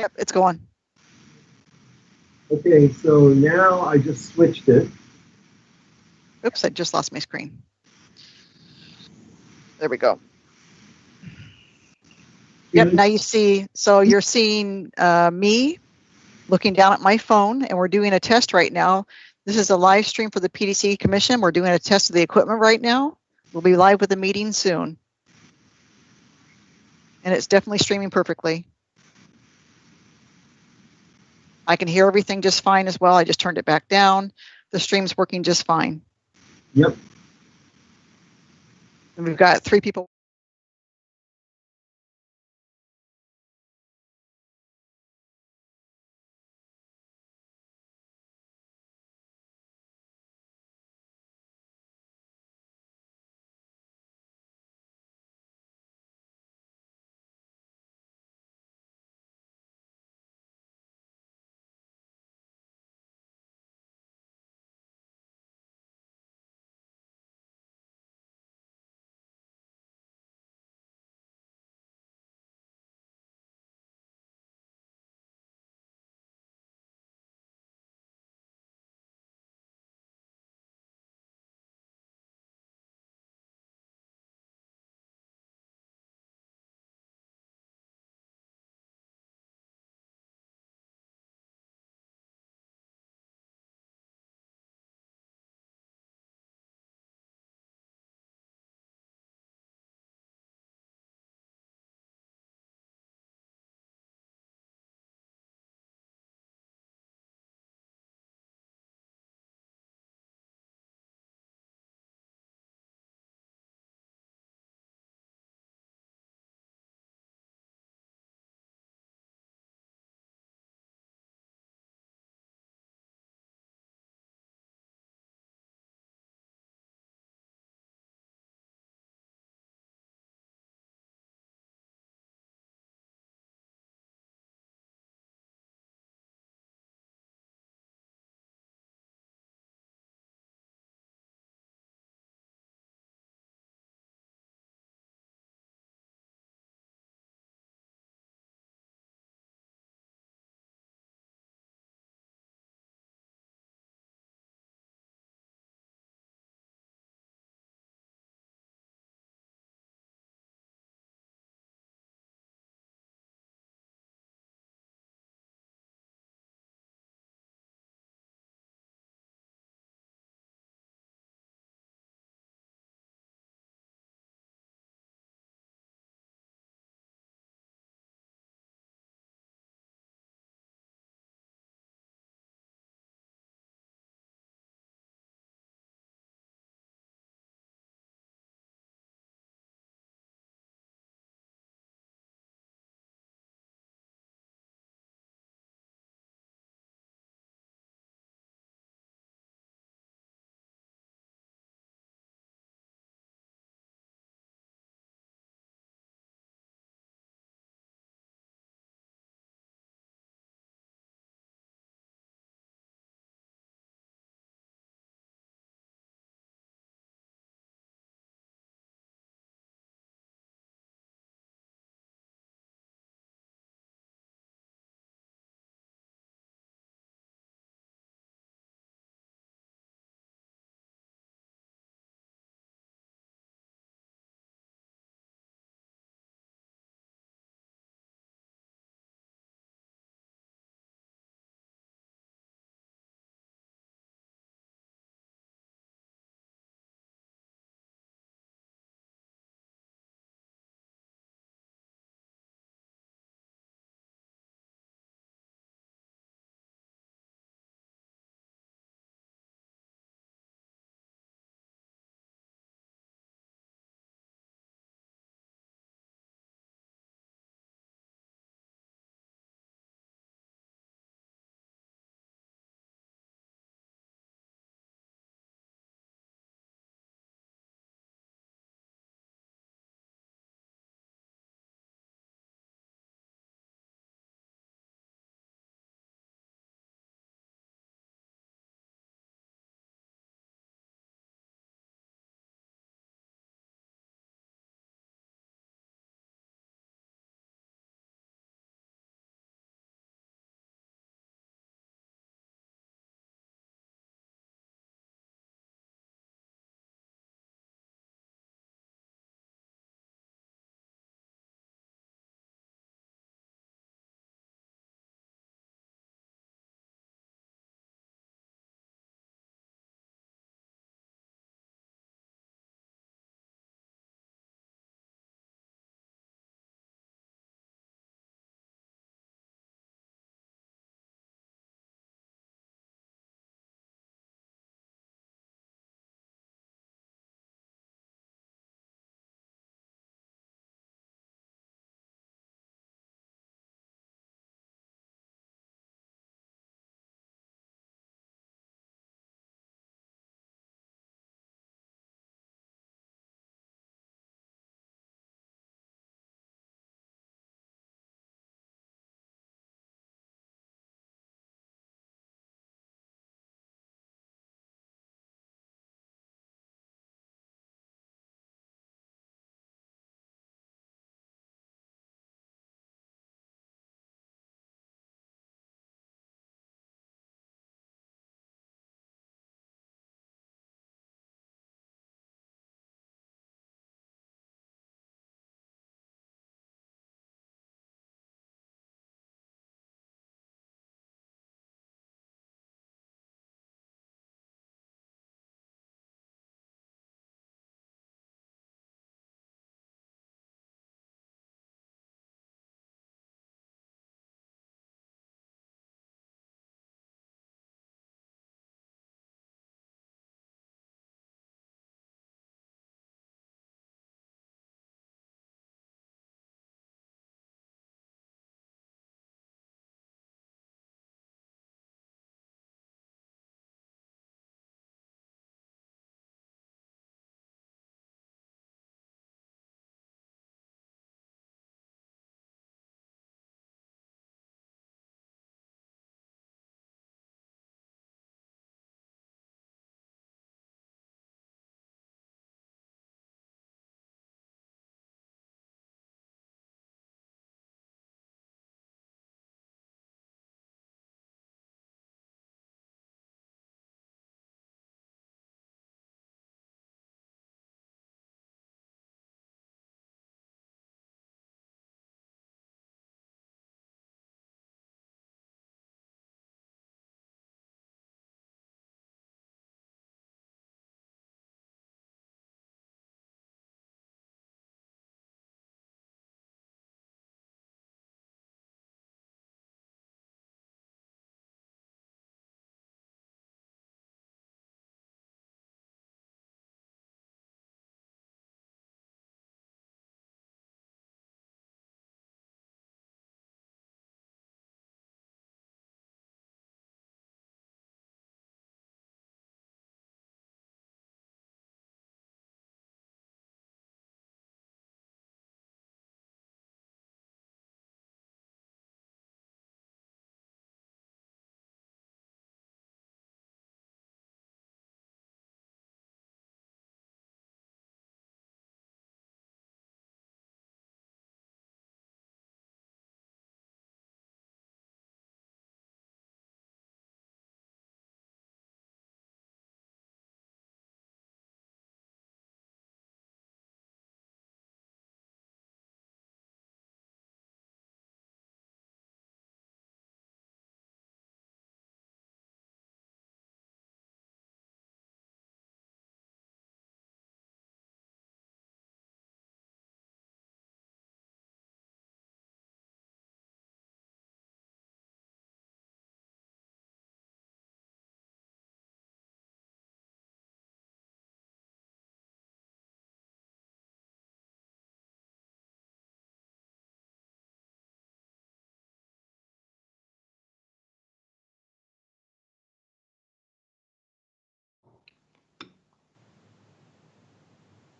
Yep, it's going. Okay, so now I just switched it. Oops, I just lost my screen. There we go. Yep, now you see, so you're seeing me looking down at my phone, and we're doing a test right now. This is a live stream for the PDC Commission. We're doing a test of the equipment right now. We'll be live with the meeting soon. And it's definitely streaming perfectly. I can hear everything just fine as well. I just turned it back down. The stream's working just fine. Yep. And we've got 3 people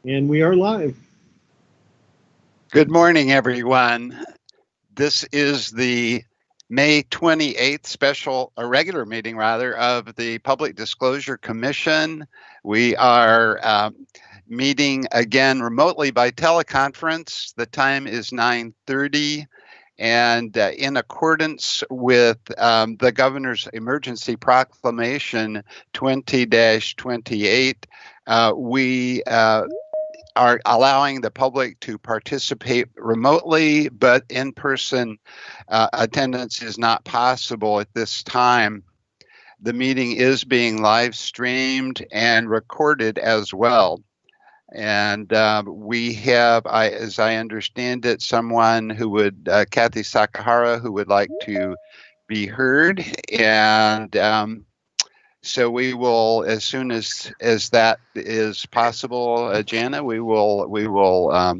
And we are live. Good morning, everyone. This is the May 28th special, or regular meeting rather, of the Public Disclosure Commission. We are meeting again remotely by teleconference. The time is 9:30. And in accordance with the governor's emergency proclamation 20-28, we are allowing the public to participate remotely, but in-person attendance is not possible at this time. The meeting is being live streamed and recorded as well. And we have, as I understand it, someone who would, Kathy Sakahara, who would like to be heard. And so we will, as soon as that is possible, Jana, we will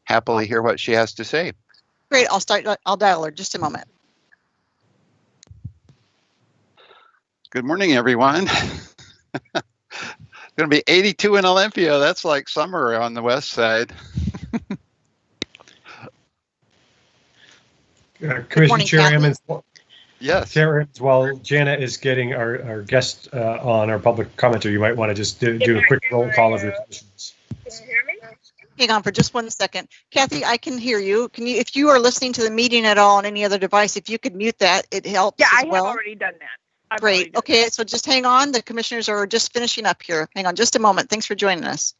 happily hear what she has to say. Great. I'll dial her. Just a moment. Good morning, everyone. It's going to be 82 in Olympia. That's like summer on the west side. Commissioner Chair Emmons. Yes. Chair Emmons, while Jana is getting our guest on, our public commenter, you might want to just do a quick roll call of your commissions. Can you hear me? Hang on for just 1 second. Kathy, I can hear you. Can you, if you are listening to the meeting at all on any other device, if you could mute that, it helps. Yeah, as I well. have already done that. Great. Okay, so just hang on. The commissioners are just finishing up here. Hang on just a moment. Thanks for joining us.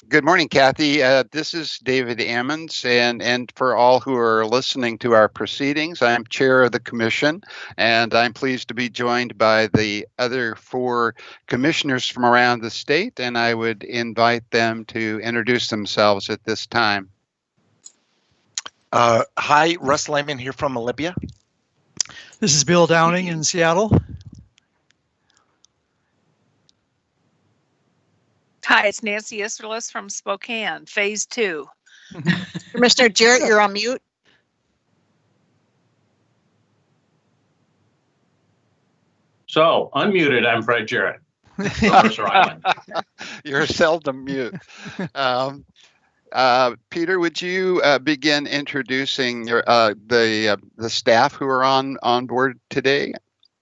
Good morning, Kathy. This is David Ammons, and for all who are listening to our proceedings, I'm chair of the commission, and I'm pleased to be joined by the other 4 commissioners from around the state, and I would invite them to introduce themselves at this time. Hi, Russ Lyman here from Olympia. This is Bill Downing in Seattle. Hi, it's Nancy Isserlis from Spokane, Phase 2. Commissioner Jarrett, you're on mute. So, unmuted, I'm Fred Jarrett. Mercer Island. You're seldom mute. Peter, would you begin introducing your, the staff who are on board today?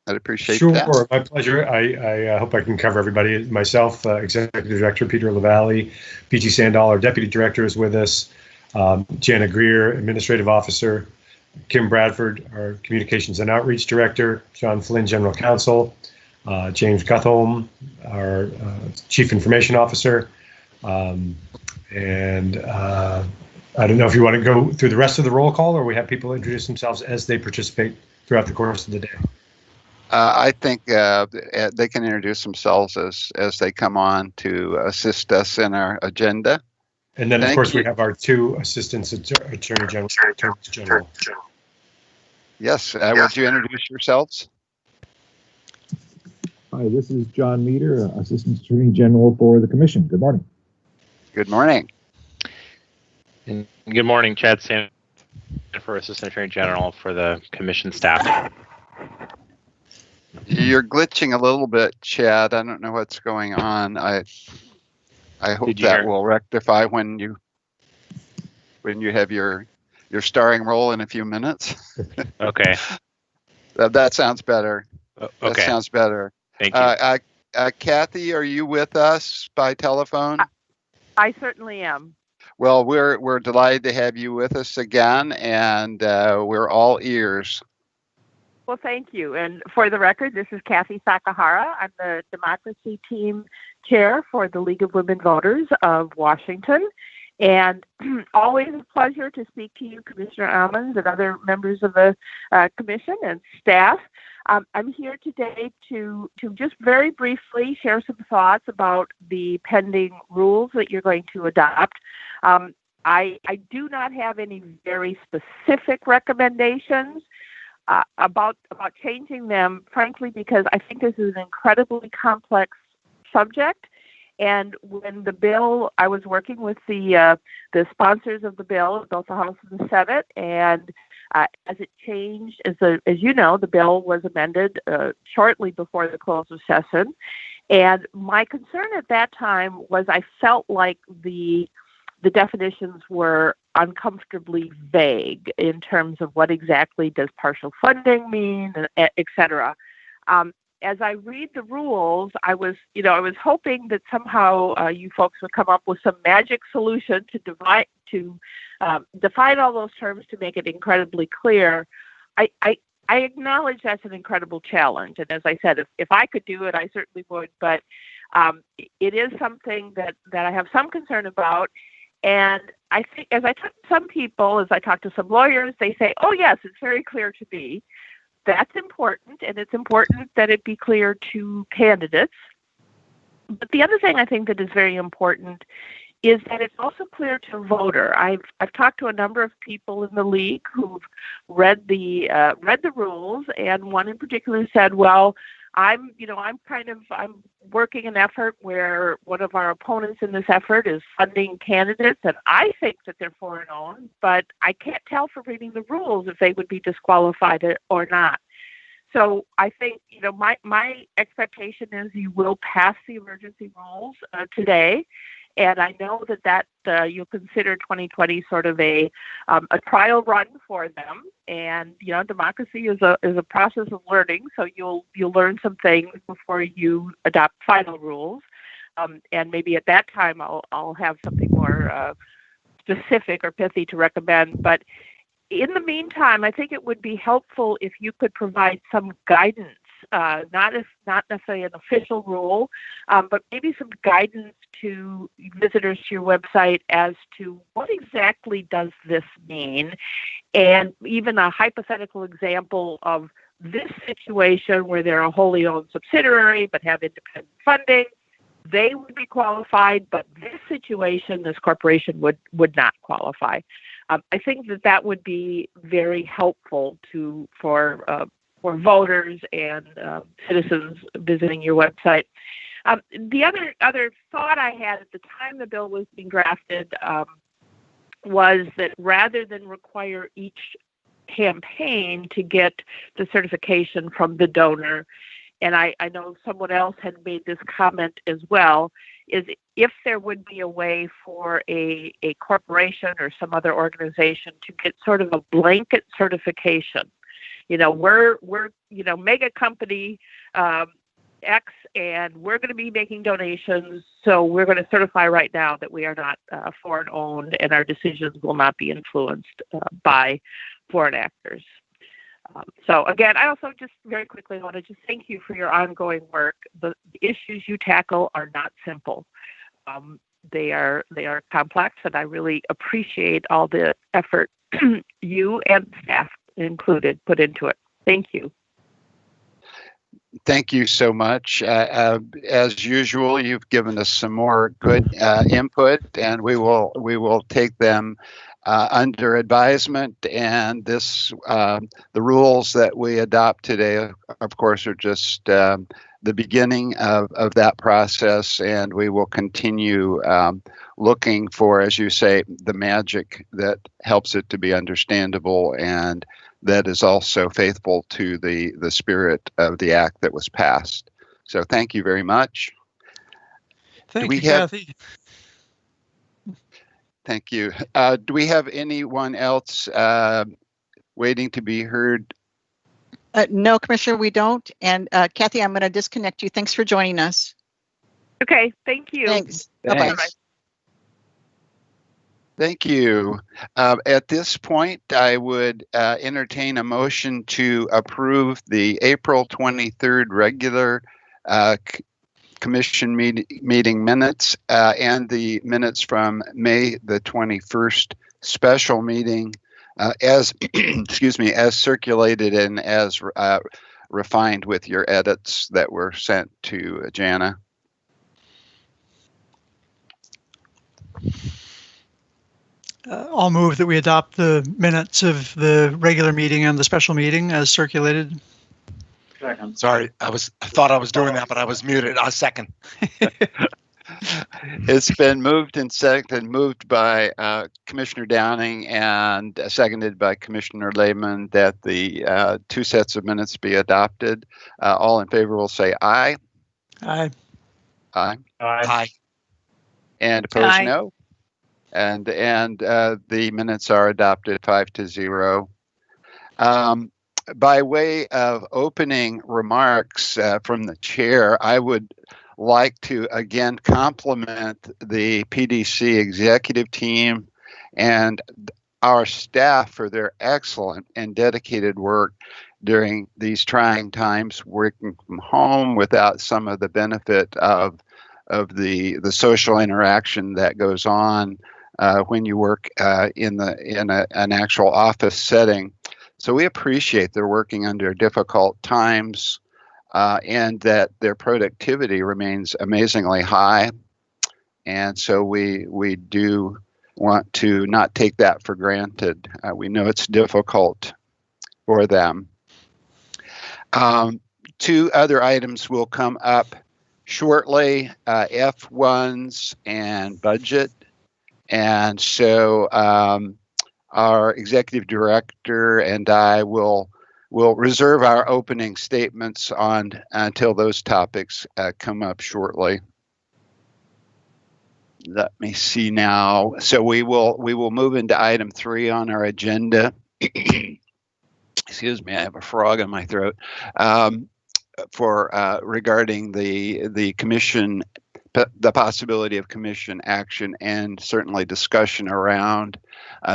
I'd appreciate that. Sure, my pleasure. I hope I can cover everybody. Myself, Executive Director Peter LaValle, PG Sandall, our Deputy Director, is with us. Jana Greer, Administrative Officer. Kim Bradford, our Communications and Outreach Director. John Flynn, General Counsel. James Guthholm, our Chief Information Officer. And I don't know if you want to go through the rest of the roll call, or we have people introduce themselves as they participate throughout the course of the day. I think they can introduce themselves as they come on to assist us in our agenda. And then, of course, we have our 2 assistants, Attorney General. Yes, would you introduce yourselves? Hi, this is John Meter, Assistant Attorney General for the Commission. Good morning. Good morning. And good morning, Chad Sanford, Assistant Attorney General for the Commission staff. You're glitching a little bit, Chad. I don't know what's going on. I hope that will rectify when you have your starring role in a few minutes. Okay. That sounds better. Okay. That sounds better. Thank you. Kathy, are you with us by telephone? I certainly am. Well, we're delighted to have you with us again, and we're all ears. Well, thank you. And for the record, this is Kathy Sakahara. I'm the Democracy Team Chair for the League of Women Voters of Washington. And always a pleasure to speak to you, Commissioner Ammons, and other members of the Commission and staff. I'm here today to just very briefly share some thoughts about the pending rules that you're going to adopt. I do not have any very specific recommendations about changing them, frankly, because I think this is an incredibly complex subject. And when the bill, I was working with the sponsors of the bill, both the House and the Senate, and as it changed, as you know, the bill was amended shortly before the close of session. And my concern at that time was I felt like the definitions were uncomfortably vague in terms of what exactly does partial funding mean, et cetera. As I read the rules, I was hoping that somehow you folks would come up with some magic solution to define all those terms to make it incredibly clear. I acknowledge that's an incredible challenge, and as I said, if I could do it, I certainly would. But it is something that I have some concern about. And I think as I talk to some people, as I talk to some lawyers, they say, oh, yes, it's very clear to me. That's important, and it's important that it be clear to candidates. But the other thing I think that is very important is that it's also clear to a voter. I've talked to a number of people in the league who've read the rules, and one in particular said, well, I'm working an effort where one of our opponents in this effort is funding candidates, and I think that they're foreign owned, but I can't tell from reading the rules if they would be disqualified or not. So I think, my expectation is you will pass the emergency rules today. And I know that you'll consider 2020 sort of a trial run for them. And democracy is a process of learning. So you'll learn some things before you adopt final rules. And maybe at that time I'll have something more specific or pithy to recommend. But in the meantime, I think it would be helpful if you could provide some guidance. Not necessarily an official rule, but maybe some guidance to visitors to your website as to what exactly does this mean, and even a hypothetical example of this situation where they're a wholly owned subsidiary but have independent funding. They would be qualified, but this situation, this corporation would not qualify. I think that would be very helpful for voters and citizens visiting your website. The other thought I had at the time the bill was being drafted was that rather than require each campaign to get the certification from the donor, and I know someone else had made this comment as well, is if there would be a way for a corporation or some other organization to get sort of a blanket certification. We're mega company X, and we're going to be making donations, so we're going to certify right now that we are not foreign owned, and our decisions will not be influenced by foreign actors. So again, I also just very quickly want to just thank you for your ongoing work. The issues you tackle are not simple. They are complex, and I really appreciate all the effort you and staff included put into it. Thank you. Thank you so much. As usual, you've given us some more good input, and we will take them under advisement. And the rules that we adopt today, of course, are just the beginning of that process, and we will continue looking for, as you say, the magic that helps it to be understandable and that is also faithful to the spirit of the act that was passed. So thank you very much. Thank you, Kathy. Thank you. Do we have anyone else waiting to be heard? No, Commissioner, we don't. And Kathy, I'm going to disconnect you. Thanks for joining us. Okay, thank you. Thanks. Bye-bye. Thank you. At this point, I would entertain a motion to approve the April 23rd regular commission meeting minutes and the minutes from May the 21st special meeting as as circulated and as refined with your edits that were sent to Jana. I'll move that we adopt the minutes of the regular meeting and the special meeting as circulated. Second. Sorry, I thought I was doing that, but I was muted. I'll second. It's been moved and seconded, moved by Commissioner Downing and seconded by Commissioner Lehman that the two sets of minutes be adopted. All in favor will say aye. Aye. Aye. Aye. And opposed, Aye. no. And the minutes are adopted 5-0. By way of opening remarks from the chair, I would like to again compliment the PDC executive team and our staff for their excellent and dedicated work during these trying times, working from home without some of the benefit of the social interaction that goes on when you work in an actual office setting. So we appreciate their working under difficult times and that their productivity remains amazingly high. And so we do want to not take that for granted. We know it's difficult for them. Two other items will come up shortly, F1s and budget. And so our executive director and I will reserve our opening statements until those topics come up shortly. Let me see now. So we will move into item 3 on our agenda. Excuse me, I have a frog in my throat. Regarding the commission, the possibility of commission action, and certainly discussion around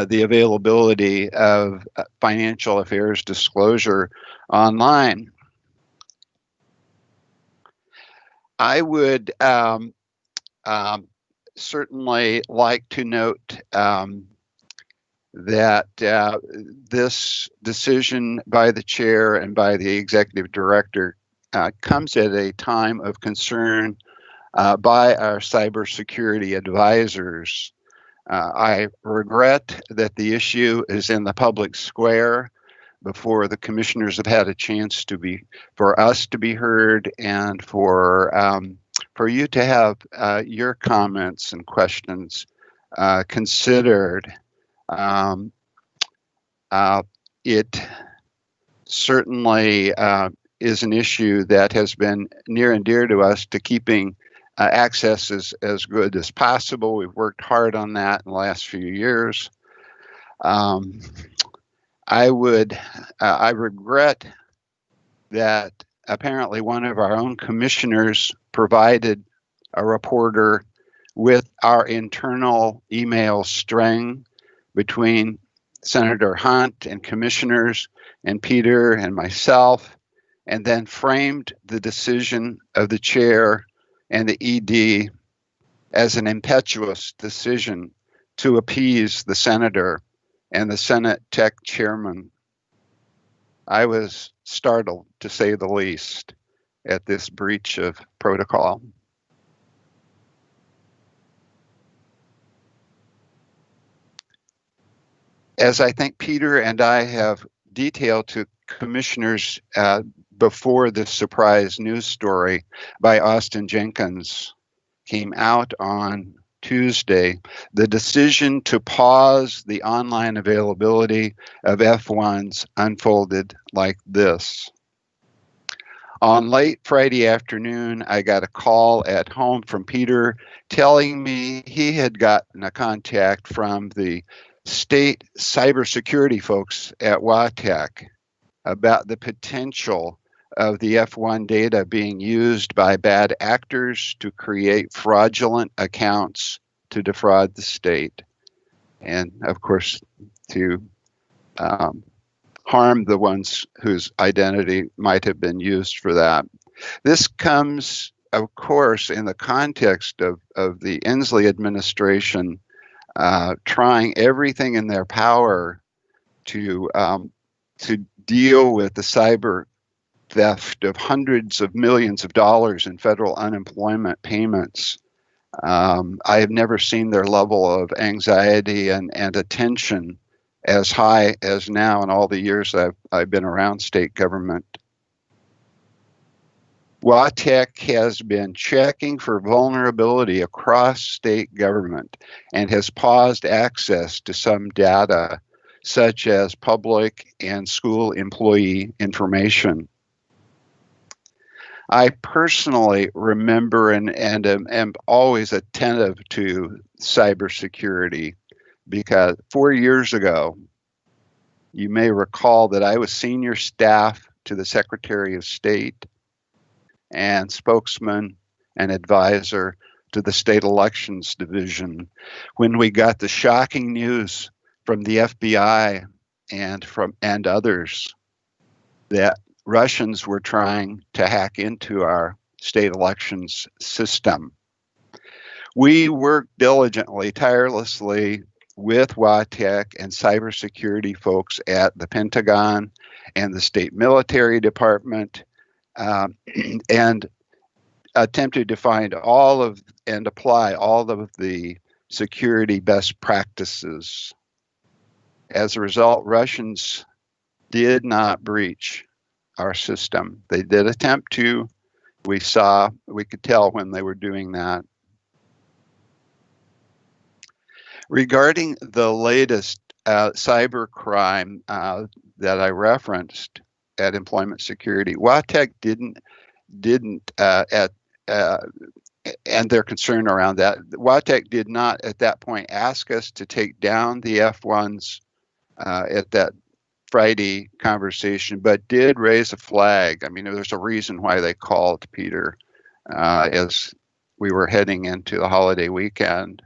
the availability of financial affairs disclosure online. I would certainly like to note that this decision by the chair and by the executive director comes at a time of concern by our cybersecurity advisors. I regret that the issue is in the public square before the commissioners have had a chance for us to be heard and for you to have your comments and questions considered. It certainly is an issue that has been near and dear to us, to keeping access as good as possible. We've worked hard on that in the last few years. I regret that apparently one of our own commissioners provided a reporter with our internal email string between Senator Hunt and commissioners and Peter and myself, and then framed the decision of the chair and the ED as an impetuous decision to appease the senator and the Senate Tech chairman. I was startled, to say the least, at this breach of protocol. As I think Peter and I have detailed to commissioners before this surprise news story by Austin Jenkins came out on Tuesday, the decision to pause the online availability of F1s unfolded like this. On late Friday afternoon, I got a call at home from Peter telling me he had gotten a contact from the state cybersecurity folks at WATEC about the potential of the F1 data being used by bad actors to create fraudulent accounts to defraud the state, and of course to harm the ones whose identity might have been used for that. This comes, of course, in the context of the Inslee administration trying everything in their power to deal with the cyber theft of hundreds of millions of dollars in federal unemployment payments. I have never seen their level of anxiety and attention as high as now in all the years I've been around state government. WATEC has been checking for vulnerability across state government and has paused access to some data, such as public and school employee information. I personally remember and am always attentive to cybersecurity because 4 years ago, you may recall that I was senior staff to the Secretary of State and spokesman and advisor to the State Elections Division when we got the shocking news from the FBI and others that Russians were trying to hack into our state elections system. We worked diligently, tirelessly with WATEC and cybersecurity folks at the Pentagon and the State Military Department, and attempted to find all of and apply all of the security best practices. As a result, Russians did not breach our system. They did attempt to. We could tell when they were doing that. Regarding the latest cyber crime that I referenced at Employment Security, WATEC didn't and their concern around that. WATEC did not at that point ask us to take down the F1s at that Friday conversation, but did raise a flag. I mean, there's a reason why they called Peter as we were heading into the holiday weekend.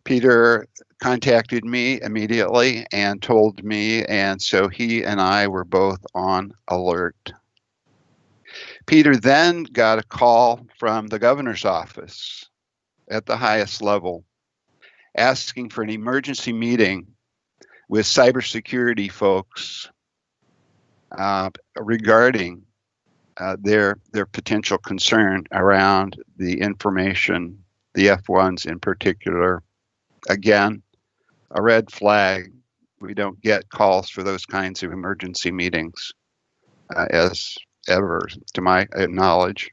Peter contacted me immediately and told me, and so he and I were both on alert. Peter then got a call from the governor's office at the highest level asking for an emergency meeting with cybersecurity folks regarding their potential concern around the information, the F1s in particular. Again, a red flag. We don't get calls for those kinds of emergency meetings as ever, to my knowledge.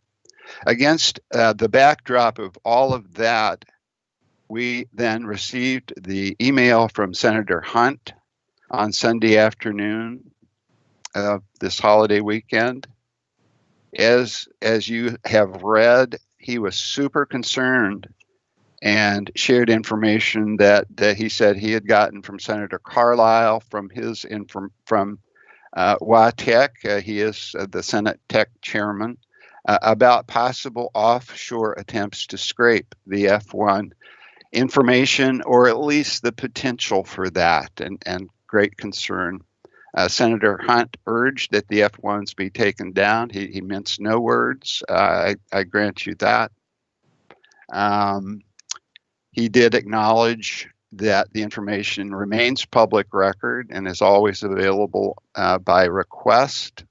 Against the backdrop of all of that, we then received the email from Senator Hunt on Sunday afternoon of this holiday weekend. As you have read, he was super concerned and shared information that he said he had gotten from Senator Carlisle from his from WATEC. He is the Senate Tech Chairman about possible offshore attempts to scrape the F1 information, or at least the potential for that, and great concern. Senator Hunt urged that the F1s be taken down. He minced no words. I grant you that. He did acknowledge that the information remains public record and is always available by request,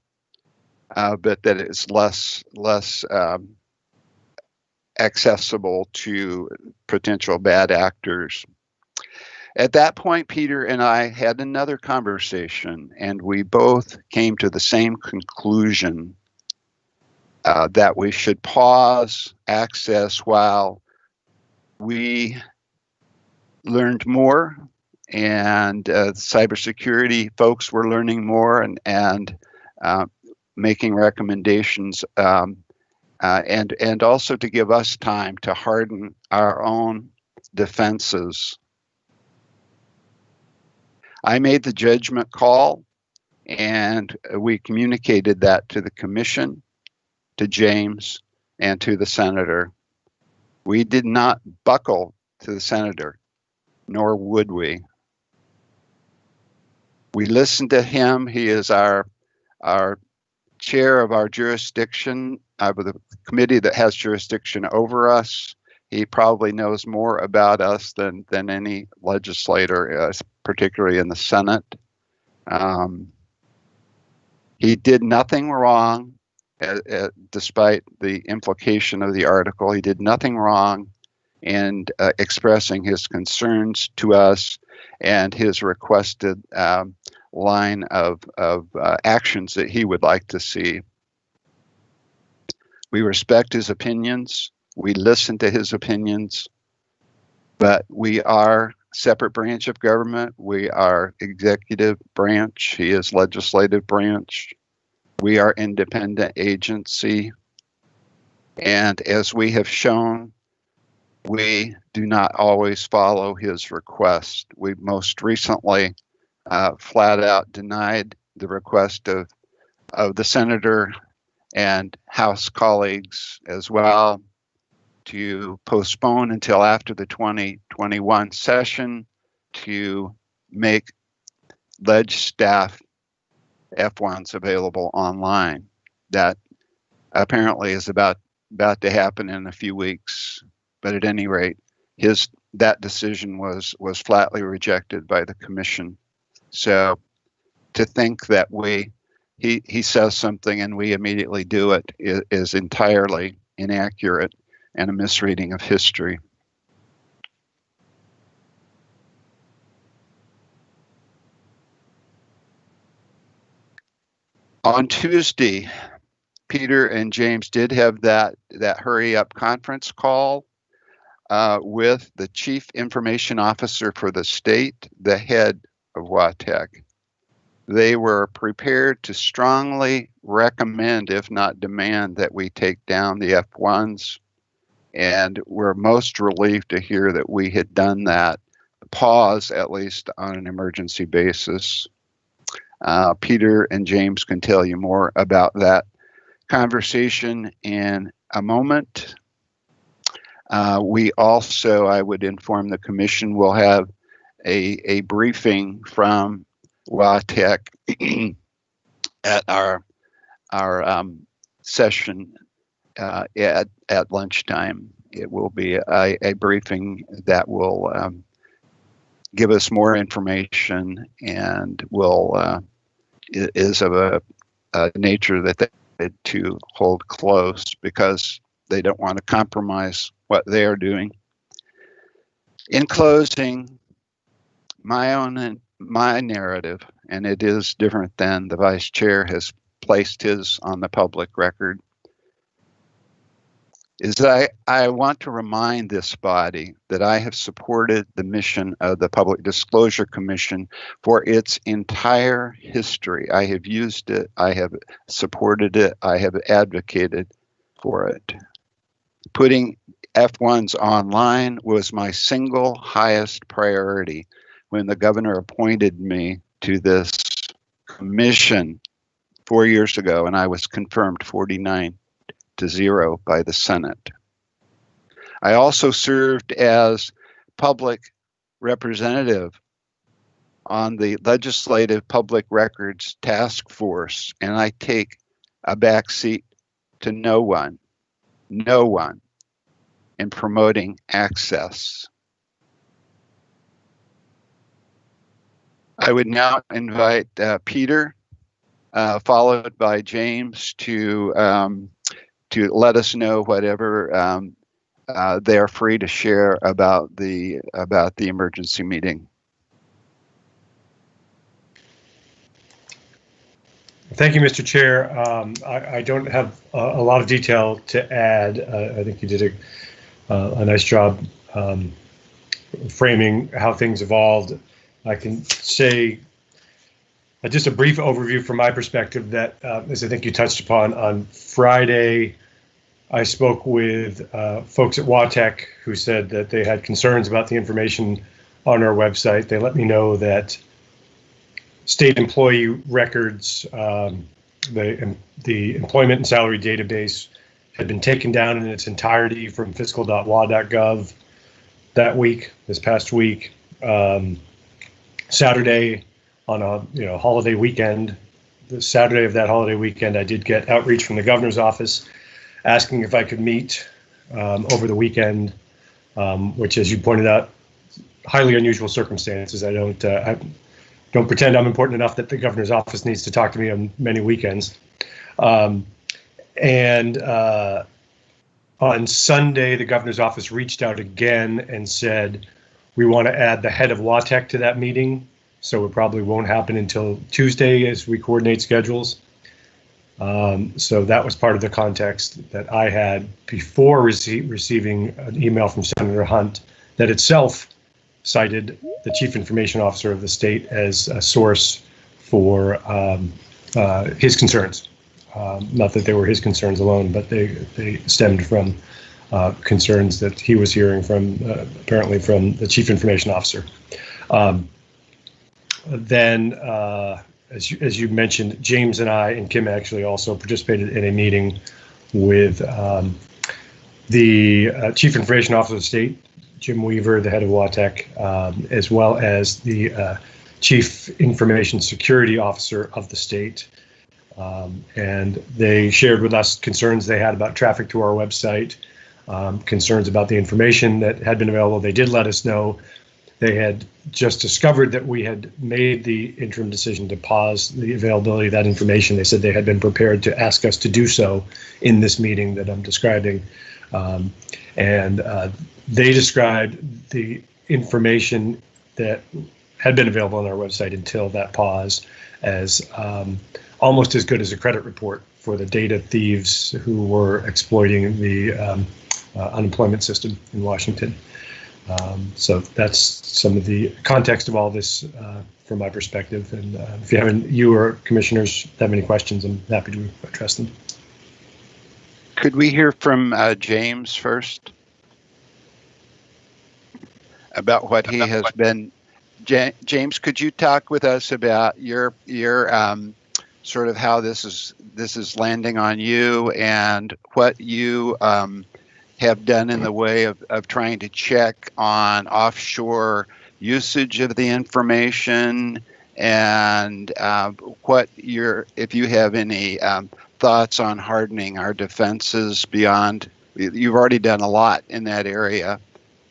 but that it's less accessible to potential bad actors. At that point, Peter and I had another conversation, and we both came to the same conclusion that we should pause access while we learned more, and cybersecurity folks were learning more and making recommendations, and also to give us time to harden our own defenses. I made the judgment call, and we communicated that to the commission, to James, and to the senator. We did not buckle to the senator, nor would we. We listened to him. He is our chair of our jurisdiction, the committee that has jurisdiction over us. He probably knows more about us than any legislator, particularly in the Senate. He did nothing wrong, despite the implication of the article. He did nothing wrong in expressing his concerns to us and his requested line of actions that he would like to see. We respect his opinions. We listen to his opinions, but we are separate branch of government. We are executive branch. He is legislative branch. We are independent agency. And as we have shown, we do not always follow his request. We most recently flat out denied the request of the senator and House colleagues as well to postpone until after the 2021 session to make ledge staff F1s available online. That apparently is about to happen in a few weeks. But at any rate, that decision was flatly rejected by the commission. So to think that he says something and we immediately do it is entirely inaccurate and a misreading of history. On Tuesday, Peter and James did have that hurry up conference call with the Chief Information Officer for the state, the head of WATEC. They were prepared to strongly recommend, if not demand, that we take down the F1s. And we're most relieved to hear that we had done that, pause at least on an emergency basis. Peter and James can tell you more about that conversation in a moment. We also, I would inform the commission, will have a briefing from WATEC at our session at lunchtime. It will be a briefing that will give us more information and is of a nature that they need to hold close because they don't want to compromise what they are doing. In closing, my narrative, and it is different than the vice chair has placed his on the public record, is that I want to remind this body that I have supported the mission of the Public Disclosure Commission for its entire history. I have used it, I have supported it, I have advocated for it. Putting F1s online was my single highest priority when the governor appointed me to this commission 4 years ago, and I was confirmed 49-0 by the Senate. I also served as public representative on the Legislative Public Records Task Force, and I take a back seat to no one in promoting access. I would now invite Peter, followed by James, to let us know whatever they're free to share about the emergency meeting. Thank you, Mr. Chair. I don't have a lot of detail to add. I think you did a nice job framing how things evolved. I can say just a brief overview from my perspective that, as I think you touched upon, on Friday, I spoke with folks at WATEC who said that they had concerns about the information on our website. They let me know that state employee records, the employment and salary database had been taken down in its entirety from fiscal.wa.gov this past week. Saturday on a holiday weekend, the Saturday of that holiday weekend, I did get outreach from the governor's office asking if I could meet over the weekend, which, as you pointed out, highly unusual circumstances. I don't pretend I'm important enough that the governor's office needs to talk to me on many weekends. And on Sunday, the governor's office reached out again and said, we want to add the head of WATEC to that meeting, so it probably won't happen until Tuesday as we coordinate schedules. So that was part of the context that I had before receiving an email from Senator Hunt that itself cited the Chief Information Officer of the state as a source for his concerns. Not that they were his concerns alone, but they stemmed from concerns that he was hearing from, apparently from the Chief Information Officer. Then, as you mentioned, James and I and Kim actually also participated in a meeting with the Chief Information Officer of the state, Jim Weaver, the head of WATEC, as well as the Chief Information Security Officer of the state. And they shared with us concerns they had about traffic to our website, concerns about the information that had been available. They did let us know they had just discovered that we had made the interim decision to pause the availability of that information. They said they had been prepared to ask us to do so in this meeting that I'm describing. They described the information that had been available on our website until that pause as almost as good as a credit report for the data thieves who were exploiting the unemployment system in Washington. So that's some of the context of all this from my perspective. And if you or commissioners have any questions, I'm happy to address them. Could we hear from James first about what he has been? James, could you talk with us about your sort of how this is landing on you and what you have done in the way of trying to check on offshore usage of the information, and if you have any thoughts on hardening our defenses beyond. You've already done a lot in that area,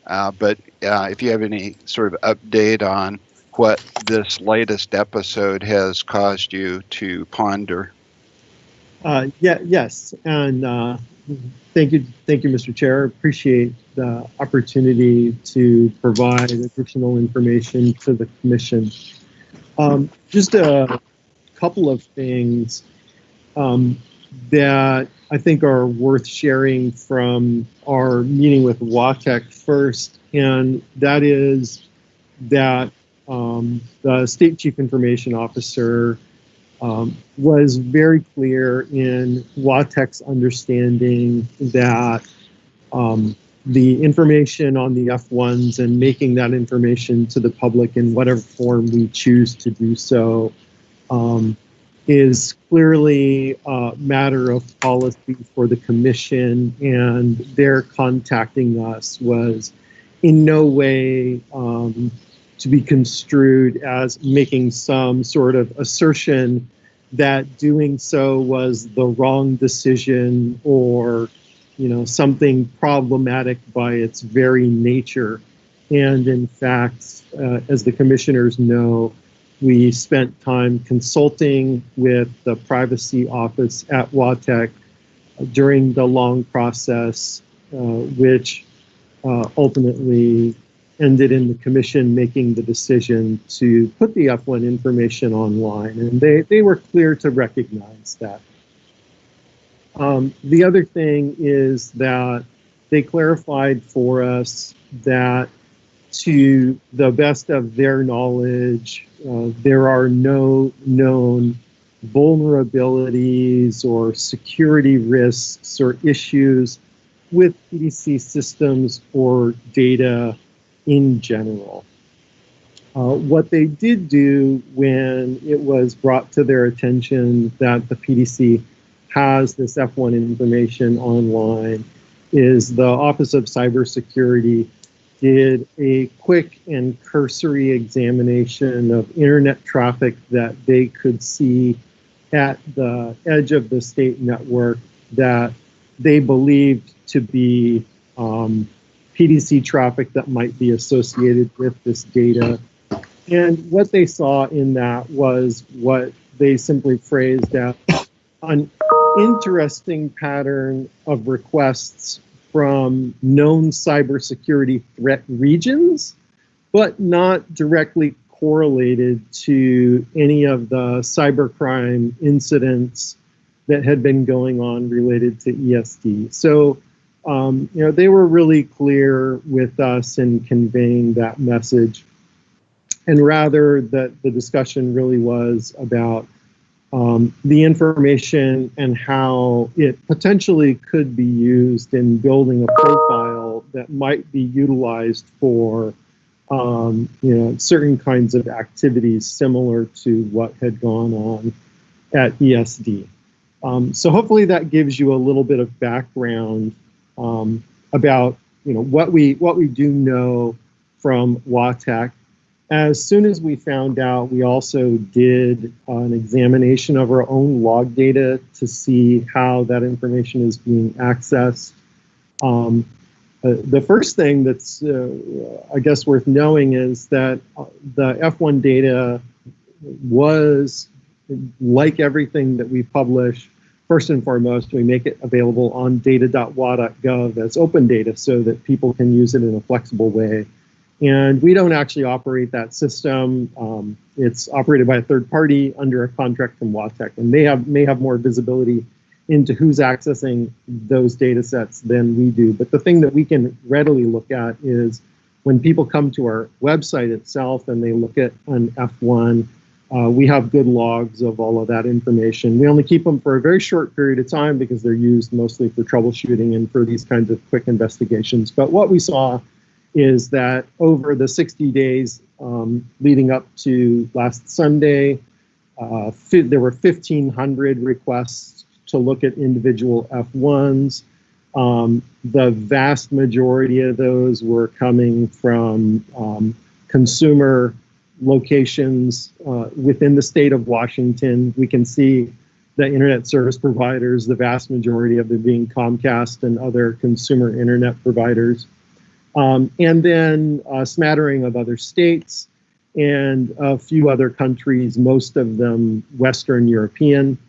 but if you have any sort of update on what this latest episode has caused you to ponder. Yes, and thank you, Mr. Chair. Appreciate the opportunity to provide additional information to the commission. Just a couple of things that I think are worth sharing from our meeting with WATEC first, and that is that the State Chief Information Officer was very clear in WATEC's understanding that the information on the F1s and making that information to the public in whatever form we choose to do so is clearly a matter of policy for the commission, and their contacting us was in no way to be construed as making some sort of assertion that doing so was the wrong decision or, something problematic by its very nature. And in fact, as the commissioners know, we spent time consulting with the privacy office at WATEC during the long process, which ultimately ended in the commission making the decision to put the F1 information online. And they were clear to recognize that. The other thing is that they clarified for us that to the best of their knowledge, there are no known vulnerabilities or security risks or issues with PDC systems or data in general. What they did do when it was brought to their attention that the PDC has this F1 information online is the Office of Cybersecurity did a quick and cursory examination of internet traffic that they could see at the edge of the state network that they believed to be PDC traffic that might be associated with this data. And what they saw in that was what they simply phrased as an interesting pattern of requests from known cybersecurity threat regions, but not directly correlated to any of the cybercrime incidents that had been going on related to ESD. So, they were really clear with us in conveying that message. And rather that the discussion really was about the information and how it potentially could be used in building a profile that might be utilized for certain kinds of activities similar to what had gone on at ESD. So hopefully that gives you a little bit of background about what we do know from WATEC. As soon as we found out, we also did an examination of our own log data to see how that information is being accessed. The first thing that's, I guess, worth knowing is that the F1 data was, like everything that we publish, first and foremost, we make it available on data.wa.gov as open data so that people can use it in a flexible way. And we don't actually operate that system. It's operated by a third party under a contract from WATEC, and they may have more visibility into who's accessing those data sets than we do. But the thing that we can readily look at is when people come to our website itself and they look at an F1, we have good logs of all of that information. We only keep them for a very short period of time because they're used mostly for troubleshooting and for these kinds of quick investigations. But what we saw is that over the 60 days leading up to last Sunday, there were 1,500 requests to look at individual F1s. The vast majority of those were coming from consumer locations within the state of Washington. We can see the internet service providers, the vast majority of them being Comcast and other consumer internet providers. And then a smattering of other states and a few other countries, most of them Western European.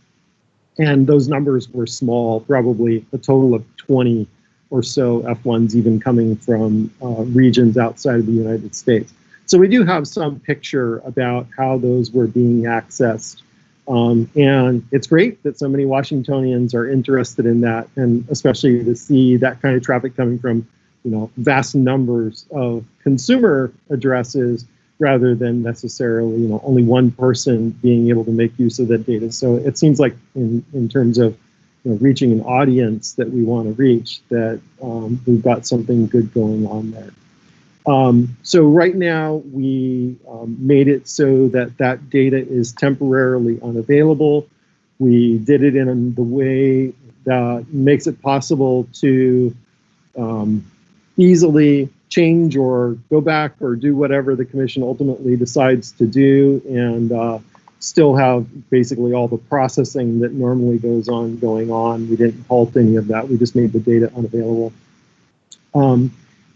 And those numbers were small, probably a total of 20 or so F1s even coming from regions outside of the United States. So we do have some picture about how those were being accessed. And it's great that so many Washingtonians are interested in that, and especially to see that kind of traffic coming from vast numbers of consumer addresses rather than necessarily, only one person being able to make use of that data. So it seems like in terms of reaching an audience that we want to reach, that we've got something good going on there. So right now we made it so that that data is temporarily unavailable. We did it in the way that makes it possible to easily change or go back or do whatever the commission ultimately decides to do, and still have basically all the processing that normally goes on going on. We didn't halt any of that. We just made the data unavailable.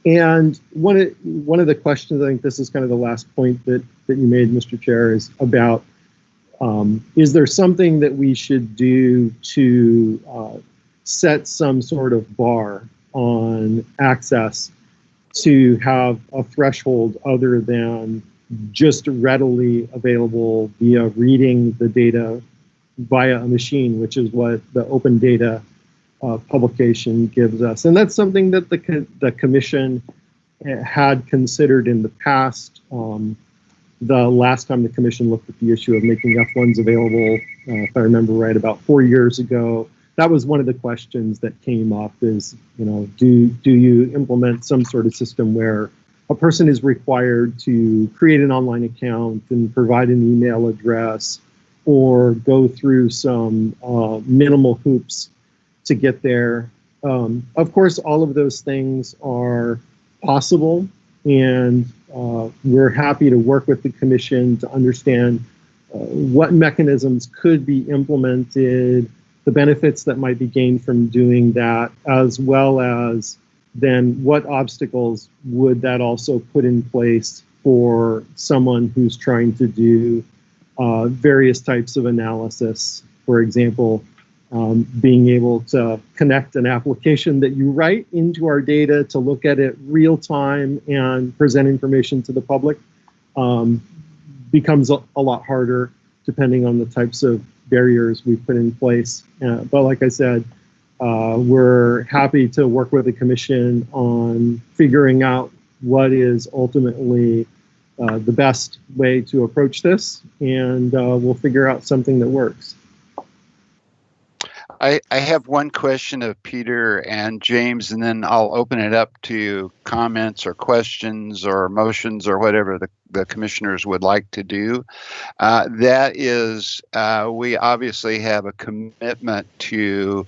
And one of the questions, I think this is kind of the last point that you made, Mr. Chair, is about is there something that we should do to set some sort of bar on access to have a threshold other than just readily available via reading the data via a machine, which is what the open data publication gives us. And that's something that the commission had considered in the past. The last time the commission looked at the issue of making F1s available, if I remember right, about 4 years ago, that was one of the questions that came up is, do you implement some sort of system where a person is required to create an online account and provide an email address or go through some minimal hoops to get there? Of course, all of those things are possible, and we're happy to work with the commission to understand what mechanisms could be implemented, the benefits that might be gained from doing that, as well as then what obstacles would that also put in place for someone who's trying to do various types of analysis. For example, being able to connect an application that you write into our data to look at it real time and present information to the public becomes a lot harder depending on the types of barriers we put in place. But like I said, we're happy to work with the commission on figuring out what is ultimately the best way to approach this, and we'll figure out something that works. I have one question of Peter and James, and then I'll open it up to comments or questions or motions or whatever the commissioners would like to do. That is, we obviously have a commitment to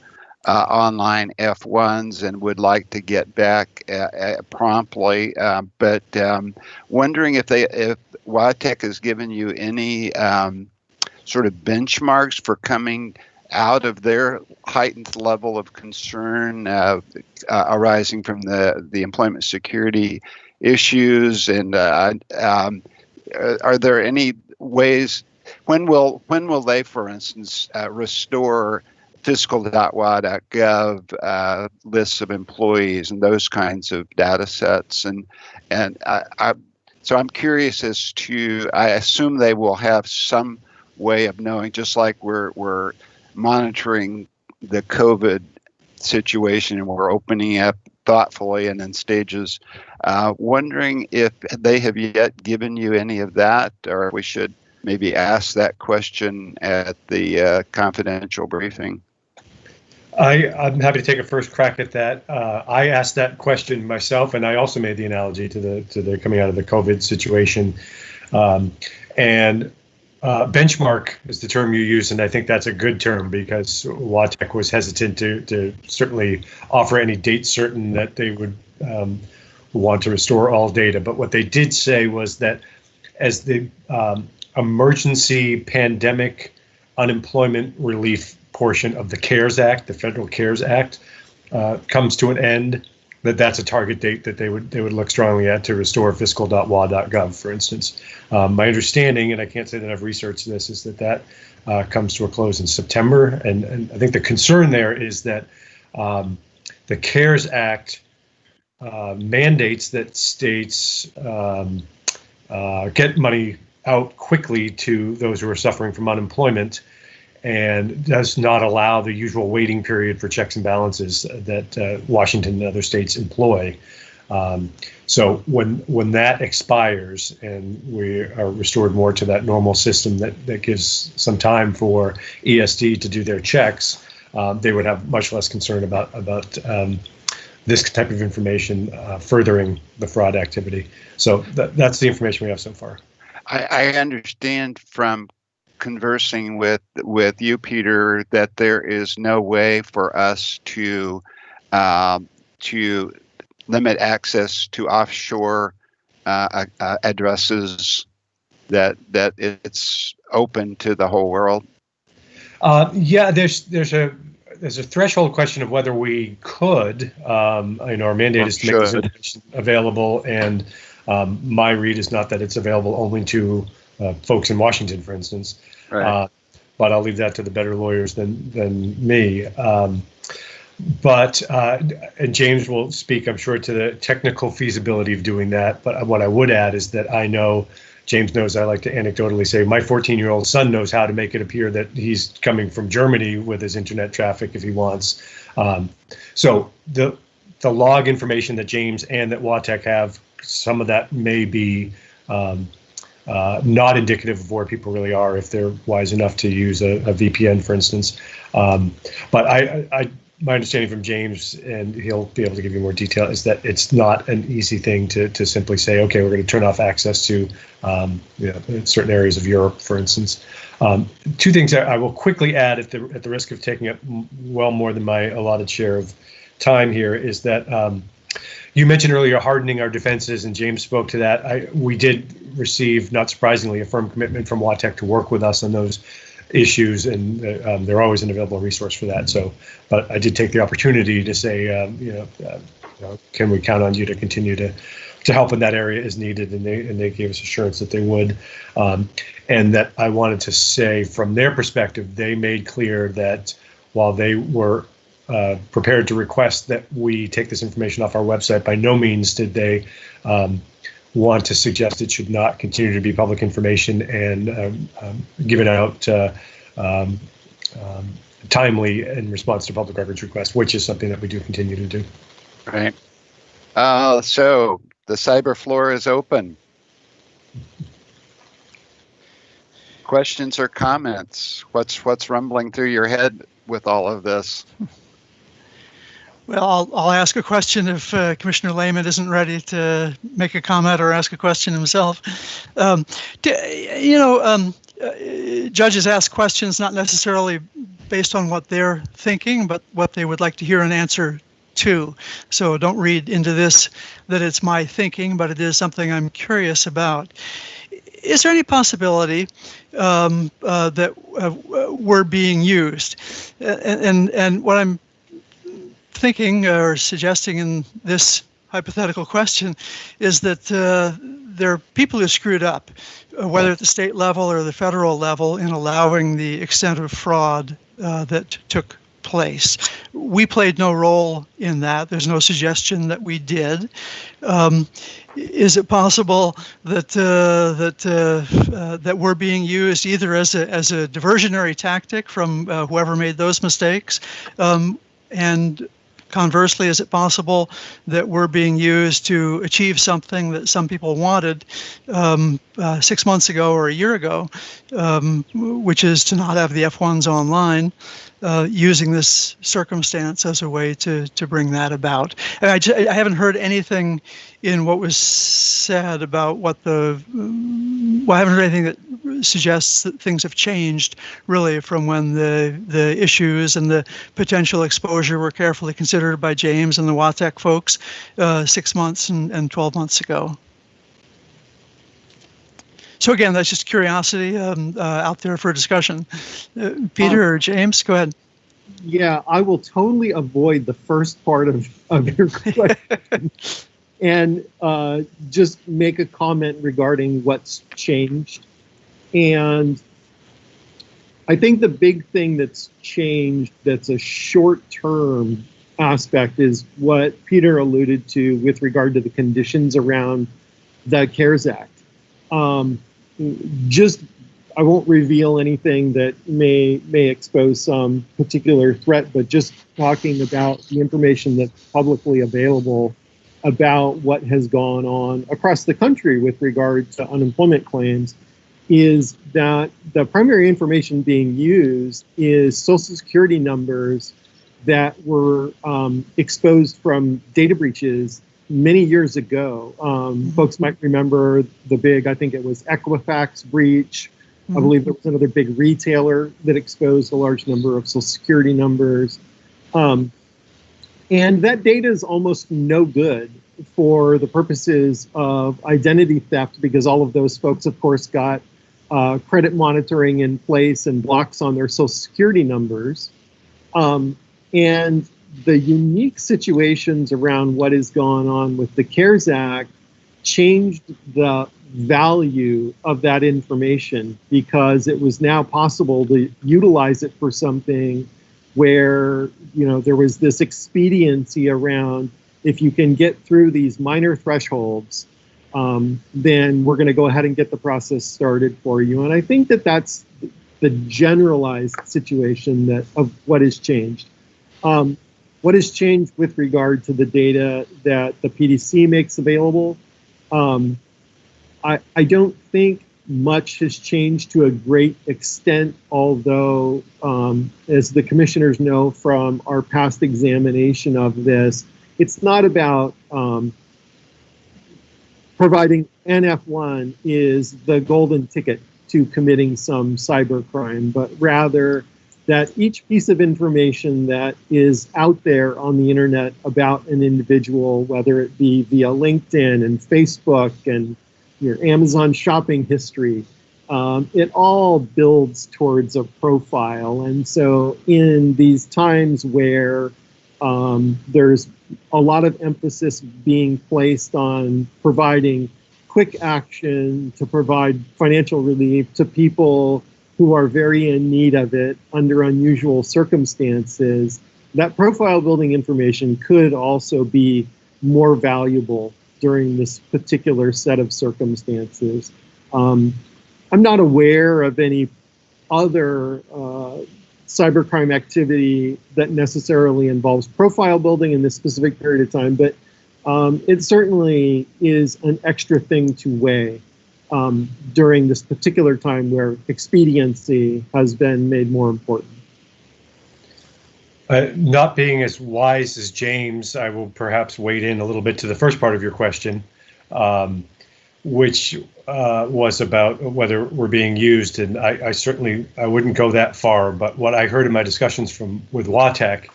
online F1s and would like to get back promptly, but wondering if WATEC has given you any sort of benchmarks for coming out of their heightened level of concern arising from the employment security issues, and are there any ways? When will they, for instance, restore fiscal.wa.gov lists of employees and those kinds of data sets? So I'm curious as to. I assume they will have some way of knowing, just like we're monitoring the COVID situation and we're opening up thoughtfully and in stages. Wondering if they have yet given you any of that, or we should maybe ask that question at the confidential briefing. I'm happy to take a first crack at that. I asked that question myself, and I also made the analogy to the coming out of the COVID situation. Benchmark is the term you use, and I think that's a good term because WATEC was hesitant to certainly offer any date certain that they would want to restore all data. But what they did say was that as the emergency pandemic unemployment relief portion of the CARES Act, the Federal CARES Act, comes to an end, that's a target date that they would look strongly at to restore fiscal.wa.gov, for instance. My understanding, and I can't say that I've researched this, is that comes to a close in September. And I think the concern there is that the CARES Act mandates that states get money out quickly to those who are suffering from unemployment, and does not allow the usual waiting period for checks and balances that Washington and other states employ. So when that expires and we are restored more to that normal system that gives some time for ESD to do their checks, they would have much less concern about this type of information furthering the fraud activity. So that's the information we have so far. I understand from conversing with you, Peter, that there is no way for us to limit access to offshore addresses, that it's open to the whole world. Yeah, there's a threshold question of whether we could. Our mandate is to make this information available, and my read is not that it's available only to folks in Washington, for instance. Right. But I'll leave that to the better lawyers than me. And James will speak, I'm sure, to the technical feasibility of doing that. But what I would add is that I know, James knows, I like to anecdotally say my 14-year-old son knows how to make it appear that he's coming from Germany with his internet traffic if he wants. So the log information that James and that WATEC have, some of that may be not indicative of where people really are if they're wise enough to use a VPN, for instance. But my understanding from James, and he'll be able to give you more detail, is that it's not an easy thing to simply say, okay, we're going to turn off access to certain areas of Europe, for instance. Two things I will quickly add at the risk of taking up well more than my allotted share of time here is that you mentioned earlier hardening our defenses, and James spoke to that. We did receive, not surprisingly, a firm commitment from WATEC to work with us on those issues, and they're always an available resource for that. So, but I did take the opportunity to say, can we count on you to continue to help in that area as needed? And they gave us assurance that they would, and that I wanted to say from their perspective, they made clear that while they were prepared to request that we take this information off our website, by no means did they want to suggest it should not continue to be public information and given out timely in response to public records requests, which is something that we do continue to do. Right. So the cyber floor is open. Questions or comments? What's rumbling through your head with all of this? Well, I'll ask a question if Commissioner Lehman isn't ready to make a comment or ask a question himself. Judges ask questions not necessarily based on what they're thinking, but what they would like to hear an answer to. So don't read into this that it's my thinking, but it is something I'm curious about. Is there any possibility that we're being used? And what I'm thinking or suggesting in this hypothetical question is that there are people who screwed up, whether at the state level or the federal level, in allowing the extent of fraud that took place. We played no role in that. There's no suggestion that we did. Is it possible that that we're being used either as a diversionary tactic from whoever made those mistakes, and conversely, is it possible that we're being used to achieve something that some people wanted 6 months ago or a year ago, which is to not have the F1s online, using this circumstance as a way to bring that about? And I haven't heard anything in what was said about I haven't heard anything that suggests that things have changed really from when the issues and the potential exposure were carefully considered by James and the WATEC folks 6 months and 12 months ago. So again, that's just curiosity out there for discussion. Peter or James, go ahead. Yeah, I will totally avoid the first part of your question and just make a comment regarding what's changed. And I think the big thing that's changed that's a short-term aspect is what Peter alluded to with regard to the conditions around the CARES Act. I won't reveal anything that may expose some particular threat, but just talking about the information that's publicly available about what has gone on across the country with regard to unemployment claims is that the primary information being used is Social Security numbers that were exposed from data breaches many years ago. Folks might remember the big, I think it was Equifax breach. I believe there was another big retailer that exposed a large number of Social Security numbers. And that data is almost no good for the purposes of identity theft, because all of those folks, of course, got credit monitoring in place and blocks on their Social Security numbers. And the unique situations around what has gone on with the CARES Act changed the value of that information, because it was now possible to utilize it for something where, there was this expediency around, if you can get through these minor thresholds, then we're going to go ahead and get the process started for you. And I think that that's the generalized situation of what has changed. What has changed with regard to the data that the PDC makes available? I don't think much has changed to a great extent, although, as the commissioners know from our past examination of this, it's not about providing NF1 is the golden ticket to committing some cybercrime, but rather that each piece of information that is out there on the internet about an individual, whether it be via LinkedIn and Facebook and your Amazon shopping history, it all builds towards a profile. And so in these times where there's a lot of emphasis being placed on providing quick action to provide financial relief to people who are very in need of it under unusual circumstances, that profile building information could also be more valuable during this particular set of circumstances. I'm not aware of any other cybercrime activity that necessarily involves profile building in this specific period of time, but it certainly is an extra thing to weigh. during this particular time where expediency has been made more important? Not being as wise as James, I will perhaps wade in a little bit to the first part of your question, which was about whether we're being used. And I certainly wouldn't go that far. But what I heard in my discussions with WATEC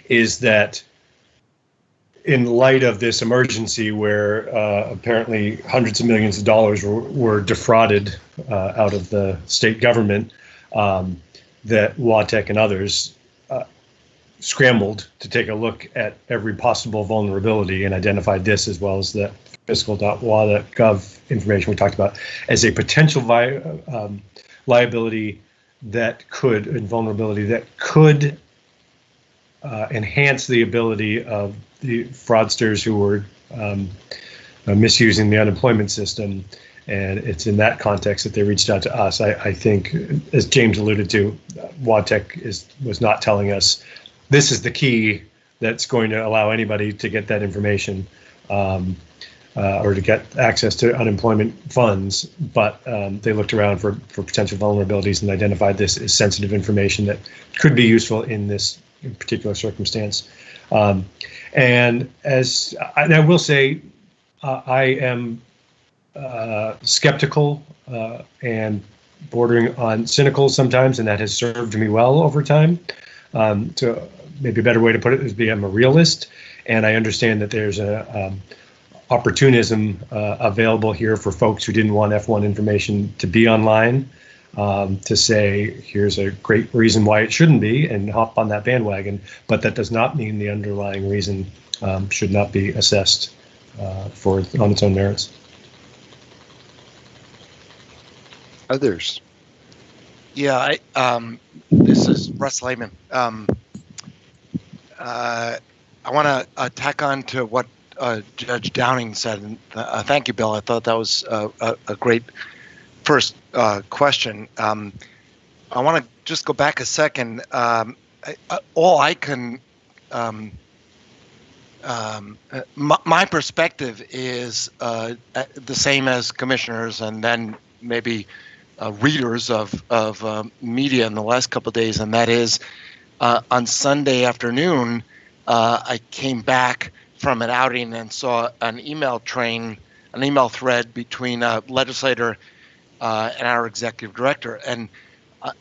is that in light of this emergency where apparently hundreds of millions of dollars were defrauded out of the state government, that WATEC and others scrambled to take a look at every possible vulnerability and identified this, as well as the fiscal.wa.gov information we talked about, as a potential liability and vulnerability that could enhance the ability of the fraudsters who were misusing the unemployment system. And it's in that context that they reached out to us. I think, as James alluded to, WATEC was not telling us this is the key that's going to allow anybody to get that information or to get access to unemployment funds. But they looked around for potential vulnerabilities and identified this as sensitive information that could be useful in this particular circumstance. And I will say, I am skeptical and bordering on cynical sometimes, and that has served me well over time. To maybe a better way to put it is I'm a realist, and I understand that there's a opportunism available here for folks who didn't want F1 information to be online, to say here's a great reason why it shouldn't be and hop on that bandwagon. But that does not mean the underlying reason should not be assessed on its own merits. Others? Yeah, this is Russ Lehman. I want to tack on to what Judge Downing said. And, thank you, Bill. I thought that was a great first question. I want to just go back a second. My perspective is the same as commissioners, and then maybe readers of media in the last couple of days, and that is on Sunday afternoon, I came back from an outing and saw an email thread between a legislator and our executive director. And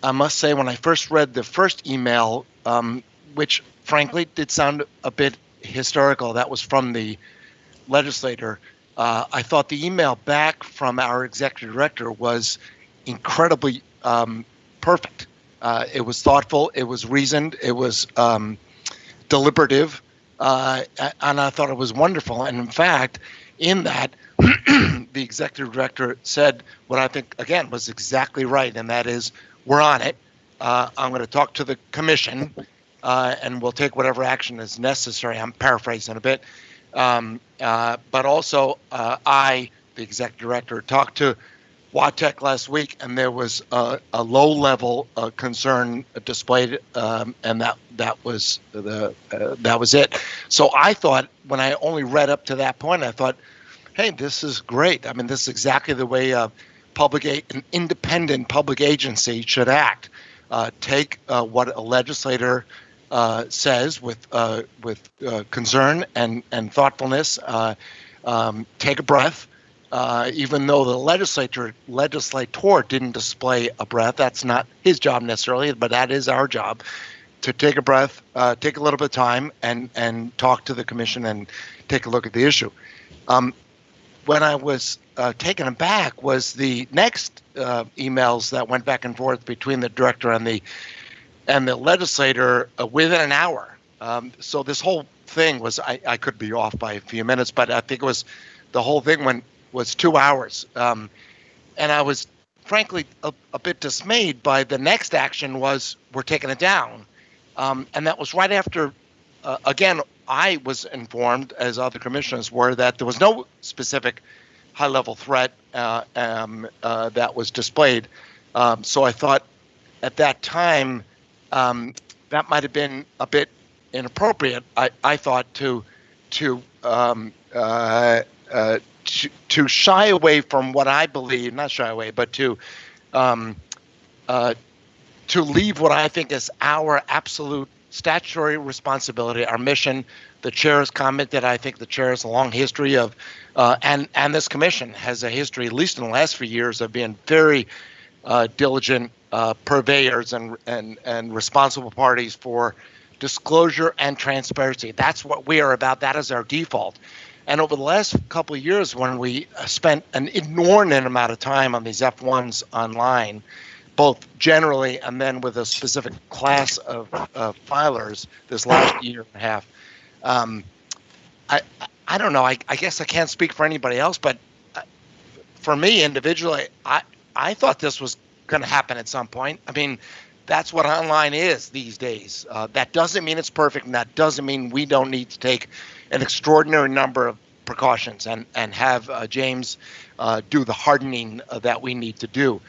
I must say, when I first read the first email, which frankly did sound a bit historical, that was from the legislator, I thought the email back from our executive director was incredibly perfect. It was thoughtful, it was reasoned, it was deliberative, and I thought it was wonderful. And in fact, in that, the executive director said what I think, again, was exactly right, and that is, we're on it. I'm going to talk to the commission, and we'll take whatever action is necessary. I'm paraphrasing a bit. But also, the executive director, talked to WATEC last week, and there was a low-level concern displayed, and that was it. So I thought, when I only read up to that point, I thought, hey, this is great. I mean, this is exactly the way an independent public agency should act. Take what a legislator says with concern and thoughtfulness. Take a breath. Even though the legislator didn't display a breath, that's not his job necessarily, but that is our job, to take a breath, take a little bit of time, and talk to the commission and take a look at the issue. When I was taken aback was the next emails that went back and forth between the director and the legislator within an hour. So this whole thing was, I could be off by a few minutes, but I think the whole thing was 2 hours. And I was frankly a bit dismayed by the next action was, we're taking it down. And that was right after, again, I was informed, as other commissioners were, that there was no specific high-level threat that was displayed. So I thought at that time that might have been a bit inappropriate. I thought to to shy away from what I believe, not shy away, but to leave what I think is our absolute statutory responsibility, our mission. The chair has commented, I think the chair has a long history of, and this commission has a history, at least in the last few years, of being very diligent purveyors and responsible parties for disclosure and transparency. That's what we are about. That is our default. And over the last couple of years, when we spent an inordinate amount of time on these F1s online, both generally and then with a specific class of filers this last year and a half, I don't know. I guess I can't speak for anybody else, but for me individually, I thought this was going to happen at some point. I mean, that's what online is these days. That doesn't mean it's perfect, and that doesn't mean we don't need to take an extraordinary number of precautions and have James do the hardening that we need to do.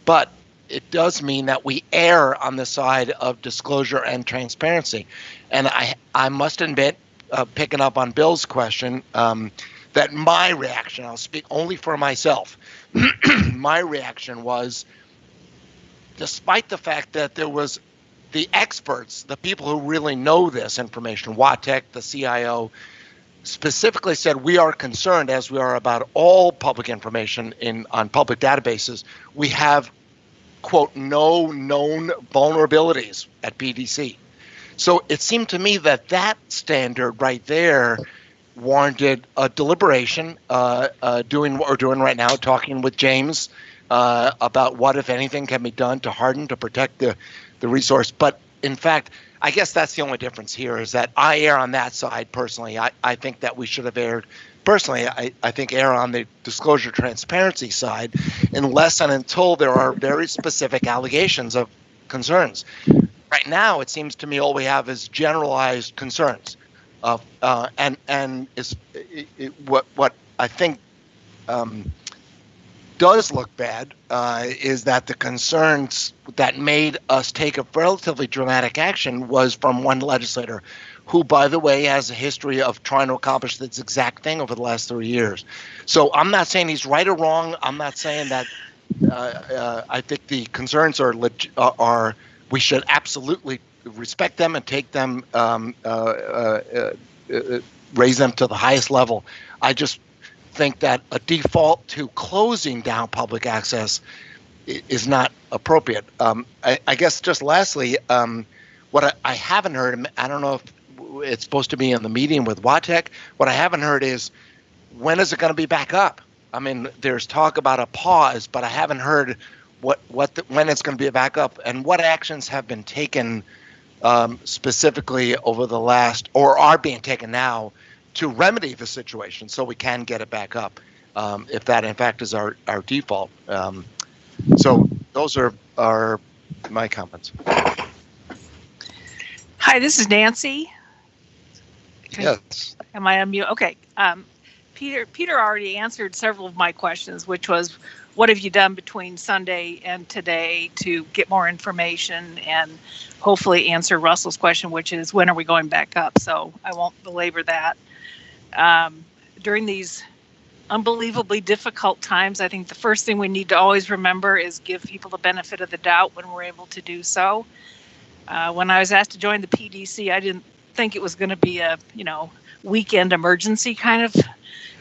But it does mean that we err on the side of disclosure and transparency. And I must admit, picking up on Bill's question, that my reaction, I'll speak only for myself, my reaction was, despite the fact that there was the experts, the people who really know this information, WATEC, the CIO, specifically said we are concerned, as we are about all public information on public databases, we have, quote, no known vulnerabilities at PDC. So it seemed to me that that standard right there warranted a deliberation, doing what we're doing right now, talking with James about what, if anything, can be done to harden, to protect the resource. But in fact, I guess that's the only difference here, is that I err on that side personally. I think that we should have erred. Personally, I think err on the disclosure transparency side, unless and until there are very specific allegations of concerns. Right now, it seems to me all we have is generalized concerns, and is what I think does look bad is that the concerns that made us take a relatively dramatic action was from one legislator who, by the way, has a history of trying to accomplish this exact thing over the last 3 years. So I'm not saying he's right or wrong. I'm not saying that I think the concerns are we should absolutely respect them and take them, raise them to the highest level. I just think that a default to closing down public access is not appropriate. I guess just lastly, what I haven't heard, I don't know if it's supposed to be in the meeting with WATEC, what I haven't heard is, when is it going to be back up? I mean, there's talk about a pause, but I haven't heard when it's going to be back up and what actions have been taken specifically over the last, or are being taken now, to remedy the situation so we can get it back up, if that in fact is our default. So those are my comments. Hi, this is Nancy. Yes. Am I on mute? Okay. Peter already answered several of my questions, which was, what have you done between Sunday and today to get more information, and hopefully answer Russell's question, which is, when are we going back up? So I won't belabor that. During these unbelievably difficult times, I think the first thing we need to always remember is give people the benefit of the doubt when we're able to do so. When I was asked to join the PDC, I didn't think it was going to be a, weekend emergency kind of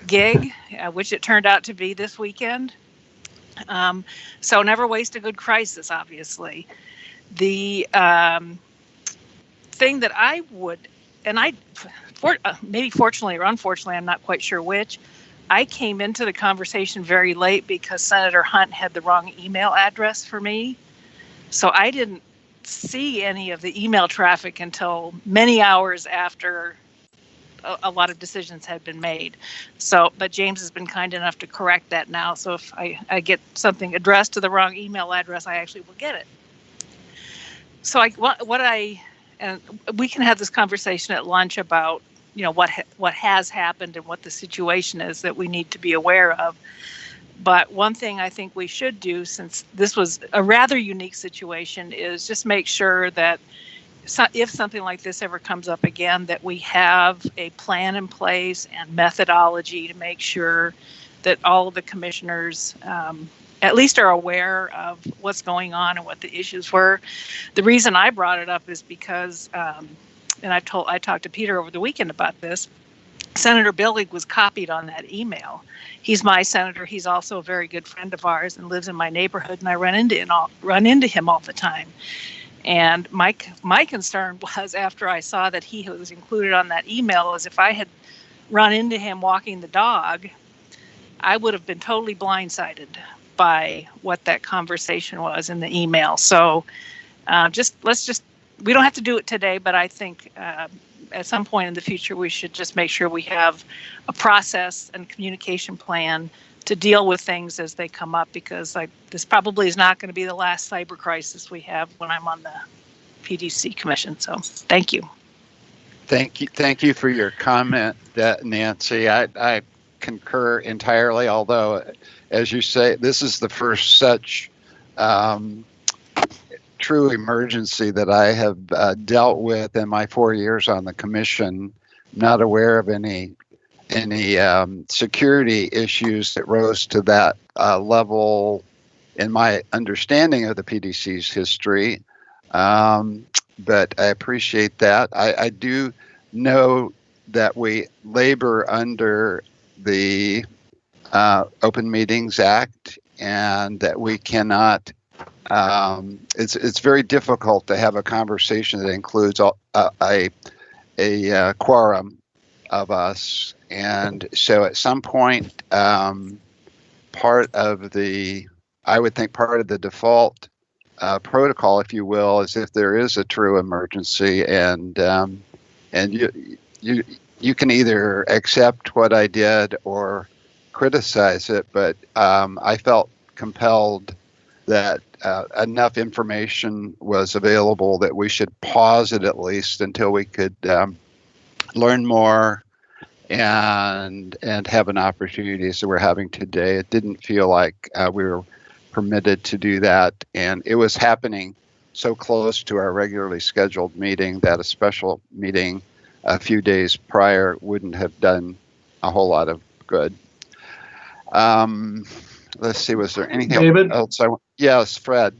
gig, which it turned out to be this weekend. So never waste a good crisis, obviously. The thing that I would, and maybe fortunately or unfortunately, I'm not quite sure which, I came into the conversation very late because Senator Hunt had the wrong email address for me. So I didn't see any of the email traffic until many hours after a lot of decisions had been made. So, but James has been kind enough to correct that now. So if I get something addressed to the wrong email address, I actually will get it. So and we can have this conversation at lunch about, what has happened and what the situation is that we need to be aware of. But one thing I think we should do, since this was a rather unique situation, is just make sure that if something like this ever comes up again, that we have a plan in place and methodology to make sure that all of the commissioners at least are aware of what's going on and what the issues were. The reason I brought it up is because, and I talked to Peter over the weekend about this. Senator Billig was copied on that email. He's my senator. He's also a very good friend of ours and lives in my neighborhood, and I run into him all the time. And my concern was, after I saw that he was included on that email, was if I had run into him walking the dog, I would have been totally blindsided by what that conversation was in the email. So we don't have to do it today, but I think at some point in the future, we should just make sure we have a process and communication plan to deal with things as they come up, because this probably is not going to be the last cyber crisis we have when I'm on the PDC commission. So thank you. Thank you for your comment, Nancy. I concur entirely, although, as you say, this is the first such true emergency that I have dealt with in my 4 years on the commission. Not aware of any security issues that rose to that level in my understanding of the PDC's history. But I appreciate that. I do know that we labor under the Open Meetings Act, and that we cannot, it's very difficult to have a conversation that includes a quorum of us. And so at some point, I would think part of the default protocol, if you will, is if there is a true emergency, and you can either accept what I did or criticize it, but I felt compelled that enough information was available that we should pause it at least until we could learn more and have an opportunity as we're having today. It didn't feel like we were permitted to do that, and it was happening so close to our regularly scheduled meeting that a special meeting a few days prior wouldn't have done a whole lot of good. Let's see, was there anything David? else? Yes, Fred.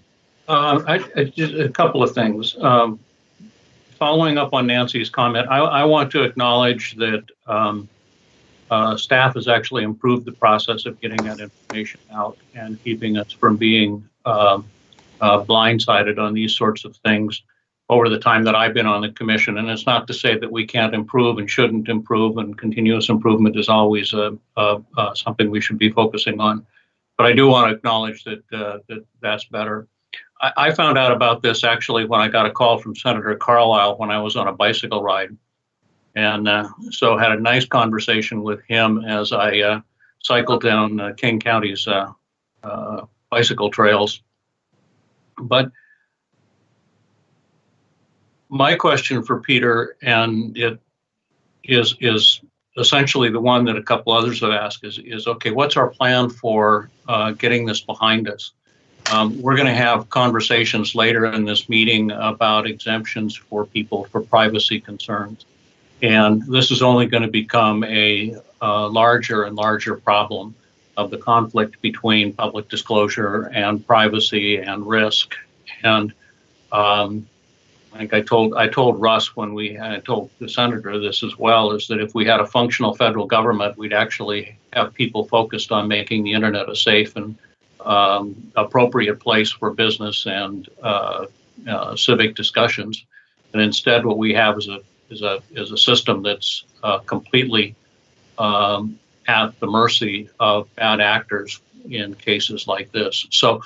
Just a couple of things. Following up on Nancy's comment, I want to acknowledge that staff has actually improved the process of getting that information out and keeping us from being blindsided on these sorts of things over the time that I've been on the commission. And it's not to say that we can't improve and shouldn't improve, and continuous improvement is always something we should be focusing on. But I do want to acknowledge that that's better. I found out about this actually when I got a call from Senator Carlisle when I was on a bicycle ride. And so had a nice conversation with him as I cycled down King County's bicycle trails. But my question for Peter, and it is essentially the one that a couple others have asked, is okay, what's our plan for getting this behind us? We're going to have conversations later in this meeting about exemptions for people for privacy concerns. And this is only going to become a larger and larger problem of the conflict between public disclosure and privacy and risk. And I think I told Russ when I told the senator this as well, is that if we had a functional federal government, we'd actually have people focused on making the internet a safe and appropriate place for business and civic discussions. And instead, what we have is a system that's completely at the mercy of bad actors in cases like this. So,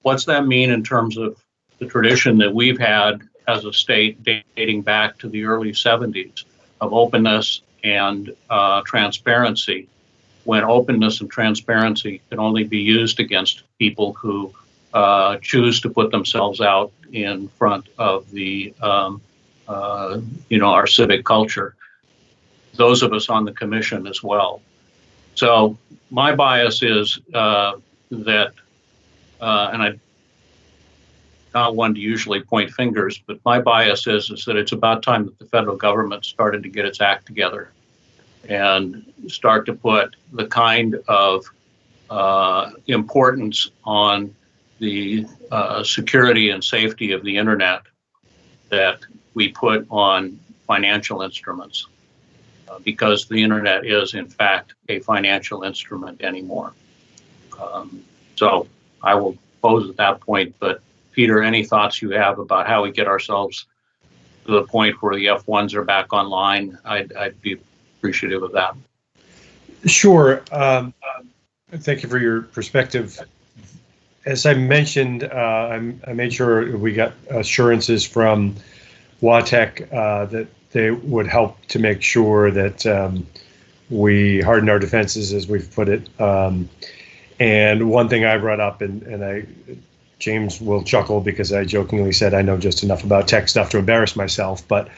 what's that mean in terms of the tradition that we've had as a state dating back to the early 70s of openness and transparency, when openness and transparency can only be used against people who choose to put themselves out in front of the, our civic culture, those of us on the commission as well. So my bias is that, and I'm not one to usually point fingers, but my bias is that it's about time that the federal government started to get its act together and start to put the kind of importance on the security and safety of the internet that we put on financial instruments, because the internet is in fact a financial instrument anymore. So I will close at that point, but Peter, any thoughts you have about how we get ourselves to the point where the F1s are back online? I'd be appreciative of that. Sure. Thank you for your perspective. As I mentioned, I made sure we got assurances from WATEC that they would help to make sure that we harden our defenses, as we've put it. And one thing I brought up, and James will chuckle because I jokingly said I know just enough about tech stuff to embarrass myself, but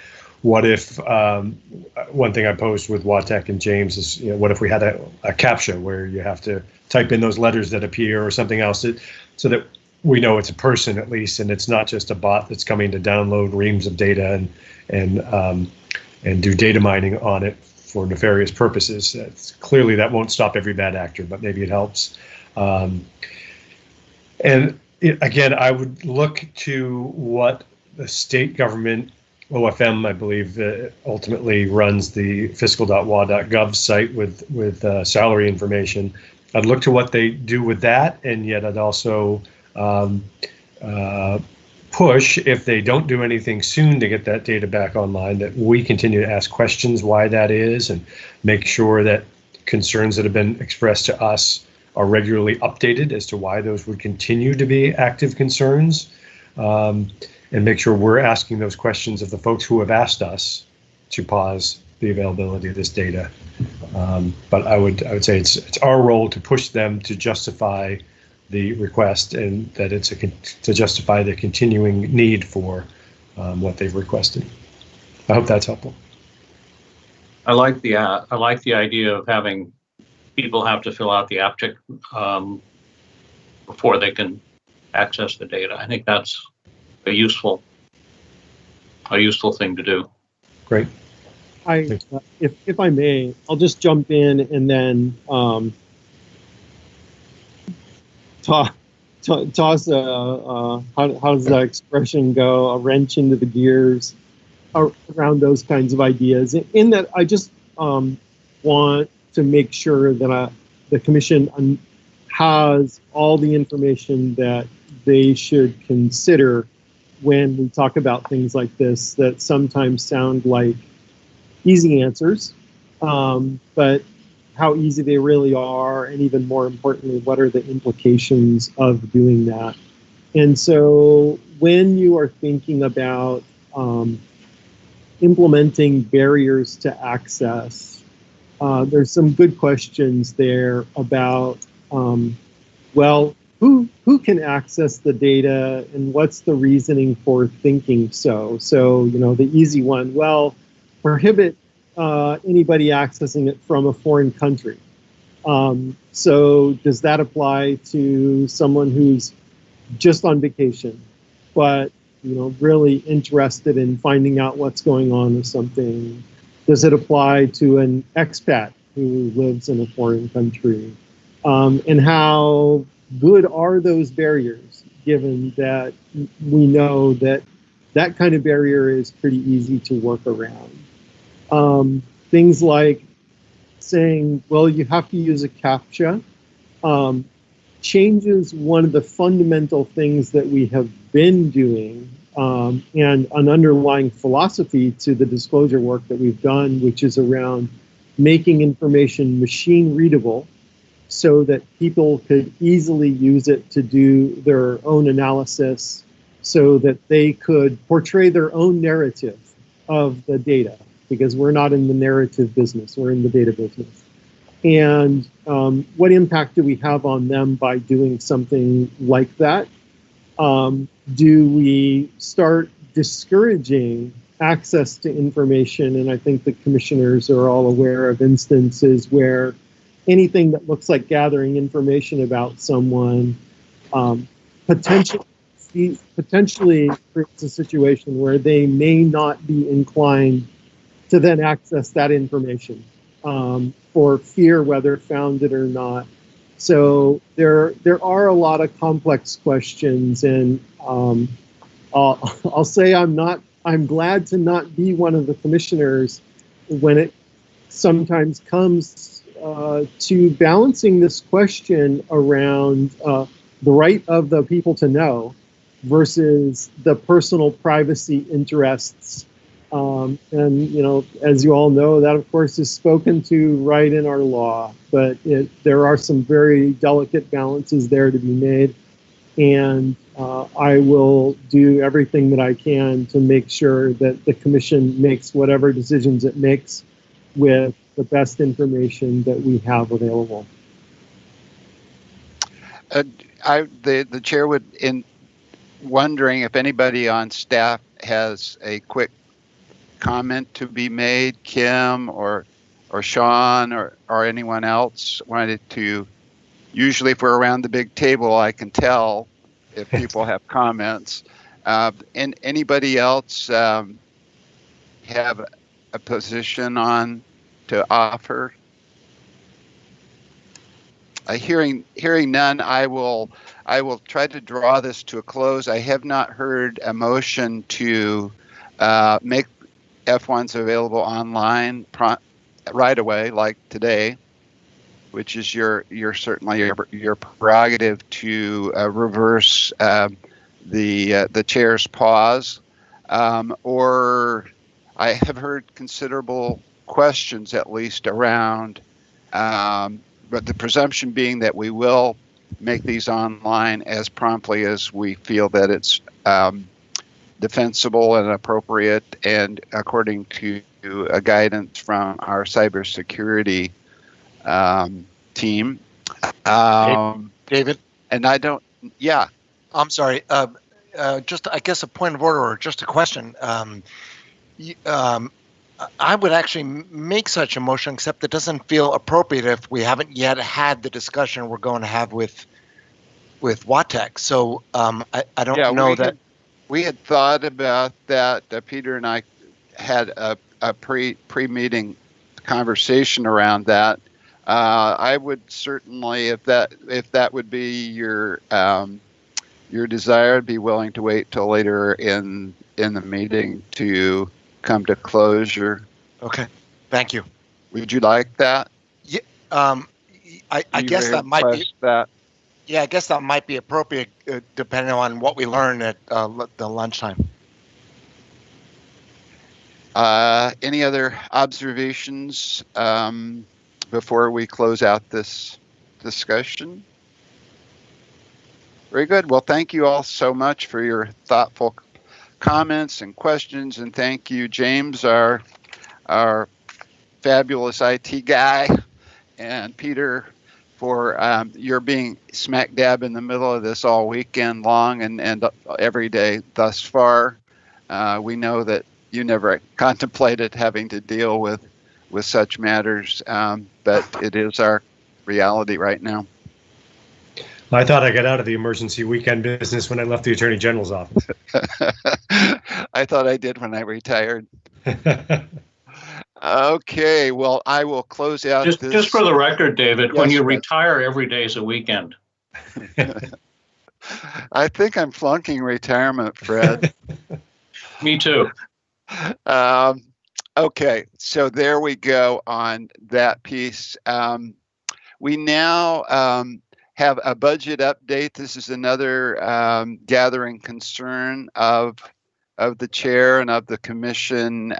what if, one thing I posed with WATEC and James is, what if we had a CAPTCHA where you have to type in those letters that appear or something else so that we know it's a person at least, and it's not just a bot that's coming to download reams of data and do data mining on it for nefarious purposes. Clearly that won't stop every bad actor, but maybe it helps. Again, I would look to what the state government, OFM, I believe, ultimately runs the fiscal.wa.gov site with salary information. I'd look to what they do with that, and yet I'd also push, if they don't do anything soon to get that data back online, that we continue to ask questions why that is, and make sure that concerns that have been expressed to us are regularly updated as to why those would continue to be active concerns, and make sure we're asking those questions of the folks who have asked us to pause the availability of this data. But I would say it's our role to push them to justify the request, and that it's to justify the continuing need for what they've requested. I hope that's helpful. I like the idea of having people have to fill out the APTIC before they can access the data. I think that's a useful thing to do. Great. If I may, I'll just jump in and then toss how does that expression go? A wrench into the gears around those kinds of ideas. In that, I just want to make sure that the Commission has all the information that they should consider when we talk about things like this, that sometimes sound like easy answers, but how easy they really are, and even more importantly, what are the implications of doing that. And so when you are thinking about implementing barriers to access, there's some good questions there about, well, who can access the data, and what's the reasoning for thinking so? So, the easy one, well, prohibit anybody accessing it from a foreign country. So does that apply to someone who's just on vacation, but really interested in finding out what's going on with something? Does it apply to an expat who lives in a foreign country? And how good are those barriers, given that we know that that kind of barrier is pretty easy to work around? Things like saying, well, you have to use a CAPTCHA, changes one of the fundamental things that we have been doing, and an underlying philosophy to the disclosure work that we've done, which is around making information machine readable so that people could easily use it to do their own analysis, so that they could portray their own narrative of the data, because we're not in the narrative business, we're in the data business. And what impact do we have on them by doing something like that? Do we start discouraging access to information? And I think the commissioners are all aware of instances where anything that looks like gathering information about someone potentially creates a situation where they may not be inclined to then access that information for fear, whether founded or not, So there are a lot of complex questions, and I'll say I'm glad to not be one of the commissioners when it sometimes comes to balancing this question around the right of the people to know versus the personal privacy interests. And, you know, as you all know, that of course is spoken to right in our law, but there are some very delicate balances there to be made. And I will do everything that I can to make sure that the commission makes whatever decisions it makes with the best information that we have available. The chair would, in wondering if anybody on staff has a quick comment to be made, Kim or Sean or anyone else wanted to. Usually if we're around the big table, I can tell if people have comments. And anybody else have a position on to offer? Hearing none, I will try to draw this to a close. I have not heard a motion to make F1s available online right away, like today, which is your certainly your prerogative to reverse the chair's pause, or I have heard considerable questions at least around, but the presumption being that we will make these online as promptly as we feel that it's defensible and appropriate, and according to a guidance from our cybersecurity team. David? And I don't, yeah. I'm sorry. Just, I guess, a point of order or just a question. I would actually make such a motion, except it doesn't feel appropriate if we haven't yet had the discussion we're going to have with WATEC. So I don't know that. We had thought about that. Peter and I had a pre-meeting conversation around that. I would certainly, if that would be your desire, I'd be willing to wait till later in the meeting to come to closure. Okay, thank you. Would you like that? Yeah, I guess that might be that. Yeah, I guess that might be appropriate depending on what we learn at the lunchtime. Any other observations before we close out this discussion? Very good. Well, thank you all so much for your thoughtful comments and questions, and thank you, James, our fabulous IT guy, and Peter, for your being smack dab in the middle of this all weekend long and every day thus far. We know that you never contemplated having to deal with such matters, but it is our reality right now. I thought I got out of the emergency weekend business when I left the Attorney General's office. I thought I did when I retired. Okay, well, I will close out this. Just for the record, David, Yes, when you yes. retire, every day is a weekend. I think I'm flunking retirement, Fred. Me too. Okay, so there we go on that piece. We now have a budget update. This is another gathering concern of the chair and of the commission.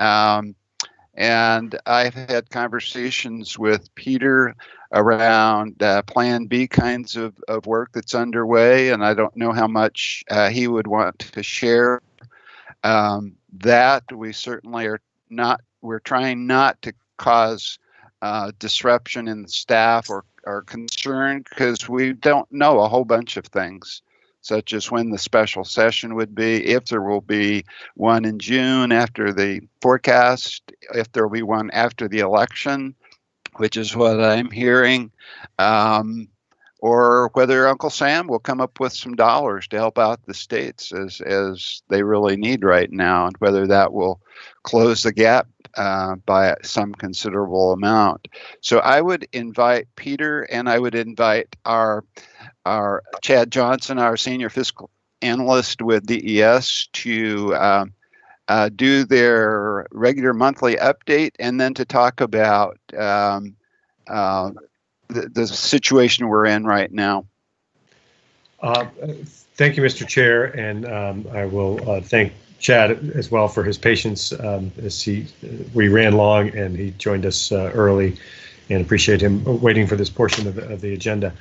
And I've had conversations with Peter around Plan B kinds of work that's underway, and I don't know how much he would want to share that. We certainly are not, we're trying not to cause disruption in the staff or concern, because we don't know a whole bunch of things, such as when the special session would be, if there will be one in June after the forecast, if there will be one after the election, which is what I'm hearing, or whether Uncle Sam will come up with some dollars to help out the states as they really need right now, and whether that will close the gap by some considerable amount. So I would invite Peter, and I would invite our Chad Johnson, our senior fiscal analyst with DES, to do their regular monthly update, and then to talk about the situation we're in right now. Thank you, Mr. Chair, and I will thank Chad as well for his patience as we ran long and he joined us early, and appreciate him waiting for this portion of the agenda.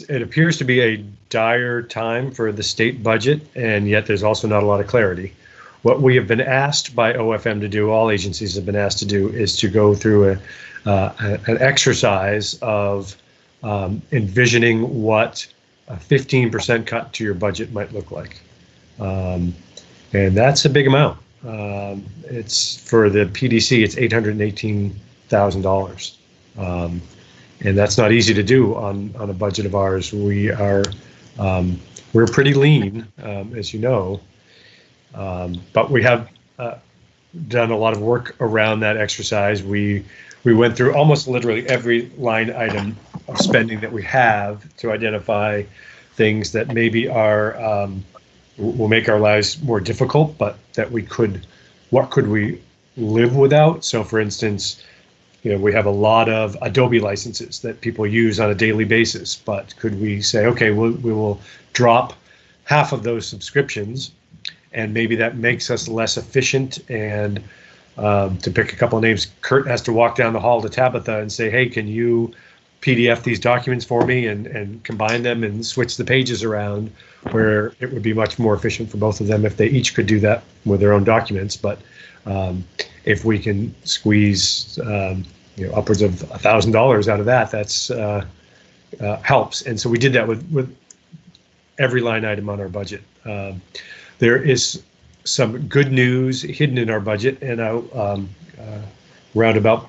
It appears to be a dire time for the state budget, and yet there's also not a lot of clarity. What we have been asked by OFM to do, all agencies have been asked to do, is to go through an exercise of envisioning what a 15% cut to your budget might look like. And that's a big amount. It's for the PDC, it's $818,000. And that's not easy to do on a budget of ours. We're pretty lean, as you know, but we have done a lot of work around that exercise. We went through almost literally every line item of spending that we have to identify things that maybe will make our lives more difficult, but that what could we live without? So, for instance, we have a lot of Adobe licenses that people use on a daily basis, but could we say, okay, we will drop half of those subscriptions, and maybe that makes us less efficient. And to pick a couple of names, Kurt has to walk down the hall to Tabitha and say, hey, can you PDF these documents for me and combine them and switch the pages around, where it would be much more efficient for both of them if they each could do that with their own documents. But if we can squeeze upwards of $1,000 out of that, that's helps. And so we did that with every line item on our budget. There is some good news hidden in our budget, and I'll roundabout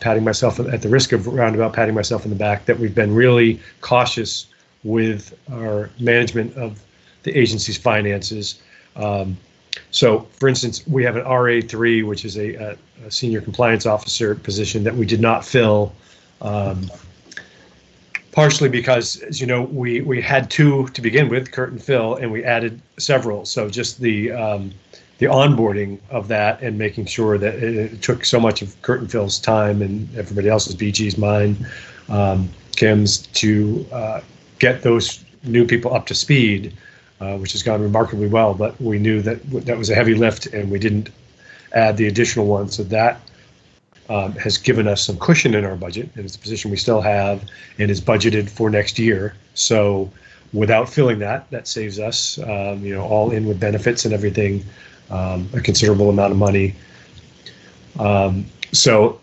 patting myself at the risk of roundabout patting myself in the back, that we've been really cautious with our management of the agency's finances. So, for instance, we have an RA3, which is a senior compliance officer position that we did not fill, partially because, as you know, we had two to begin with, Kurt and Phil, and we added several. So just the onboarding of that and making sure that it took so much of Kurt and Phil's time and everybody else's, BG's, mine, Kim's, to get those new people up to speed, which has gone remarkably well. But we knew that that was a heavy lift, and we didn't add the additional one. So that has given us some cushion in our budget, and it's a position we still have and is budgeted for next year. So without filling that saves us, all in with benefits and everything, a considerable amount of money. So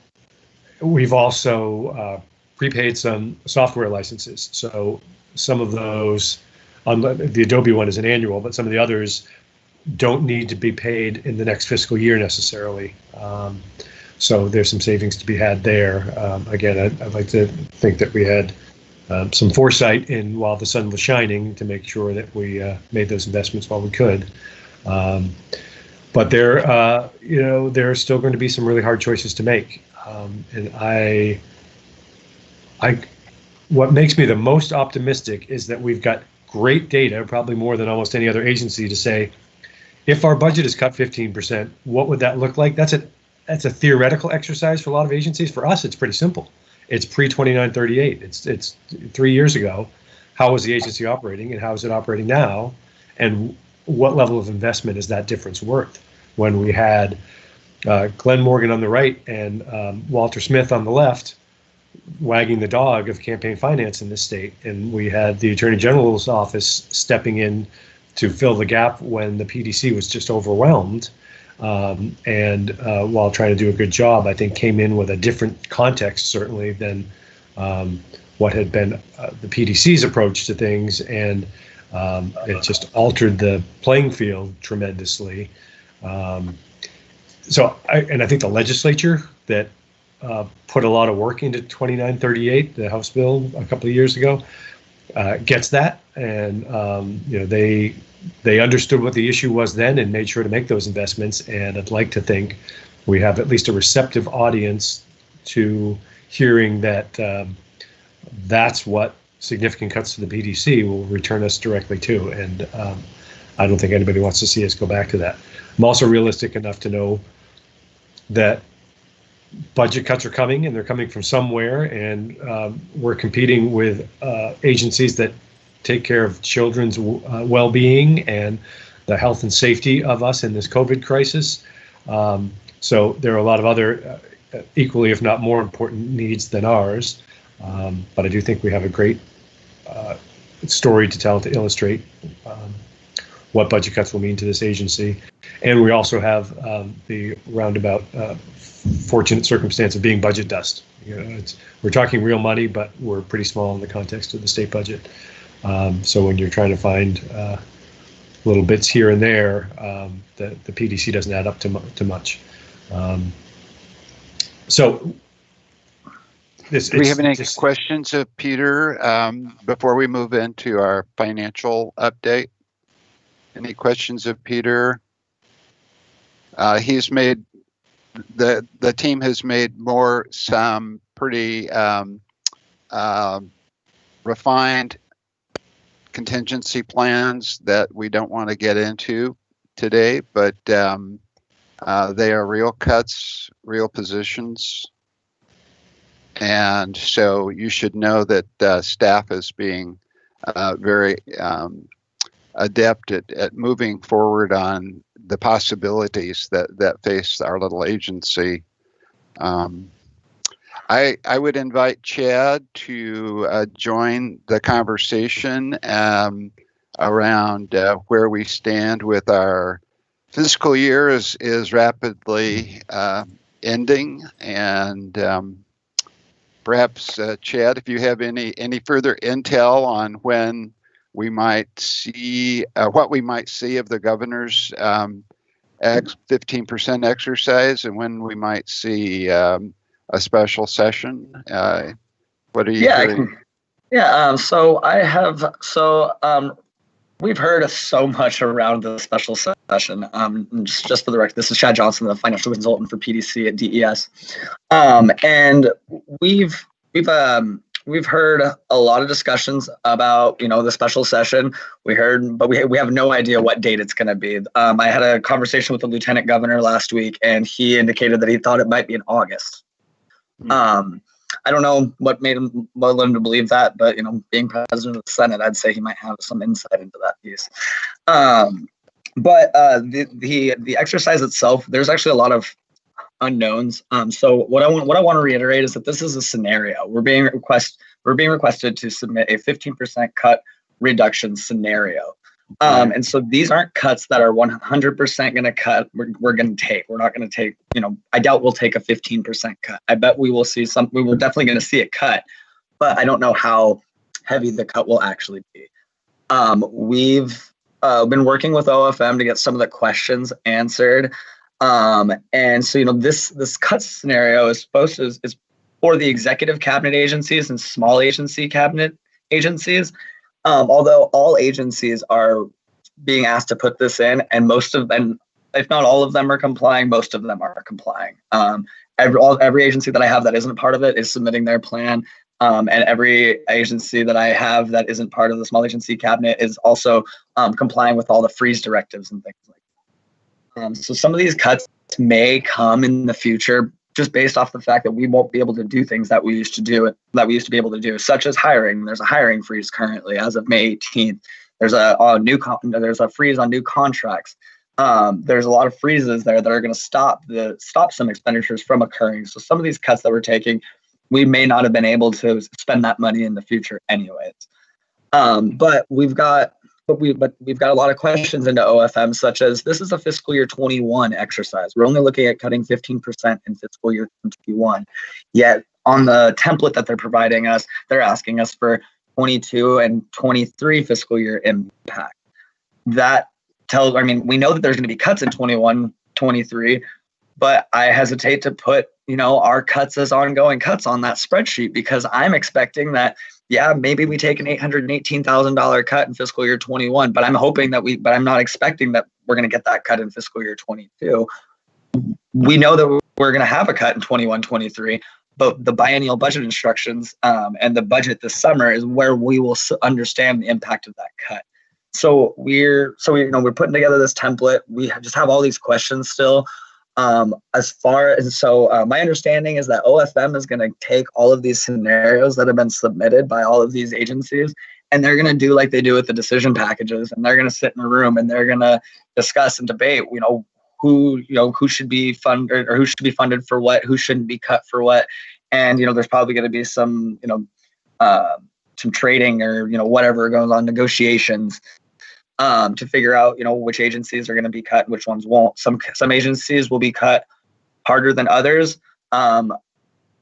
we've also prepaid some software licenses. So some of those, the Adobe one is an annual, but some of the others don't need to be paid in the next fiscal year necessarily. So there's some savings to be had there. Again, I'd like to think that we had some foresight in while the sun was shining to make sure that we made those investments while we could. But there are still going to be some really hard choices to make. And what makes me the most optimistic is that we've got great data, probably more than almost any other agency, to say, if our budget is cut 15%, what would that look like? That's a theoretical exercise for a lot of agencies. For us, it's pretty simple. It's pre-2938. It's 3 years ago. How was the agency operating, and how is it operating now? And what level of investment is that difference worth? When we had Glenn Morgan on the right and Walter Smith on the left, wagging the dog of campaign finance in this state, and we had the Attorney General's office stepping in to fill the gap when the PDC was just overwhelmed, and while trying to do a good job, I think came in with a different context certainly than what had been the PDC's approach to things, and it just altered the playing field tremendously. So I think the legislature that put a lot of work into 2938, the House bill a couple of years ago, gets that, and they understood what the issue was then and made sure to make those investments. And I'd like to think we have at least a receptive audience to hearing that that's what significant cuts to the PDC will return us directly to. And I don't think anybody wants to see us go back to that. I'm also realistic enough to know that budget cuts are coming, and they're coming from somewhere, and we're competing with agencies that take care of children's well-being and the health and safety of us in this COVID crisis. So there are a lot of other equally, if not more important needs than ours. But I do think we have a great story to tell to illustrate what budget cuts will mean to this agency. And we also have the roundabout fortunate circumstance of being budget dust. We're talking real money, but we're pretty small in the context of the state budget. So when you're trying to find little bits here and there, the PDC doesn't add up to much. So do we have any questions of Peter before we move into our financial update? Any questions of Peter? He's made the team has made some pretty refined contingency plans that we don't want to get into today, but they are real cuts, real positions. And so you should know that staff is being very adept at moving forward on the possibilities that face our little agency. I would invite Chad to join the conversation around where we stand with our fiscal year is rapidly ending, and perhaps Chad, if you have any further intel on when we might see what we might see of the governor's 15% exercise, and when we might see a special session. What are you hearing? We've heard so much around the special session. Just for the record, this is Chad Johnson, the financial consultant for PDC at DES, and we've heard a lot of discussions about the special session. But we have no idea what date it's going to be. I had a conversation with the lieutenant governor last week, and he indicated that he thought it might be in August. I don't know what led him to believe that, but being president of the Senate, I'd say he might have some insight into that piece. But the exercise itself, there's actually a lot of unknowns. So what I want to reiterate is that this is a scenario. We're being requested to submit a 15% cut reduction scenario. And so these aren't cuts that are 100% going to cut. We're going to take. We're not going to take. I doubt we'll take a 15% cut. I bet we will see some. We were definitely going to see a cut, but I don't know how heavy the cut will actually be. We've been working with OFM to get some of the questions answered. And so this cut scenario is is for the executive cabinet agencies and small agency cabinet agencies. Although all agencies are being asked to put this in, and most of them, if not all of them, are complying. Most of them are complying. Every agency that I have that isn't part of it is submitting their plan, and every agency that I have that isn't part of the small agency cabinet is also complying with all the freeze directives and things like that. So some of these cuts may come in the future, just based off the fact that we won't be able to do things that we used to be able to do, such as hiring. There's a hiring freeze currently as of May 18th. There's there's a freeze on new contracts. There's a lot of freezes there that are going to stop some expenditures from occurring. So some of these cuts that we're taking, we may not have been able to spend that money in the future anyways. But we've got a lot of questions into OFM, such as this is a fiscal year 21 exercise. We're only looking at cutting 15% in fiscal year 21. Yet on the template that they're providing us, they're asking us for 22 and 23 fiscal year impact. We know that there's going to be cuts in 21, 23, but I hesitate to put, our cuts as ongoing cuts on that spreadsheet, because I'm expecting that yeah, maybe we take an $818,000 cut in fiscal year 21, but I'm hoping that but I'm not expecting that we're going to get that cut in fiscal year 22. We know that we're going to have a cut in 21, 23, but the biennial budget instructions and the budget this summer is where we will understand the impact of that cut. So we're putting together this template. We just have all these questions still. My understanding is that OFM is going to take all of these scenarios that have been submitted by all of these agencies, and they're going to do like they do with the decision packages, and they're going to sit in a room and they're going to discuss and debate, who should be funded or who should be funded for what, who shouldn't be cut for what, and there's probably going to be some trading or whatever goes on, negotiations. To figure out, which agencies are going to be cut, which ones won't. Some agencies will be cut harder than others, and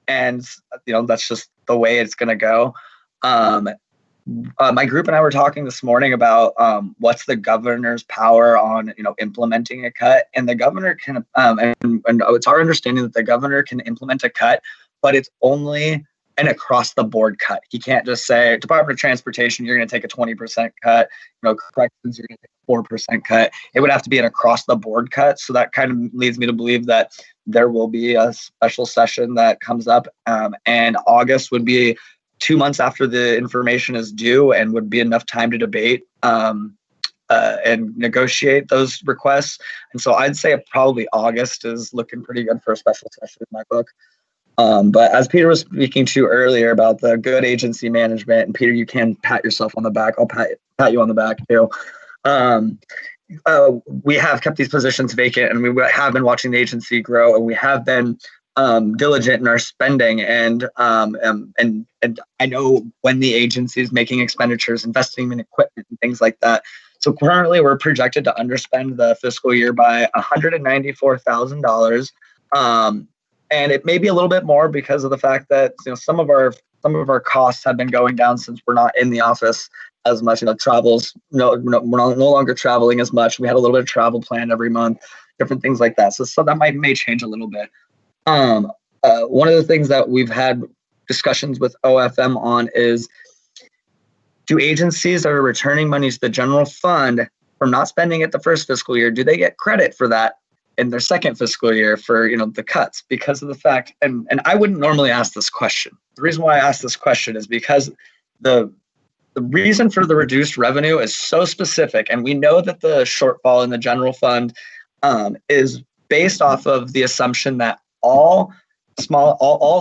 that's just the way it's going to go. My group and I were talking this morning about what's the governor's power on implementing a cut, and the governor can and it's our understanding that the governor can implement a cut, but it's only an across the board cut. He can't just say, Department of Transportation, you're going to take a 20% cut, corrections, you're going to take a 4% cut. It would have to be an across the board cut. So that kind of leads me to believe that there will be a special session that comes up, and August would be 2 months after the information is due and would be enough time to debate and negotiate those requests. And so I'd say probably August is looking pretty good for a special session in my book. But as Peter was speaking to earlier about the good agency management, and Peter, you can pat yourself on the back. I'll pat you on the back too. We have kept these positions vacant, and we have been watching the agency grow, and we have been diligent in our spending. And I know when the agency is making expenditures, investing in equipment and things like that. So currently, we're projected to underspend the fiscal year by $194,000. And it may be a little bit more because of the fact that some of our costs have been going down since we're not in the office as much. Travels, we're no longer traveling as much. We had a little bit of travel planned every month, different things like that. So that may change a little bit. One of the things that we've had discussions with OFM on is, do agencies that are returning money to the general fund from not spending it the first fiscal year, do they get credit for that in their second fiscal year for the cuts? Because of the fact, and I wouldn't normally ask this question. The reason why I asked this question is because the reason for the reduced revenue is so specific, and we know that the shortfall in the general fund is based off of the assumption that all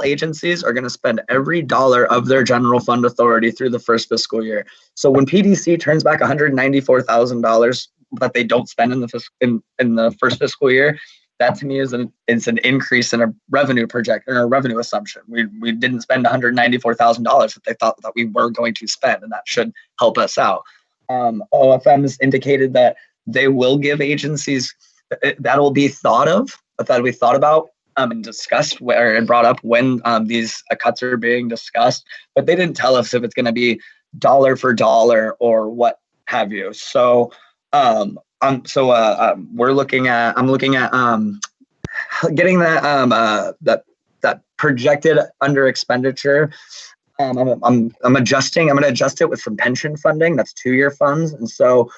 agencies are going to spend every dollar of their general fund authority through the first fiscal year. So when PDC turns back $194,000 that they don't spend in the first fiscal year, that to me is an increase in a revenue revenue assumption. We didn't spend $194,000 that they thought that we were going to spend, and that should help us out. OFM has indicated that they will give agencies that'll be thought about and discussed and brought up when these cuts are being discussed, but they didn't tell us if it's going to be dollar for dollar or what have you. So I'm looking at getting that projected under expenditure. I'm going to adjust it with some pension funding. That's 2-year funds. And so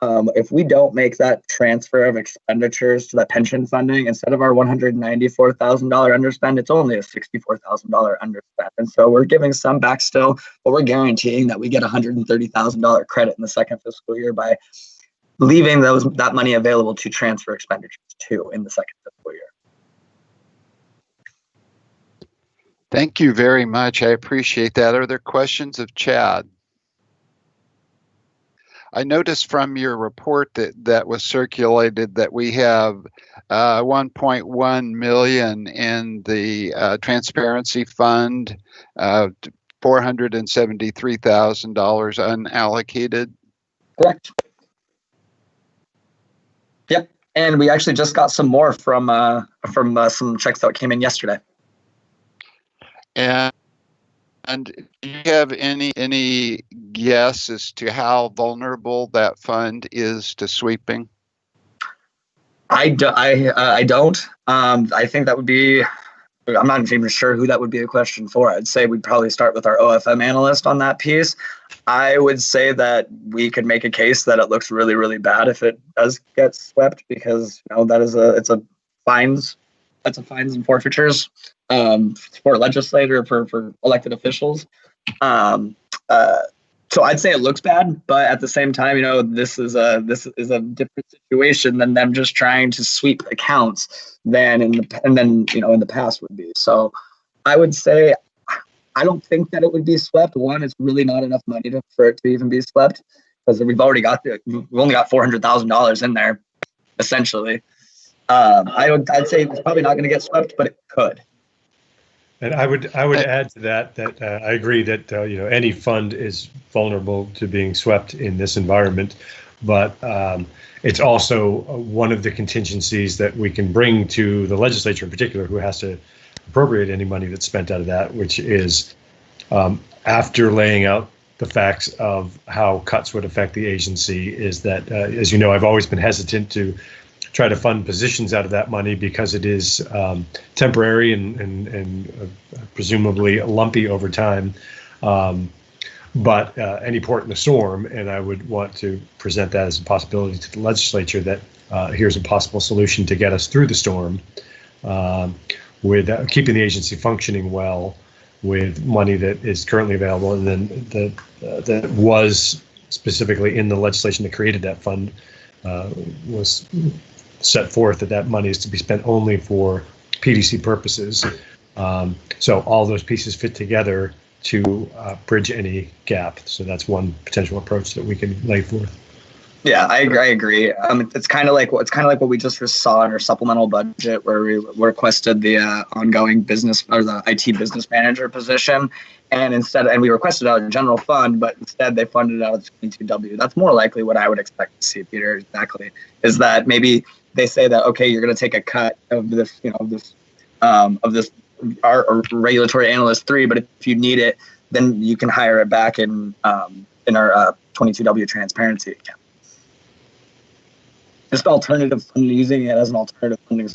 if we don't make that transfer of expenditures to that pension funding, instead of our $194,000 underspend, it's only a $64,000 underspend. And so we're giving some back still, but we're guaranteeing that we get $130,000 credit in the second fiscal year by leaving that money available to transfer expenditures to in the second fiscal year. Thank you very much. I appreciate that. Are there questions of Chad? I noticed from your report that was circulated that we have $1.1 million in the transparency fund, $473,000 unallocated. Correct. Yep, and we actually just got some more from some checks that came in yesterday. And do you have any guess as to how vulnerable that fund is to sweeping? I don't. I think that would be I'm not even sure who that would be a question for. I'd say we'd probably start with our OFM analyst on that piece. I would say that we could make a case that it looks really, really bad if it does get swept, because it's a fines and forfeitures for legislator, for elected officials. So I'd say it looks bad, but at the same time, this is a different situation than them just trying to sweep accounts than in the past would be. So I would say I don't think that it would be swept. One, it's really not enough money for it to even be swept, because we've only got $400,000 in there, essentially. I'd say it's probably not going to get swept, but it could. And I would add to that I agree that any fund is vulnerable to being swept in this environment, but it's also one of the contingencies that we can bring to the legislature in particular, who has to appropriate any money that's spent out of that, which is after laying out the facts of how cuts would affect the agency, is that, as you know, I've always been hesitant to try to fund positions out of that money because it is temporary and presumably lumpy over time. But any port in the storm, and I would want to present that as a possibility to the legislature, that here's a possible solution to get us through the storm with keeping the agency functioning well with money that is currently available, and then that was specifically in the legislation that created that fund was set forth that money is to be spent only for PDC purposes. So all those pieces fit together to bridge any gap. So that's one potential approach that we can lay forth. Yeah, I agree. It's kind of like what we just saw in our supplemental budget, where we requested the ongoing business, or the IT business manager position, and we requested out of the general fund, but instead they funded it out of 22W. That's more likely what I would expect to see, Peter. Exactly, is that maybe they say that, okay, you're going to take a cut of this, our regulatory analyst 3, but if you need it, then you can hire it back in our 22W transparency account. Just alternative funding, using it as an alternative funding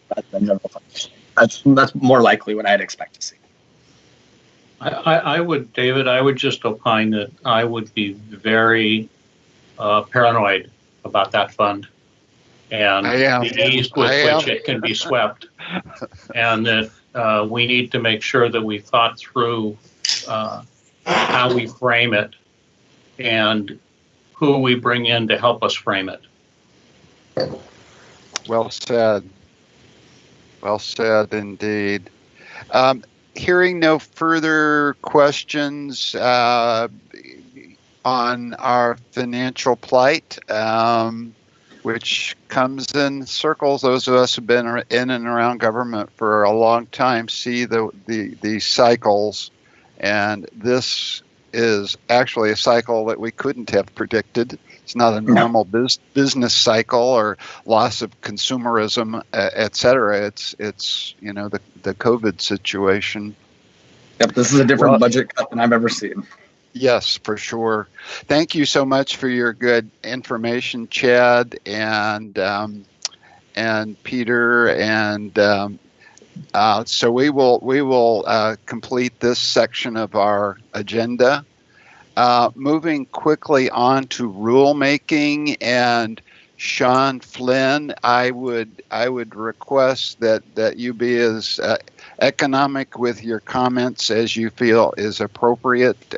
rather than general funding. That's more likely what I'd expect to see. I would just opine that I would be very paranoid about that fund and the ease with which it can be swept, and that we need to make sure that we thought through how we frame it and who we bring in to help us frame it. Well said. Well said indeed. Hearing no further questions on our financial plight, which comes in circles. Those of us who've been in and around government for a long time see the cycles, and this is actually a cycle that we couldn't have predicted. It's not a normal business cycle or loss of consumerism, et cetera. It's the COVID situation. Yep, this is a different budget cut than I've ever seen. Yes, for sure. Thank you so much for your good information, Chad and Peter, and so we will complete this section of our agenda. Moving quickly on to rulemaking, and Sean Flynn, I would request that you be as economic with your comments as you feel is appropriate.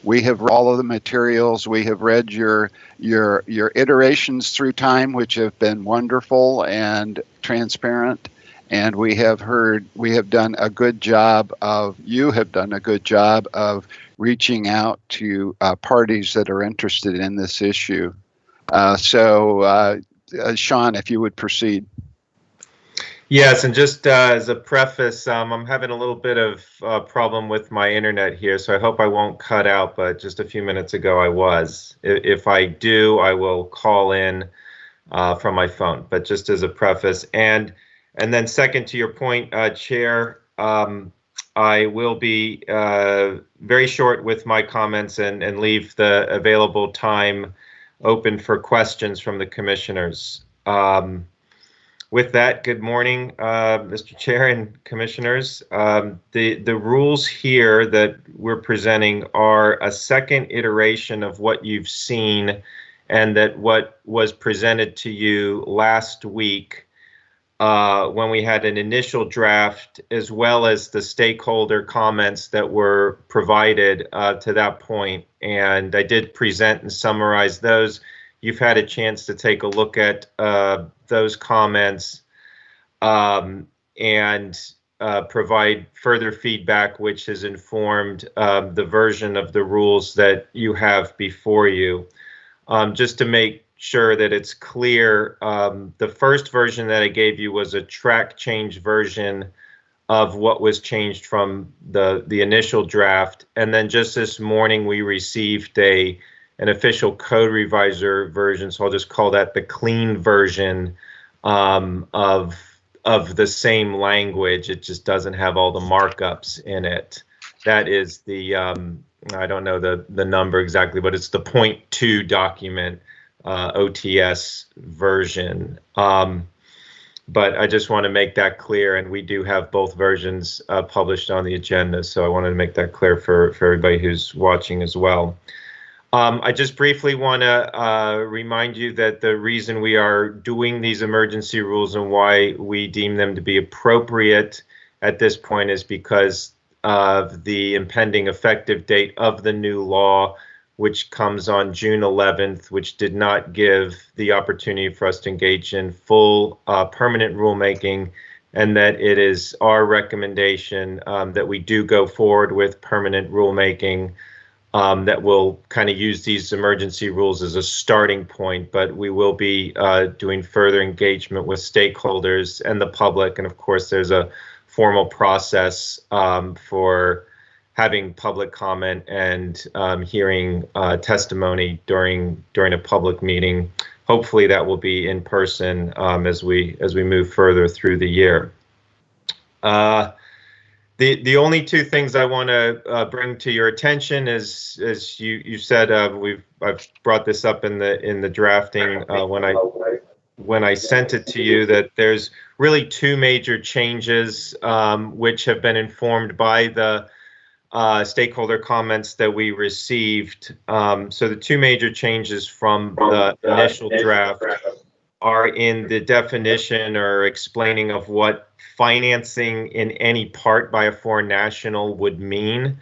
We have all of the materials. We have read your iterations through time, which have been wonderful and transparent. And you have done a good job of reaching out to parties that are interested in this issue. So, Sean, if you would proceed. Yes, and just as a preface, I'm having a little bit of problem with my internet here, so I hope I won't cut out, but just a few minutes ago I was. If I do, I will call in from my phone, but just as a preface. And then second, to your point, Chair, I will be very short with my comments and leave the available time open for questions from the commissioners. With that, good morning, Mr. Chair and Commissioners. The rules here that we're presenting are a second iteration of what you've seen and that what was presented to you last week when we had an initial draft, as well as the stakeholder comments that were provided to that point. And I did present and summarize those. You've had a chance to take a look at those comments and provide further feedback, which has informed the version of the rules that you have before you. Just to make sure that it's clear, the first version that I gave you was a track change version of what was changed from the initial draft. And then just this morning, we received an official code revisor version, so I'll just call that the clean version of the same language. It just doesn't have all the markups in it. That is the I don't know the number exactly, but it's the 0.2 document OTS version. But I just want to make that clear, and we do have both versions published on the agenda, so I wanted to make that clear for everybody who's watching as well. I just briefly want to remind you that the reason we are doing these emergency rules and why we deem them to be appropriate at this point is because of the impending effective date of the new law, which comes on June 11th, which did not give the opportunity for us to engage in full permanent rulemaking, and that it is our recommendation that we do go forward with permanent rulemaking. That will kind of use these emergency rules as a starting point, but we will be doing further engagement with stakeholders and the public. And of course, there's a formal process for having public comment and hearing testimony during a public meeting. Hopefully that will be in person as we move further through the year. The only two things I want to bring to your attention is, as you said, I've brought this up in the drafting when I sent it to you, that there's really two major changes which have been informed by the stakeholder comments that we received. So the two major changes from the initial draft are in the definition or explaining of what financing in any part by a foreign national would mean.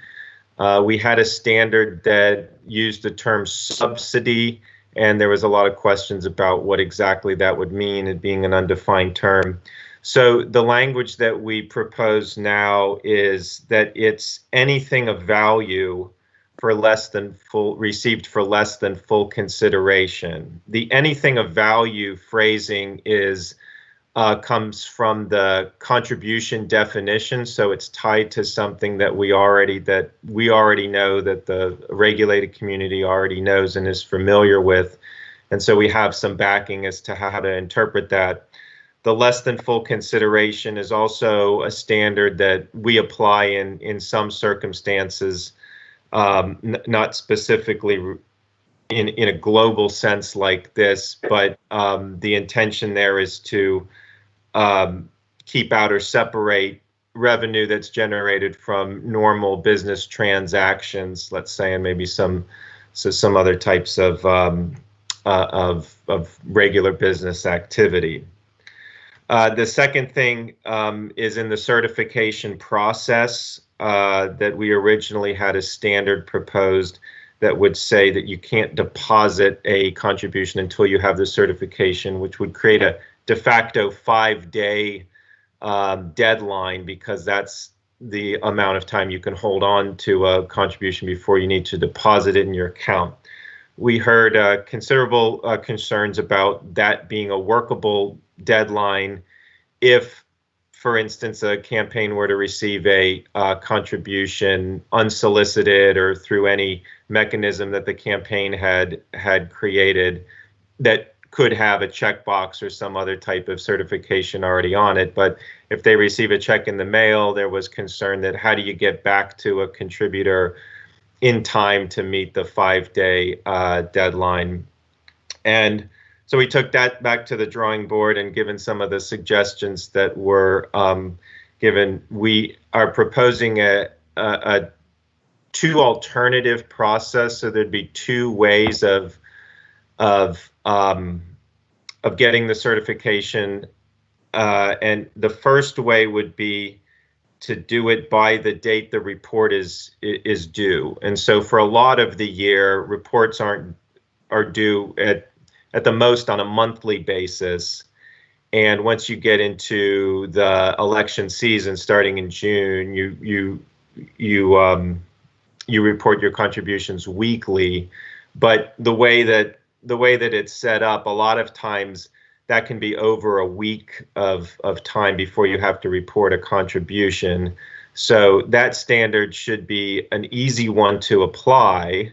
We had a standard that used the term subsidy, and there was a lot of questions about what exactly that would mean, it being an undefined term. So the language that we propose now is that it's anything of value for less than full, received for less than full consideration. The anything of value phrasing is comes from the contribution definition, so it's tied to something that we already know, that the regulated community already knows and is familiar with, and so we have some backing as to how to interpret that. The less than full consideration is also a standard that we apply in some circumstances, not specifically in a global sense like this, but the intention there is to keep out or separate revenue that's generated from normal business transactions, let's say, and maybe some other types of regular business activity. The second thing is in the certification process that we originally had a standard proposed that would say that you can't deposit a contribution until you have the certification, which would create a de facto 5-day deadline, because that's the amount of time you can hold on to a contribution before you need to deposit it in your account. We heard considerable concerns about that being a workable deadline if, for instance, a campaign were to receive a contribution unsolicited or through any mechanism that the campaign had created that could have a checkbox or some other type of certification already on it. But if they receive a check in the mail, there was concern that how do you get back to a contributor in time to meet the 5-day deadline. And so we took that back to the drawing board, and given some of the suggestions that were given, we are proposing a two alternative process. So there'd be two ways of getting the certification, and the first way would be to do it by the date the report is due. And so for a lot of the year, reports are due at the most on a monthly basis. And once you get into the election season, starting in June, you report your contributions weekly. But the way that it's set up, a lot of times that can be over a week of time before you have to report a contribution. So that standard should be an easy one to apply.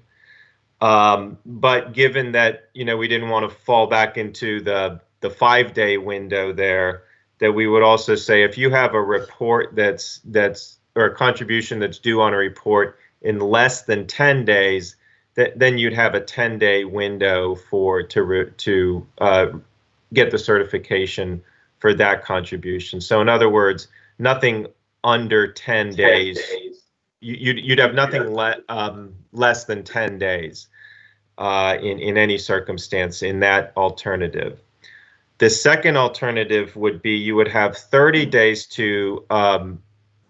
But given that, we didn't want to fall back into the 5-day window there, that we would also say if you have a report that's or a contribution that's due on a report in less than 10 days, then you'd have a 10-day window to get the certification for that contribution. So in other words, nothing under 10 days. You'd have nothing less than 10 days in any circumstance in that alternative. The second alternative would be you would have 30 days to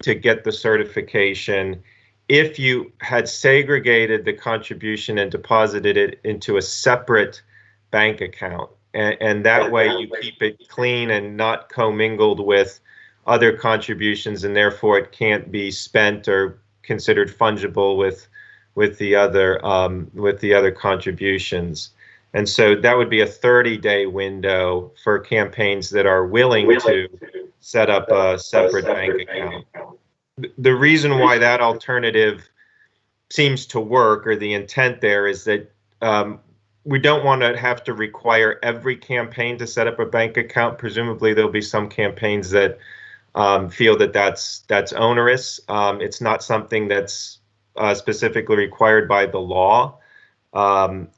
get the certification if you had segregated the contribution and deposited it into a separate bank account. And that way you keep it clean and not commingled with other contributions, and therefore it can't be spent or considered fungible with the other contributions. And so that would be a 30-day window for campaigns that are willing to set up a separate bank account. The reason why that alternative seems to work, or the intent there, is that we don't want to have to require every campaign to set up a bank account. Presumably there'll be some campaigns that feel that that's onerous. It's not something that's specifically required by the law.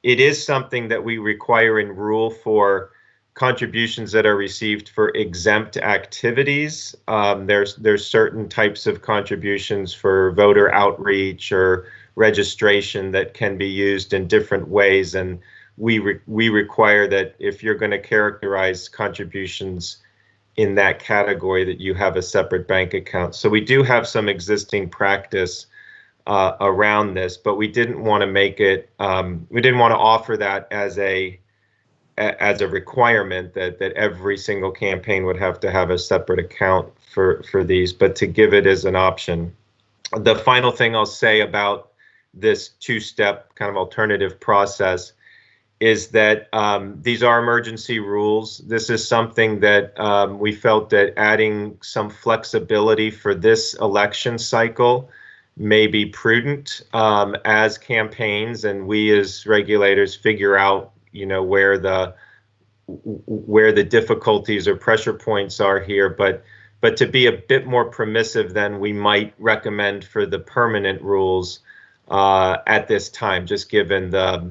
It is something that we require in rule for contributions that are received for exempt activities. There's certain types of contributions for voter outreach or registration that can be used in different ways, and we require that if you're going to characterize contributions in that category, that you have a separate bank account. So we do have some existing practice around this, but we didn't want to make it. We didn't want to offer that as a requirement that every single campaign would have to have a separate account for these, but to give it as an option. The final thing I'll say about this two-step kind of alternative process is that these are emergency rules. This is something that we felt that adding some flexibility for this election cycle may be prudent as campaigns and we as regulators figure out, where the difficulties or pressure points are here, but to be a bit more permissive than we might recommend for the permanent rules at this time, just given the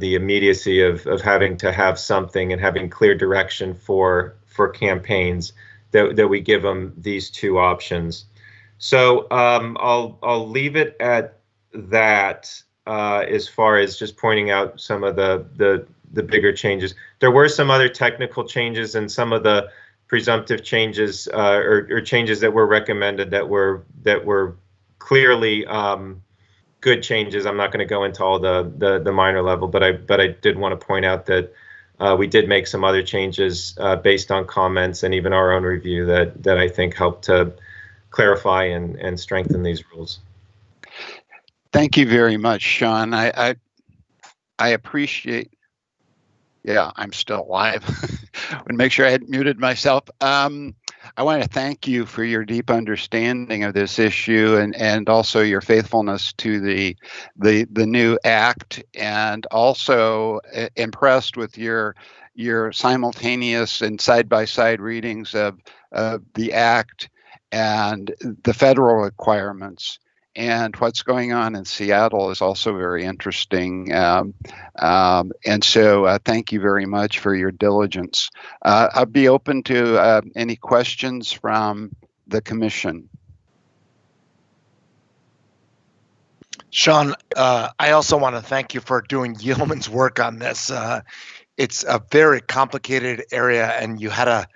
immediacy of having to have something and having clear direction for campaigns, that we give them these two options. So I'll leave it at that as far as just pointing out some of the bigger changes. There were some other technical changes and some of the presumptive changes or changes that were recommended that were clearly good changes. I'm not going to go into all the minor level, but I did want to point out that we did make some other changes based on comments and even our own review that I think helped to clarify and strengthen these rules. Thank you very much, Sean. I appreciate. Yeah, I'm still live. I want to make sure I had muted myself. I want to thank you for your deep understanding of this issue and also your faithfulness to the new act, and also impressed with your simultaneous and side-by-side readings of the act and the federal requirements. And what's going on in Seattle is also very interesting. And so thank you very much for your diligence. I'll be open to any questions from the commission. Sean, I also want to thank you for doing yeoman's work on this. It's a very complicated area, and you had a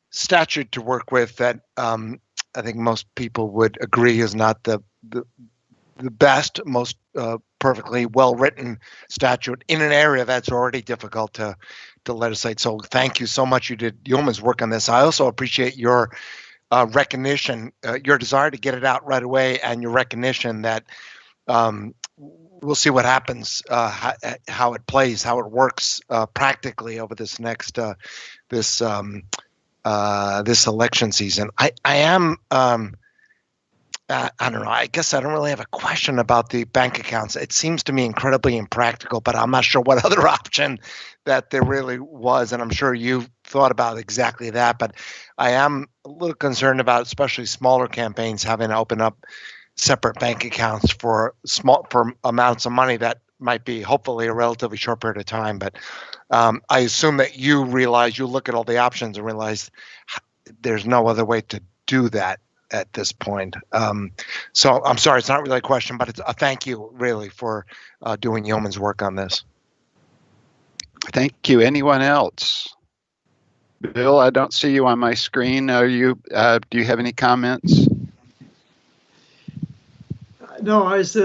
statute to work with that I think most people would agree is not the best, most perfectly well-written statute in an area that's already difficult to legislate. So thank you so much. You did yeoman's work on this. I also appreciate your recognition, your desire to get it out right away, and your recognition that we'll see what happens, how it plays, how it works practically over this next this election season. I am I don't know. I guess I don't really have a question about the bank accounts. It seems to me incredibly impractical, but I'm not sure what other option that there really was, and I'm sure you've thought about exactly that. But I am a little concerned about, especially smaller campaigns, having to open up separate bank accounts for amounts of money that might be hopefully a relatively short period of time. But I assume that you look at all the options and realize there's no other way to do that at this point. So I'm sorry, it's not really a question, but it's a thank you really for doing yeoman's work on this. Thank you. Anyone else? Bill, I don't see you on my screen. Do you have any comments? No, I was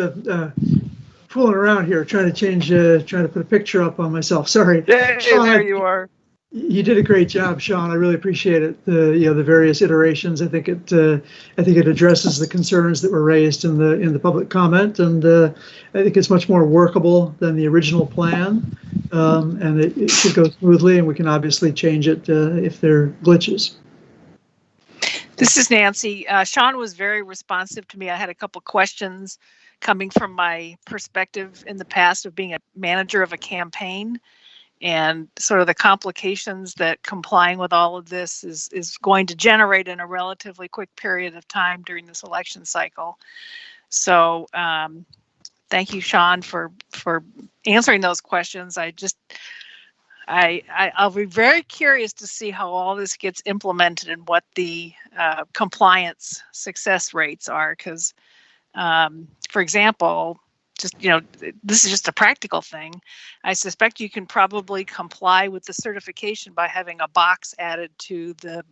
fooling around here, trying to put a picture up on myself. Sorry. Hey, Sean, there you are. You did a great job, Sean. I really appreciate it. The various iterations. I think it addresses the concerns that were raised in the public comment, and I think it's much more workable than the original plan. And it should go smoothly, and we can obviously change it if there are glitches. This is Nancy. Sean was very responsive to me. I had a couple questions coming from my perspective in the past of being a manager of a campaign and sort of the complications that complying with all of this is going to generate in a relatively quick period of time during this election cycle. So thank you, Sean, for answering those questions. I'll be very curious to see how all this gets implemented and what the compliance success rates are. Because, for example, this is just a practical thing. I suspect you can probably comply with the certification by having a box added to the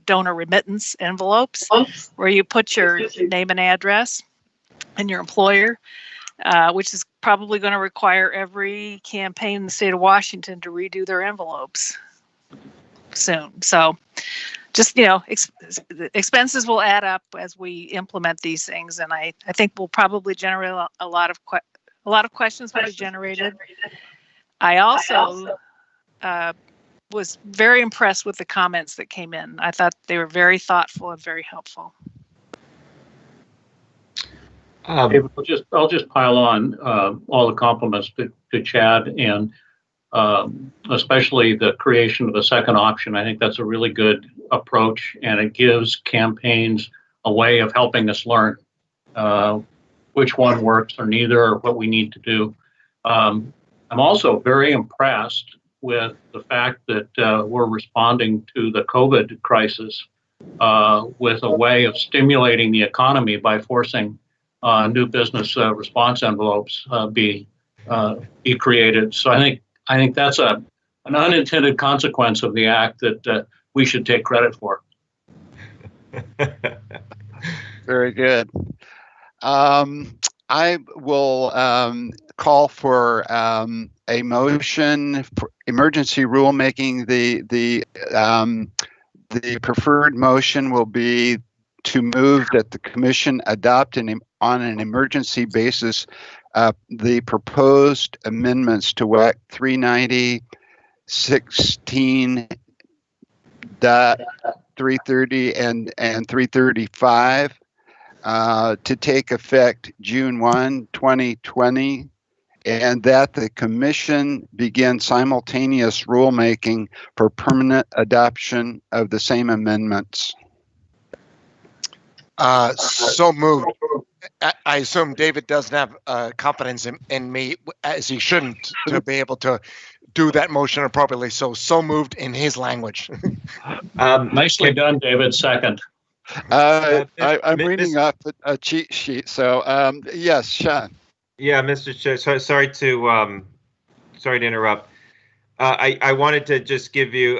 donor remittance envelopes where you put your name and address and your employer. Which is probably going to require every campaign in the state of Washington to redo their envelopes soon. So just, expenses will add up as we implement these things. And I think we'll probably generate a lot of questions will be generated. I also was very impressed with the comments that came in. I thought they were very thoughtful and very helpful. I'll just pile on all the compliments to Chad, and especially the creation of a second option. I think that's a really good approach, and it gives campaigns a way of helping us learn which one works or neither, or what we need to do. I'm also very impressed with the fact that we're responding to the COVID crisis with a way of stimulating the economy by forcing new business response envelopes be created. So I think that's an unintended consequence of the act that we should take credit for. Very good. I will call for a motion for emergency rulemaking. The preferred motion will be to move that the commission adopt on an emergency basis the proposed amendments to WAC 390.16.330 and 335 to take effect June 1, 2020, and that the commission begin simultaneous rulemaking for permanent adoption of the same amendments. So moved. I assume David doesn't have confidence in me, as he shouldn't, to be able to do that motion appropriately. So moved in his language. Nicely done, David. Second. I'm reading off a cheat sheet. So yes, Sean. Yeah, Mr. Chair. Sorry to interrupt. I wanted to just give you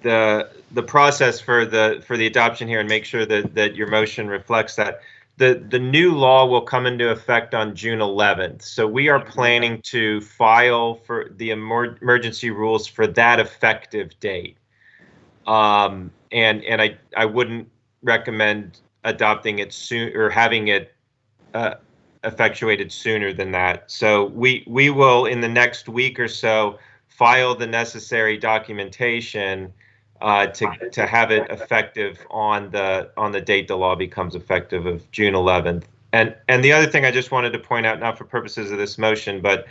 the process for the adoption here and make sure that your motion reflects that. The new law will come into effect on June 11th. So we are planning to file for the emergency rules for that effective date. And I wouldn't recommend adopting it soon or having it effectuated sooner than that. So we will, in the next week or so, file the necessary documentation to have it effective on the date the law becomes effective of June 11th. And the other thing I just wanted to point out, not for purposes of this motion, but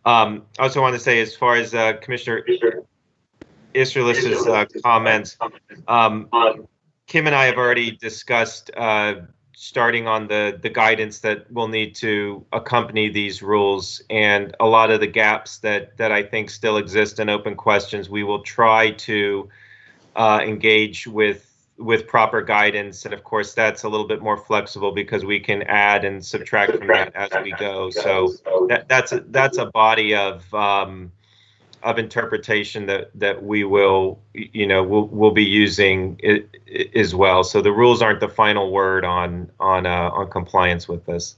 I also want to say, as far as Commissioner Isserlis's comments, Kim and I have already discussed starting on the guidance that will need to accompany these rules, and a lot of the gaps that I think still exist and open questions. We will try to engage with proper guidance, and of course that's a little bit more flexible because we can add and subtract from that as we go. So that's a body of interpretation that we will we'll be using as well. So the rules aren't the final word on compliance with this.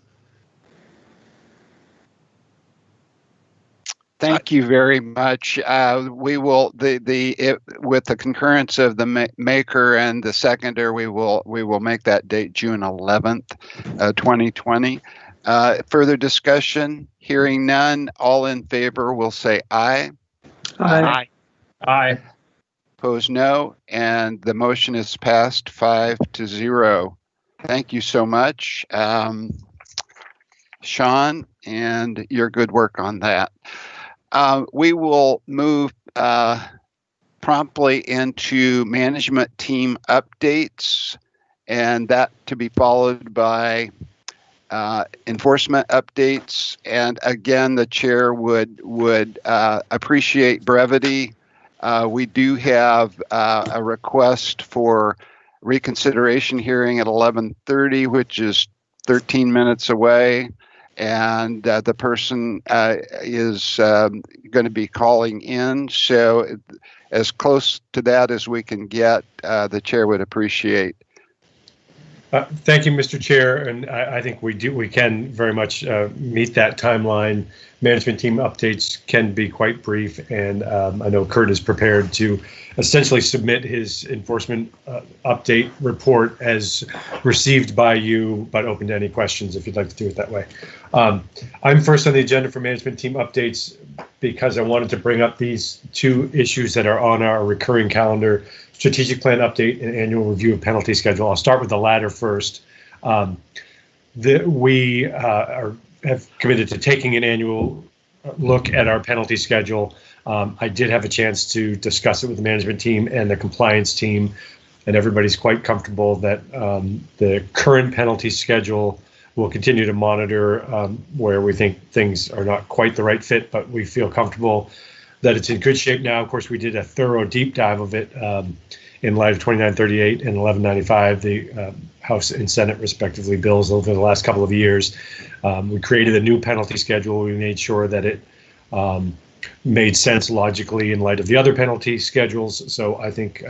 Thank you very much. We will with the concurrence of the maker and the seconder, we will make that date June 11th, 2020. Further discussion? Hearing none. All in favor will say aye. Aye. Aye. Opposed, no. And the motion is passed 5-0. Thank you so much, Sean, and your good work on that. We will move promptly into management team updates, and that to be followed by enforcement updates. And again, the chair would appreciate brevity. We do have a request for reconsideration hearing at 11:30, which is 13 minutes away. And the person is going to be calling in. So as close to that as we can get, the chair would appreciate. Thank you, Mr. Chair, and I think we can very much meet that timeline. Management team updates can be quite brief, and I know Kurt is prepared to essentially submit his enforcement update report as received by you, but open to any questions if you'd like to do it that way. I'm first on the agenda for management team updates because I wanted to bring up these two issues that are on our recurring calendar: strategic plan update and annual review of penalty schedule. I'll start with the latter first. We have committed to taking an annual look at our penalty schedule. I did have a chance to discuss it with the management team and the compliance team, and everybody's quite comfortable that the current penalty schedule will continue to monitor where we think things are not quite the right fit, but we feel comfortable that it's in good shape now. Of course, we did a thorough deep dive of it in light of 2938 and 1195, the House and Senate, respectively, bills over the last couple of years. We created a new penalty schedule. We made sure that it made sense logically in light of the other penalty schedules. So I think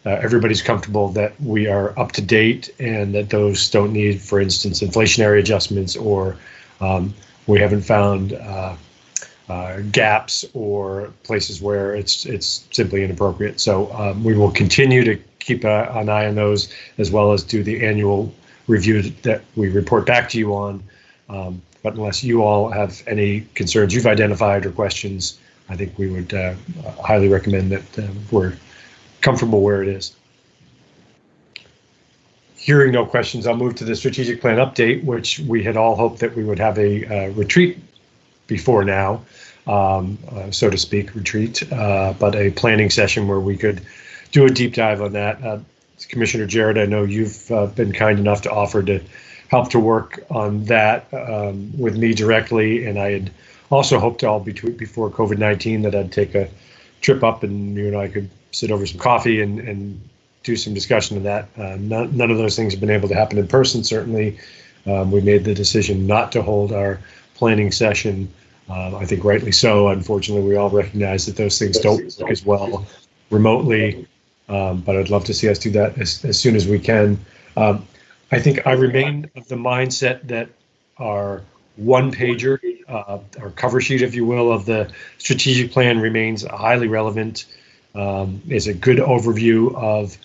everybody's comfortable that we are up to date and that those don't need, for instance, inflationary adjustments, or we haven't found gaps or places where it's simply inappropriate. So we will continue to keep an eye on those, as well as do the annual review that we report back to you on. But unless you all have any concerns you've identified or questions, I think we would highly recommend that we're comfortable where it is. Hearing no questions, I'll move to the strategic plan update, which we had all hoped that we would have a retreat before now, so to speak, but a planning session where we could do a deep dive on that. Commissioner Jared, I know you've been kind enough to offer to help to work on that with me directly, and I had also hoped all before COVID-19 that I'd take a trip up and you and I could sit over some coffee and do some discussion of that. None of those things have been able to happen in person, certainly. We made the decision not to hold our planning session. I think rightly so. Unfortunately, we all recognize that those things don't work as well remotely, but I'd love to see us do that as soon as we can. I think I remain of the mindset that our one-pager, our cover sheet, if you will, of the strategic plan remains highly relevant. Is a good overview of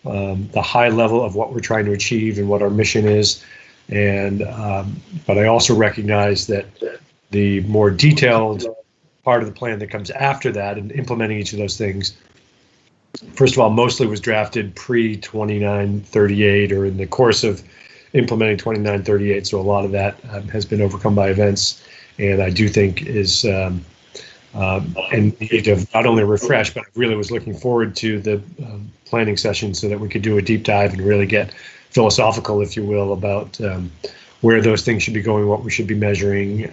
the high level of what we're trying to achieve and what our mission is. And but I also recognize that the more detailed part of the plan that comes after that and implementing each of those things, first of all, mostly was drafted pre-2938 or in the course of implementing 2938. So a lot of that has been overcome by events, and I do think is in need of not only a refresh, but I really was looking forward to the planning session so that we could do a deep dive and really get philosophical, if you will, about where those things should be going, what we should be measuring,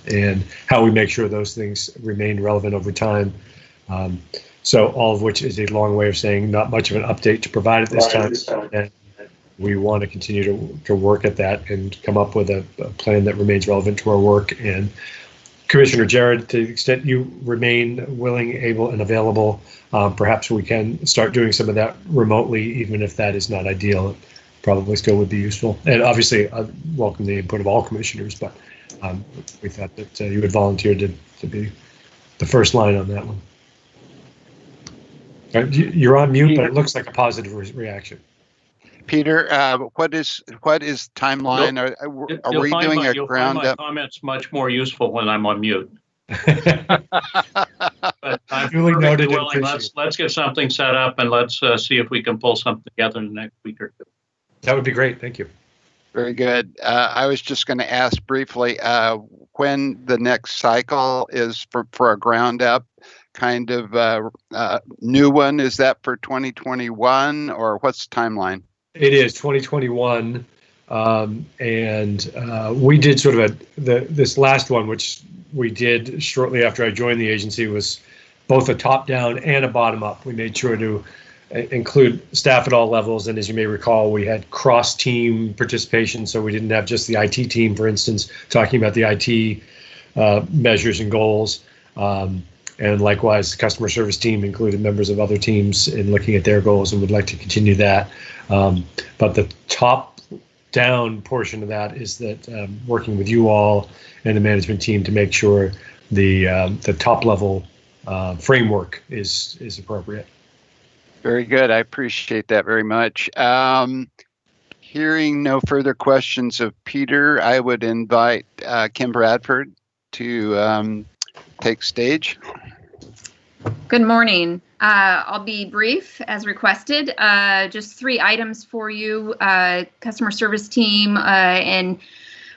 and how we make sure those things remain relevant over time. So all of which is a long way of saying not much of an update to provide at this time. And we want to continue to work at that and come up with a plan that remains relevant to our work. And Commissioner Jared, to the extent you remain willing, able, and available, perhaps we can start doing some of that remotely, even if that is not ideal. It probably still would be useful. And obviously, I welcome the input of all commissioners, but we thought that you would volunteer to be the first line on that one. You're on mute, but it looks like a positive reaction. Peter, what is timeline? Are we doing a ground up? My comments much more useful when I'm on mute. But I'm Duly noted. willing. Let's get something set up and let's see if we can pull something together in the next week or two. That would be great. Thank you. Very good. I was just going to ask briefly when the next cycle is for a ground up kind of new one. Is that for 2021 or what's the timeline? It is 2021, and we did sort of this last one, which we did shortly after I joined the agency, was both a top-down and a bottom-up. We made sure to include staff at all levels, and as you may recall, we had cross-team participation, so we didn't have just the IT team, for instance, talking about the IT measures and goals. And likewise, the customer service team included members of other teams in looking at their goals and would like to continue that. But the top-down portion of that is that working with you all and the management team to make sure the top-level framework is appropriate. Very good. I appreciate that very much. Hearing no further questions of Peter, I would invite Kim Bradford to take stage. Good morning. I'll be brief as requested. Just 3 items for you. Customer service team in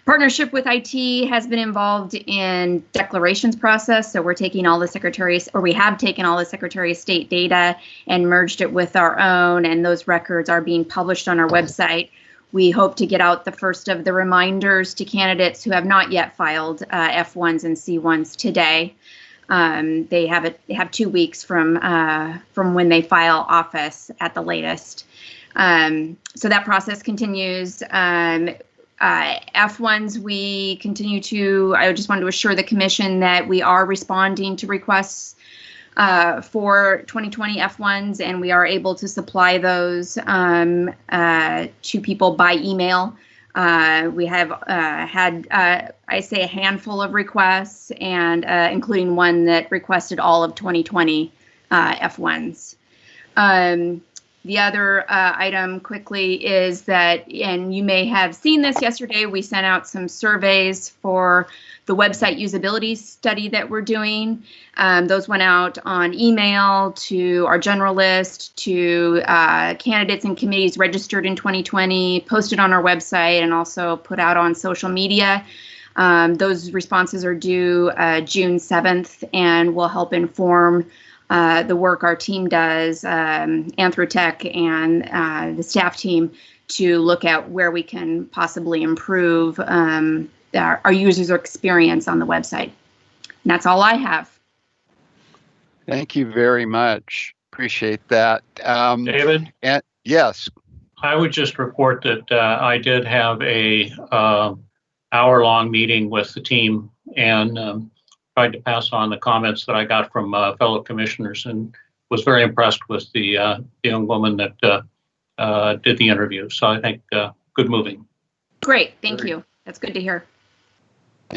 partnership with IT has been involved in declarations process. So we're taking all the secretaries, or we have taken all the Secretary of State data and merged it with our own, and those records are being published on our website. We hope to get out the first of the reminders to candidates who have not yet filed F1s and C1s today. They have 2 weeks from when they file office at the latest. So that process continues. F1s, we continue to, I just wanted to assure the commission that we are responding to requests for 2020 F1s, and we are able to supply those to people by email. We have had, I say, a handful of requests, and including one that requested all of 2020 F1s. The other item quickly is that, and you may have seen this yesterday, we sent out some surveys for the website usability study that we're doing. Those went out on email to our general list, to candidates and committees registered in 2020, posted on our website, and also put out on social media. Those responses are due June 7th and will help inform the work our team does, Anthrotech and the staff team, to look at where we can possibly improve our users' experience on the website. And that's all I have. Thank you very much. Appreciate that. David? And yes. I would just report that I did have a hour-long meeting with the team and tried to pass on the comments that I got from fellow commissioners, and was very impressed with the young woman that did the interview. So I think good moving. Great, thank you. That's good to hear.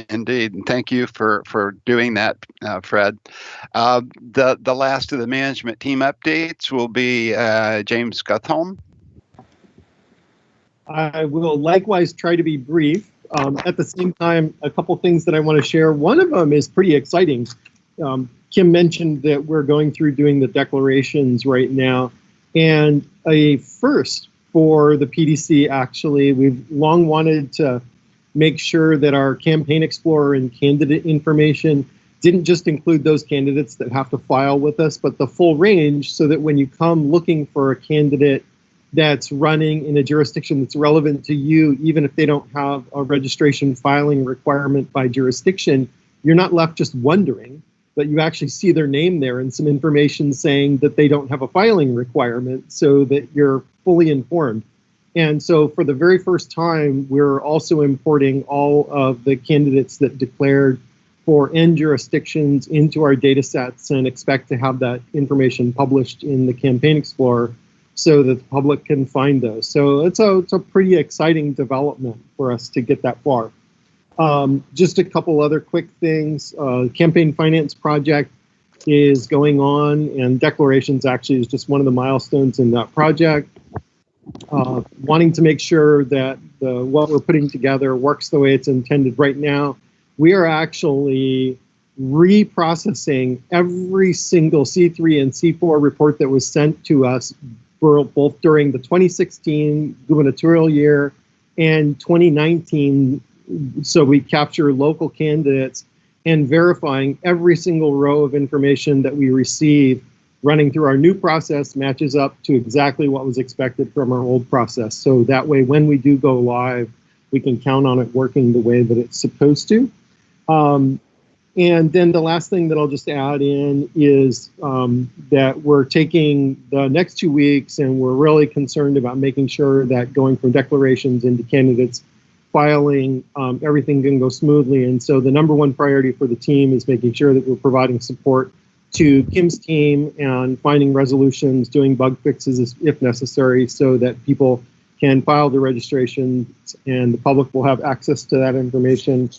Indeed, and thank you for doing that, Fred. The last of the management team updates will be James Guthholm. I will likewise try to be brief. At the same time, a couple things that I want to share. One of them is pretty exciting. Kim mentioned that we're going through doing the declarations right now, and a first for the PDC, actually. We've long wanted to make sure that our Campaign Explorer and candidate information didn't just include those candidates that have to file with us, but the full range, so that when you come looking for a candidate that's running in a jurisdiction that's relevant to you, even if they don't have a registration filing requirement by jurisdiction, you're not left just wondering, but you actually see their name there and some information saying that they don't have a filing requirement, so that you're fully informed. And so for the very first time, we're also importing all of the candidates that declared for N jurisdictions into our data sets, and expect to have that information published in the Campaign Explorer so that the public can find those. So it's a pretty exciting development for us to get that far. Just a couple other quick things. Campaign finance project is going on, and declarations actually is just one of the milestones in that project. Wanting to make sure that what we're putting together works the way it's intended right now. We are actually reprocessing every single C3 and C4 report that was sent to us both during the 2016 gubernatorial year and 2019, so we capture local candidates, and verifying every single row of information that we receive running through our new process matches up to exactly what was expected from our old process. So that way, when we do go live, we can count on it working the way that it's supposed to. And then the last thing that I'll just add in is that we're taking the next 2 weeks, and we're really concerned about making sure that going from declarations into candidates filing, everything can go smoothly. And so the number one priority for the team is making sure that we're providing support to Kim's team and finding resolutions, doing bug fixes if necessary, so that people can file their registrations and the public will have access to that information.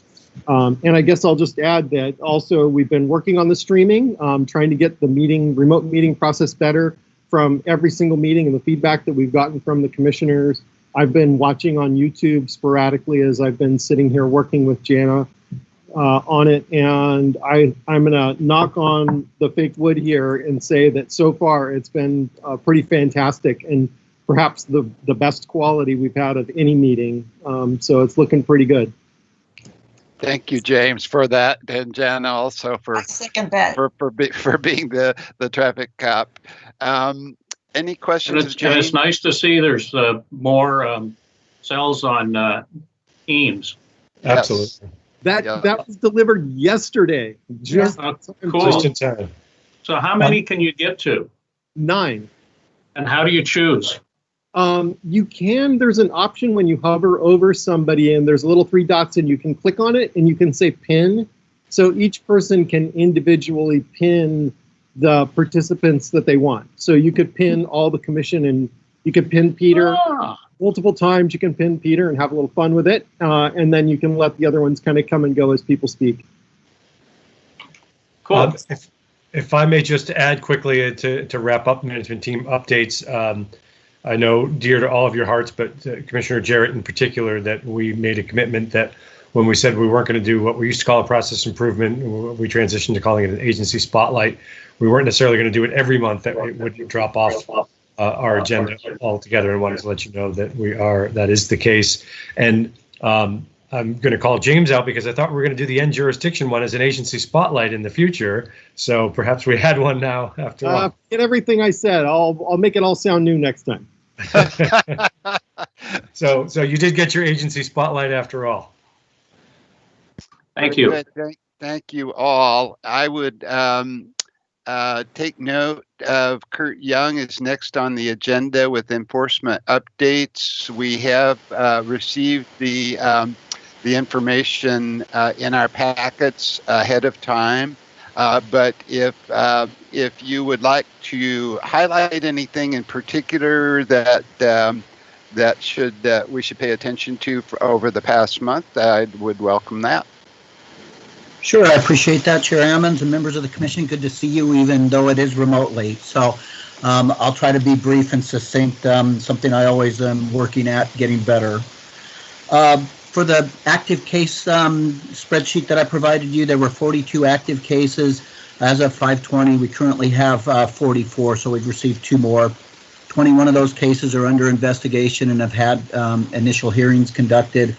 And I guess I'll just add that also we've been working on the streaming, trying to get the remote meeting process better from every single meeting, and the feedback that we've gotten from the commissioners. I've been watching on YouTube sporadically as I've been sitting here working with Jana on it, and I'm gonna knock on the fake wood here and say that so far it's been pretty fantastic, and perhaps the best quality we've had of any meeting. So it's looking pretty good. Thank you, James, for that, and Jana also for second that. for being the traffic cop. Any questions? And it's nice to see there's more cells on Teams. Absolutely. That was delivered yesterday. Just cool. Just in time. So how many can you get to? 9. And how do you choose? There's an option when you hover over somebody, and there's a little 3 dots, and you can click on it and you can say pin. So each person can individually pin the participants that they want. So you could pin all the commission, and you could pin Peter multiple times. You can pin Peter and have a little fun with it. And then you can let the other ones kind of come and go as people speak. Cool. If I may just add quickly to wrap up management team updates, I know dear to all of your hearts, but Commissioner Jarrett in particular, that we made a commitment that when we said we weren't going to do what we used to call a process improvement, we transitioned to calling it an agency spotlight. We weren't necessarily going to do it every month, that it would drop off our agenda altogether, and wanted to let you know that that is the case. And I'm going to call James out because I thought we were going to do the end jurisdiction one as an agency spotlight in the future. So perhaps we had one now after all. Get everything I said. I'll make it all sound new next time. So you did get your agency spotlight after all. Thank you. Thank you all. I would take note of Kurt Young is next on the agenda with enforcement updates. We have received the information in our packets ahead of time. But if you would like to highlight anything in particular that we should pay attention to over the past month, I would welcome that. Sure, I appreciate that, Chair Ammons and members of the Commission. Good to see you, even though it is remotely. So I'll try to be brief and succinct, something I always am working at getting better. For the active case spreadsheet that I provided you, there were 42 active cases. As of 5/20, we currently have 44, so we've received 2 more. 21 of those cases are under investigation and have had initial hearings conducted.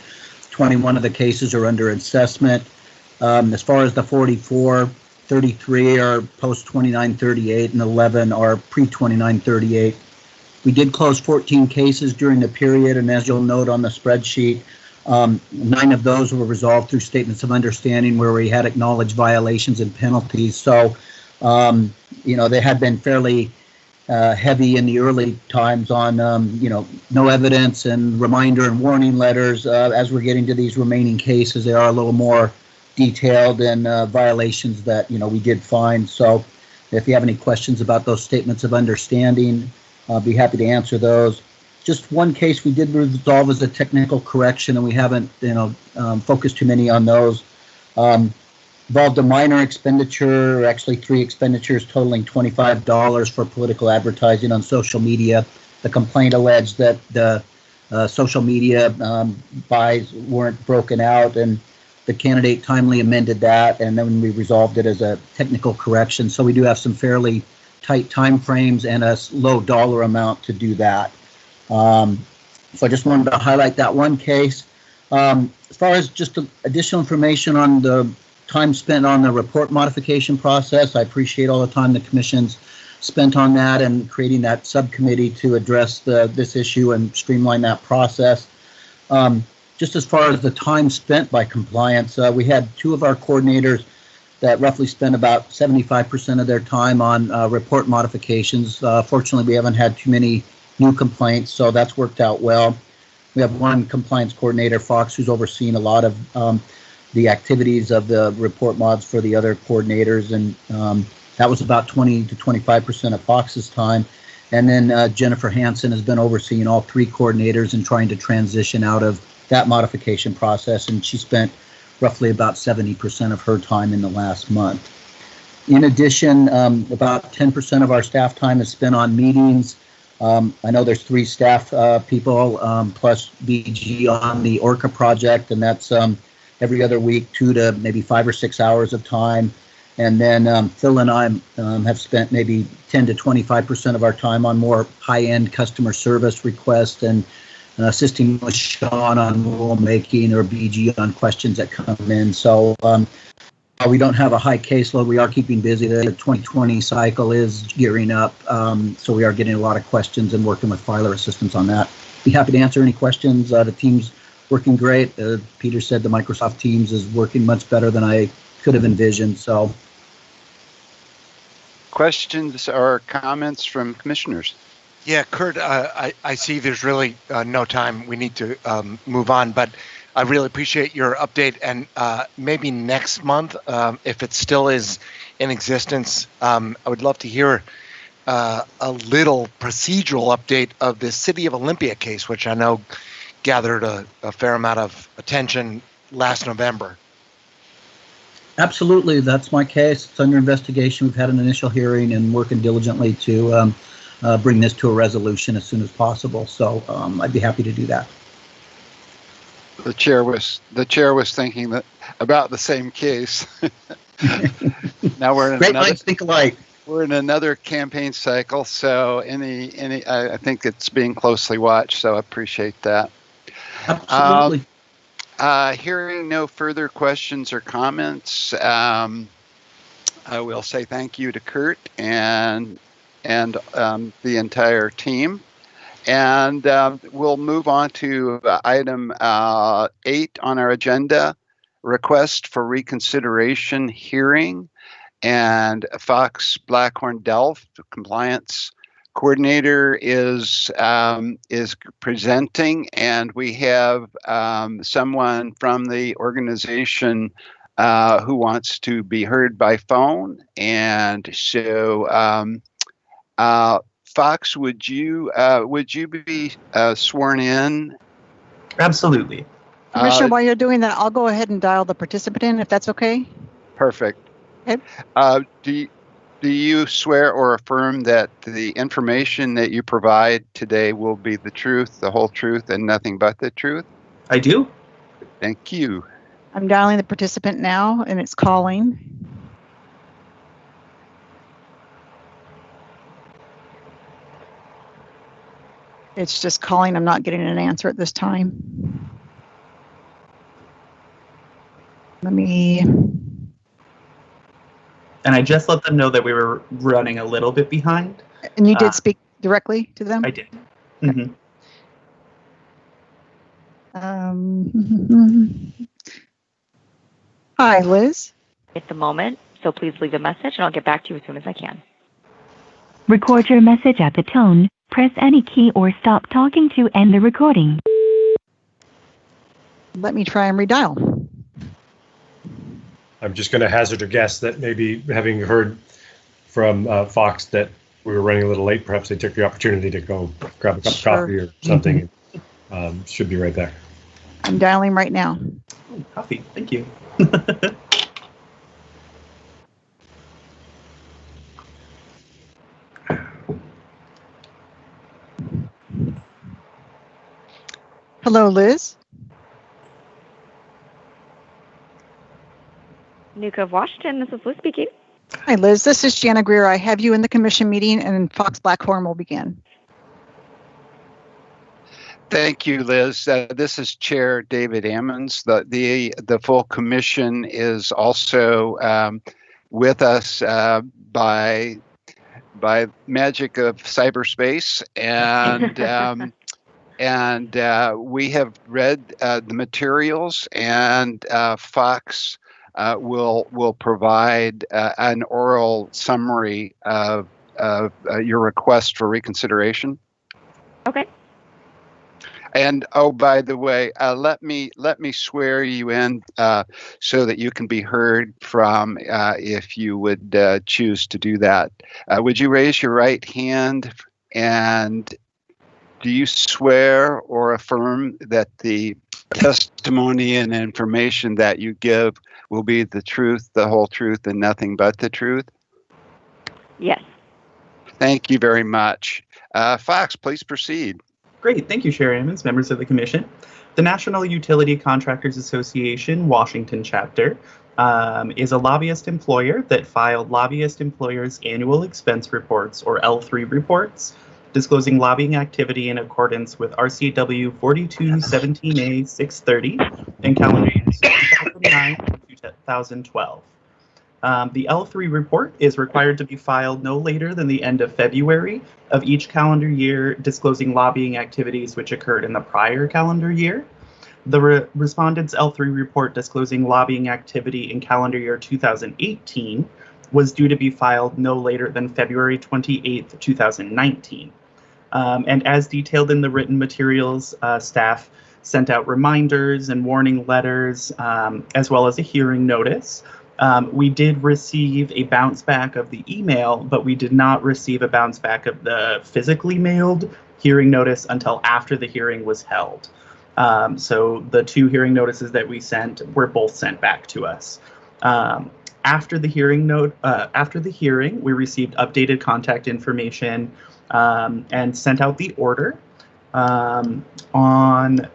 21 of the cases are under assessment. As far as the 44, 33 are post-2938 and 11 are pre-2938. We did close 14 cases during the period, and as you'll note on the spreadsheet, 9 of those were resolved through statements of understanding where we had acknowledged violations and penalties. So, they had been fairly heavy in the early times on, no evidence and reminder and warning letters. As we're getting to these remaining cases, they are a little more detailed and violations that, we did find. So if you have any questions about those statements of understanding, I'll be happy to answer those. Just one case we did resolve as a technical correction, and we haven't, focused too many on those. Involved a minor expenditure, actually 3 expenditures totaling $25 for political advertising on social media. The complaint alleged that the social media buys weren't broken out, and the candidate timely amended that, and then we resolved it as a technical correction. So we do have some fairly tight time frames and a low dollar amount to do that. So I just wanted to highlight that one case. As far as just additional information on the time spent on the report modification process, I appreciate all the time the Commission's spent on that and creating that subcommittee to address this issue and streamline that process. Just as far as the time spent by compliance, we had 2 of our coordinators that roughly spent about 75% of their time on report modifications. Fortunately, we haven't had too many new complaints, so that's worked out well. We have 1 compliance coordinator, Fox, who's overseeing a lot of the activities of the report mods for the other coordinators, and that was about 20 to 25% of Fox's time. And then Jennifer Hansen has been overseeing all 3 coordinators and trying to transition out of that modification process, and she spent roughly about 70% of her time in the last month. In addition, about 10% of our staff time is spent on meetings. I know there's 3 staff people plus BG on the ORCA project, and that's every other week, 2 to maybe 5 or 6 hours of time. And then Phil and I have spent maybe 10 to 25% of our time on more high-end customer service requests and assisting with Sean on rulemaking or BG on questions that come in. So we don't have a high caseload. We are keeping busy. The 2020 cycle is gearing up, so we are getting a lot of questions and working with filer assistants on that. Be happy to answer any questions. The team's working great. Peter said the Microsoft Teams is working much better than I could have envisioned. So, questions or comments from commissioners? Yeah, Kurt, I see there's really no time. We need to move on, but I really appreciate your update. And maybe next month, if it still is in existence, I would love to hear a little procedural update of the City of Olympia case, which I know gathered a fair amount of attention last November. Absolutely, that's my case. It's under investigation. We've had an initial hearing and working diligently to bring this to a resolution as soon as possible. So I'd be happy to do that. The chair was thinking that about the same case. Now we're in Great minds think alike. We're in another campaign cycle, so I think it's being closely watched. So I appreciate that. Absolutely. Hearing no further questions or comments, I will say thank you to Kurt and the entire team. And we'll move on to item 8 on our agenda, request for reconsideration hearing. And Fox Blackhorn Delft compliance coordinator is presenting, and we have someone from the organization who wants to be heard by phone. And so, Fox, would you be sworn in? Absolutely. Commissioner, while you're doing that, I'll go ahead and dial the participant in, if that's okay. Perfect. Okay. Do you swear or affirm that the information that you provide today will be the truth, the whole truth, and nothing but the truth? I do. Thank you. I'm dialing the participant now, and it's calling. It's just calling. I'm not getting an answer at this time. Let me... And I just let them know that we were running a little bit behind. And you did speak directly to them? I did. Mm-hmm. Hi, Liz. At the moment, so please leave a message and I'll get back to you as soon as I can. Record your message at the tone. Press any key or stop talking to end the recording. Let me try and redial. I'm just going to hazard a guess that maybe having heard from Fox that we were running a little late, perhaps they took the opportunity to go grab a cup of coffee or something. Should be right there. I'm dialing right now. Oh, coffee. Thank you. Hello, Liz. Nuka of Washington, this is Liz speaking. Hi, Liz. This is Jana Greer. I have you in the commission meeting, and Fox Blackhorn will begin. Thank you, Liz. This is Chair David Ammons. The full commission is also with us by magic of cyberspace, and we have read the materials, and Fox will provide an oral summary of your request for reconsideration. Okay. And oh, by the way, let me swear you in so that you can be heard from if you would choose to do that. Would you raise your right hand? And do you swear or affirm that the testimony and information that you give will be the truth, the whole truth, and nothing but the truth? Yes. Thank you very much. Fox, please proceed. Great. Thank you, Chair Ammons, members of the Commission. The National Utility Contractors Association, Washington chapter, is a lobbyist employer that filed lobbyist employers' annual expense reports, or L3 reports, disclosing lobbying activity in accordance with RCW 4217A 630 and calendar years 2009 to 2012. The L3 report is required to be filed no later than the end of February of each calendar year, disclosing lobbying activities which occurred in the prior calendar year. The respondent's L3 report disclosing lobbying activity in calendar year 2018 was due to be filed no later than February 28th, 2019. And as detailed in the written materials, staff sent out reminders and warning letters, as well as a hearing notice. We did receive a bounce back of the email, but we did not receive a bounce back of the physically mailed hearing notice until after the hearing was held. So the two hearing notices that we sent were both sent back to us. After the hearing, we received updated contact information and sent out the order. On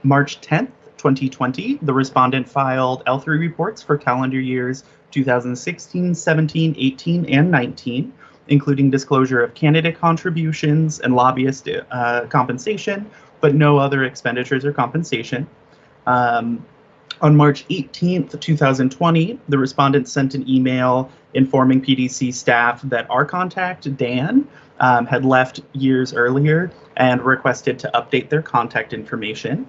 March 10th, 2020, the respondent filed L3 reports for calendar years 2016, 17, 18, and 19, including disclosure of candidate contributions and lobbyist compensation, but no other expenditures or compensation. On March 18th, 2020, the respondent sent an email informing PDC staff that our contact, Dan, had left years earlier and requested to update their contact information.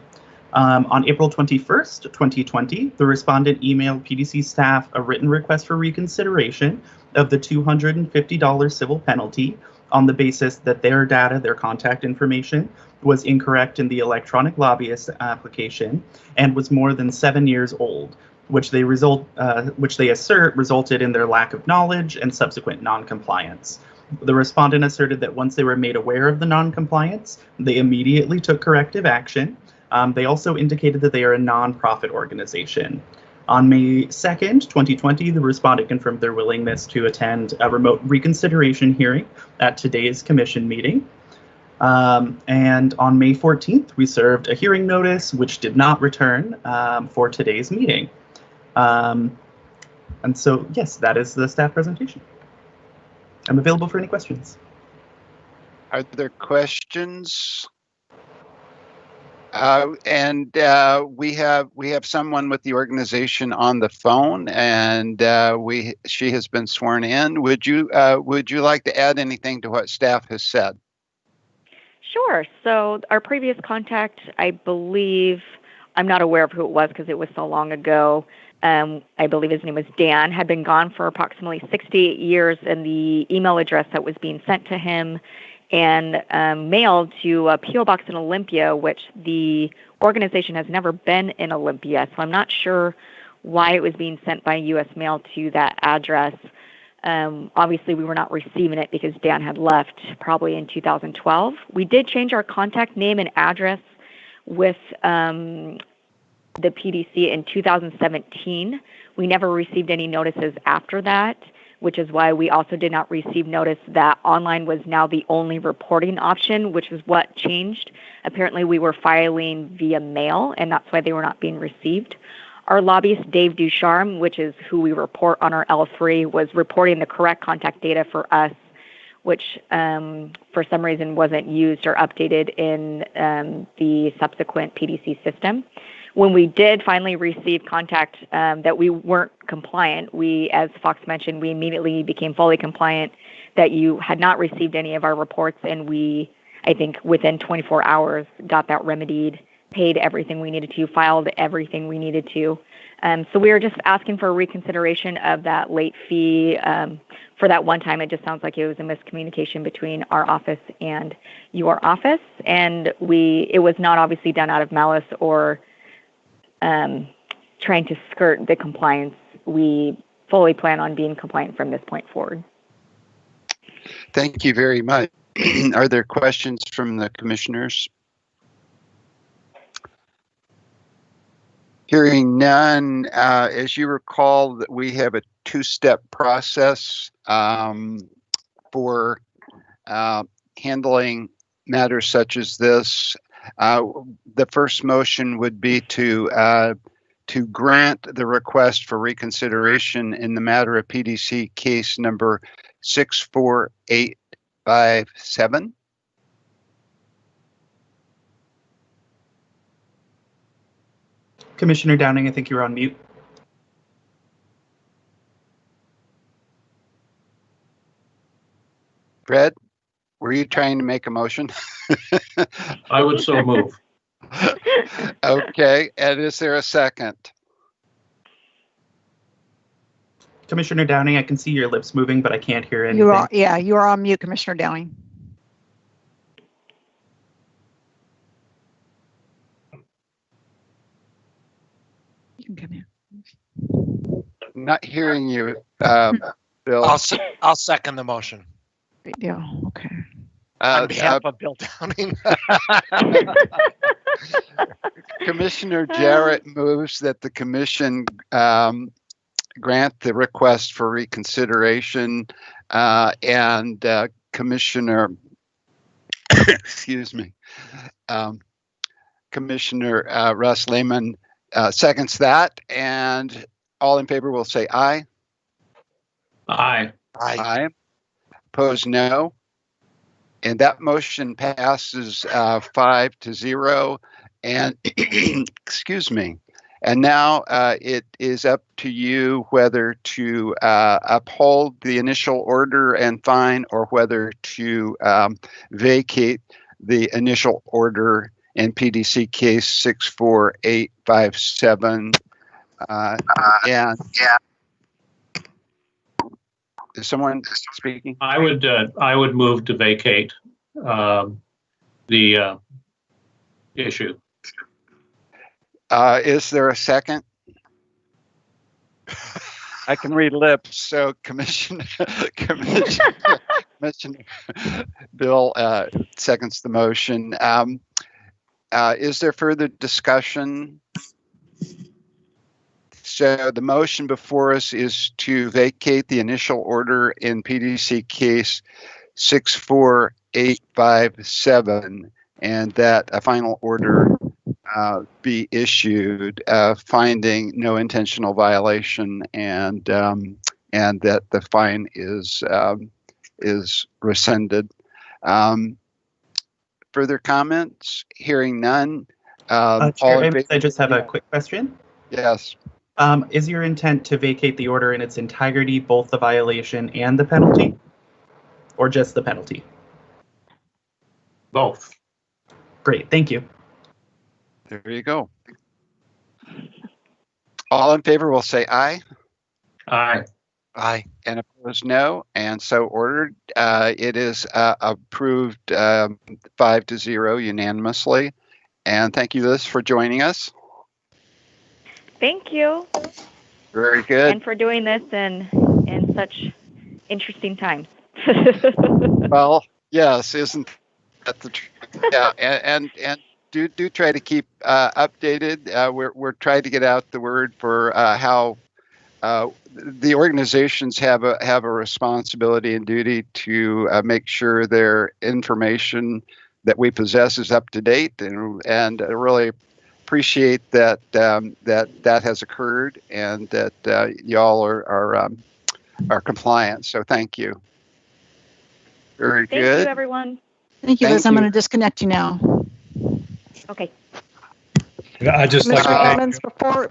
On April 21st, 2020, the respondent emailed PDC staff a written request for reconsideration of the $250 civil penalty on the basis that their data, their contact information, was incorrect in the electronic lobbyist application and was more than 7 years old, which they assert resulted in their lack of knowledge and subsequent non-compliance. The respondent asserted that once they were made aware of the non-compliance, they immediately took corrective action. They also indicated that they are a non-profit organization. On May 2nd, 2020, the respondent confirmed their willingness to attend a remote reconsideration hearing at today's commission meeting. And on May 14th, we served a hearing notice, which did not return for today's meeting. And so, yes, that is the staff presentation. I'm available for any questions. Are there questions? We have someone with the organization on the phone, and she has been sworn in. Would you like to add anything to what staff has said? Sure. So our previous contact, I believe, I'm not aware of who it was because it was so long ago. I believe his name was Dan, had been gone for approximately 68 years, and the email address that was being sent to him and mailed to a P.O. Box in Olympia, which the organization has never been in Olympia. So I'm not sure why it was being sent by U.S. mail to that address. Obviously, we were not receiving it because Dan had left probably in 2012. We did change our contact name and address with the PDC in 2017. We never received any notices after that, which is why we also did not receive notice that online was now the only reporting option, which is what changed. Apparently, we were filing via mail, and that's why they were not being received. Our lobbyist, Dave Ducharme, which is who we report on our L3, was reporting the correct contact data for us, which for some reason wasn't used or updated in the subsequent PDC system. When we did finally receive contact that we weren't compliant, we, as Fox mentioned, we immediately became fully compliant that you had not received any of our reports, and we, I think within 24 hours, got that remedied, paid everything we needed to, filed everything we needed to. So we were just asking for a reconsideration of that late fee. For that one time, it just sounds like it was a miscommunication between our office and your office, and it was not obviously done out of malice or trying to skirt the compliance. We fully plan on being compliant from this point forward. Thank you very much. Are there questions from the commissioners? Hearing none, as you recall, that we have a two-step process for handling matters such as this. The first motion would be to grant the request for reconsideration in the matter of PDC case number 64857. Commissioner Downing, I think you're on mute. Fred, were you trying to make a motion? I would so move. Okay, and is there a second? Commissioner Downing, I can see your lips moving, but I can't hear anything. You are on mute, Commissioner Downing. You can come in. Not hearing you, Bill. I'll second the motion. Great deal. Okay. On behalf of Bill Downing. Commissioner Jarrett moves that the commission grant the request for reconsideration, and Commissioner, excuse me, Commissioner Russ Lehman seconds that, and all in favor will say aye. Aye. Aye. Opposed, no. And that motion passes 5-0. And excuse me. And now it is up to you whether to uphold the initial order and fine, or whether to vacate the initial order in PDC case 64857. And is someone speaking? I would move to vacate the issue. Is there a second? I can read lips, so Commissioner Bill seconds the motion. Is there further discussion? So the motion before us is to vacate the initial order in PDC case 64857, and that a final order be issued, finding no intentional violation, and that the fine is rescinded. Further comments? Hearing none. Chair, I just have a quick question. Yes. Is your intent to vacate the order in its entirety, both the violation and the penalty, or just the penalty? Both. Great, thank you. There you go. All in favor will say aye. Aye. Aye. And opposed, no. And so ordered. It is approved 5-0 unanimously. And thank you, Liz, for joining us. Thank you. Very good. And for doing this in such interesting times. Well, yes, isn't that the truth? Yeah, and do try to keep updated. We're trying to get out the word for how the organizations have a responsibility and duty to make sure their information that we possess is up to date, and I really appreciate that that has occurred, and that y'all are compliant. So thank you. Very good. Thank you, everyone. Thank you, Liz. I'm going to disconnect you now. Okay. I just like Commissioner to Evans,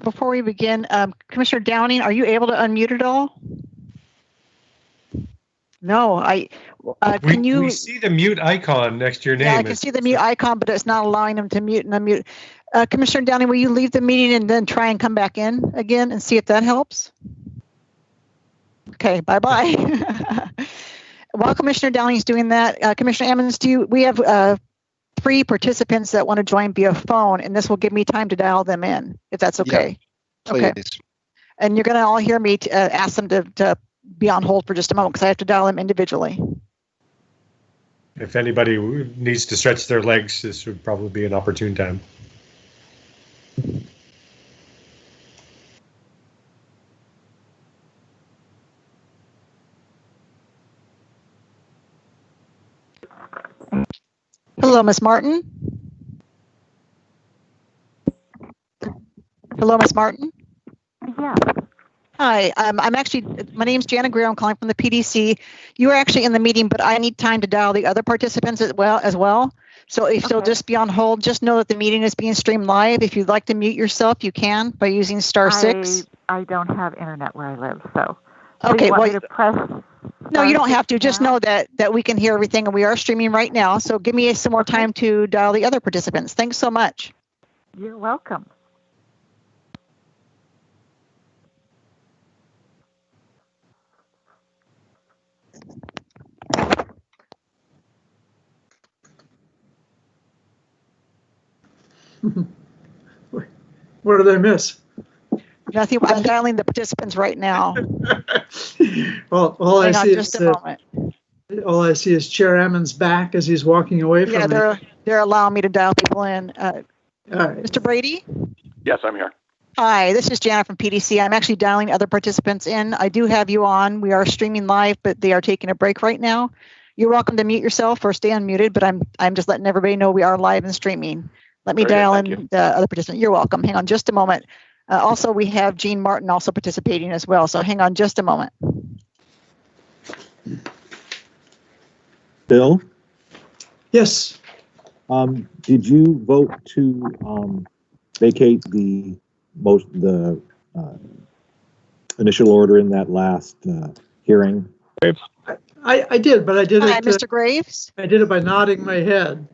before we begin, Commissioner Downing, are you able to unmute at all? No, can you? We see the mute icon next to your name. Yeah, I can see the mute icon, but it's not allowing them to mute and unmute. Commissioner Downing, will you leave the meeting and then try and come back in again and see if that helps? Okay, bye-bye. While Commissioner Downing is doing that, Commissioner Emmons, we have 3 participants that want to join via phone, and this will give me time to dial them in, if that's okay. Yeah, please. Okay. And you're going to all hear me ask them to be on hold for just a moment, because I have to dial them individually. If anybody needs to stretch their legs, this would probably be an opportune time. Hello, Miss Martin. Hello, Miss Martin. Yeah. Hi, my name's Jana Greer. I'm calling from the PDC. You are actually in the meeting, but I need time to dial the other participants as well. So if you'll just be on hold, just know that the meeting is being streamed live. If you'd like to mute yourself, you can by using *6. I don't have internet where I live, so. Okay, you want well, me to press no, you don't have to. Just know that we can hear everything, and we are streaming right now. So give me some more time to dial the other participants. Thanks so much. You're welcome. What did I miss? Nothing. I'm dialing the participants right now. Well, all I see is just a moment. all I see is Chair Emmons back as he's walking away from me. Yeah, they're allowing me to dial people in. All right. Mr. Brady? Yes, I'm here. Hi, this is Jana from PDC. I'm actually dialing other participants in. I do have you on. We are streaming live, but they are taking a break right now. You're welcome to mute yourself or stay unmuted, but I'm just letting everybody know we are live and streaming. Let me dial in the other participant. You're welcome. Hang on just a moment. Also, we have Jean Martin also participating as well, so hang on just a moment. Bill? Yes. Did you vote to vacate the initial order in that last hearing? I did, but I did Hi, it. Mr. Graves. I did it by nodding my head.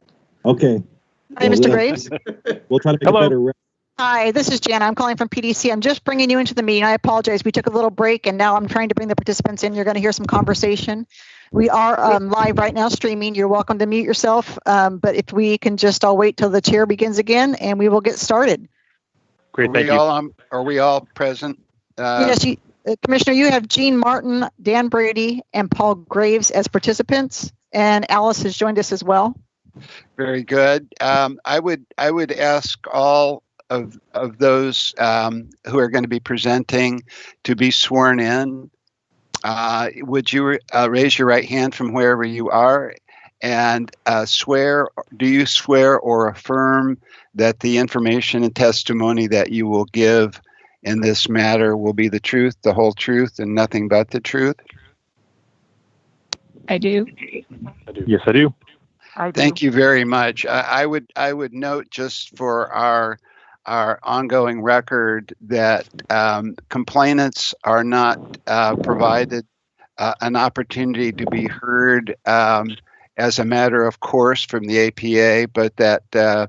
Okay. Hi, Mr. Graves. We'll try to make a better. Hi, this is Jana. I'm calling from PDC. I'm just bringing you into the meeting. I apologize. We took a little break, and now I'm trying to bring the participants in. You're going to hear some conversation. We are live right now streaming. You're welcome to mute yourself, but if we can just all wait till the chair begins again, and we will get started. Great, thank you. Are we all present? Yes, Commissioner, you have Jean Martin, Dan Brady, and Paul Graves as participants, and Alice has joined us as well. Very good. I would ask all of those who are going to be presenting to be sworn in. Would you raise your right hand from wherever you are and do you swear or affirm that the information and testimony that you will give in this matter will be the truth, the whole truth, and nothing but the truth? I do. Yes, I do. Thank you very much. I would note, just for our ongoing record, that complainants are not provided an opportunity to be heard as a matter of course from the APA, but that the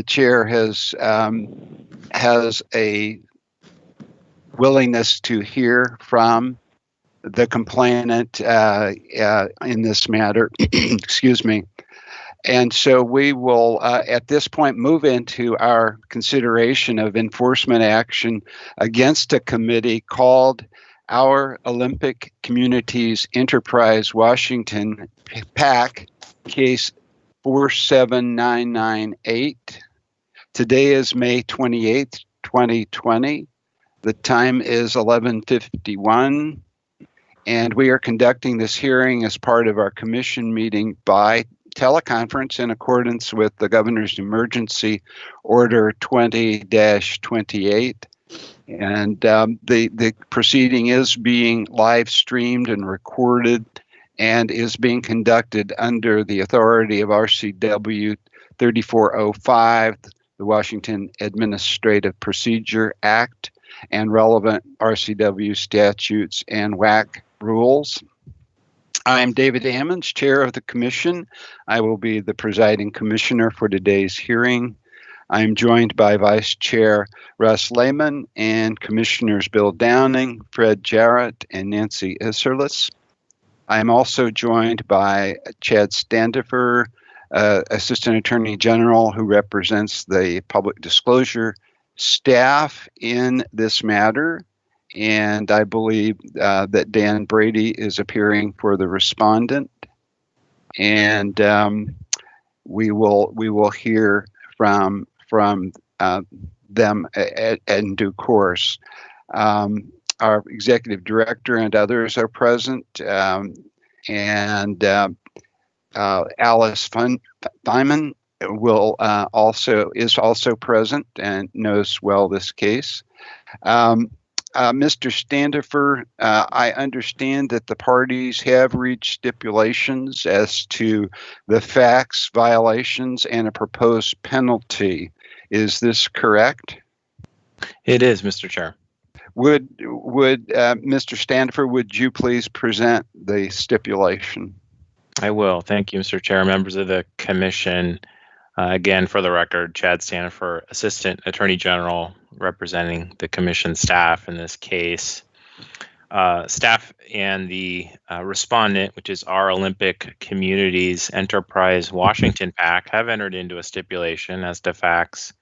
chair has a willingness to hear from the complainant in this matter. Excuse me. And so we will, at this point, move into our consideration of enforcement action against a committee called Our Olympic Communities Enterprise Washington, PAC, case 47998. Today is May 28th, 2020. The time is 11:51. And we are conducting this hearing as part of our commission meeting by teleconference in accordance with the Governor's Emergency Order 20-28. And the proceeding is being live streamed and recorded and is being conducted under the authority of RCW 3405, the Washington Administrative Procedure Act, and relevant RCW statutes and WAC rules. I'm David Ammons, Chair of the Commission. I will be the presiding commissioner for today's hearing. I'm joined by Vice Chair Russ Lehman and Commissioners Bill Downing, Fred Jarrett, and Nancy Isserlis. I'm also joined by Chad Standifer, Assistant Attorney General, who represents the public disclosure staff in this matter. And I believe that Dan Brady is appearing for the respondent, and we will hear from them in due course. Our executive director and others are present, and Alice Feynman is also present and knows well this case. Mr. Standifer, I understand that the parties have reached stipulations as to the facts, violations, and a proposed penalty. Is this correct? It is, Mr. Chair. Would Mr. Standifer, would you please present the stipulation? I will. Thank you, Mr. Chair. Members of the Commission, again, for the record, Chad Standifer, Assistant Attorney General, representing the Commission staff in this case. Staff and the respondent, which is Our Olympic Communities Enterprise Washington PAC, have entered into a stipulation as to facts,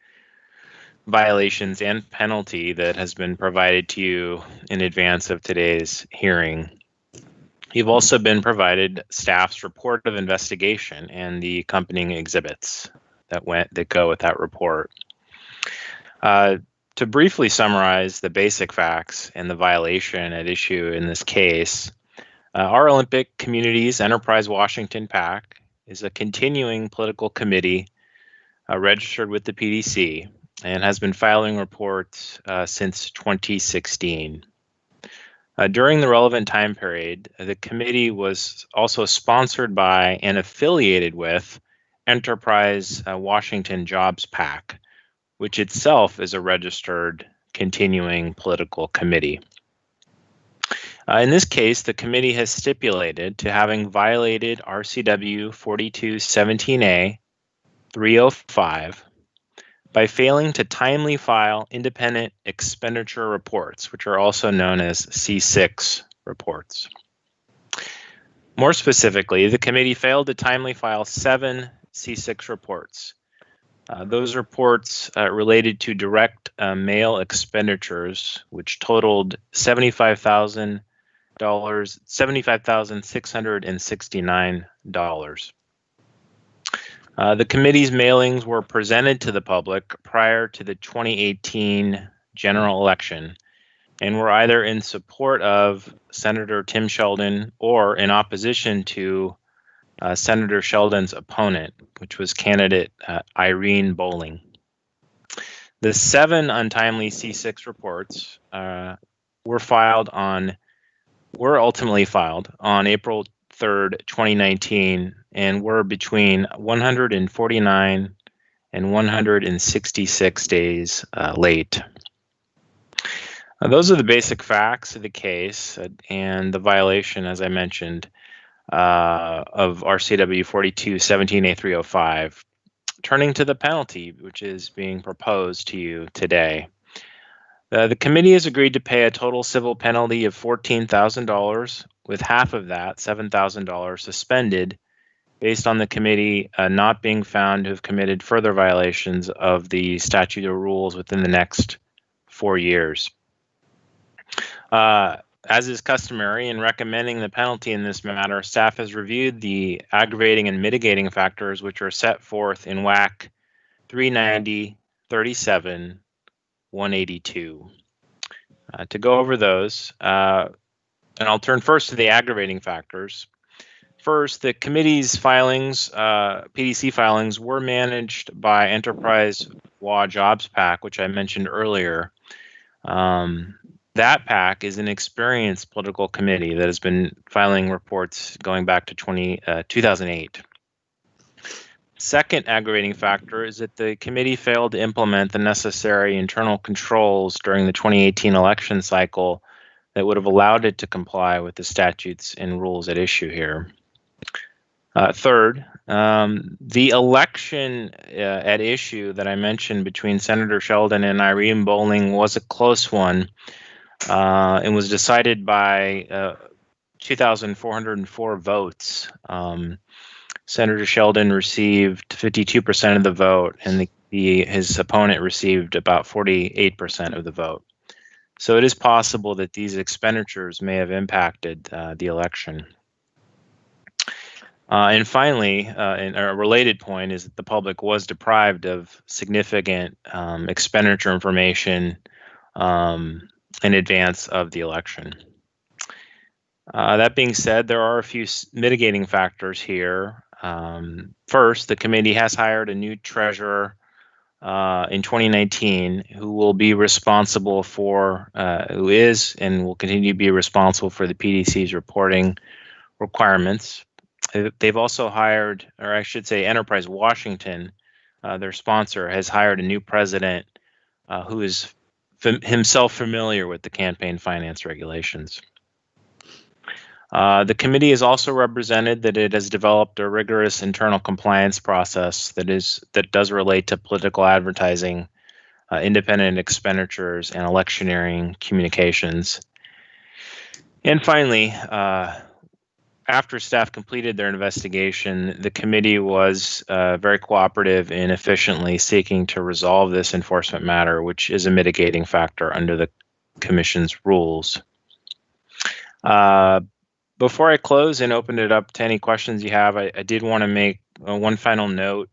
violations, and penalty that has been provided to you in advance of today's hearing. You've also been provided staff's report of investigation and the accompanying exhibits that go with that report. To briefly summarize the basic facts and the violation at issue in this case, Our Olympic Communities Enterprise Washington PAC is a continuing political committee registered with the PDC and has been filing reports since 2016. During the relevant time period, the committee was also sponsored by and affiliated with Enterprise Washington Jobs PAC, which itself is a registered continuing political committee. In this case, the committee has stipulated to having violated RCW 4217A 305 by failing to timely file independent expenditure reports, which are also known as C6 reports. More specifically, the committee failed to timely file 7 C6 reports. Those reports related to direct mail expenditures, which totaled $75,669. The committee's mailings were presented to the public prior to the 2018 general election and were either in support of Senator Tim Sheldon or in opposition to Senator Sheldon's opponent, which was candidate Irene Bowling. The 7 untimely C6 reports were ultimately filed on April 3rd, 2019, and were between 149 and 166 days late. Those are the basic facts of the case and the violation, as I mentioned, of RCW 4217A305. Turning to the penalty, which is being proposed to you today. The committee has agreed to pay a total civil penalty of $14,000, with half of that, $7,000, suspended based on the committee not being found to have committed further violations of the statute or rules within the next 4 years. As is customary in recommending the penalty in this matter, staff has reviewed the aggravating and mitigating factors which are set forth in WAC 390-37-182. To go over those, and I'll turn first to the aggravating factors. First, the committee's filings, PDC filings, were managed by Enterprise WA Jobs PAC, which I mentioned earlier. That PAC is an experienced political committee that has been filing reports going back to 2008. Second aggravating factor is that the committee failed to implement the necessary internal controls during the 2018 election cycle that would have allowed it to comply with the statutes and rules at issue here. Third, the election at issue that I mentioned between Senator Sheldon and Irene Bowling was a close one and was decided by 2,404 votes. Senator Sheldon received 52% of the vote, and his opponent received about 48% of the vote. So it is possible that these expenditures may have impacted the election. And finally, a related point is that the public was deprived of significant expenditure information in advance of the election. That being said, there are a few mitigating factors here. First, the committee has hired a new treasurer in 2019 who will be responsible for, who is and will continue to be responsible for the PDC's reporting requirements. They've also hired, or I should say Enterprise Washington, their sponsor, has hired a new president who is himself familiar with the campaign finance regulations. The committee has also represented that it has developed a rigorous internal compliance process that does relate to political advertising, independent expenditures, and electioneering communications. And finally, after staff completed their investigation, the committee was very cooperative in efficiently seeking to resolve this enforcement matter, which is a mitigating factor under the Commission's rules. Before I close and open it up to any questions you have, I did want to make one final note.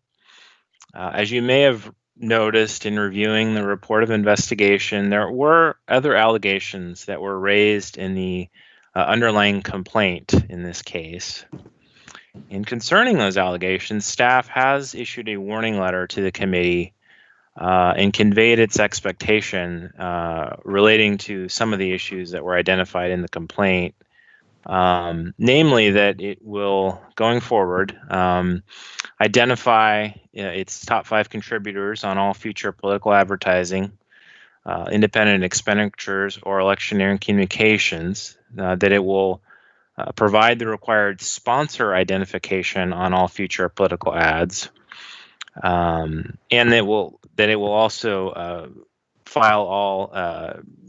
As you may have noticed in reviewing the report of investigation, there were other allegations that were raised in the underlying complaint in this case. In concerning those allegations, staff has issued a warning letter to the committee and conveyed its expectation relating to some of the issues that were identified in the complaint. Namely that it will, going forward, identify its top 5 contributors on all future political advertising, independent expenditures or electioneering communications, that it will provide the required sponsor identification on all future political ads, and that it will also file all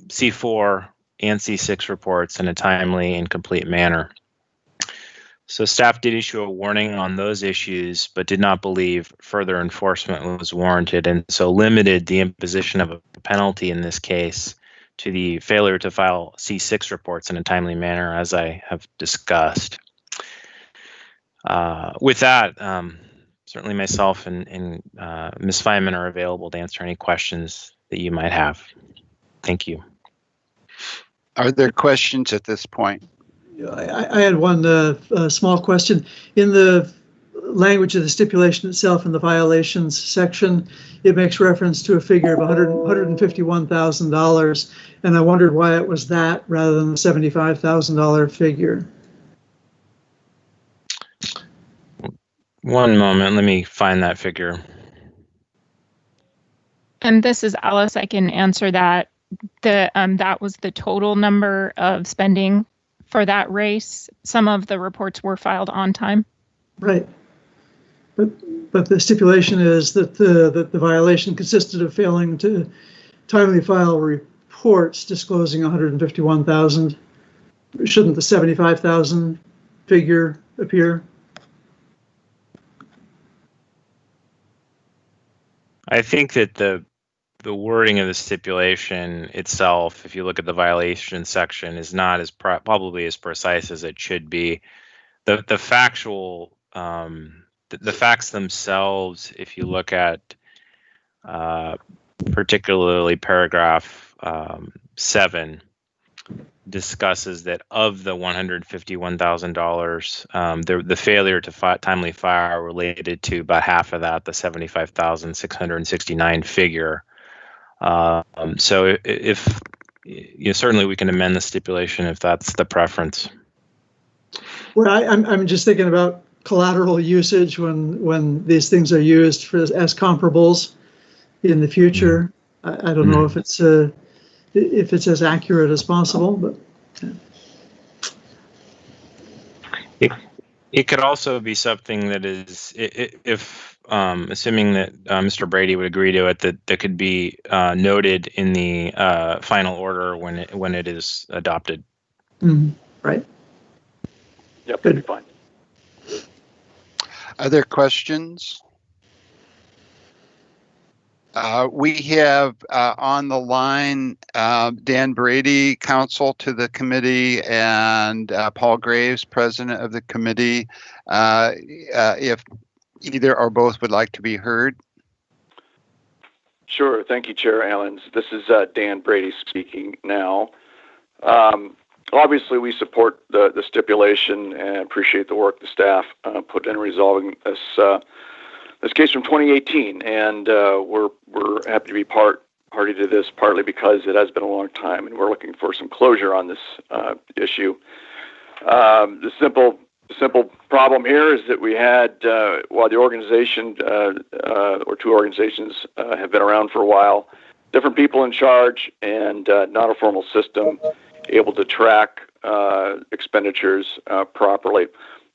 C4 and C6 reports in a timely and complete manner. So staff did issue a warning on those issues, but did not believe further enforcement was warranted, and so limited the imposition of a penalty in this case to the failure to file C6 reports in a timely manner, as I have discussed. With that, certainly myself and Ms. Feynman are available to answer any questions that you might have. Thank you. Are there questions at this point? I had one small question. In the language of the stipulation itself in the violations section, it makes reference to a figure of $151,000, and I wondered why it was that rather than the $75,000 figure. One moment, let me find that figure. And this is Alice. I can answer that. That was the total number of spending for that race. Some of the reports were filed on time. Right. But the stipulation is that the violation consisted of failing to timely file reports disclosing 151,000. Shouldn't the 75,000 figure appear? I think that the wording of the stipulation itself, if you look at the violation section, is not as probably as precise as it should be. The factual, the facts themselves, if you look at particularly paragraph 7, discusses that of the $151,000, the failure to timely file related to about half of that, the 75,669 figure. So if certainly we can amend the stipulation if that's the preference. Well, I'm just thinking about collateral usage when these things are used as comparables in the future. I don't know if it's as accurate as possible, but. It could also be something that is, if assuming that Mr. Brady would agree to it, that could be noted in the final order when it is adopted. Mm-hmm. Right. Yep, that'd be fine. Other questions? We have on the line Dan Brady, counsel to the committee, and Paul Graves, president of the committee. If either or both would like to be heard. Sure. Thank you, Chair Allens. This is Dan Brady speaking now. Obviously, we support the stipulation and appreciate the work the staff put in resolving this case from 2018, and we're happy to be party to this, partly because it has been a long time, and we're looking for some closure on this issue. The simple problem here is that we had, while the organization or two organizations have been around for a while, different people in charge and not a formal system able to track expenditures properly.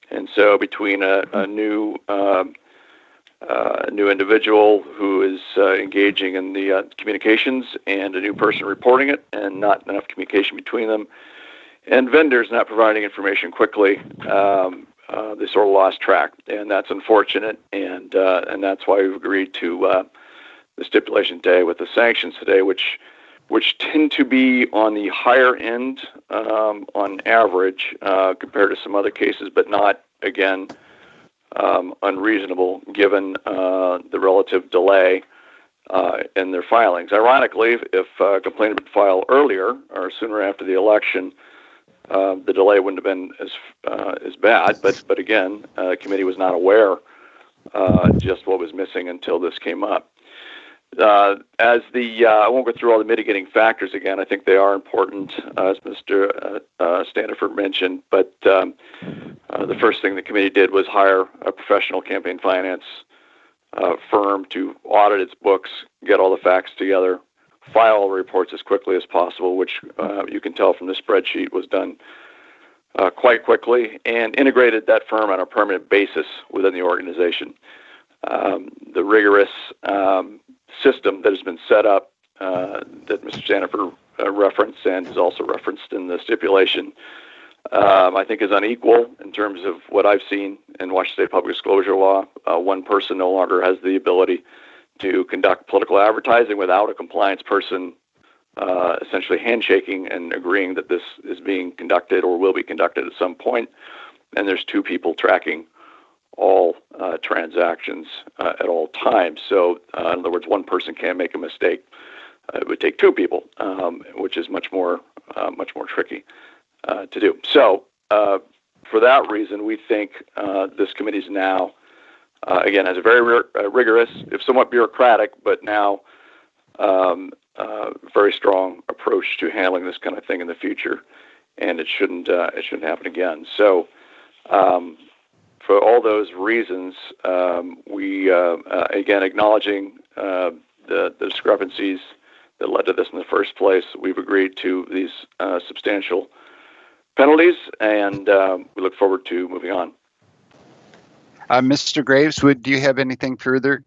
And so between a new individual who is engaging in the communications and a new person reporting it, and not enough communication between them, and vendors not providing information quickly, they sort of lost track, and that's unfortunate. And that's why we've agreed to the stipulation today with the sanctions today, which tend to be on the higher end on average compared to some other cases, but not, again, unreasonable given the relative delay in their filings. Ironically, if a complaint had been filed earlier or sooner after the election, the delay wouldn't have been as bad. But again, the committee was not aware just what was missing until this came up. I won't go through all the mitigating factors again. I think they are important, as Mr. Standiford mentioned. But the first thing the committee did was hire a professional campaign finance firm to audit its books, get all the facts together, file reports as quickly as possible, which you can tell from the spreadsheet was done quite quickly, and integrated that firm on a permanent basis within the organization. The rigorous system that has been set up that Mr. Sandifer referenced and is also referenced in the stipulation, I think is unequal in terms of what I've seen in Washington State public disclosure law. One person no longer has the ability to conduct political advertising without a compliance person essentially handshaking and agreeing that this is being conducted or will be conducted at some point. And there's two people tracking all transactions at all times. So in other words, one person can't make a mistake. It would take two people, which is much more tricky to do. So for that reason, we think this committee is now, again, has a very rigorous, if somewhat bureaucratic, but now very strong approach to handling this kind of thing in the future, and it shouldn't happen again. So for all those reasons, we again acknowledging the discrepancies that led to this in the first place, we've agreed to these substantial penalties, and we look forward to moving on. Mr. Graves, do you have anything further?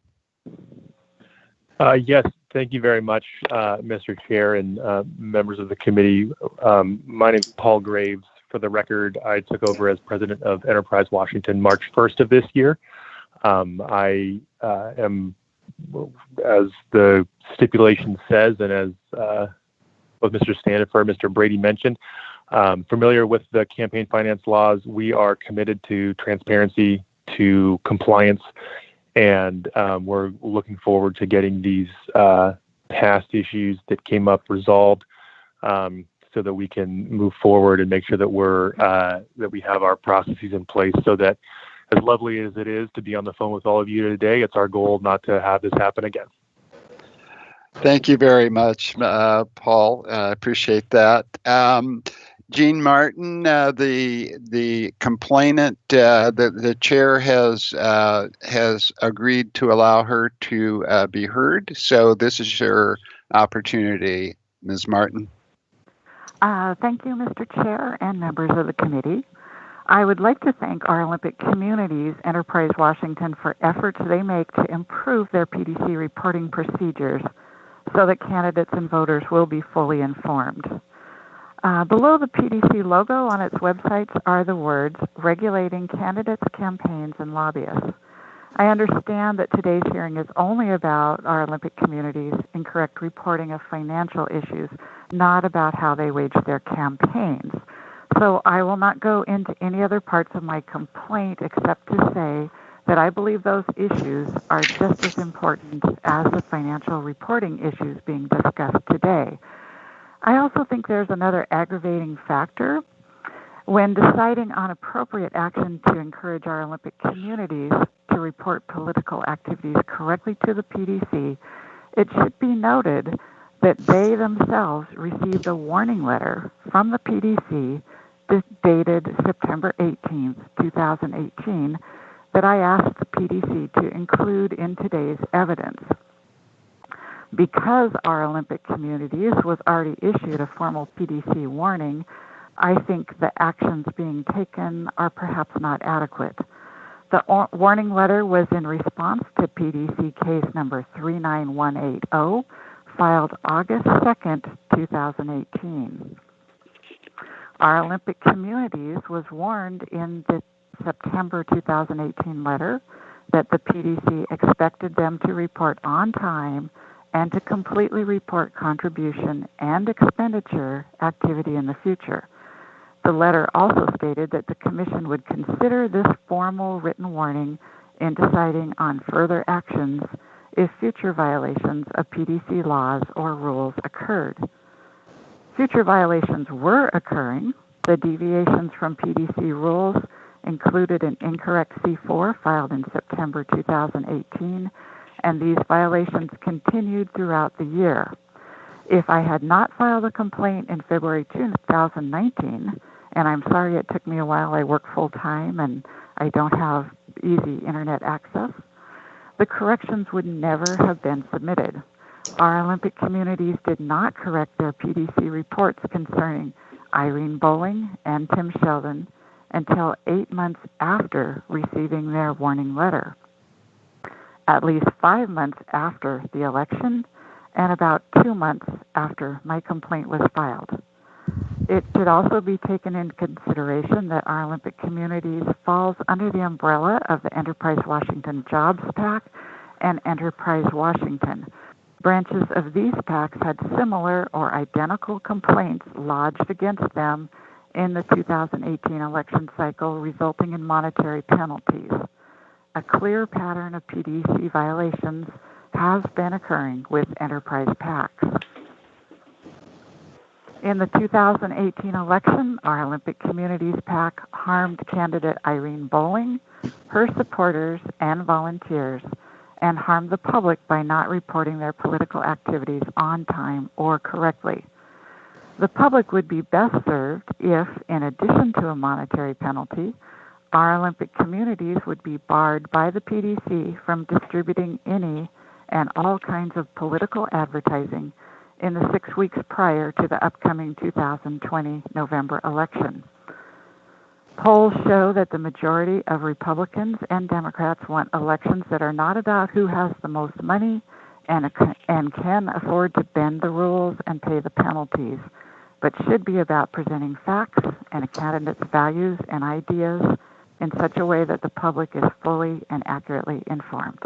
Yes, thank you very much, Mr. Chair and members of the committee. My name is Paul Graves. For the record, I took over as president of Enterprise Washington March 1st of this year. I am, as the stipulation says, and as both Mr. Sandifer and Mr. Brady mentioned, familiar with the campaign finance laws. We are committed to transparency, to compliance, and we're looking forward to getting these past issues that came up resolved, so that we can move forward and make sure that that we have our processes in place, so that, as lovely as it is to be on the phone with all of you today, it's our goal not to have this happen again. Thank you very much, Paul. I appreciate that. Jean Martin, the complainant, the chair has agreed to allow her to be heard. So this is your opportunity, Ms. Martin. Thank you, Mr. Chair and members of the committee. I would like to thank our Olympic Communities, Enterprise Washington, for efforts they make to improve their PDC reporting procedures so that candidates and voters will be fully informed. Below the PDC logo on its websites are the words, regulating candidates, campaigns, and lobbyists. I understand that today's hearing is only about our Olympic Communities' incorrect reporting of financial issues, not about how they wage their campaigns. So I will not go into any other parts of my complaint except to say that I believe those issues are just as important as the financial reporting issues being discussed today. I also think there's another aggravating factor. When deciding on appropriate action to encourage our Olympic communities to report political activities correctly to the PDC, it should be noted that they themselves received a warning letter from the PDC dated September 18th, 2018, that I asked the PDC to include in today's evidence. Because our Olympic Communities was already issued a formal PDC warning, I think the actions being taken are perhaps not adequate. The warning letter was in response to PDC case number 39180, filed August 2nd, 2018. Our Olympic Communities was warned in the September 2018 letter that the PDC expected them to report on time and to completely report contribution and expenditure activity in the future. The letter also stated that the Commission would consider this formal written warning in deciding on further actions if future violations of PDC laws or rules occurred. Future violations were occurring. The deviations from PDC rules included an incorrect C4 filed in September 2018, and these violations continued throughout the year. If I had not filed a complaint in February 2019, and I'm sorry it took me a while, I work full-time and I don't have easy internet access, the corrections would never have been submitted. Our Olympic communities did not correct their PDC reports concerning Irene Bowling and Tim Sheldon until 8 months after receiving their warning letter, at least 5 months after the election, and about 2 months after my complaint was filed. It should also be taken into consideration that our Olympic communities falls under the umbrella of the Enterprise Washington Jobs PAC and Enterprise Washington. Branches of these PACs had similar or identical complaints lodged against them in the 2018 election cycle, resulting in monetary penalties. A clear pattern of PDC violations has been occurring with Enterprise PACs. In the 2018 election, our Olympic Communities PAC harmed candidate Irene Bowling, her supporters, and volunteers, and harmed the public by not reporting their political activities on time or correctly. The public would be best served if, in addition to a monetary penalty, our Olympic communities would be barred by the PDC from distributing any and all kinds of political advertising in the 6 weeks prior to the upcoming 2020 November election. Polls show that the majority of Republicans and Democrats want elections that are not about who has the most money and can afford to bend the rules and pay the penalties, but should be about presenting facts and a candidate's values and ideas in such a way that the public is fully and accurately informed.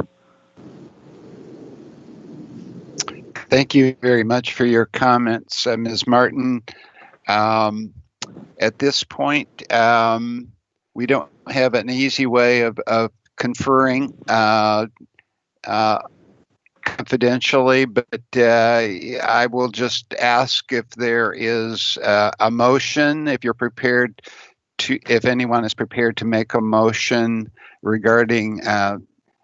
Thank you very much for your comments, Ms. Martin. At this point, we don't have an easy way of conferring confidentially, but I will just ask if there is a motion, if you're prepared to, if anyone is prepared to make a motion regarding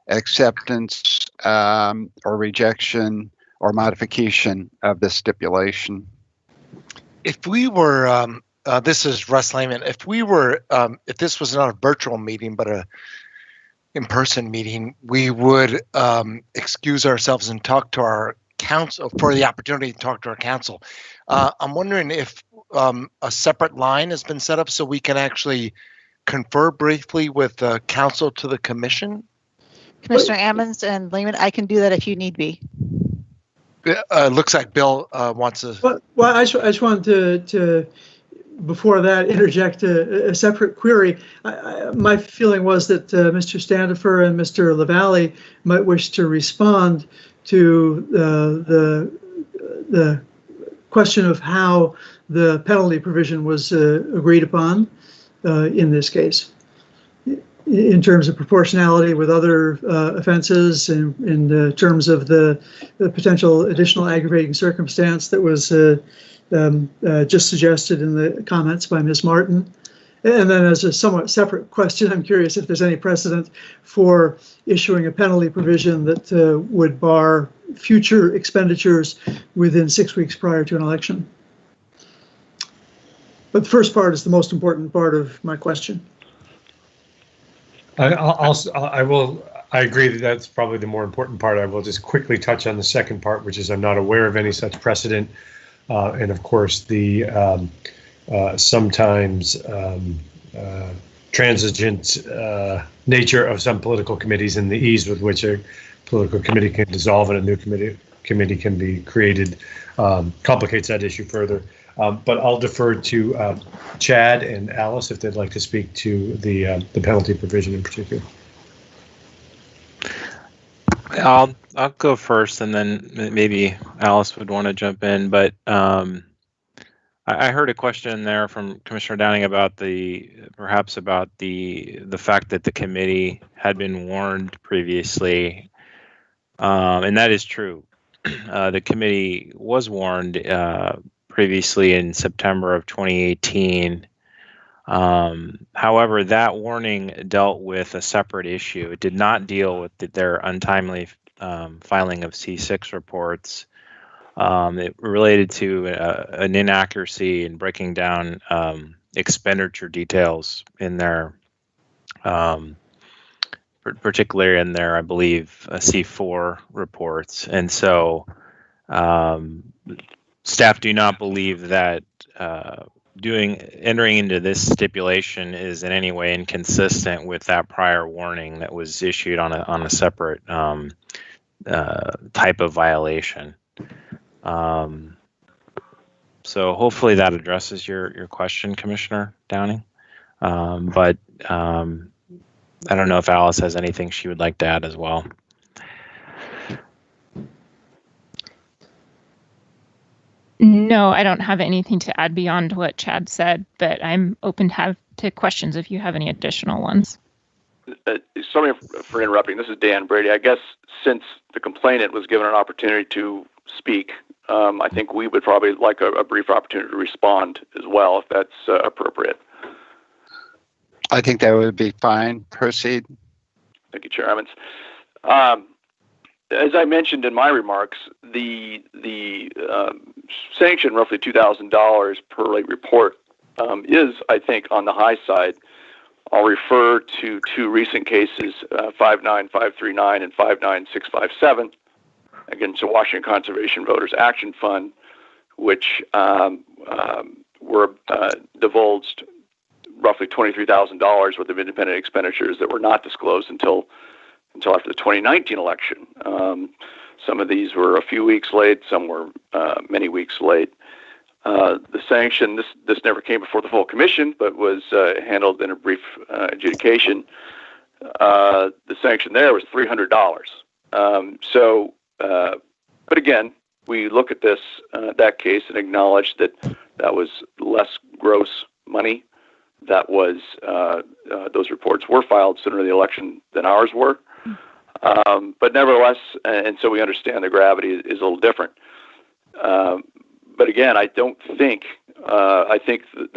acceptance or rejection or modification of the stipulation. If we were, this is Russ Lehman, if we were, if this was not a virtual meeting, but a in-person meeting, we would excuse ourselves and talk to our counsel for the opportunity to talk to our counsel. I'm wondering if a separate line has been set up so we can actually confer briefly with counsel to the commission. Commissioner Ammons and Lehman, I can do that if you need be. Looks like Bill wants to. Well, I just wanted to before that, interject a separate query. My feeling was that Mr. Standifer and Mr. LaValle might wish to respond to the question of how the penalty provision was agreed upon in this case, in terms of proportionality with other offenses, and in terms of the potential additional aggravating circumstance that was just suggested in the comments by Ms. Martin. And then as a somewhat separate question, I'm curious if there's any precedent for issuing a penalty provision that would bar future expenditures within 6 weeks prior to an election. But the first part is the most important part of my question. I agree that that's probably the more important part. I will just quickly touch on the second part, which is I'm not aware of any such precedent. And of course, the sometimes transigent nature of some political committees and the ease with which a political committee can dissolve and a new committee can be created complicates that issue further. But I'll defer to Chad and Alice if they'd like to speak to the penalty provision in particular. I'll go first, and then maybe Alice would want to jump in. But I heard a question there from Commissioner Downing about the fact that the committee had been warned previously, and that is true. The committee was warned previously in September of 2018. However, that warning dealt with a separate issue. It did not deal with their untimely filing of C6 reports. It related to an inaccuracy in breaking down expenditure details in their, particularly in their, I believe, C4 reports. And so Staff do not believe that entering into this stipulation is in any way inconsistent with that prior warning that was issued on a separate type of violation. So hopefully that addresses your question, Commissioner Downing. But I don't know if Alice has anything she would like to add as well. No, I don't have anything to add beyond what Chad said, but I'm open to questions if you have any additional ones. Sorry for interrupting. This is Dan Brady. I guess since the complainant was given an opportunity to speak, I think we would probably like a brief opportunity to respond as well, if that's appropriate. I think that would be fine. Proceed. Thank you, Chair Emmons. As I mentioned in my remarks, the sanction, roughly $2,000 per late report, is, I think, on the high side. I'll refer to two recent cases, 59539 and 59657, against the Washington Conservation Voters Action Fund, which were divulged roughly $23,000 worth of independent expenditures that were not disclosed until after the 2019 election. Some of these were a few weeks late, some were many weeks late. The sanction, this never came before the full commission, but was handled in a brief adjudication. The sanction there was $300. But again, we look at that case and acknowledge that was less gross money. That was those reports were filed sooner in the election than ours were. But nevertheless, and so we understand the gravity is a little different. But again, I think the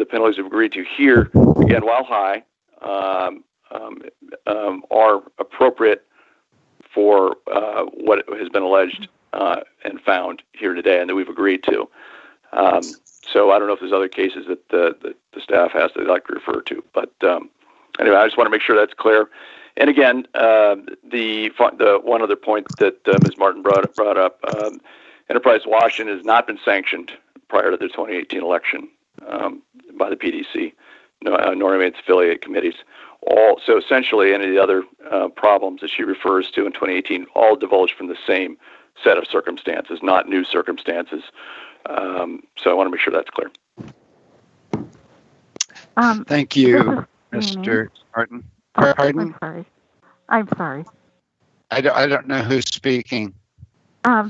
penalties we've agreed to here, again, while high, are appropriate for what has been alleged and found here today and that we've agreed to. So I don't know if there's other cases that the staff has that they'd like to refer to. But anyway, I just want to make sure that's clear. And again, the one other point that Ms. Martin brought up, Enterprise Washington has not been sanctioned prior to the 2018 election by the PDC, nor any of its affiliate committees. So essentially, any of the other problems that she refers to in 2018 all divulged from the same set of circumstances, not new circumstances. So I want to make sure that's clear. Thank you, Mr. Martin. Pardon? I'm sorry. I don't know who's speaking.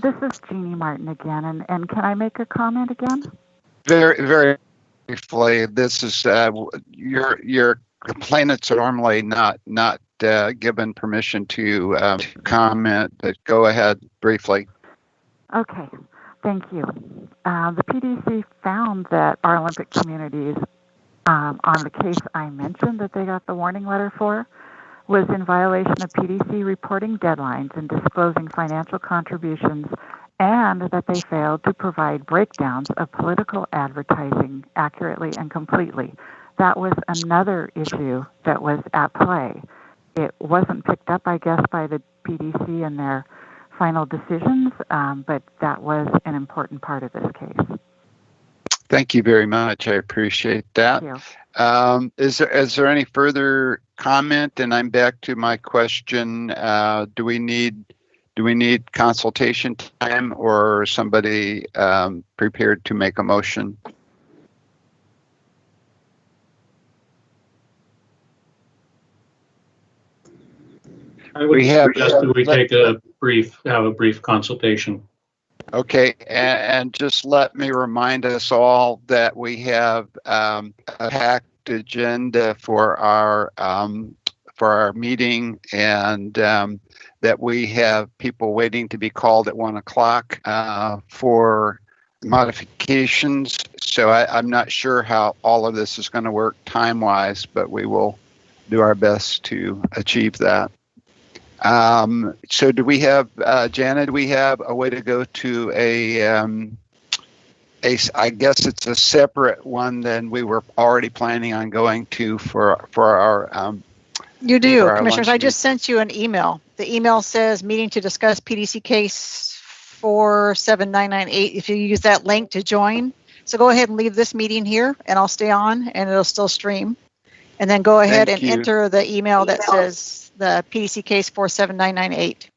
This is Jeannie Martin again, and can I make a comment again? Very, very briefly. This is your complainants are normally not given permission to comment, but go ahead briefly. Okay, thank you. The PDC found that our Olympic communities, on the case I mentioned that they got the warning letter for, was in violation of PDC reporting deadlines and disclosing financial contributions, and that they failed to provide breakdowns of political advertising accurately and completely. That was another issue that was at play. It wasn't picked up, I guess, by the PDC in their final decisions, but that was an important part of this case. Thank you very much. I appreciate that. Is there any further comment? And I'm back to my question. Do we need consultation time or somebody prepared to make a motion? I would suggest that we have a brief consultation. Okay, and just let me remind us all that we have a packed agenda for our meeting, and that we have people waiting to be called at 1 o'clock for modifications. So I'm not sure how all of this is going to work time-wise, but we will do our best to achieve that. So do we have, Jana, do we have a way to go to I guess it's a separate one than we were already planning on going to for our You do, for our Commissioners. lunch I just sent you an email. The email says meeting to discuss PDC case 479998 if you use that link to join. So go ahead and leave this meeting here and I'll stay on and it'll still stream. And then go ahead Thank and you. enter the email that says the PDC case 47998.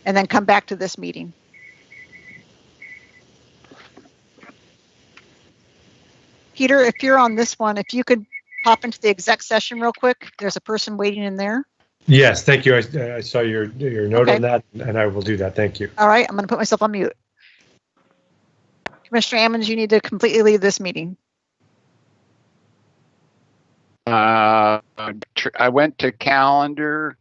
And then come back to this meeting. Peter, if you're on this one, if you could pop into the exec session real quick, there's a person waiting in there. Yes, thank you. I saw your note Okay. on that, and I will do that. Thank you. All right, I'm going to put myself on mute. Commissioner Ammons, you need to completely leave this meeting. I went to calendar.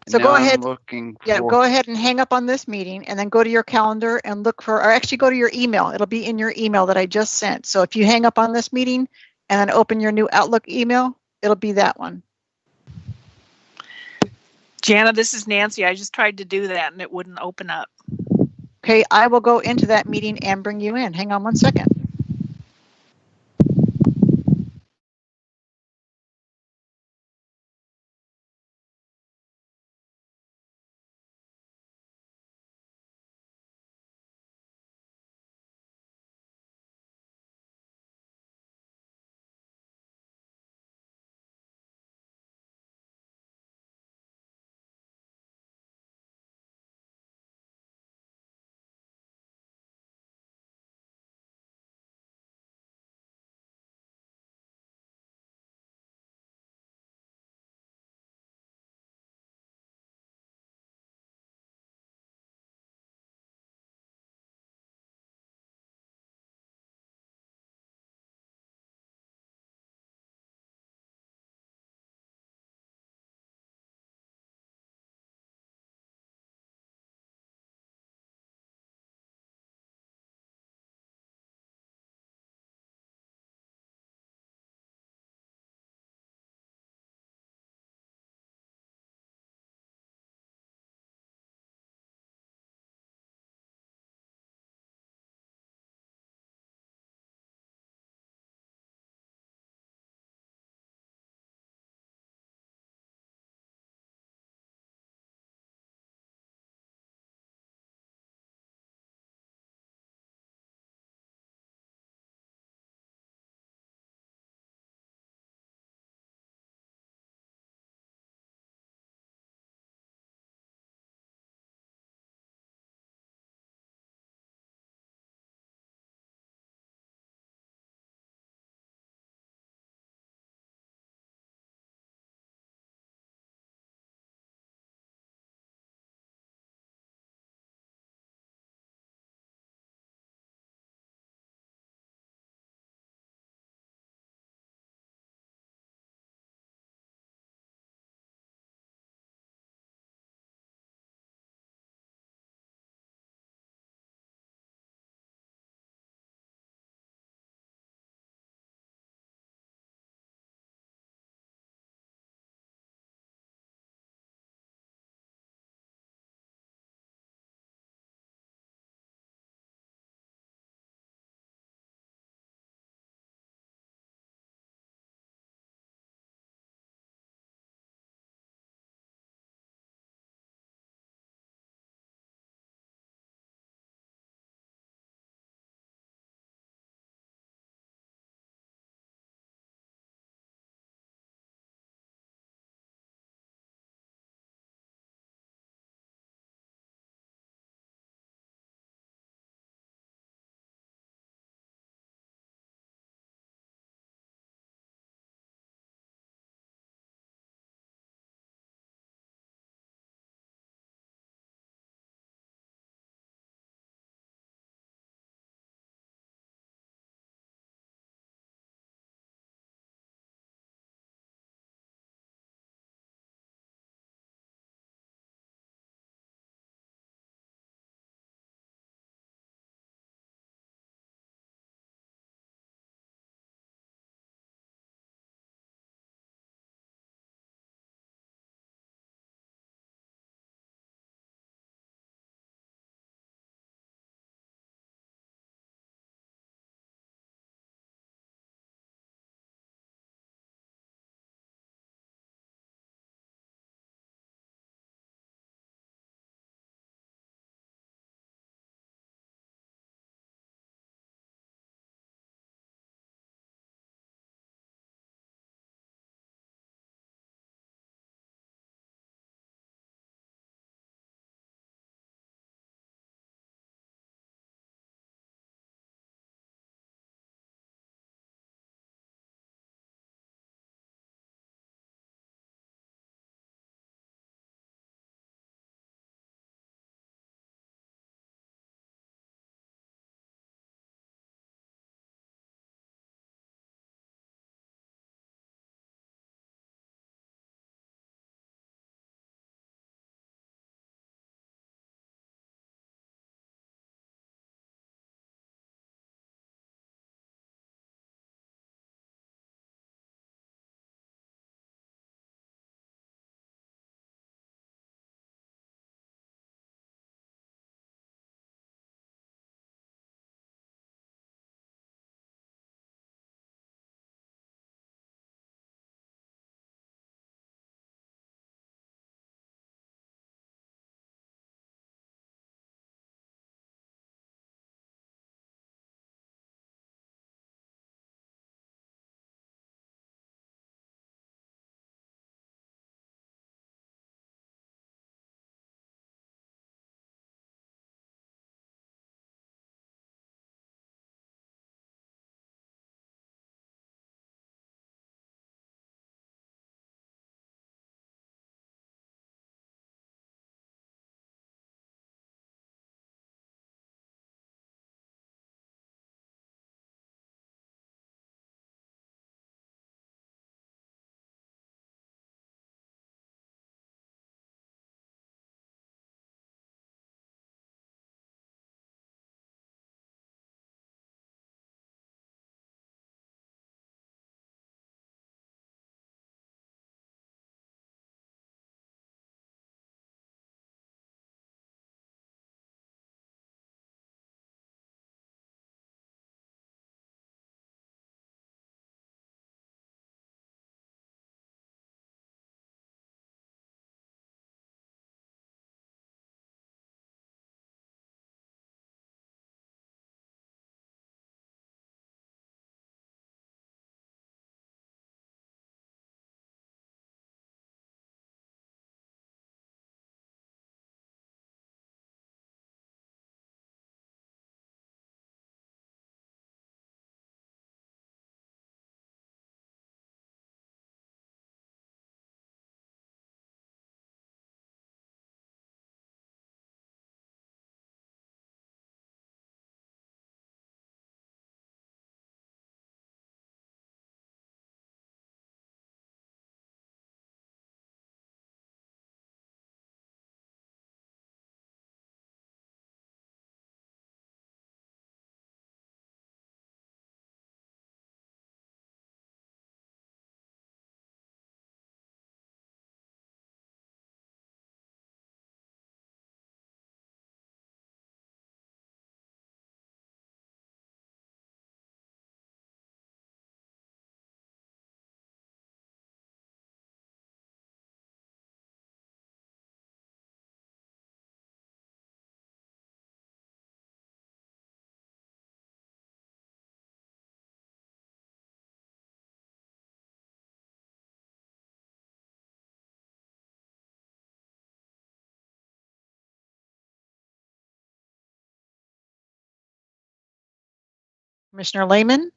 So go Now I'm ahead. looking Yeah, for- go ahead and hang up on this meeting and then go to your calendar and look for, or actually go to your email. It'll be in your email that I just sent. So if you hang up on this meeting and then open your new Outlook email, it'll be that one. Jana, this is Nancy. I just tried to do that and it wouldn't open up. Okay, I will go into that meeting and bring you in. Hang on one second. Commissioner Lehman?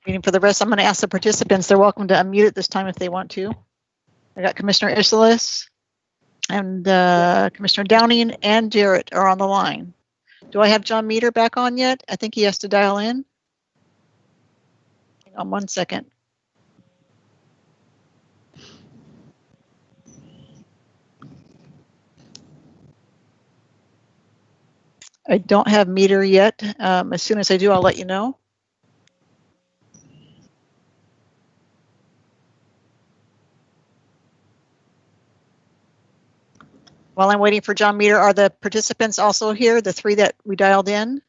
Waiting for the rest. I'm going to ask the participants. They're welcome to unmute at this time if they want to. I got Commissioner Isles and Commissioner Downing and Jarrett are on the line. Do I have John Meter back on yet? I think he has to dial in. Hang on 1 second. I don't have Meter yet. As soon as I do, I'll let you know. While I'm waiting for John Meter, are the participants also here, the 3 that we dialed in?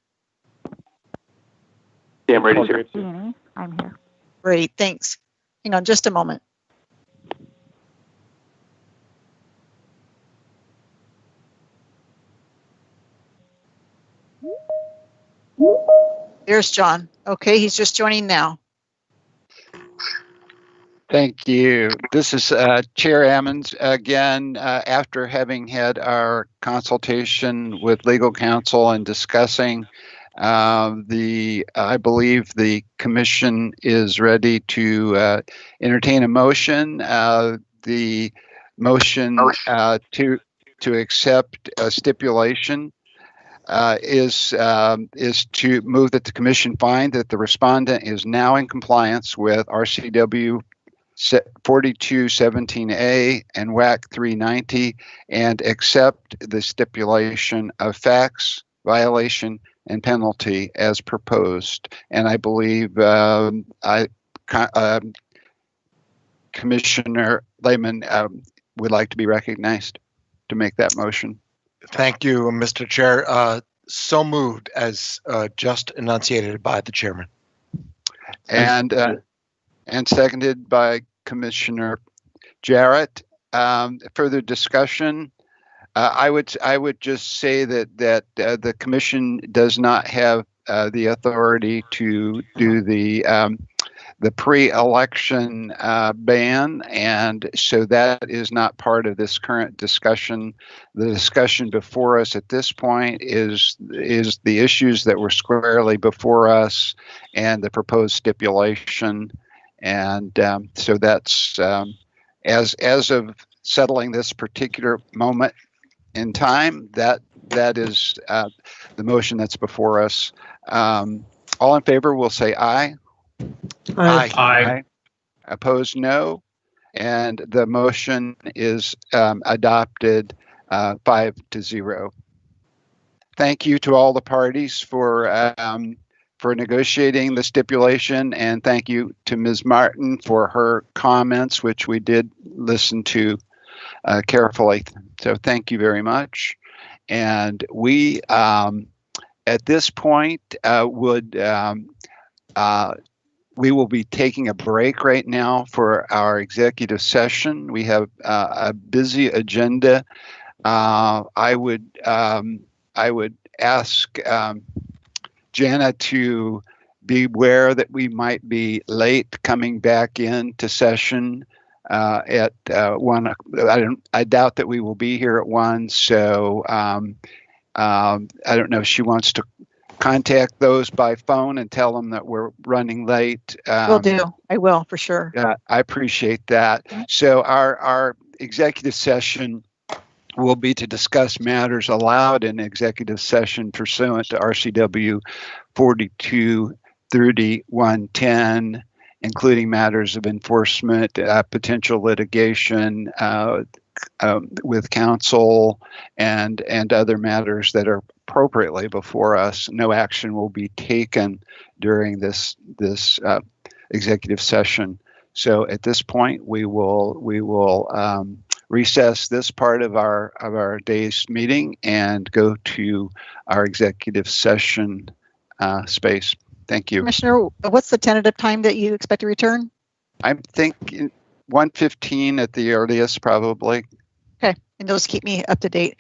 Yeah, I'm ready, sir. I'm here. Great, thanks. Hang on just a moment. There's John. Okay, he's just joining now. Thank you. This is Chair Ammons again. After having had our consultation with legal counsel and discussing I believe the commission is ready to entertain a motion. The motion to accept a stipulation is to move that the commission find that the respondent is now in compliance with RCW 4217A and WAC 390 and accept the stipulation of facts, violation, and penalty as proposed. And I believe Commissioner Lehman would like to be recognized to make that motion. Thank you, Mr. Chair. So moved as just enunciated by the chairman. And seconded by Commissioner Jarrett. Further discussion. I would just say that the commission does not have the authority to do the pre-election ban, and so that is not part of this current discussion. The discussion before us at this point is the issues that were squarely before us and the proposed stipulation, and so that's as of settling this particular moment in time, that is the motion that's before us. All in favor will say aye. Aye. Aye. Opposed, no. And the motion is adopted 5-0. Thank you to all the parties for negotiating the stipulation, and thank you to Ms. Martin for her comments, which we did listen to carefully. So thank you very much. And we, at this point, we will be taking a break right now for our executive session. We have a busy agenda. I would ask Jana to beware that we might be late coming back into session at 1. I doubt that we will be here at 1. So I don't know if she wants to contact those by phone and tell them that we're running late. Will do. I will for sure. I appreciate that. So our executive session will be to discuss matters allowed in executive session pursuant to RCW 423110, including matters of enforcement, potential litigation with counsel, and other matters that are appropriately before us. No action will be taken during this executive session. So at this point, we will recess this part of our day's meeting and go to our executive session space. Thank you. Commissioner, what's the tentative time that you expect to return? I think 1:15 at the earliest, probably. Okay, and those keep me up to date.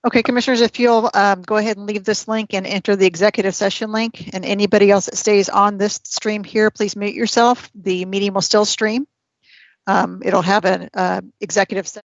Okay, commissioners, if you'll go ahead and leave this link and enter the executive session link, and anybody else that stays on this stream here, please mute yourself. The meeting will still stream. It'll have an executive session.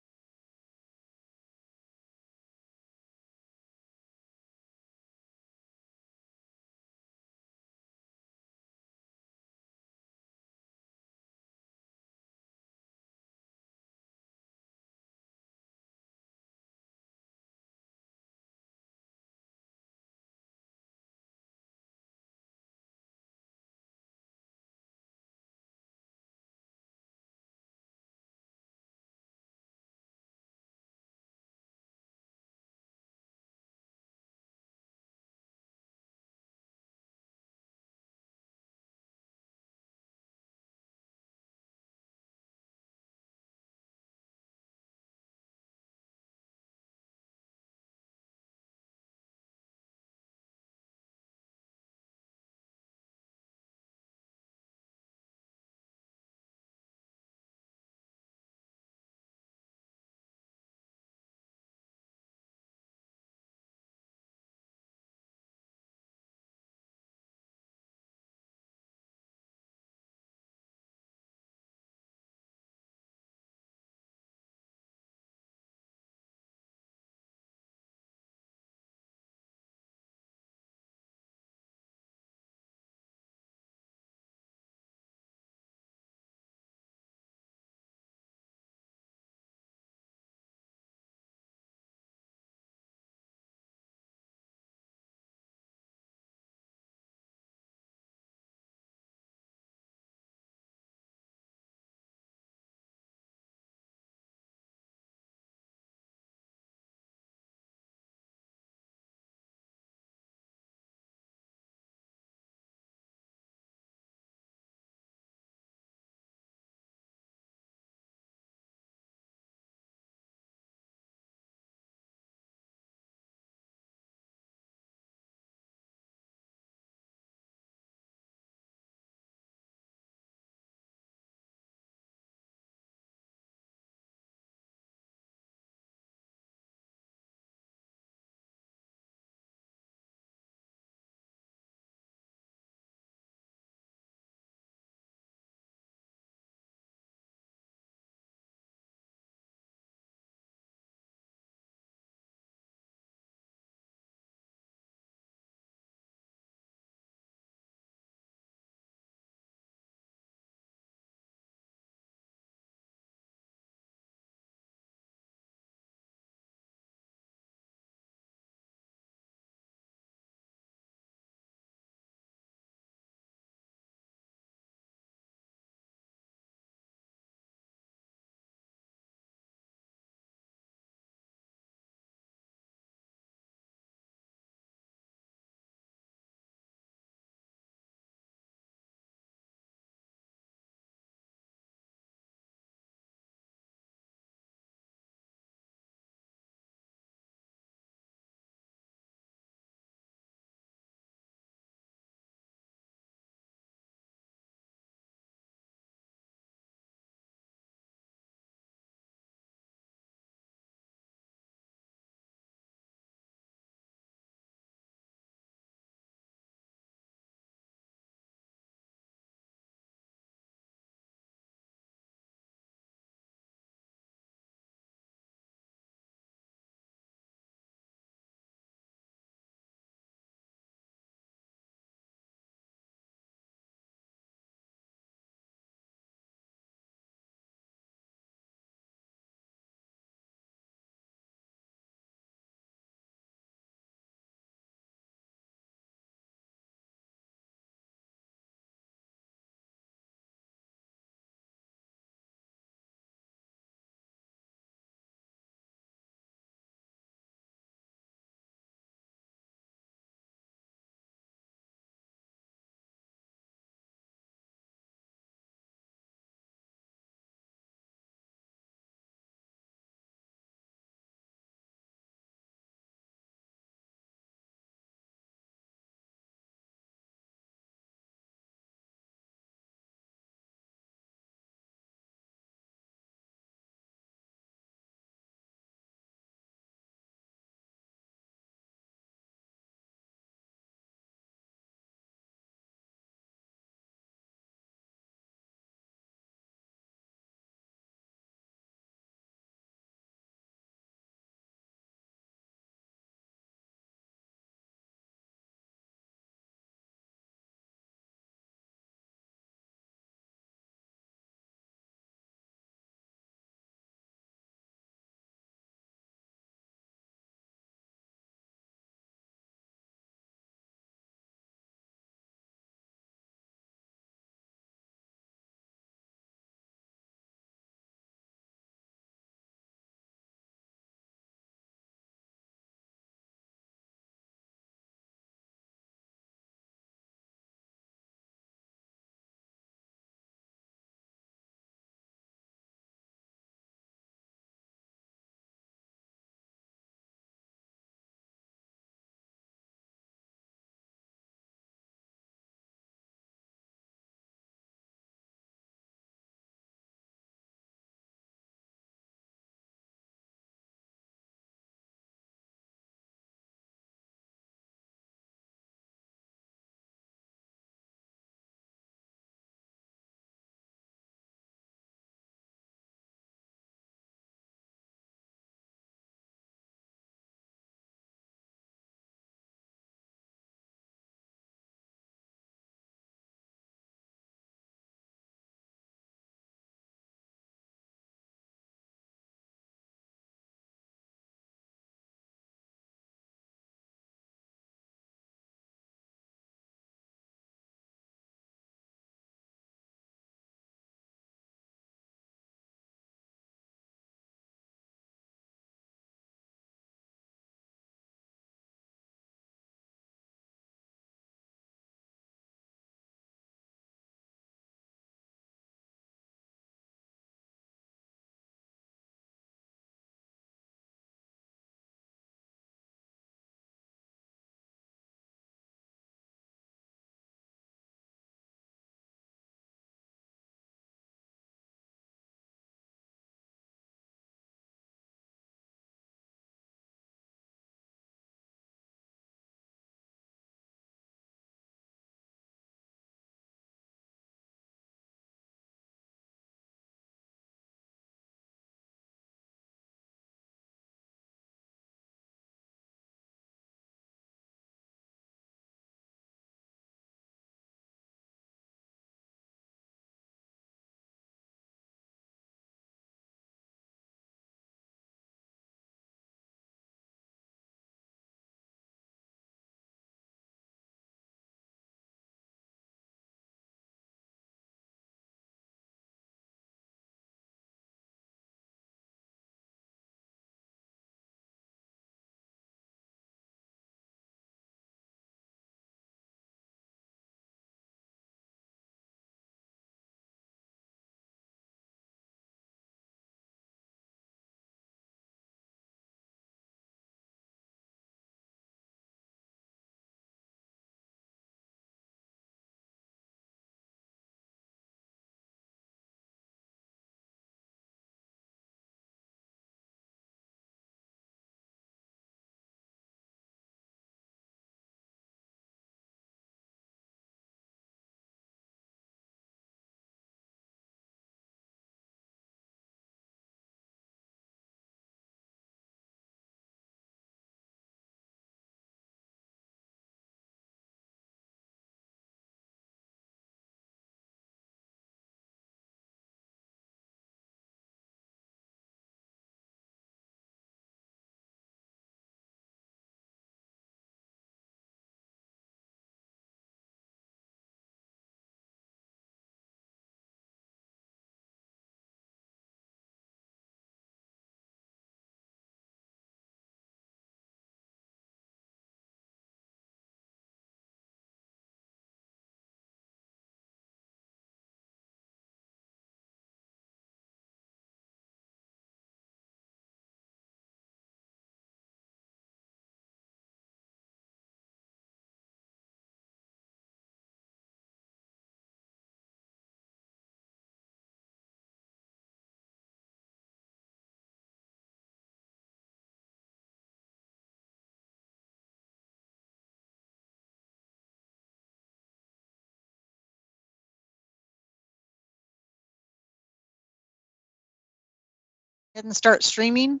and start streaming,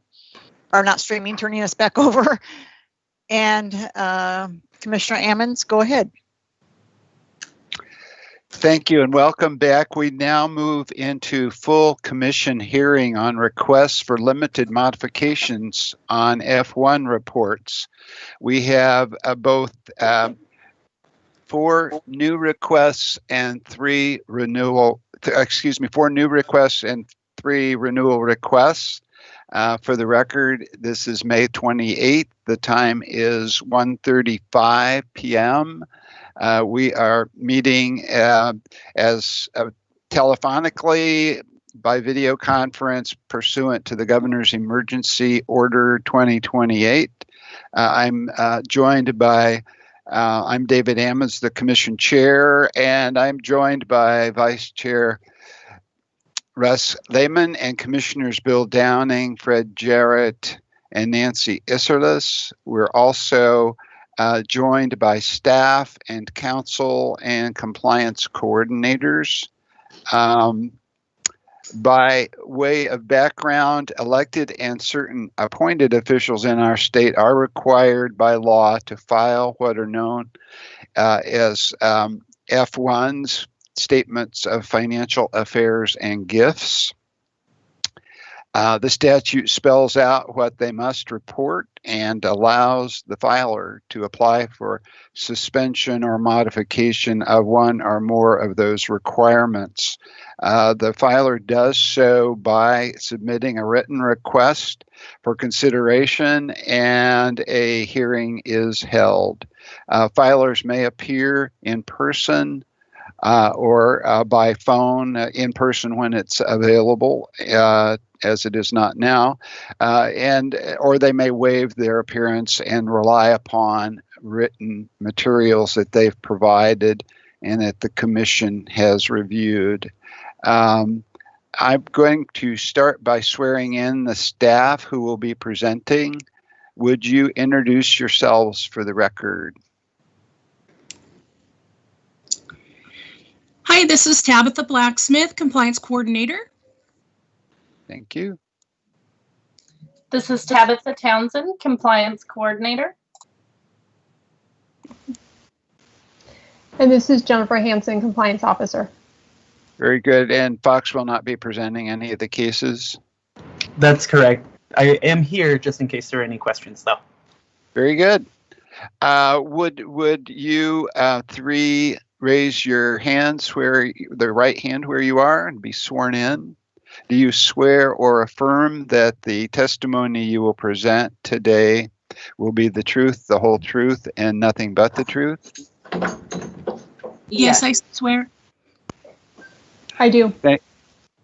or not streaming, turning us back over. And Commissioner Ammons, go ahead. Thank you and welcome back. We now move into full commission hearing on requests for limited modifications on F1 reports. We have both 4 new requests and 3 renewal, 4 new requests and 3 renewal requests. For the record, this is May 28th. The time is 1:35 p.m. We are meeting as telephonically by video conference pursuant to the Governor's Emergency Order 2028. I'm joined by, I'm David Ammons, the Commission Chair, and I'm joined by Vice Chair Russ Lehman and Commissioners Bill Downing, Fred Jarrett, and Nancy Isserlis. We're also joined by staff and council and compliance coordinators. By way of background, elected and certain appointed officials in our state are required by law to file what are known as F1s, statements of financial affairs and gifts. The statute spells out what they must report and allows the filer to apply for suspension or modification of one or more of those requirements. The filer does so by submitting a written request for consideration, and a hearing is held. Filers may appear in person or by phone, in person when it's available, as it is not now, or they may waive their appearance and rely upon written materials that they've provided and that the commission has reviewed. I'm going to start by swearing in the staff who will be presenting. Would you introduce yourselves for the record? Hi, this is Tabitha Blacksmith, Compliance Coordinator. Thank you. This is Tabitha Townsend, Compliance Coordinator. And this is Jennifer Hansen, Compliance Officer. Very good. And Fox will not be presenting any of the cases? That's correct. I am here just in case there are any questions, though. Very good. Would you 3 raise your hands, where the right hand where you are, and be sworn in? Do you swear or affirm that the testimony you will present today will be the truth, the whole truth, and nothing but the truth? Yes, I swear. I do.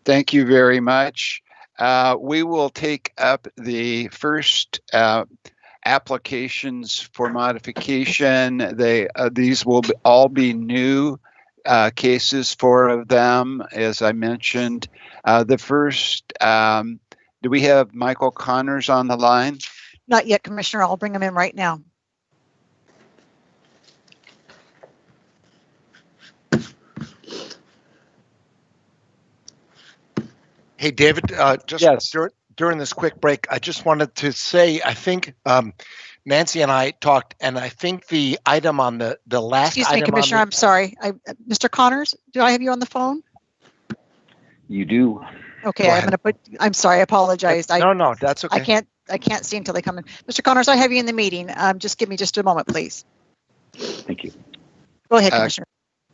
Thank you very much. We will take up the first applications for modification. These will all be new cases, 4 of them, as I mentioned. The first, do we have Michael Connors on the line? Not yet, Commissioner. I'll bring him in right now. Hey, David, just during this quick break, I just wanted to say, I think Nancy and I talked, and I think the item on the last Excuse me, Commissioner, I'm sorry. Mr. Connors, do I have you on the phone? You do. Okay, I'm sorry, I apologize. No, that's okay. I can't see until they come in. Mr. Connors, I have you in the meeting. Just give me just a moment, please. Thank you. Go ahead, Commissioner.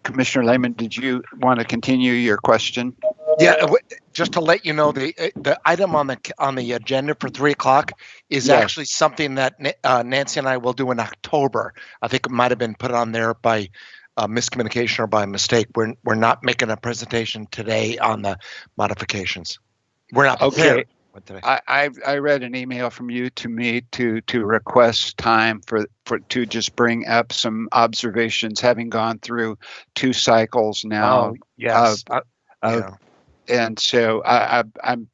Commissioner Lehman, did you want to continue your question? Yeah, just to let you know, the item on the agenda for 3 o'clock is actually something that Nancy and I will do in October. I think it might have been put on there by miscommunication or by mistake. We're not making a presentation today on the modifications. We're not okay. I read an email from you to me to request time to just bring up some observations, having gone through 2 cycles now. Oh, yes. And so I'm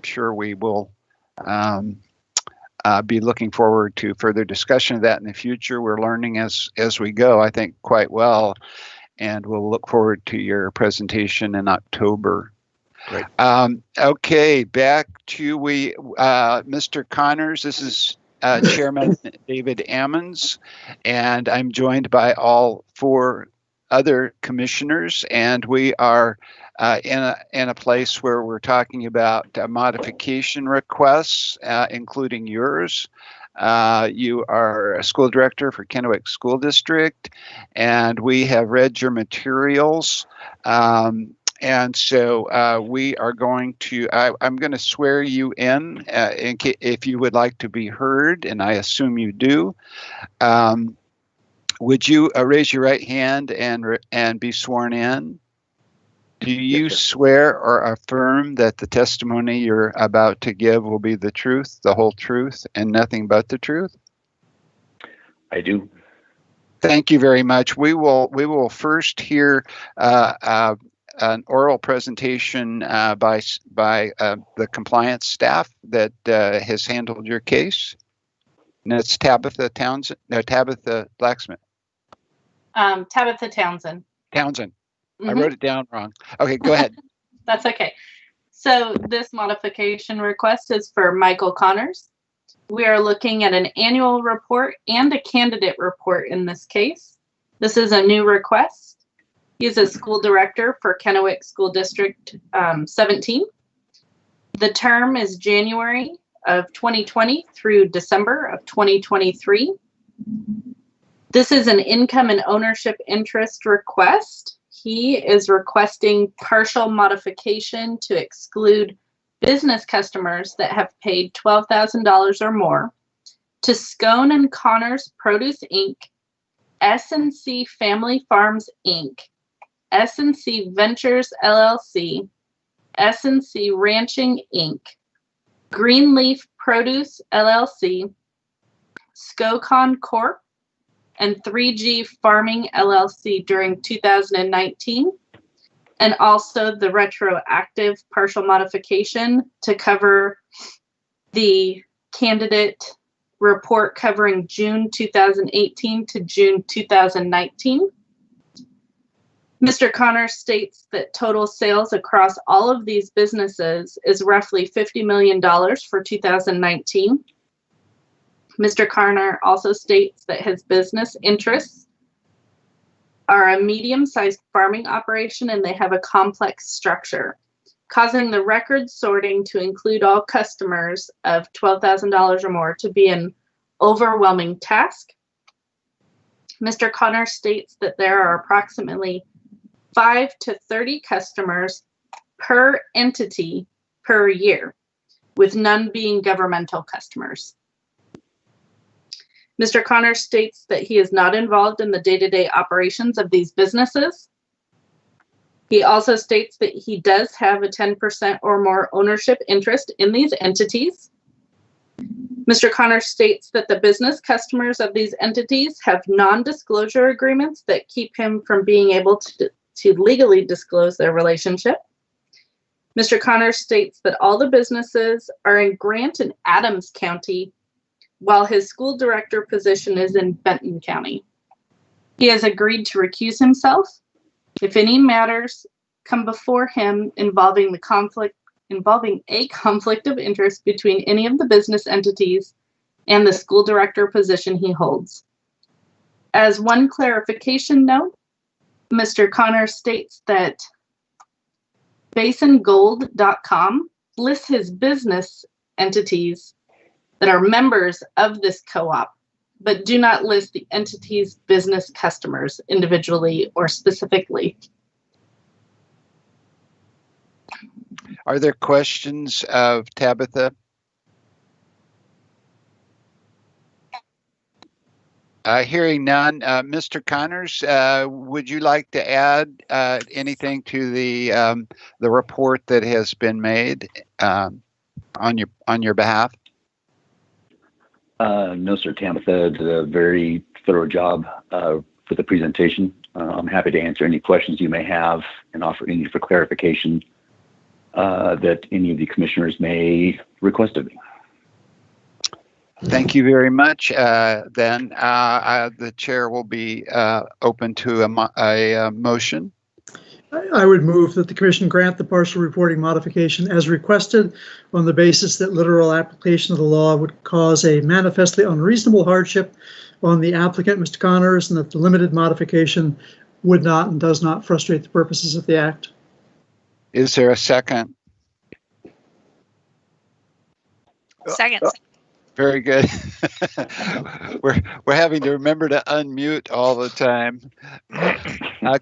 sure we will be looking forward to further discussion of that in the future. We're learning as we go, I think, quite well, and we'll look forward to your presentation in October. Okay, back to Mr. Connors. This is Chairman David Ammons, and I'm joined by all 4 other commissioners, and we are in a place where we're talking about modification requests, including yours. You are a school director for Kennewick School District, and we have read your materials. And so we are going to, I'm going to swear you in if you would like to be heard, and I assume you do. Would you raise your right hand and be sworn in? Do you swear or affirm that the testimony you're about to give will be the truth, the whole truth, and nothing but the truth? I do. Thank you very much. We will first hear an oral presentation by the compliance staff that has handled your case. And that's Tabitha Townsend. No, Tabitha Blacksmith. Tabitha Townsend. Townsend. Mm-hmm. I wrote it down wrong. Okay, go ahead. That's okay. So this modification request is for Michael Connors. We are looking at an annual report and a candidate report in this case. This is a new request. He is a school director for Kennewick School District 17. The term is January of 2020 through December of 2023. This is an income and ownership interest request. He is requesting partial modification to exclude business customers that have paid $12,000 or more to Scone and Connors Produce Inc., S&C Family Farms Inc., S&C Ventures LLC, S&C Ranching Inc., Greenleaf Produce LLC, SCOCON Corp., and 3G Farming LLC during 2019, and also the retroactive partial modification to cover the candidate report covering June 2018 to June 2019. Mr. Connors states that total sales across all of these businesses is roughly $50 million for 2019. Mr. Connor also states that his business interests are a medium-sized farming operation and they have a complex structure, causing the record sorting to include all customers of $12,000 or more to be an overwhelming task. Mr. Connor states that there are approximately 5 to 30 customers per entity per year, with none being governmental customers. Mr. Connor states that he is not involved in the day-to-day operations of these businesses. He also states that he does have a 10% or more ownership interest in these entities. Mr. Connor states that the business customers of these entities have non-disclosure agreements that keep him from being able to legally disclose their relationship. Mr. Connor states that all the businesses are in Grant and Adams County, while his school director position is in Benton County. He has agreed to recuse himself if any matters come before him involving a conflict of interest between any of the business entities and the school director position he holds. As one clarification note, Mr. Connor states that basingold.com lists his business entities that are members of this co-op, but do not list the entity's business customers individually or specifically. Are there questions of Tabitha? Hearing none. Mr. Connors, would you like to add anything to the report that has been made on your behalf? No, sir. Tabitha did a very thorough job for the presentation. I'm happy to answer any questions you may have and offer any for clarification that any of the commissioners may request of me. Thank you very much. Then the chair will be open to a motion. I would move that the commission grant the partial reporting modification as requested on the basis that literal application of the law would cause a manifestly unreasonable hardship on the applicant, Mr. Connors, and that the limited modification would not and does not frustrate the purposes of the act. Is there a second? Second. Very good. we're having to remember to unmute all the time.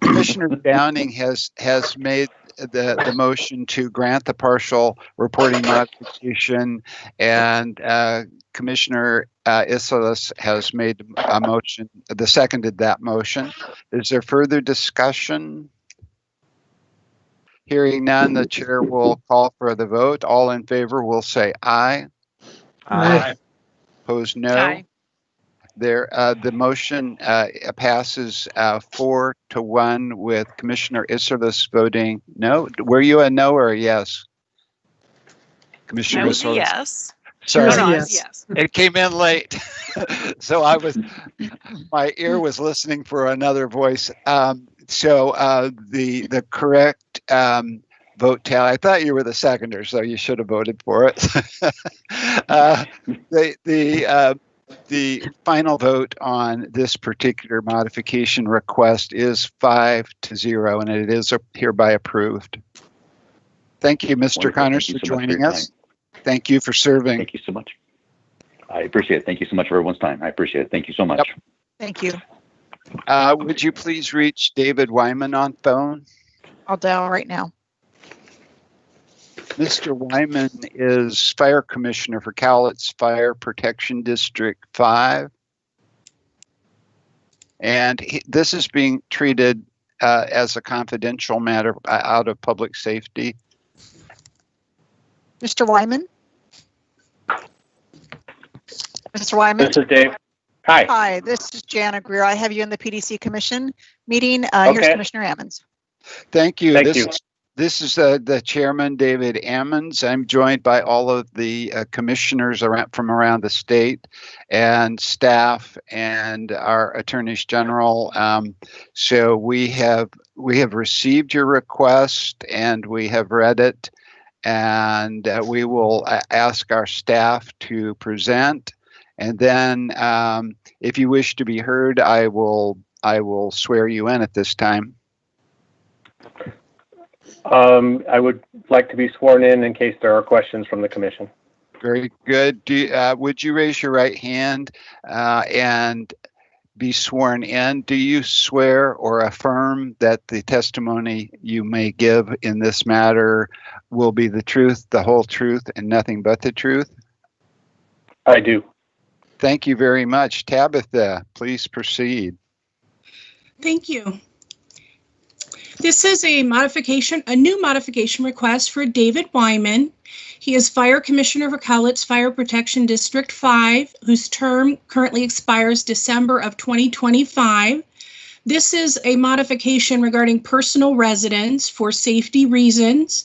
Commissioner Downing has made the motion to grant the partial reporting modification, and Commissioner Isserlis has made a motion, seconded that motion. Is there further discussion? Hearing none, the chair will call for the vote. All in favor will say aye. Aye. Opposed, no. Aye. The motion passes 4-1 with Commissioner Isserlis voting no. Were you a no or a yes? Commissioner That was a Isserlis. yes. Sorry, No, yes. It came in late, so my ear was listening for another voice. So the correct vote tally. I thought you were the seconder, so you should have voted for it. The final vote on this particular modification request is 5-0, and it is hereby approved. Thank you, Mr. Wonderful. Connors, Thank you for so much joining for your us. time. Thank you for serving. Thank you so much. I appreciate it. Thank you so much for everyone's time. I appreciate it. Thank you so much. Yep. Thank you. Would you please reach David Wyman on phone? I'll dial right now. Mr. Wyman is Fire Commissioner for Cowlitz Fire Protection District 5. And this is being treated as a confidential matter out of public safety. Mr. Wyman? Mr. Wyman? This is Dave. Hi. Hi, this is Jana Greer. I have you in the PDC Commission meeting. Okay. Here's Commissioner Ammons. Thank you. Thank you. This is the chairman, David Ammons. I'm joined by all of the commissioners from around the state and staff and our attorneys general. So we have received your request and we have read it, and we will ask our staff to present. And then if you wish to be heard, I will swear you in at this time. I would like to be sworn in case there are questions from the commission. Very good. Would you raise your right hand and be sworn in? Do you swear or affirm that the testimony you may give in this matter will be the truth, the whole truth, and nothing but the truth? I do. Thank you very much. Tabitha, please proceed. Thank you. This is a new modification request for David Wyman. He is Fire Commissioner for Cowlitz Fire Protection District 5, whose term currently expires December of 2025. This is a modification regarding personal residence for safety reasons.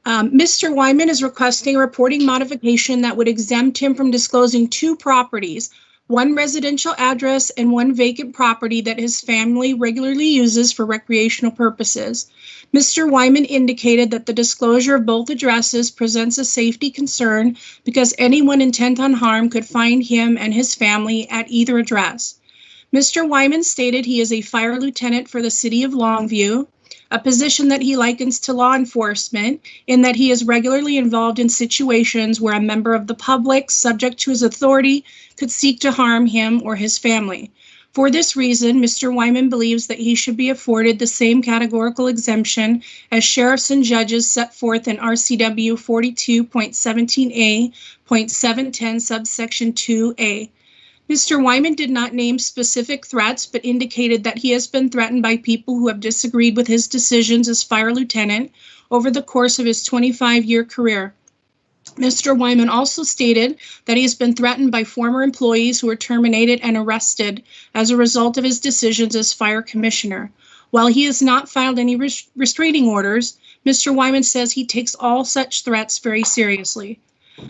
Mr. Wyman is requesting a reporting modification that would exempt him from disclosing two properties, one residential address and one vacant property that his family regularly uses for recreational purposes. Mr. Wyman indicated that the disclosure of both addresses presents a safety concern because anyone intent on harm could find him and his family at either address. Mr. Wyman stated he is a fire lieutenant for the city of Longview, a position that he likens to law enforcement in that he is regularly involved in situations where a member of the public subject to his authority could seek to harm him or his family. For this reason, Mr. Wyman believes that he should be afforded the same categorical exemption as sheriffs and judges set forth in RCW 42.17a.710 subsection 2a. Mr. Wyman did not name specific threats, but indicated that he has been threatened by people who have disagreed with his decisions as fire lieutenant over the course of his 25-year career. Mr. Wyman also stated that he has been threatened by former employees who were terminated and arrested as a result of his decisions as fire commissioner. While he has not filed any restraining orders, Mr. Wyman says he takes all such threats very seriously.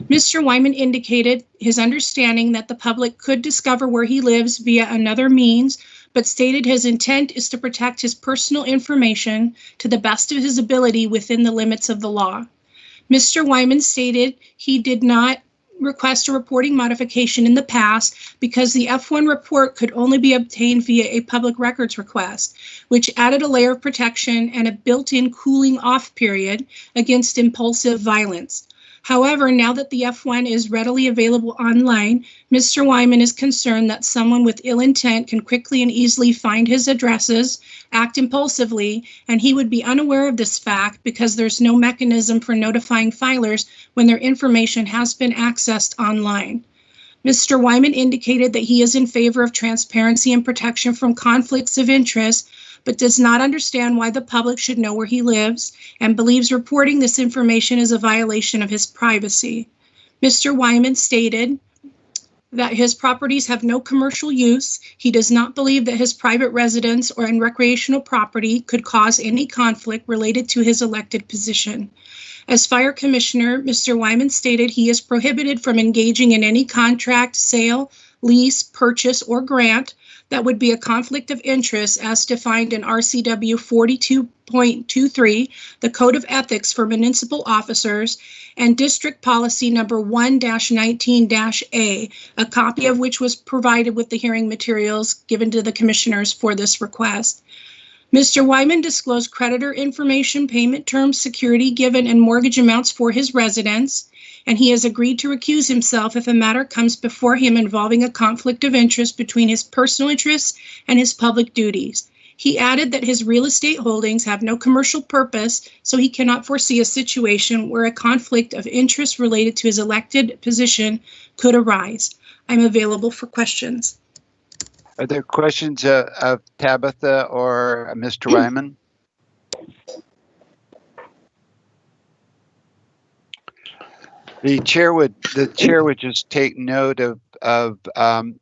Mr. Wyman indicated his understanding that the public could discover where he lives via another means, but stated his intent is to protect his personal information to the best of his ability within the limits of the law. Mr. Wyman stated he did not request a reporting modification in the past because the F1 report could only be obtained via a public records request, which added a layer of protection and a built-in cooling off period against impulsive violence. However, now that the F1 is readily available online, Mr. Wyman is concerned that someone with ill intent can quickly and easily find his addresses, act impulsively, and he would be unaware of this fact because there's no mechanism for notifying filers when their information has been accessed online. Mr. Wyman indicated that he is in favor of transparency and protection from conflicts of interest, but does not understand why the public should know where he lives and believes reporting this information is a violation of his privacy. Mr. Wyman stated that his properties have no commercial use. He does not believe that his private residence or in recreational property could cause any conflict related to his elected position. As fire commissioner, Mr. Wyman stated he is prohibited from engaging in any contract, sale, lease, purchase, or grant that would be a conflict of interest as defined in RCW 42.23, the Code of Ethics for Municipal Officers, and District Policy Number 1-19-A, a copy of which was provided with the hearing materials given to the commissioners for this request. Mr. Wyman disclosed creditor information, payment terms, security given, and mortgage amounts for his residence, and he has agreed to recuse himself if a matter comes before him involving a conflict of interest between his personal interests and his public duties. He added that his real estate holdings have no commercial purpose, so he cannot foresee a situation where a conflict of interest related to his elected position could arise. I'm available for questions. Are there questions of Tabitha or Mr. Wyman? The chair would just take note of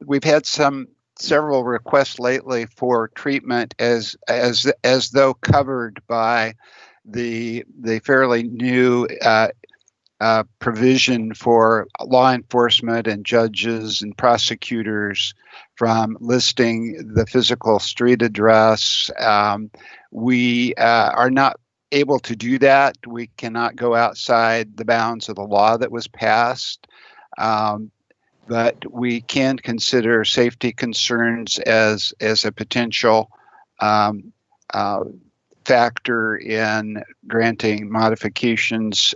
we've had several requests lately for treatment as though covered by the fairly new provision for law enforcement and judges and prosecutors from listing the physical street address. We are not able to do that. We cannot go outside the bounds of the law that was passed, but we can consider safety concerns as a potential factor in granting modifications.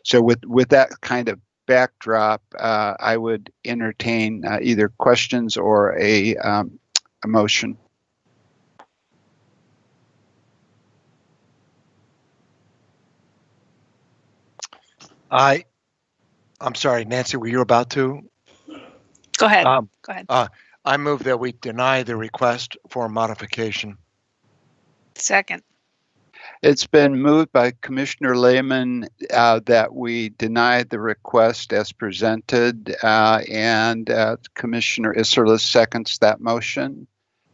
So with that kind of backdrop, I would entertain either questions or a motion. I'm sorry, Nancy, were you about to? Go ahead. Go ahead. I move that we deny the request for modification. Second. It's been moved by Commissioner Lehman that we deny the request as presented, and Commissioner Isserlis seconds that motion.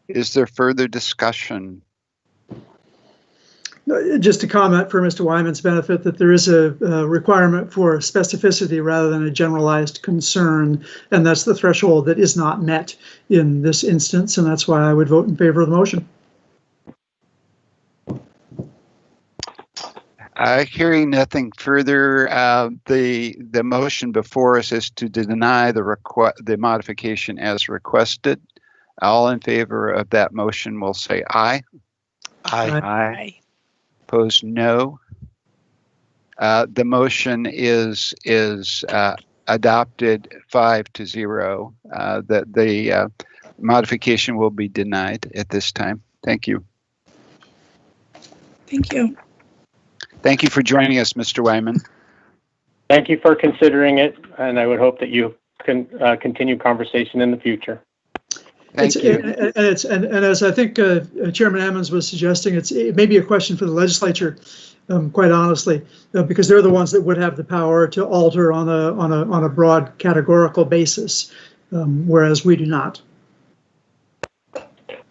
Is there further discussion? Just a comment for Mr. Wyman's benefit that there is a requirement for specificity rather than a generalized concern, and that's the threshold that is not met in this instance, and that's why I would vote in favor of the motion. Hearing nothing further, the motion before us is to deny the modification as requested. All in favor of that motion will say aye. Aye. Aye. Opposed, no. The motion is adopted 5-0. That the modification will be denied at this time. Thank you. Thank you. Thank you for joining us, Mr. Wyman. Thank you for considering it, and I would hope that you can continue conversation in the future. Thank you. And as I think Chairman Ammons was suggesting, it may be a question for the legislature, quite honestly, because they're the ones that would have the power to alter on a broad categorical basis, whereas we do not.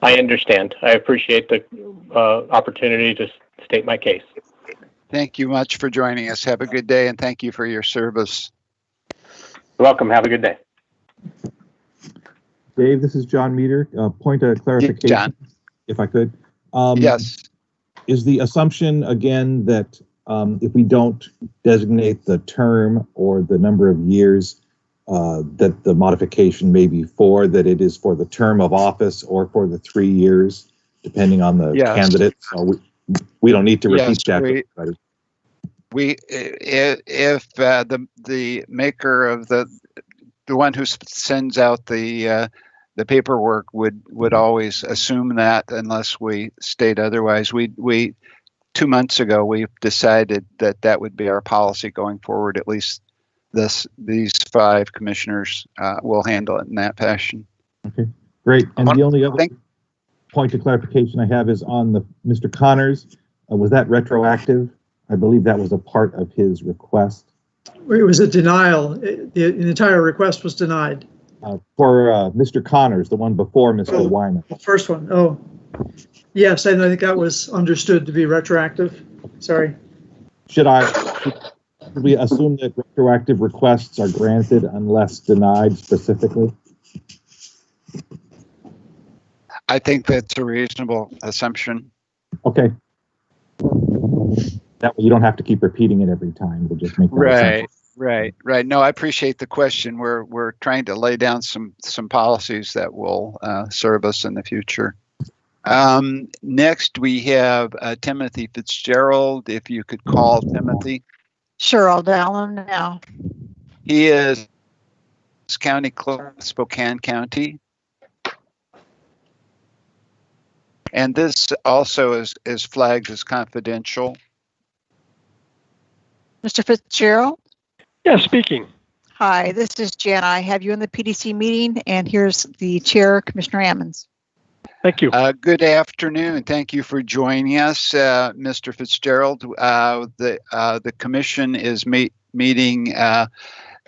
I understand. I appreciate the opportunity to state my case. Thank you much for joining us. Have a good day, and thank you for your service. You're welcome. Have a good day. Dave, this is John Meter. Point of clarification, John. if I could. Yes. Is the assumption again that if we don't designate the term or the number of years that the modification may be for, that it is for the term of office or for the 3 years, depending on the candidate? So we don't need to repeat that. If the maker of the one who sends out the paperwork would always assume that unless we state otherwise. We 2 months ago we decided that would be our policy going forward. At least these 5 commissioners will handle it in that fashion. Okay, great. And the only other point of clarification I have is on Mr. Connors. Was that retroactive? I believe that was a part of his request. It was a denial. The entire request was denied. For Mr. Connors, the one before Mr. Wyman. The first one. Oh, yes. I think that was understood to be retroactive. Sorry. Should we assume that retroactive requests are granted unless denied specifically? I think that's a reasonable assumption. Okay. That way you don't have to keep repeating it every time. We'll just make that Right. No, I appreciate the question. We're trying to lay down some policies that will serve us in the future. Next, we have Timothy Fitzgerald. If you could call Timothy. Sure, I'll dial him now. He is County Clerk, Spokane County. And this also is flagged as confidential. Mr. Fitzgerald? Yes, speaking. Hi, this is Jan. I have you in the PDC meeting, and here's the chair, Commissioner Ammons. Thank you. Good afternoon. Thank you for joining us, Mr. Fitzgerald. The commission is meeting by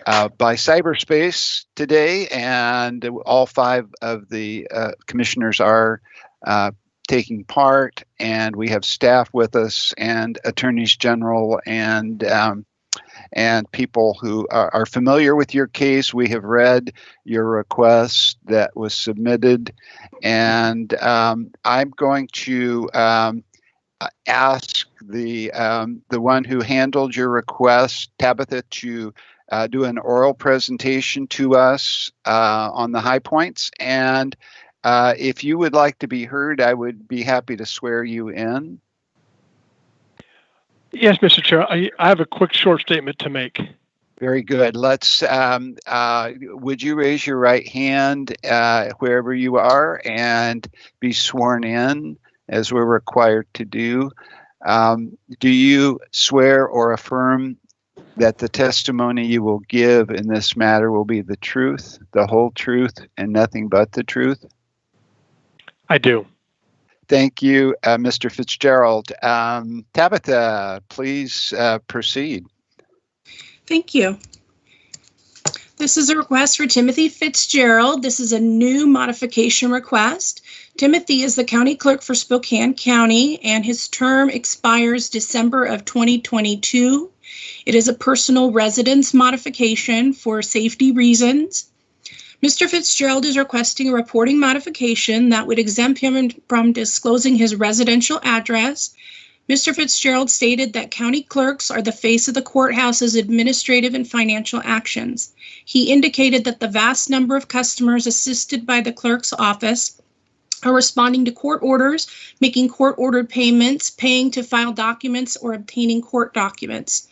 cyberspace today, and all 5 of the commissioners are taking part, and we have staff with us and attorneys general and people who are familiar with your case. We have read your request that was submitted, and I'm going to ask the one who handled your request, Tabitha, to do an oral presentation to us on the high points. And if you would like to be heard, I would be happy to swear you in. Yes, Mr. Chair, I have a quick short statement to make. Very good. Let's, would you raise your right hand wherever you are and be sworn in as we're required to do? Do you swear or affirm that the testimony you will give in this matter will be the truth, the whole truth, and nothing but the truth? I do. Thank you, Mr. Fitzgerald. Tabitha, please proceed. Thank you. This is a request for Timothy Fitzgerald. This is a new modification request. Timothy is the county clerk for Spokane County, and his term expires December of 2022. It is a personal residence modification for safety reasons. Mr. Fitzgerald is requesting a reporting modification that would exempt him from disclosing his residential address. Mr. Fitzgerald stated that county clerks are the face of the courthouse's administrative and financial actions. He indicated that the vast number of customers assisted by the clerk's office are responding to court orders, making court-ordered payments, paying to file documents, or obtaining court documents.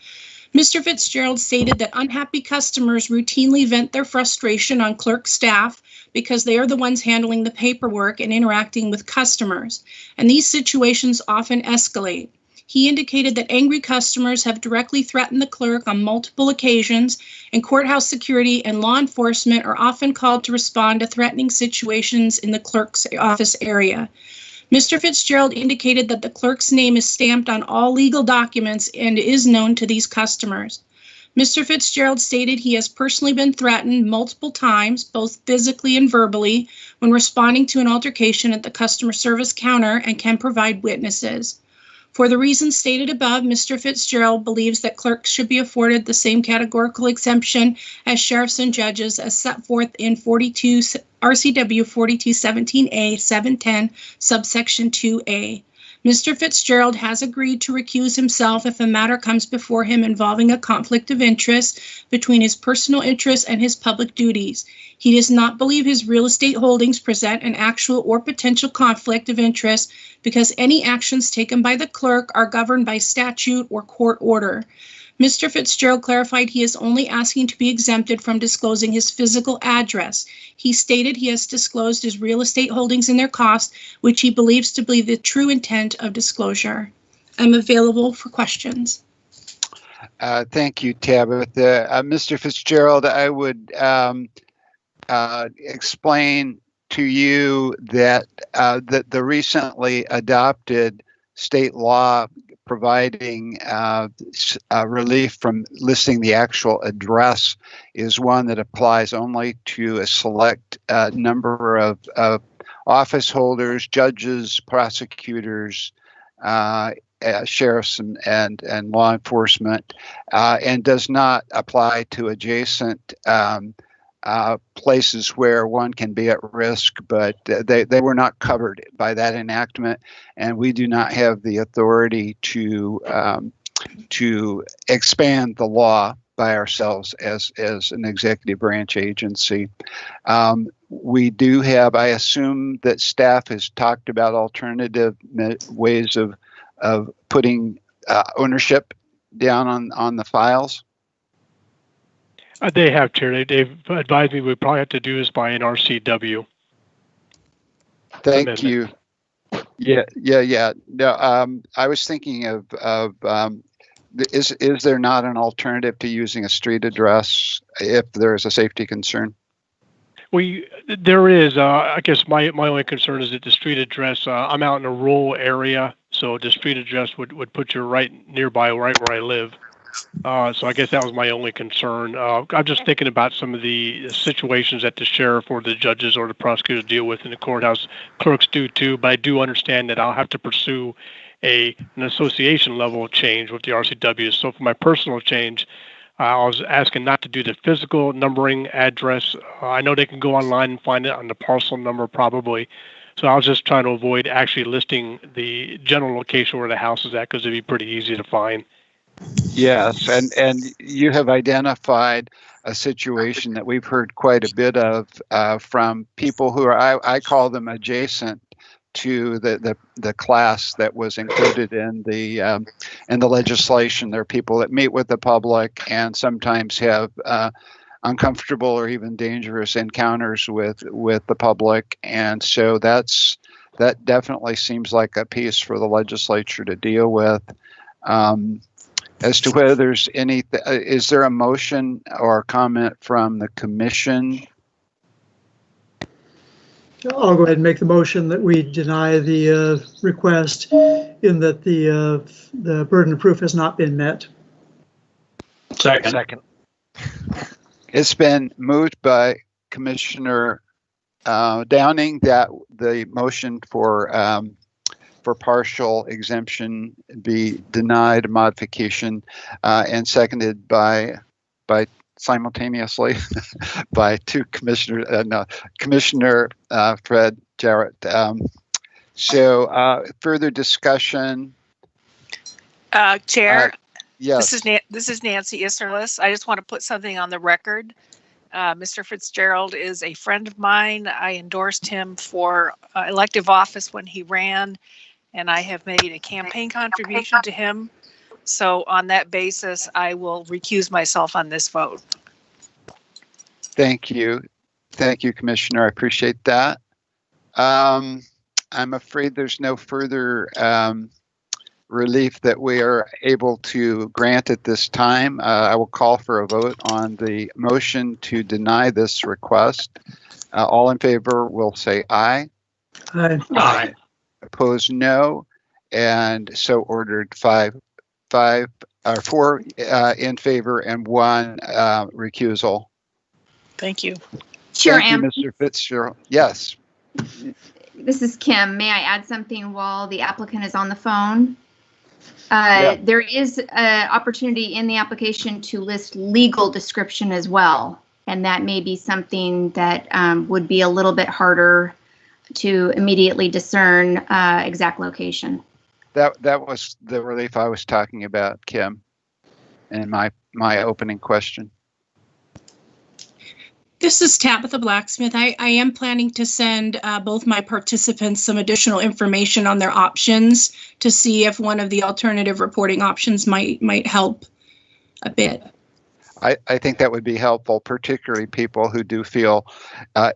Mr. Fitzgerald stated that unhappy customers routinely vent their frustration on clerk staff because they are the ones handling the paperwork and interacting with customers, and these situations often escalate. He indicated that angry customers have directly threatened the clerk on multiple occasions, and courthouse security and law enforcement are often called to respond to threatening situations in the clerk's office area. Mr. Fitzgerald indicated that the clerk's name is stamped on all legal documents and is known to these customers. Mr. Fitzgerald stated he has personally been threatened multiple times, both physically and verbally, when responding to an altercation at the customer service counter and can provide witnesses. For the reasons stated above, Mr. Fitzgerald believes that clerks should be afforded the same categorical exemption as sheriffs and judges as set forth in 42 RCW 4217A 710 subsection 2A. Mr. Fitzgerald has agreed to recuse himself if a matter comes before him involving a conflict of interest between his personal interests and his public duties. He does not believe his real estate holdings present an actual or potential conflict of interest because any actions taken by the clerk are governed by statute or court order. Mr. Fitzgerald clarified he is only asking to be exempted from disclosing his physical address. He stated he has disclosed his real estate holdings and their cost, which he believes to be the true intent of disclosure. I'm available for questions. Thank you, Tabitha. Mr. Fitzgerald, I would explain to you that the recently adopted state law providing relief from listing the actual address is one that applies only to a select number of office holders, judges, prosecutors, sheriffs, and law enforcement, and does not apply to adjacent places where one can be at risk, but they were not covered by that enactment, and we do not have the authority to expand the law by ourselves as an executive branch agency. We do have, I assume that staff has talked about alternative ways of putting ownership down on the files. They have, Chair. They've advised me we probably have to do this by an RCW. Thank you. Yeah. No, I was thinking of is there not an alternative to using a street address if there is a safety concern? There is. I guess my only concern is that the street address. I'm out in a rural area, so the street address would put you right nearby, right where I live. So I guess that was my only concern. I'm just thinking about some of the situations that the sheriff or the judges or the prosecutors deal with in the courthouse. Clerks do too, but I do understand that I'll have to pursue an association level change with the RCW. So for my personal change, I was asking not to do the physical numbering address. I know they can go online and find it on the parcel number probably. So I was just trying to avoid actually listing the general location where the house is at because it'd be pretty easy to find. Yes, and you have identified a situation that we've heard quite a bit of from people who are, I call them adjacent to the class that was included in the legislation. There are people that meet with the public and sometimes have uncomfortable or even dangerous encounters with the public, and so that definitely seems like a piece for the legislature to deal with. As to whether there's any, is there a motion or comment from the commission? I'll go ahead and make the motion that we deny the request in that the burden of proof has not been met. Second. It's been moved by Commissioner Downing that the motion for partial exemption be denied modification, and seconded by simultaneously by two commissioners, Commissioner Fred Jarrett. So further discussion. Chair. Yes. This is Nancy Isserlis. I just want to put something on the record. Mr. Fitzgerald is a friend of mine. I endorsed him for elective office when he ran, and I have made a campaign contribution to him. So on that basis, I will recuse myself on this vote. Thank you. Thank you, Commissioner. I appreciate that. I'm afraid there's no further relief that we are able to grant at this time. I will call for a vote on the motion to deny this request. All in favor will say aye. Aye. Opposed, no. And so ordered. 4 in favor and 1 recusal. Thank you. Chair, Thank you, Mr. Fitzgerald. Yes. This is Kim. May I add something while the applicant is on the phone? There is an opportunity in the application to list legal description as well. And that may be something that would be a little bit harder to immediately discern exact location. That was the relief I was talking about, Kim, in my opening question. This is Tabitha Blacksmith. I am planning to send both my participants some additional information on their options to see if one of the alternative reporting options might help a bit. I think that would be helpful, particularly people who do feel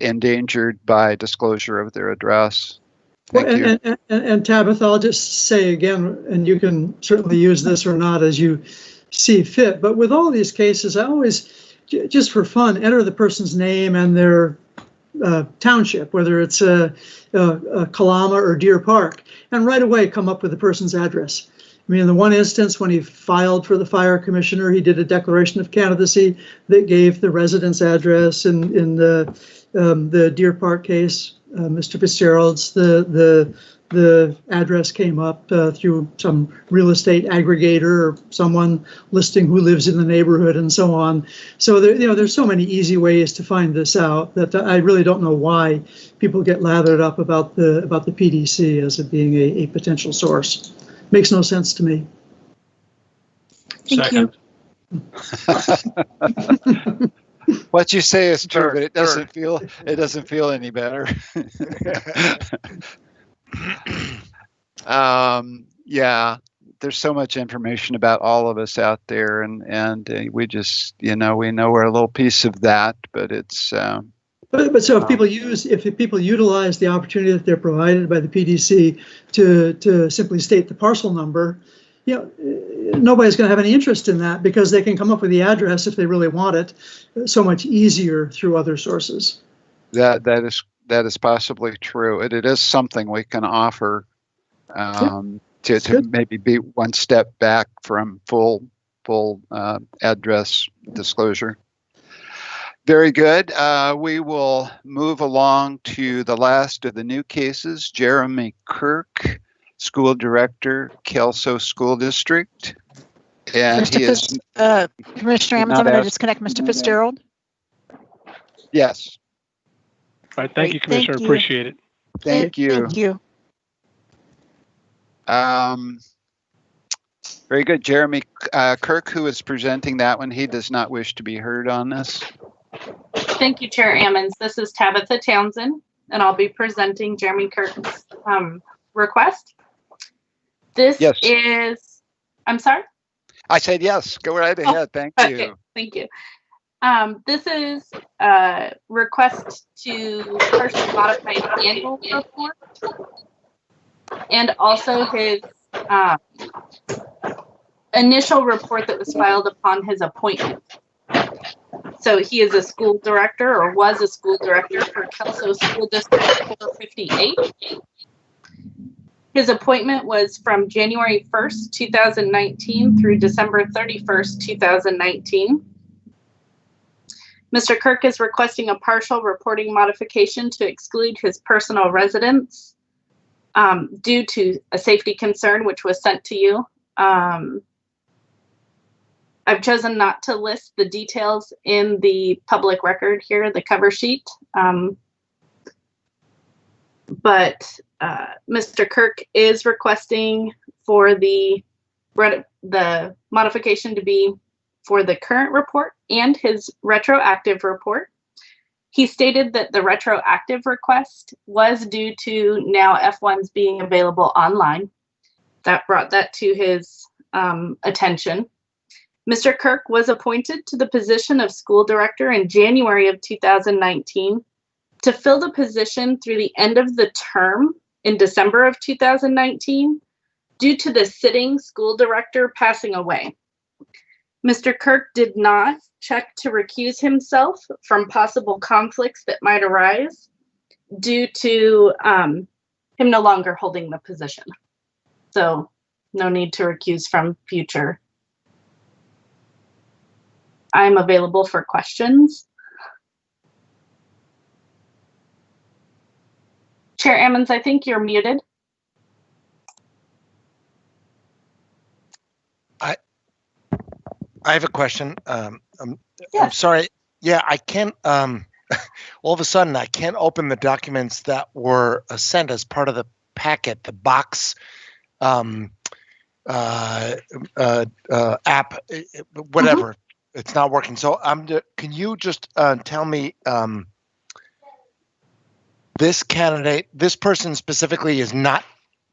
endangered by disclosure of their address. Thank you. And Tabitha, I'll just say again, and you can certainly use this or not as you see fit, but with all these cases, I always, just for fun, enter the person's name and their township, whether it's Kalama or Deer Park, and right away come up with the person's address. I mean, in the one instance when he filed for the fire commissioner, he did a declaration of candidacy that gave the resident's address. In the Deer Park case, Mr. Fitzgerald's, the address came up through some real estate aggregator or someone listing who lives in the neighborhood and so on. So there's so many easy ways to find this out that I really don't know why people get lathered up about the PDC as it being a potential source. Makes no sense to me. Thank you. What you say is true, but it doesn't feel any better. Yeah, there's so much information about all of us out there, and we just, we know we're a little piece of that, but it's. But so if people utilize the opportunity that they're provided by the PDC to simply state the parcel number, nobody's going to have any interest in that because they can come up with the address if they really want it so much easier through other sources. That is possibly true. It is something we can offer to maybe be one step back from full address disclosure. Very good. We will move along to the last of the new cases. Jeremy Kirk, School Director, Kelso School District. And he is Commissioner Ammons, I'm going to disconnect Mr. Fitzgerald. Yes. All right, thank you, Commissioner. Thank you. Appreciate it. Thank you. Thank you. Very good. Jeremy Kirk, who is presenting that one, he does not wish to be heard on this. Thank you, Chair Ammons. This is Tabitha Townsend, and I'll be presenting Jeremy Kirk's request. This is, I'm sorry? I said yes. Go right ahead. Thank you. Okay, thank you. This is a request to partially modify his annual report and also his initial report that was filed upon his appointment. So he is a school director, or was a school director for Kelso School District 458. His appointment was from January 1st, 2019 through December 31st, 2019. Mr. Kirk is requesting a partial reporting modification to exclude his personal residence due to a safety concern, which was sent to you. I've chosen not to list the details in the public record here, the cover sheet. But Mr. Kirk is requesting for the modification to be for the current report and his retroactive report. He stated that the retroactive request was due to now F1s being available online. That brought that to his attention. Mr. Kirk was appointed to the position of school director in January of 2019 to fill the position through the end of the term in December of 2019 due to the sitting school director passing away. Mr. Kirk did not check to recuse himself from possible conflicts that might arise due to him no longer holding the position. So no need to recuse from future. I'm available for questions. Chair Ammons, I think you're muted. I have a question. I'm sorry. Yeah, I can't. All of a sudden, I can't open the documents that were sent as part of the packet, the box app, whatever. It's not working. So can you just tell me this candidate, this person specifically, is not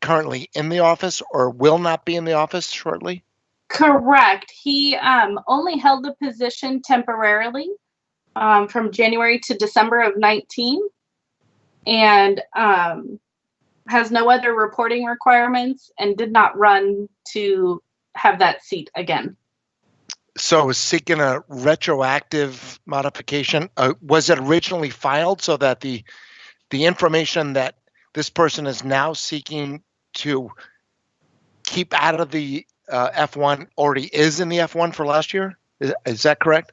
currently in the office or will not be in the office shortly? Correct. He only held the position temporarily from January to December of 19, and has no other reporting requirements and did not run to have that seat again. So is seeking a retroactive modification. Was it originally filed so that the information that this person is now seeking to keep out of the F1 already is in the F1 for last year? Is that correct?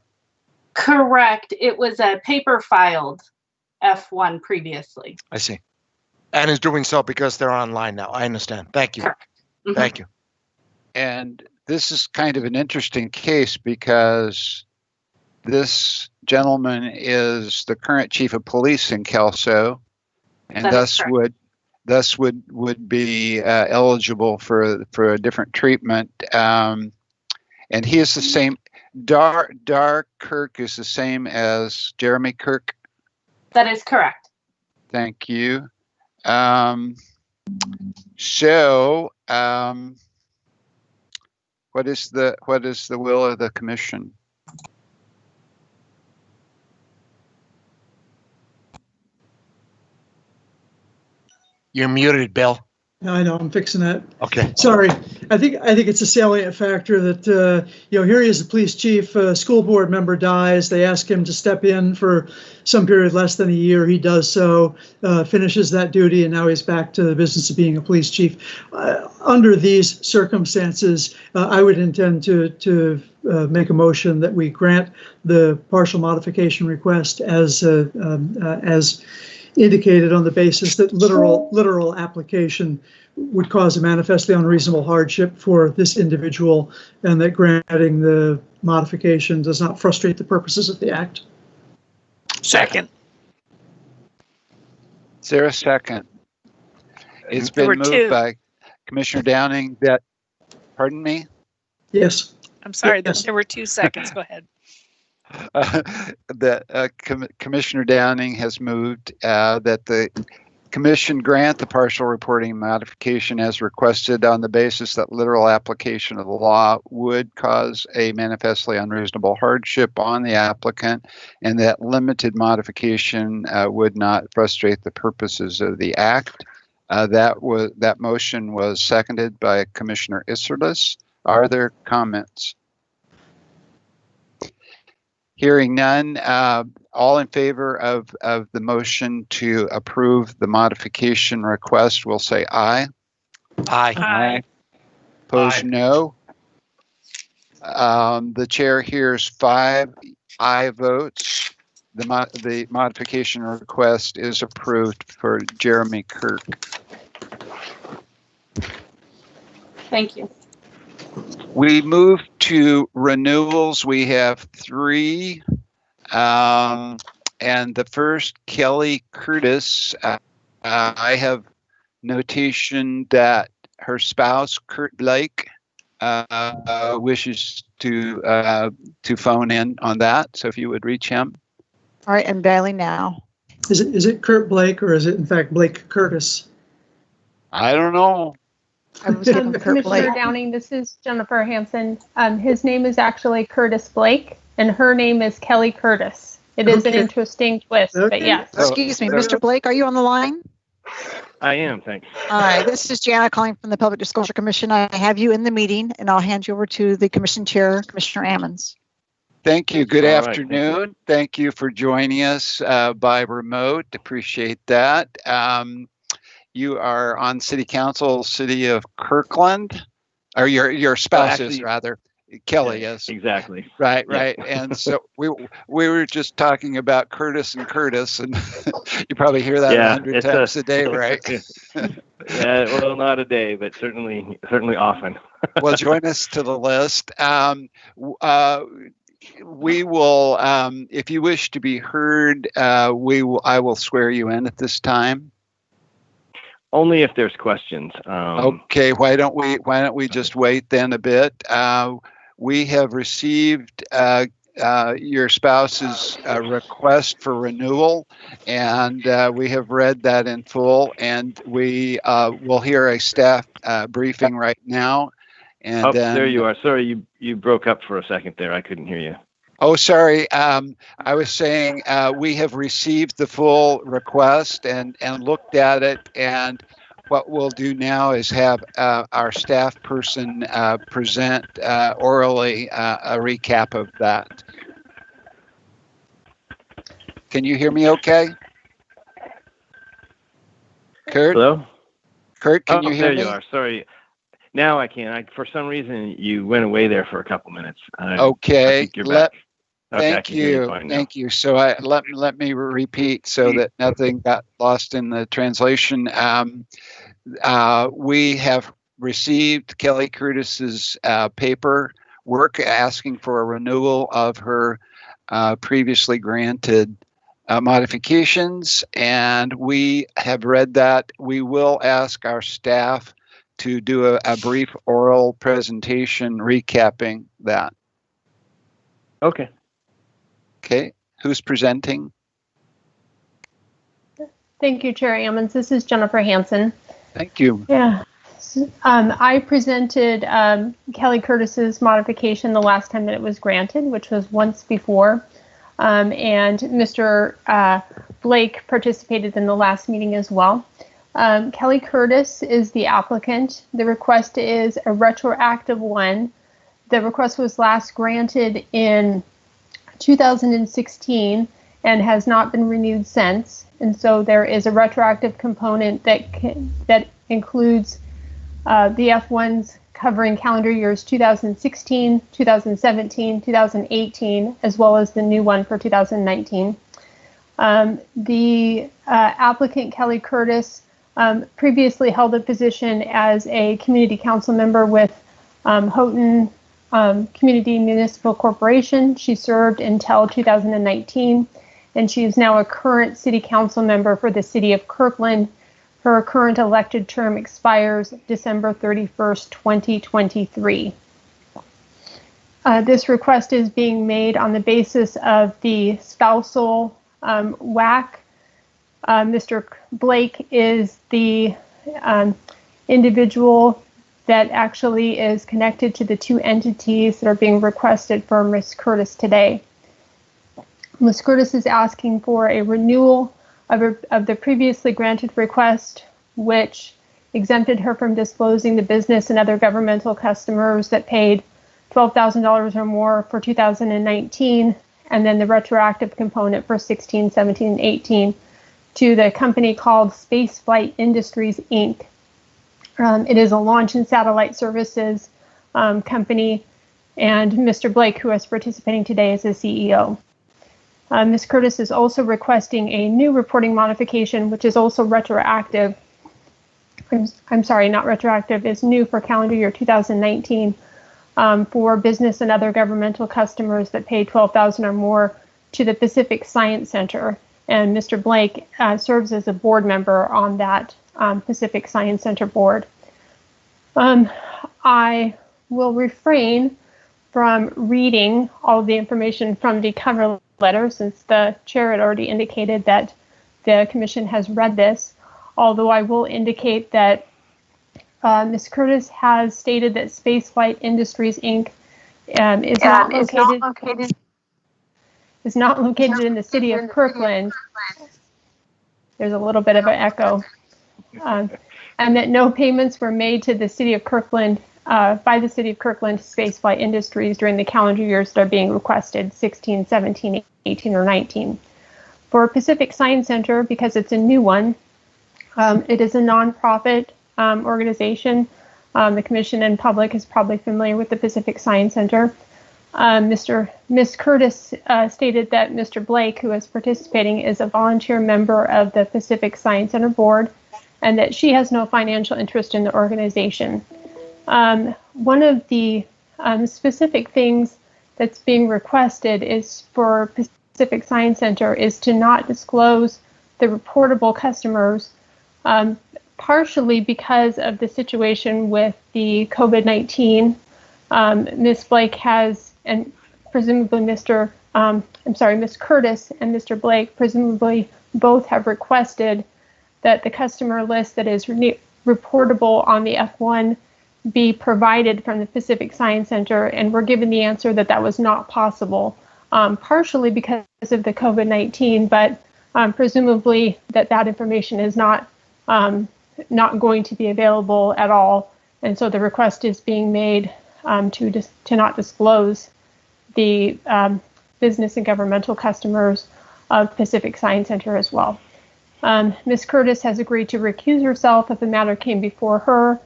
Correct. It was a paper filed F1 previously. I see. And is doing so because they're online now. I understand. Thank you. Mm-hmm. Thank you. And this is kind of an interesting case because this gentleman is the current chief of police in Kelso, and thus would be eligible for a different treatment. And he is the same. Dar Kirk is the same as Jeremy Kirk. That is correct. Thank you. What is the will of the commission? You're muted, Bill. I know, I'm fixing that. Okay. Sorry. I think it's a salient factor that, here he is, the police chief, school board member dies. They ask him to step in for some period less than a year. He does so, finishes that duty, and now he's back to the business of being a police chief. Under these circumstances, I would intend to make a motion that we grant the partial modification request as indicated on the basis that literal application would cause a manifestly unreasonable hardship for this individual, and that granting the modification does not frustrate the purposes of the act. Second. Is there a second? It's been moved by Commissioner Downing that, pardon me? Yes. I'm sorry, Yes. there were 2 seconds. Go ahead. That Commissioner Downing has moved that the commission grant the partial reporting modification as requested on the basis that literal application of the law would cause a manifestly unreasonable hardship on the applicant, and that limited modification would not frustrate the purposes of the act. That motion was seconded by Commissioner Isserlis. Are there comments? Hearing none, all in favor of the motion to approve the modification request will say aye. Aye. Aye. Opposed, Aye. no. The chair hears 5 aye votes. The modification request is approved for Jeremy Kirk. Thank you. We move to renewals. We have 3. And the first, Kelly Curtis. I have notation that her spouse, Kurt Blake, wishes to phone in on that. So if you would reach him. All right, I'm dialing now. Is it Kurt Blake, or is it in fact Blake Curtis? I don't know. I was given Kurt Commissioner Blake. Downing, this is Jennifer Hansen. His name is actually Curtis Blake, and her name is Kelly Curtis. It is an Okay. interesting twist, but Okay. yes. Excuse me, Mr. Blake, are you on the line? I am, thanks. All right, this is Jana calling from the Public Disclosure Commission. I have you in the meeting, and I'll hand you over to the commission chair, Commissioner Ammons. Thank you. Good All right, afternoon. Thank you for joining us by remote. Appreciate that. You are on City Council, City of Kirkland, or your spouse is actually, rather. Kelly is. Exactly. Right, Yeah. right. And so we were just talking about Curtis, and you probably hear that 100 times a day, right? Yeah, well, not a day, but certainly often. Well, join us to the list. we will, if you wish to be heard, I will swear you in at this time. Only if there's questions. Okay, why don't we just wait then a bit? We have received your spouse's request for renewal, and we have read that in full, and we will hear a staff briefing right now. And then, there you are. Sorry, you broke up for a second there. I couldn't hear you. Oh, sorry. I was saying we have received the full request and looked at it, and what we'll do now is have our staff person present orally a recap of that. Can you hear me okay? Kurt? Hello? Kurt, can you hear me? There you are. Sorry. Now I can. For some reason, you went away there for a couple minutes. Okay. I think you're back. Okay, Thank you. Thank you. So let me repeat so that nothing got lost in the translation. We have received Kelly Curtis's paperwork asking for a renewal of her previously granted modifications, and we have read that. We will ask our staff to do a brief oral presentation recapping that. Okay. Okay, who's presenting? Thank you, Chair Ammons. This is Jennifer Hansen. Thank you. Yeah. I presented Kelly Curtis's modification the last time that it was granted, which was once before. And Mr. Blake participated in the last meeting as well. Kelly Curtis is the applicant. The request is a retroactive one. The request was last granted in 2016 and has not been renewed since. And so there is a retroactive component that includes the F1s covering calendar years 2016, 2017, 2018, as well as the new one for 2019. The applicant, Kelly Curtis, previously held a position as a community council member with Houghton Community Municipal Corporation. She served until 2019, and she is now a current city council member for the city of Kirkland. Her current elected term expires December 31st, 2023. This request is being made on the basis of the spousal WAC. Mr. Blake is the individual that actually is connected to the two entities that are being requested for Ms. Curtis today. Ms. Curtis is asking for a renewal of the previously granted request, which exempted her from disclosing the business and other governmental customers that paid $12,000 or more for 2019, and then the retroactive component for 16, 17, and 18 to the company called Spaceflight Industries, Inc. It is a launch and satellite services company, and Mr. Blake, who is participating today, is the CEO. Ms. Curtis is also requesting a new reporting modification, which is also retroactive. I'm sorry, not retroactive, it's new for calendar year 2019 for business and other governmental customers that pay $12,000 or more to the Pacific Science Center. And Mr. Blake serves as a board member on that Pacific Science Center board. I will refrain from reading all of the information from the cover letter, since the chair had already indicated that the commission has read this, although I will indicate that Ms. Curtis has stated that Spaceflight Industries, Inc. is not located in the city of Kirkland. There's a little bit of an echo. And that no payments were made to the city of Kirkland, by the city of Kirkland to Spaceflight Industries during the calendar years that are being requested, 16, 17, 18, or 19. For Pacific Science Center, because it's a new one, it is a nonprofit organization. The commission and public is probably familiar with the Pacific Science Center. Ms. Curtis stated that Mr. Blake, who is participating, is a volunteer member of the Pacific Science Center board, and that she has no financial interest in the organization. One of the specific things that's being requested is for Pacific Science Center is to not disclose the reportable customers, partially because of the situation with the COVID-19. Ms. Blake has, and presumably Ms. Curtis and Mr. Blake presumably both have requested that the customer list that is reportable on the F1 be provided from the Pacific Science Center, and we're given the answer that that was not possible, partially because of the COVID-19, but presumably that information is not going to be available at all, and so the request is being made to not disclose the business and governmental customers of Pacific Science Center as well. Ms. Curtis has agreed to recuse herself if the matter came before her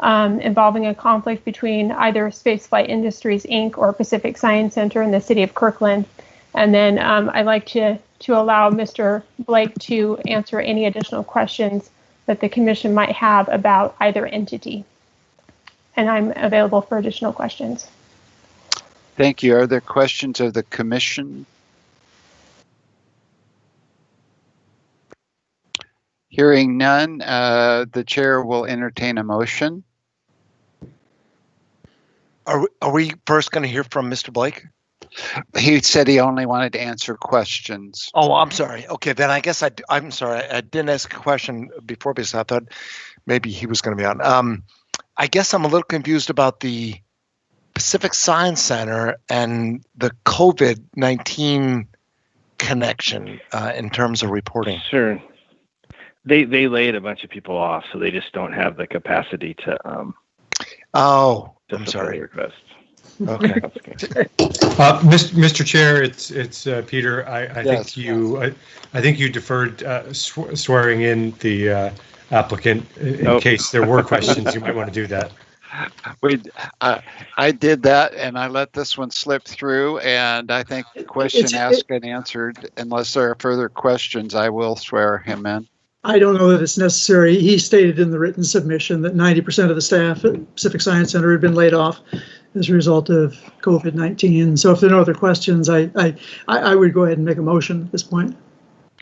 involving a conflict between either Spaceflight Industries, Inc. or Pacific Science Center in the city of Kirkland. And then I'd like to allow Mr. Blake to answer any additional questions that the commission might have about either entity. And I'm available for additional questions. Thank you. Are there questions of the commission? Hearing none, the chair will entertain a motion. Are we first going to hear from Mr. Blake? He said he only wanted to answer questions. Oh, I'm sorry. Okay, then I guess I'm sorry. I didn't ask a question before because I thought maybe he was going to be on. I guess I'm a little confused about the Pacific Science Center and the COVID-19 connection in terms of reporting. Sure. They laid a bunch of people off, so they just don't have the capacity to. I'm sorry. Request. Okay. Mr. Chair, it's Peter. I Yes. think you deferred swearing in the applicant in case there were questions. You might want to do that. I did that, and I let this one slip through, and I think question asked and answered. Unless there are further questions, I will swear him in. I don't know that it's necessary. He stated in the written submission that 90% of the staff at Pacific Science Center had been laid off as a result of COVID-19. So if there are no other questions, I would go ahead and make a motion at this point.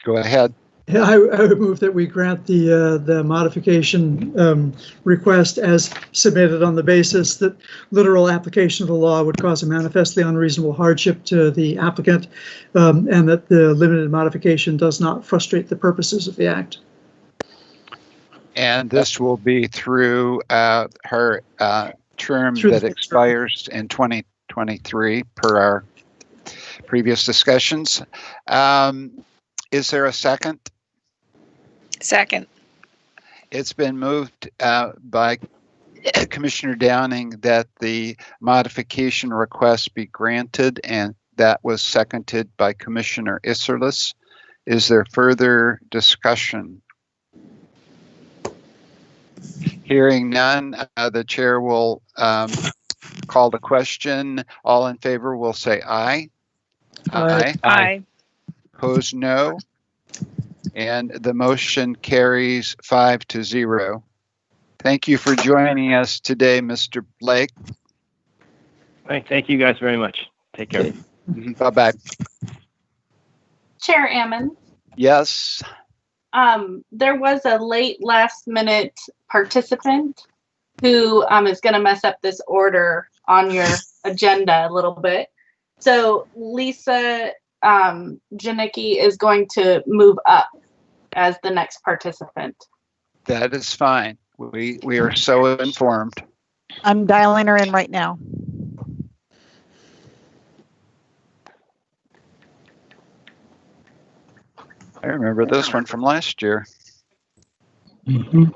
Go ahead. I would move that we grant the modification request as submitted on the basis that literal application of the law would cause a manifestly unreasonable hardship to the applicant, and that the limited modification does not frustrate the purposes of the act. And this will be through her term that expires in 2023 per our previous discussions. Is there a second? Second. It's been moved by Commissioner Downing that the modification request be granted, and that was seconded by Commissioner Isserlis. Is there further discussion? Hearing none, the chair will call the question. All in favor will say aye. Aye. Aye. Opposed, no. And the motion carries 5-0. Thank you for joining us today, Mr. Blake. Thank you guys very much. Take care. Bye-bye. Chair Ammons. Yes. There was a late last minute participant who is going to mess up this order on your agenda a little bit. So Lisa Janicki is going to move up as the next participant. That is fine. We are so informed. I'm dialing her in right now. I remember this one from last year. Hello,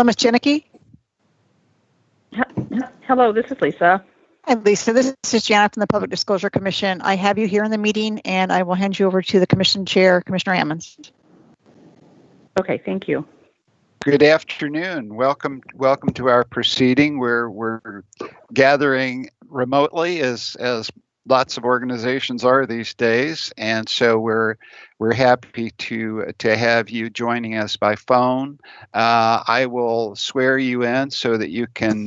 Ms. Janicki. Hello, this is Lisa. Hi, Lisa. This is Janet from the Public Disclosure Commission. I have you here in the meeting, and I will hand you over to the Commission Chair, Commissioner Ammons. Okay, thank you. Good afternoon. Welcome to our proceeding. We're gathering remotely as lots of organizations are these days, and so we're happy to have you joining us by phone. I will swear you in so that you can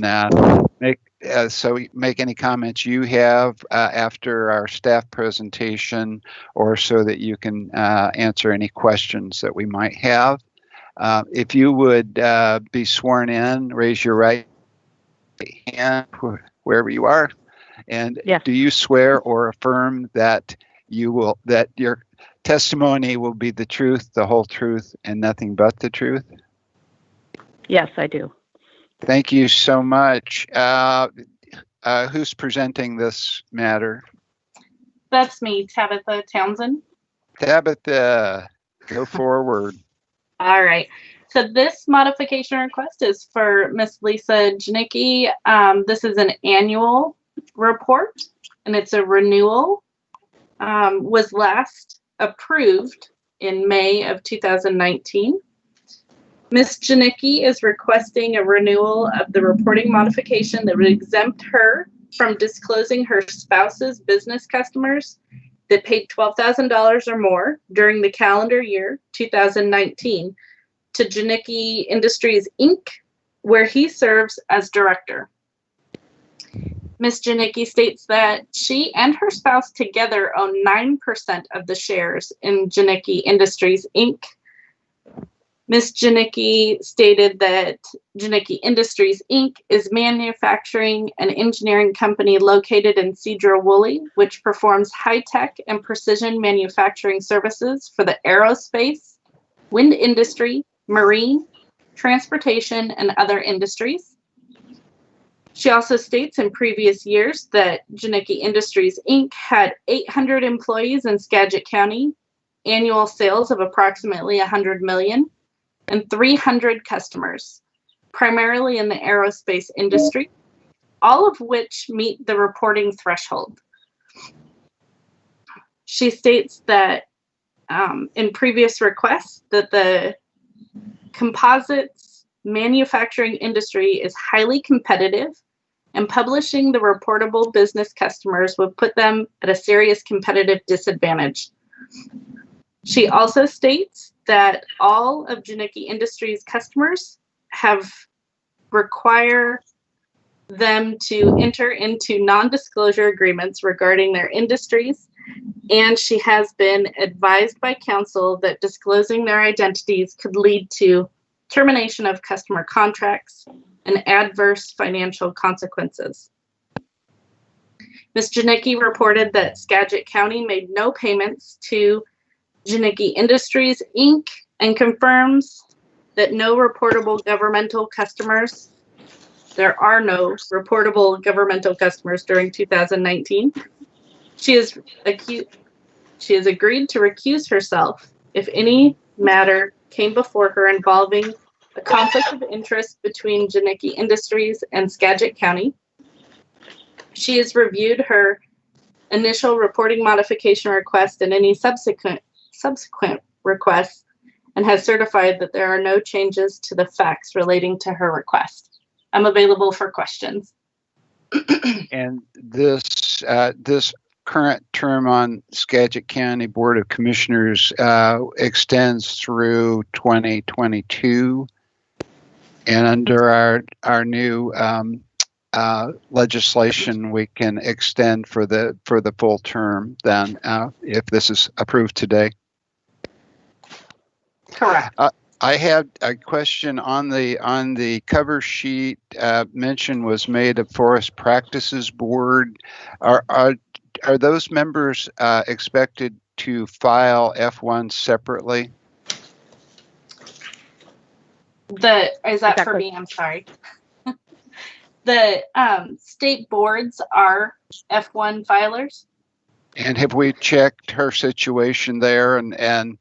so make any comments you have after our staff presentation, or so that you can answer any questions that we might have. If you would be sworn in, raise your right hand wherever you are. And Yes. do you swear or affirm that that your testimony will be the truth, the whole truth, and nothing but the truth? Yes, I do. Thank you so much. Who's presenting this matter? That's me, Tabitha Townsend. Tabitha, go forward. All right. So this modification request is for Miss Lisa Janicki. This is an annual report, and it's a renewal. Was last approved in May of 2019. Ms. Janicki is requesting a renewal of the reporting modification that would exempt her from disclosing her spouse's business customers that paid $12,000 or more during the calendar year 2019 to Janicki Industries, Inc., where he serves as director. Ms. Janicki states that she and her spouse together own 9% of the shares in Janicki Industries, Inc. Ms. Janicki stated that Janicki Industries, Inc. is manufacturing and engineering company located in Sedro-Woolley, which performs high-tech and precision manufacturing services for the aerospace, wind industry, marine, transportation, and other industries. She also states in previous years that Janicki Industries, Inc. had 800 employees in Skagit County, annual sales of approximately $100 million, and 300 customers, primarily in the aerospace industry, all of which meet the reporting threshold. She states that in previous requests that the composites manufacturing industry is highly competitive, and publishing the reportable business customers would put them at a serious competitive disadvantage. She also states that all of Janicki Industries customers require them to enter into non-disclosure agreements regarding their industries, and she has been advised by counsel that disclosing their identities could lead to termination of customer contracts and adverse financial consequences. Ms. Janicki reported that Skagit County made no payments to Janicki Industries, Inc., and confirms that no reportable governmental customers, there are no reportable governmental customers during 2019. She has agreed to recuse herself if any matter came before her involving a conflict of interest between Janicki Industries and Skagit County. She has reviewed her initial reporting modification request and any subsequent requests, and has certified that there are no changes to the facts relating to her request. I'm available for questions. And this current term on Skagit County Board of Commissioners extends through 2022, and under our new legislation, we can extend for the full term. Then, if this is approved today. Correct. I had a question on the cover sheet. Mention was made of Forest Practices Board. Are those members expected to file F1 separately? Is that for me? I'm sorry. The state boards are F1 filers. And have we checked her situation there? And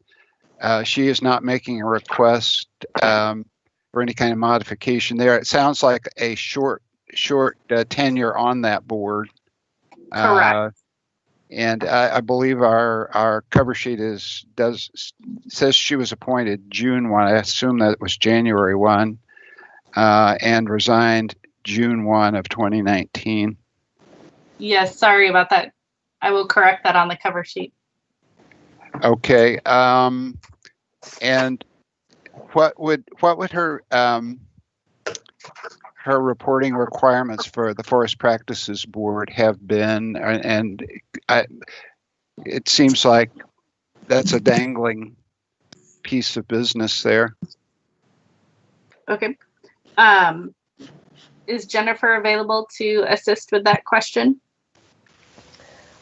she is not making a request for any kind of modification there. It sounds like a short tenure on that board. Correct. And I believe our cover sheet says she was appointed June 1. I assume that it was January 1, and resigned June 1 of 2019. Yes, sorry about that. I will correct that on the cover sheet. Okay. And what would her her reporting requirements for the Forest Practices Board have been, and it seems like that's a dangling piece of business there. Okay. Is Jennifer available to assist with that question?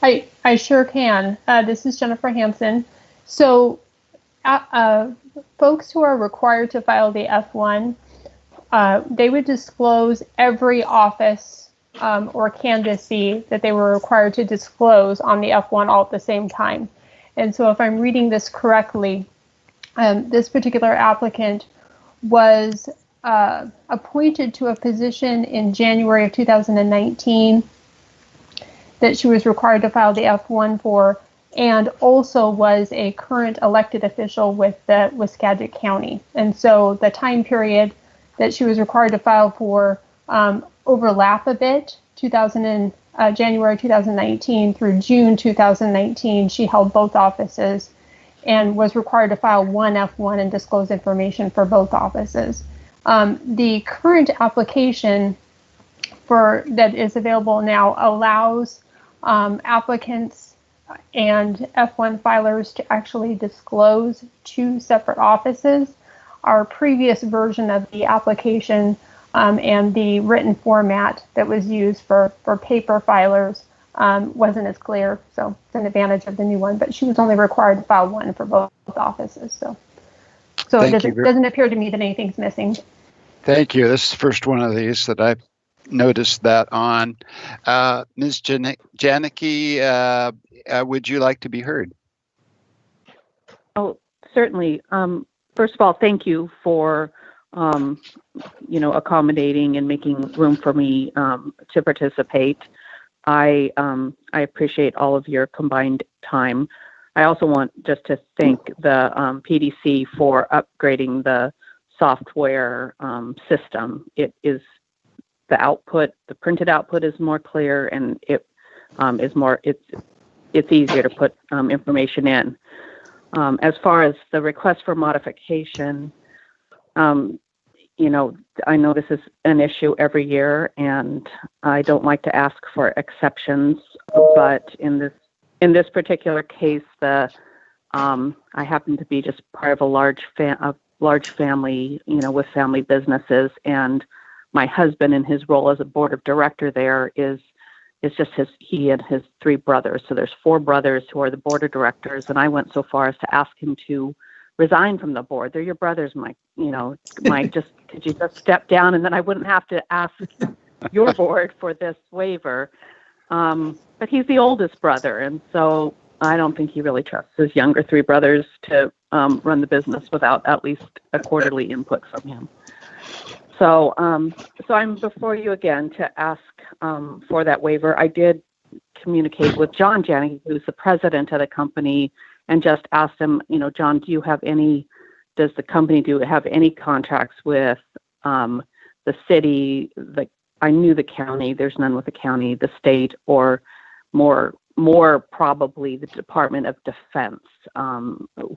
I sure can. This is Jennifer Hansen. So folks who are required to file the F1, they would disclose every office or candidacy that they were required to disclose on the F1 all at the same time. And so if I'm reading this correctly, this particular applicant was appointed to a position in January of 2019 that she was required to file the F1 for, and also was a current elected official with the Wiscadget County. And so the time period that she was required to file for overlap a bit. January 2019 through June 2019, she held both offices and was required to file one F1 and disclose information for both offices. The current application that is available now allows applicants and F1 filers to actually disclose two separate offices. Our previous version of the application and the written format that was used for paper filers wasn't as clear, so it's an advantage of the new one, but she was only required to file one for both offices. So it doesn't appear to me that anything's missing. Thank you. This is the first one of these that I've noticed that on. Ms. Janicki, would you like to be heard? Oh, certainly. First of all, thank you for, accommodating and making room for me to participate. I appreciate all of your combined time. I also want just to thank the PDC for upgrading the software system. It is the output, the printed output is more clear, and it is more. It's easier to put information in. As far as the request for modification, I know this is an issue every year, and I don't like to ask for exceptions, but in this particular case, I happen to be just part of a large family, with family businesses, and my husband, in his role as a board of director there, is just he and his three brothers. So there's four brothers who are the board of directors, and I went so far as to ask him to resign from the board. They're your brothers, Mike. Mike, could you just step down, and then I wouldn't have to ask your board for this waiver. But he's the oldest brother, and so I don't think he really trusts his younger three brothers to run the business without at least a quarterly input from him. So I'm before you again to ask for that waiver. I did communicate with John Janicki, who's the president of the company, and just asked him, John, does the company have any contracts with the city? I knew the county, there's none with the county, the state, or more probably the Department of Defense,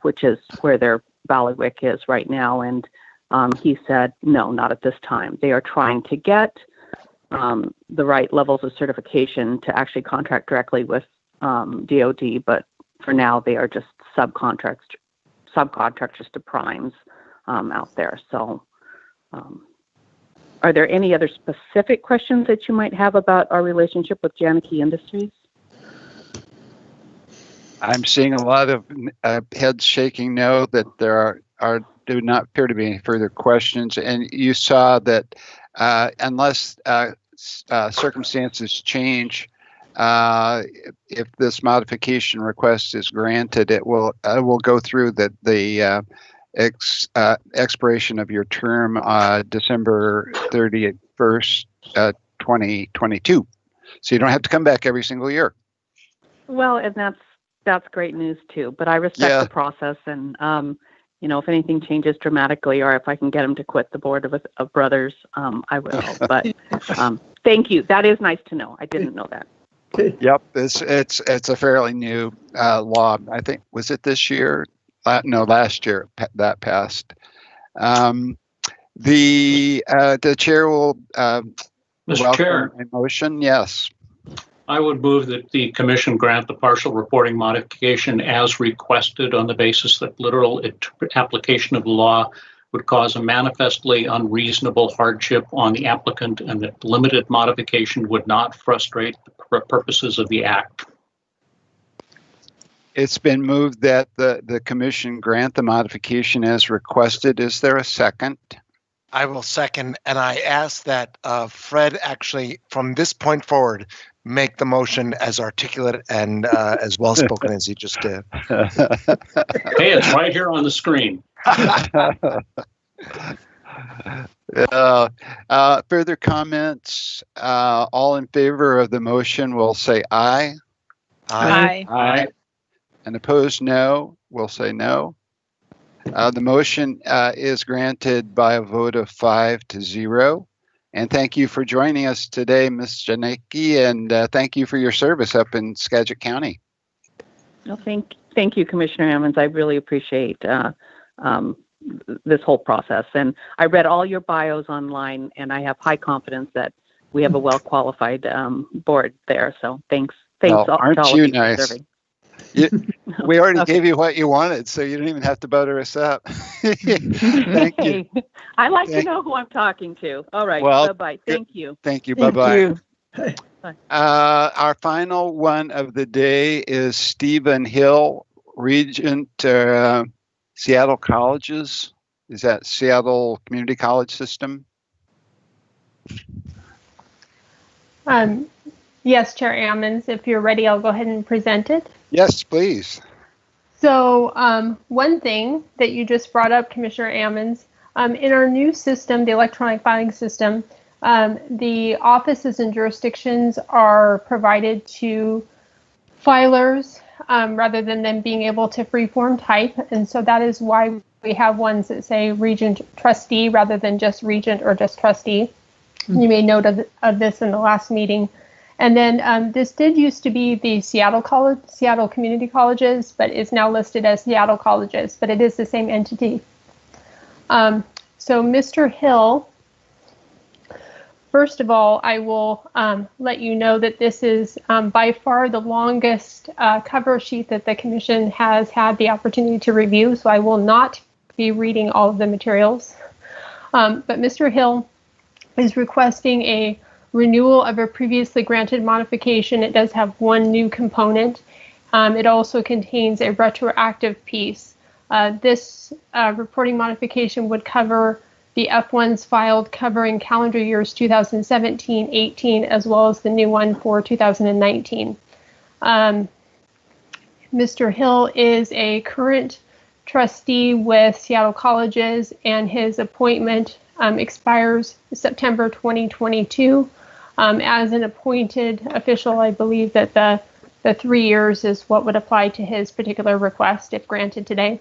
which is where their bailiwick is right now. And he said, no, not at this time. They are trying to get the right levels of certification to actually contract directly with DOD, but for now they are just subcontractors to primes out there. So are there any other specific questions that you might have about our relationship with Janicki Industries? I'm seeing a lot of heads shaking no, that there do not appear to be any further questions. And you saw that unless circumstances change, if this modification request is granted, it will go through the expiration of your term, December 31st, 2022. So you don't have to come back every single year. Well, and that's great news too. But I respect the process, and if anything changes dramatically, or if I can get him to quit the board of brothers, I will. But thank you. That is nice to know. I didn't know that. Yep, it's a fairly new law. I think, was it this year? No, last year that passed. The chair will Mr. Chair, welcome a motion. Yes. I would move that the commission grant the partial reporting modification as requested on the basis that literal application of the law would cause a manifestly unreasonable hardship on the applicant, and that limited modification would not frustrate the purposes of the act. It's been moved that the commission grant the modification as requested. Is there a second? I will second, and I ask that Fred actually, from this point forward, make the motion as articulate and as well spoken as he just did. Hey, it's right here on the screen. Further comments? All in favor of the motion will say aye. Aye. Aye. And opposed, no. We'll say no. The motion is granted by a vote of 5-0. And thank you for joining us today, Ms. Janicki, and thank you for your service up in Skagit County. Well, thank you, Commissioner Ammons. I really appreciate this whole process. And I read all your bios online, and I have high confidence that we have a well-qualified board there. So thanks Well, to all aren't of you you for nice? serving. We already Okay. gave you what you wanted, so you don't even have to butter us up. Thank you. Hey, I like to Thank- know who I'm talking to. All right. Well, Bye-bye. Thank you. Thank you. Thank Bye-bye. you. Our final one of the day is Stephen Hill, Regent Seattle Colleges. Is that Seattle Community College System? Yes, Chair Ammons, if you're ready, I'll go ahead and present it. Yes, please. So one thing that you just brought up, Commissioner Ammons, in our new system, the electronic filing system, the offices and jurisdictions are provided to filers rather than them being able to freeform type. And so that is why we have ones that say Regent Trustee rather than just Regent or just Trustee. You made note of this in the last meeting. And then this did used to be the Seattle Community Colleges, but is now listed as Seattle Colleges, but it is the same entity. So Mr. Hill, first of all, I will let you know that this is by far the longest cover sheet that the commission has had the opportunity to review, so I will not be reading all of the materials. But Mr. Hill is requesting a renewal of a previously granted modification. It does have one new component. It also contains a retroactive piece. This reporting modification would cover the F1s filed covering calendar years 2017, 18, as well as the new one for 2019. Mr. Hill is a current trustee with Seattle Colleges, and his appointment expires September 2022. As an appointed official, I believe that the 3 years is what would apply to his particular request if granted today.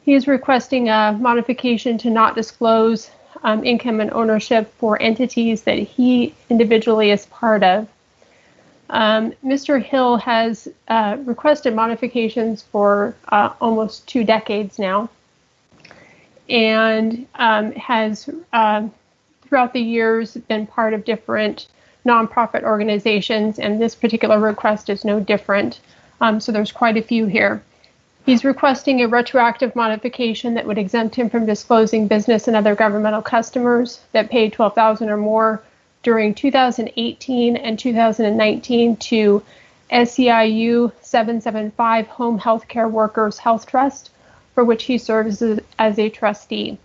He is requesting a modification to not disclose income and ownership for entities that he individually is part of. Mr. Hill has requested modifications for almost 2 decades now, and has throughout the years been part of different nonprofit organizations, and this particular request is no different. So there's quite a few here. He's requesting a retroactive modification that would exempt him from disclosing business and other governmental customers that paid $12,000 or more during 2018 and 2019 to SEIU 775 Home Healthcare Workers Health Trust, for which he serves as a trustee.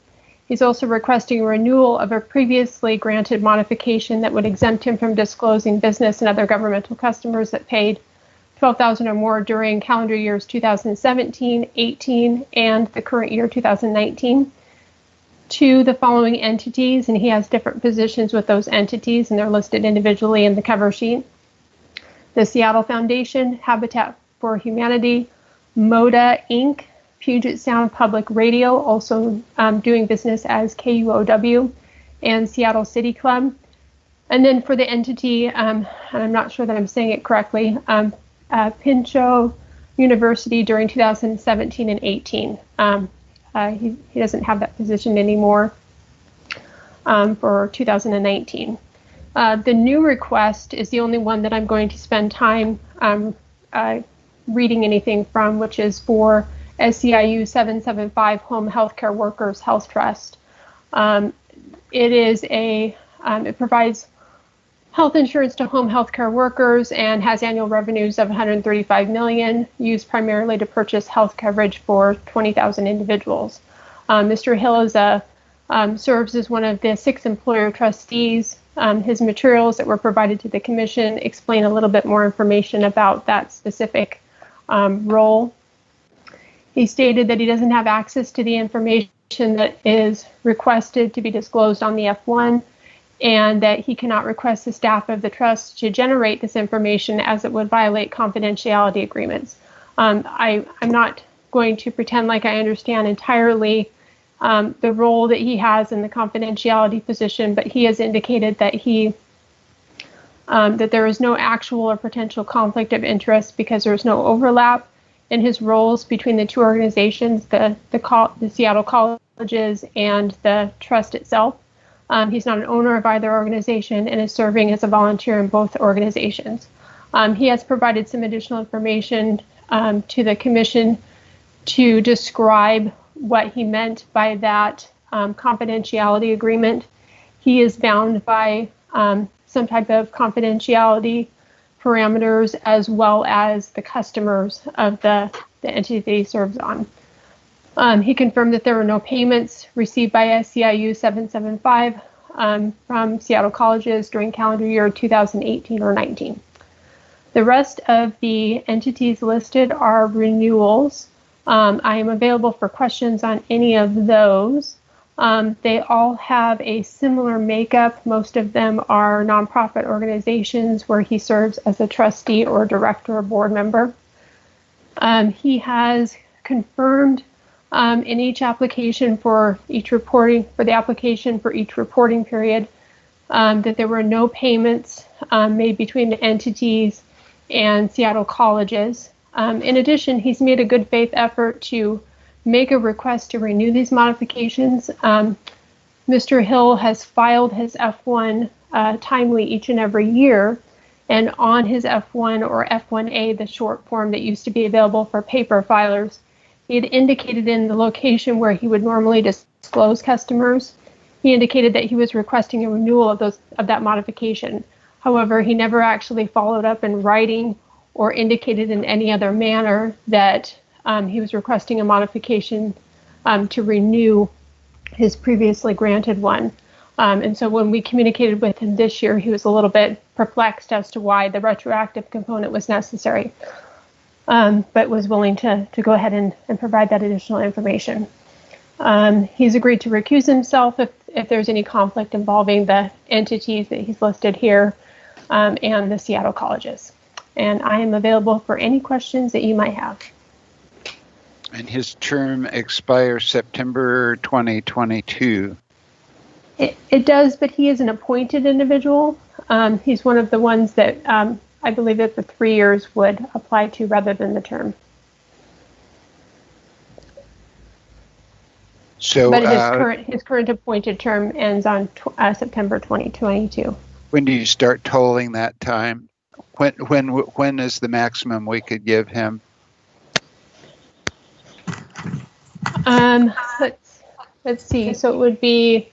He's also requesting renewal of a previously granted modification that would exempt him from disclosing business and other governmental customers that paid $12,000 or more during calendar years 2017, 18, and the current year 2019 to the following entities, and he has different positions with those entities, and they're listed individually in the cover sheet. The Seattle Foundation, Habitat for Humanity, MODA Inc., Puget Sound Public Radio, also doing business as KUOW, and Seattle City Club. And then for the entity, and I'm not sure that I'm saying it correctly, Pinchot University during 2017 and 18. He doesn't have that position anymore. for 2019. The new request is the only one that I'm going to spend time reading anything from, which is for SEIU 775 Home Healthcare Workers Health Trust. It provides health insurance to home healthcare workers and has annual revenues of $135 million, used primarily to purchase health coverage for 20,000 individuals. Mr. Hill serves as one of the 6 employer trustees. His materials that were provided to the commission explain a little bit more information about that specific role. He stated that he doesn't have access to the information that is requested to be disclosed on the F1, and that he cannot request the staff of the trust to generate this information as it would violate confidentiality agreements. I'm not going to pretend like I understand entirely the role that he has in the confidentiality position, but he has indicated that that there is no actual or potential conflict of interest because there is no overlap in his roles between the two organizations, the Seattle colleges and the trust itself. He's not an owner of either organization and is serving as a volunteer in both organizations. He has provided some additional information to the commission to describe what he meant by that confidentiality agreement. He is bound by some type of confidentiality parameters as well as the customers of the entity that he serves on. He confirmed that there were no payments received by SEIU 775 from Seattle colleges during calendar year 2018 or 19. The rest of the entities listed are renewals. I am available for questions on any of those. They all have a similar makeup. Most of them are nonprofit organizations where he serves as a trustee or director or board member. He has confirmed in each application for each reporting period that there were no payments made between the entities and Seattle colleges. In addition, he's made a good faith effort to make a request to renew these modifications. Mr. Hill has filed his F1 timely each and every year, and on his F1 or F1A, the short form that used to be available for paper filers, he had indicated in the location where he would normally disclose customers, he indicated that he was requesting a renewal of that modification. However, he never actually followed up in writing or indicated in any other manner that he was requesting a modification to renew his previously granted one. And so when we communicated with him this year, he was a little bit perplexed as to why the retroactive component was necessary, but was willing to go ahead and provide that additional information. He's agreed to recuse himself if there's any conflict involving the entities that he's listed here and the Seattle colleges. And I am available for any questions that you might have. And his term expires September 2022. It does, but he is an appointed individual. He's one of the ones that I believe that the 3 years would apply to rather than the term. So, but his current appointed term ends on September 2022. When do you start tolling that time? When is the maximum we could give him? Let's see. So it would be,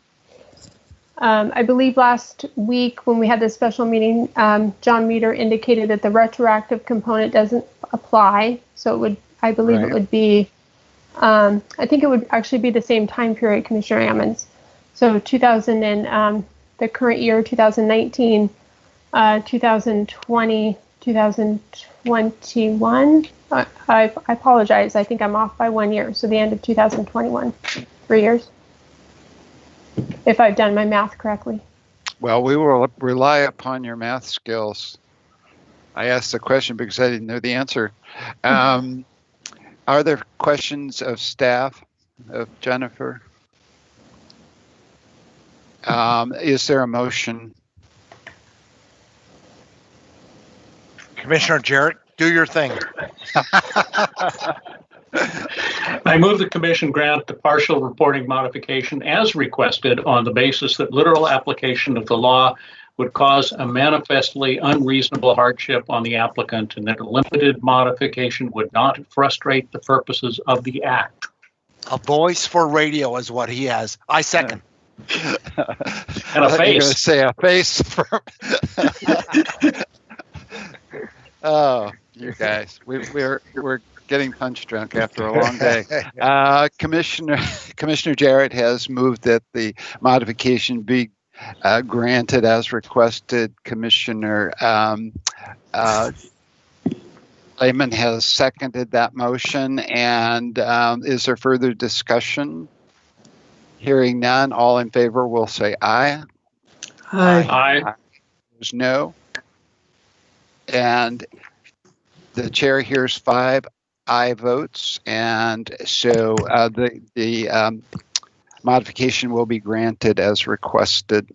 I believe last week when we had this special meeting, John Meter indicated that the retroactive component doesn't apply. So it would, I believe it would be, I think it would actually be the same time period, Commissioner Ammons. So 2000 and the current year, 2019, 2020, 2021. I apologize. I think I'm off by 1 year. So the end of 2021, 3 years. If I've done my math correctly. Well, we will rely upon your math skills. I asked the question because I didn't know the answer. Are there questions of staff, of Jennifer? Is there a motion? Commissioner Jarrett, do your thing. I move the commission grant the partial reporting modification as requested on the basis that literal application of the law would cause a manifestly unreasonable hardship on the applicant and that a limited modification would not frustrate the purposes of the act. A voice for radio is what he has. I second. And a face. You're going to say a face for. Oh, you guys, we're getting punch drunk after a long day. Commissioner Jarrett has moved that the modification be granted as requested. Commissioner Lehman has seconded that motion. And is there further discussion? Hearing none, all in favor will say aye. Aye. There's no. And the chair hears 5 aye votes, and so the modification will be granted as requested,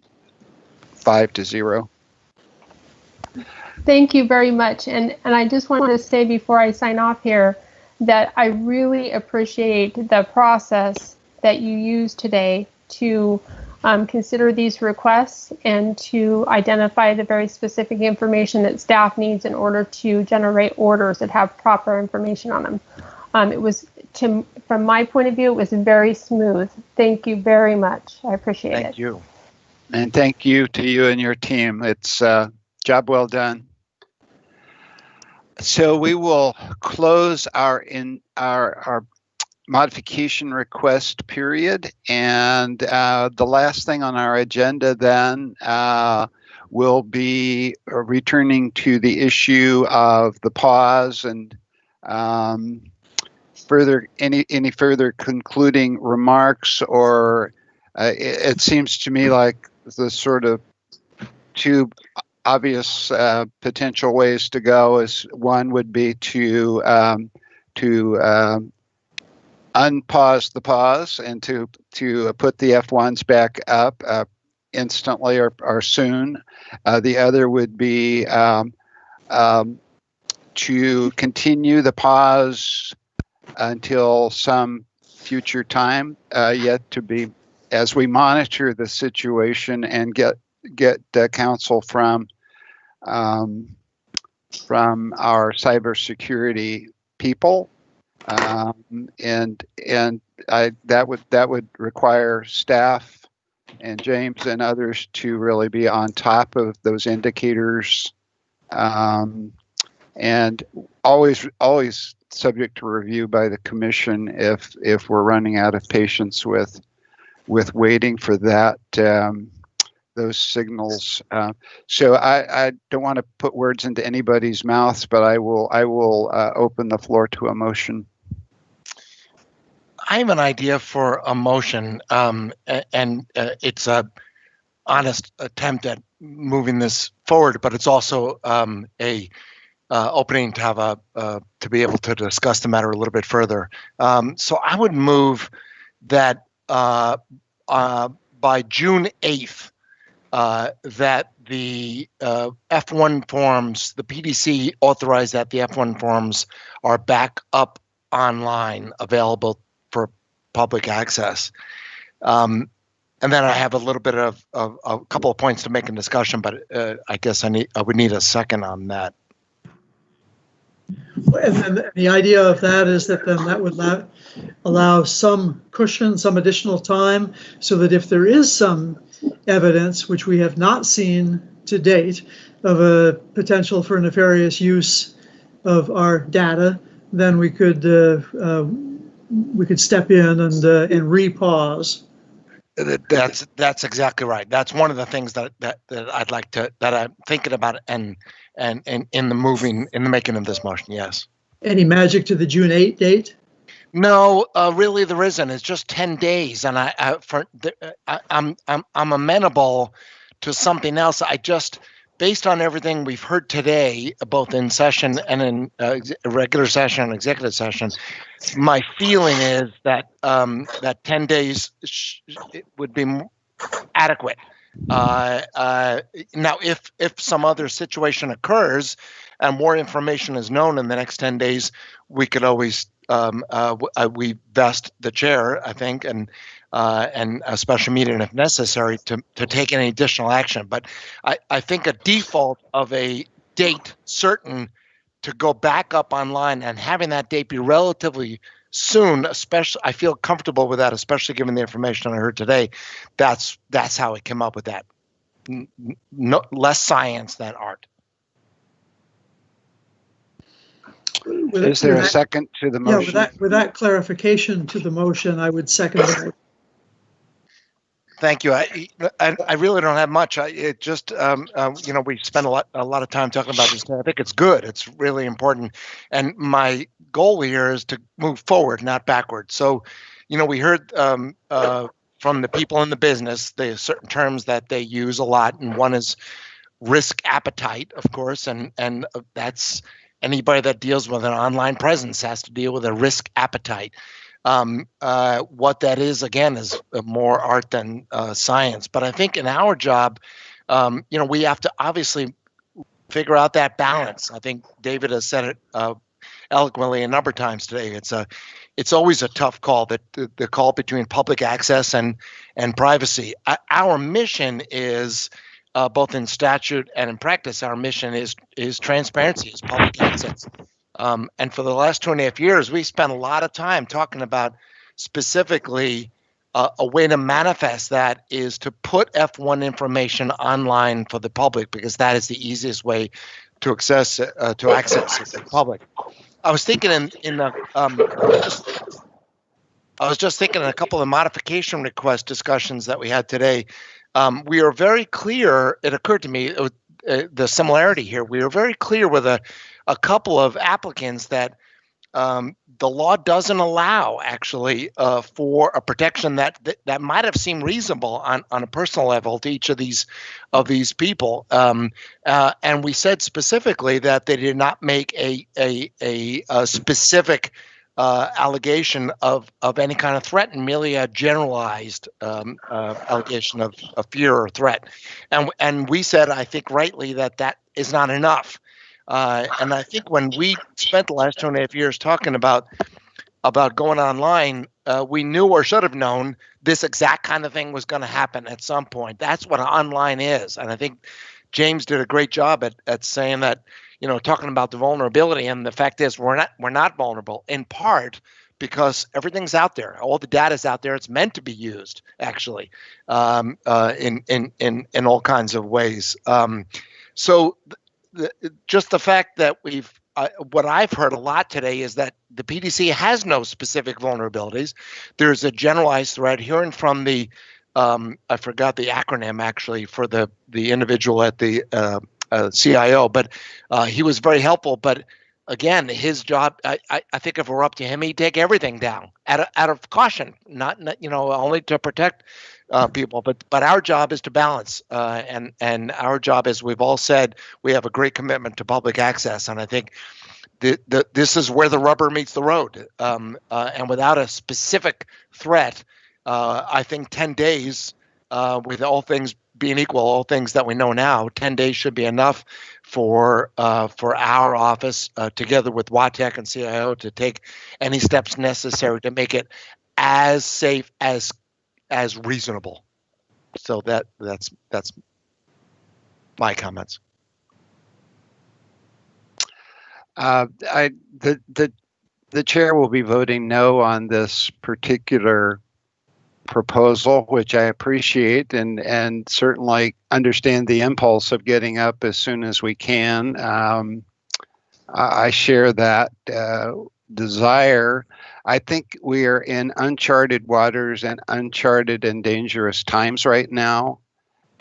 5-0. Thank you very much. And I just wanted to say before I sign off here that I really appreciate the process that you used today to consider these requests and to identify the very specific information that staff needs in order to generate orders that have proper information on them. It was, from my point of view, it was very smooth. Thank you very much. I appreciate it. Thank you. And thank you to you and your team. It's job well done. So we will close our modification request period, and the last thing on our agenda then will be returning to the issue of the pause and further any further concluding remarks, or it seems to me like the sort of 2 obvious potential ways to go is one would be to unpause the pause and to put the F1s back up instantly or soon. The other would be to continue the pause until some future time yet to be, as we monitor the situation and get counsel from our cybersecurity people. And that would require staff and James and others to really be on top of those indicators, and always subject to review by the commission if we're running out of patience with waiting for that those signals. So I don't want to put words into anybody's mouths, but I will open the floor to a motion. I have an idea for a motion, and it's a honest attempt at moving this forward, but it's also a opening to have to be able to discuss the matter a little bit further. So I would move that by June 8th, that the F1 forms, the PDC authorized that the F1 forms are back up online, available for public access. And then I have a little bit of a couple of points to make in discussion, but I guess I would need a second on that. And then the idea of that is that then that would allow some cushion, some additional time, so that if there is some evidence, which we have not seen to date, of a potential for nefarious use of our data, then we could step in and repause. That's exactly right. That's one of the things that I'd like to, that I'm thinking about and in the making of this motion. Yes. Any magic to the June 8 date? No, really there isn't. It's just 10 days, and I'm amenable to something else. I just, based on everything we've heard today, both in session and in regular session and executive session, my feeling is that that 10 days it would be adequate. Now, if some other situation occurs and more information is known in the next 10 days, we could always we vest the chair, I think, and a special meeting if necessary to take any additional action. But I think a default of a date certain to go back up online and having that date be relatively soon, especially, I feel comfortable with that, especially given the information I heard today. That's how I came up with that. No, less science than art. Is there a second to the motion? Yeah, with that clarification to the motion, I would second that. Thank you. I really don't have much. It just we spent a lot of time talking about this. I think it's good. It's really important, and my goal here is to move forward, not backward. So, we heard from the people in the business the certain terms that they use a lot, and one is risk appetite, of course, and that's anybody that deals with an online presence has to deal with a risk appetite. What that is, again, is more art than science. But I think in our job, we have to obviously figure out that balance. I think David has said it eloquently a number of times today. It's always a tough call, the call between public access and privacy. Our mission is, both in statute and in practice, our mission is transparency, is public access. And for the last 2.5 years, we spent a lot of time talking about specifically a way to manifest that is to put F1 information online for the public, because that is the easiest way to access it to the public. I was thinking I was just thinking in a couple of modification request discussions that we had today. We are very clear. It occurred to me the similarity here. We are very clear with a couple of applicants that the law doesn't allow actually for a protection that might have seemed reasonable on a personal level to each of these people. And we said specifically that they did not make a specific allegation of any kind of threat, and merely a generalized allegation of fear or threat. And we said, I think rightly, that is not enough. And I think when we spent the last 2.5 years talking about going online, we knew or should have known this exact kind of thing was going to happen at some point. That's what online is. And I think James did a great job at saying that, talking about the vulnerability. And the fact is we're not vulnerable, in part because everything's out there. All the data's out there. It's meant to be used, actually, in all kinds of ways. So just the fact that what I've heard a lot today is that the PDC has no specific vulnerabilities. There's a generalized threat. Hearing from the, I forgot the acronym actually for the individual at the CIO, but he was very helpful. But again, his job, I think if it were up to him, he'd take everything down out of caution, not only to protect people, but our job is to balance, and our job, as we've all said, we have a great commitment to public access, and I think this is where the rubber meets the road. And without a specific threat, I think 10 days, with all things being equal, all things that we know now, 10 days should be enough for our office, together with WATEC and CIO, to take any steps necessary to make it as safe as reasonable. So that's my comments. The chair will be voting no on this particular proposal, which I appreciate and certainly understand the impulse of getting up as soon as we can. I share that desire. I think we are in uncharted waters and uncharted and dangerous times right now.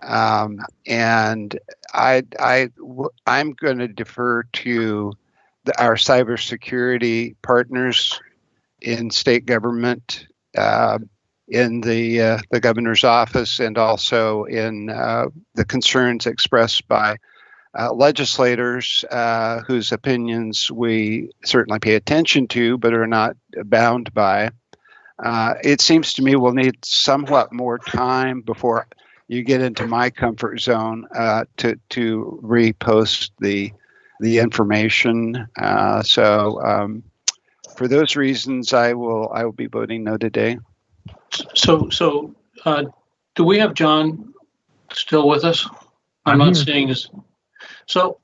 And I'm going to defer to our cybersecurity partners in state government, in the governor's office, and also in the concerns expressed by legislators whose opinions we certainly pay attention to, but are not bound by. It seems to me we'll need somewhat more time before, you get into my comfort zone to repost the information. For those reasons, I will be voting no today. So do we have John still with us? I'm not seeing his. So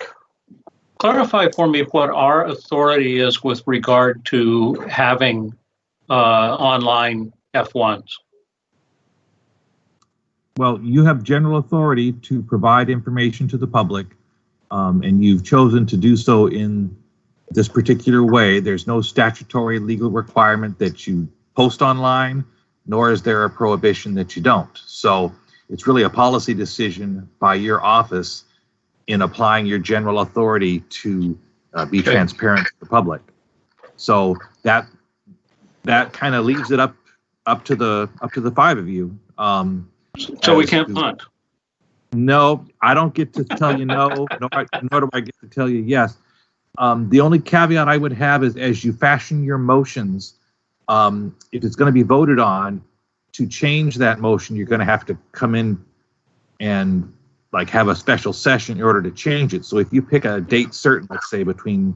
clarify for me what our authority is with regard to having online F1s. Well, you have general authority to provide information to the public, and you've chosen to do so in this particular way. There's no statutory legal requirement that you post online, nor is there a prohibition that you don't. So it's really a policy decision by your office in applying your general authority to be transparent to the public. So that kind of leaves it up to the five of you. So we can't punt. No, I don't get to tell you no, nor do I get to tell you yes. The only caveat I would have is as you fashion your motions, if it's going to be voted on, to change that motion, you're going to have to come in and like have a special session in order to change it. So if you pick a date certain, let's say between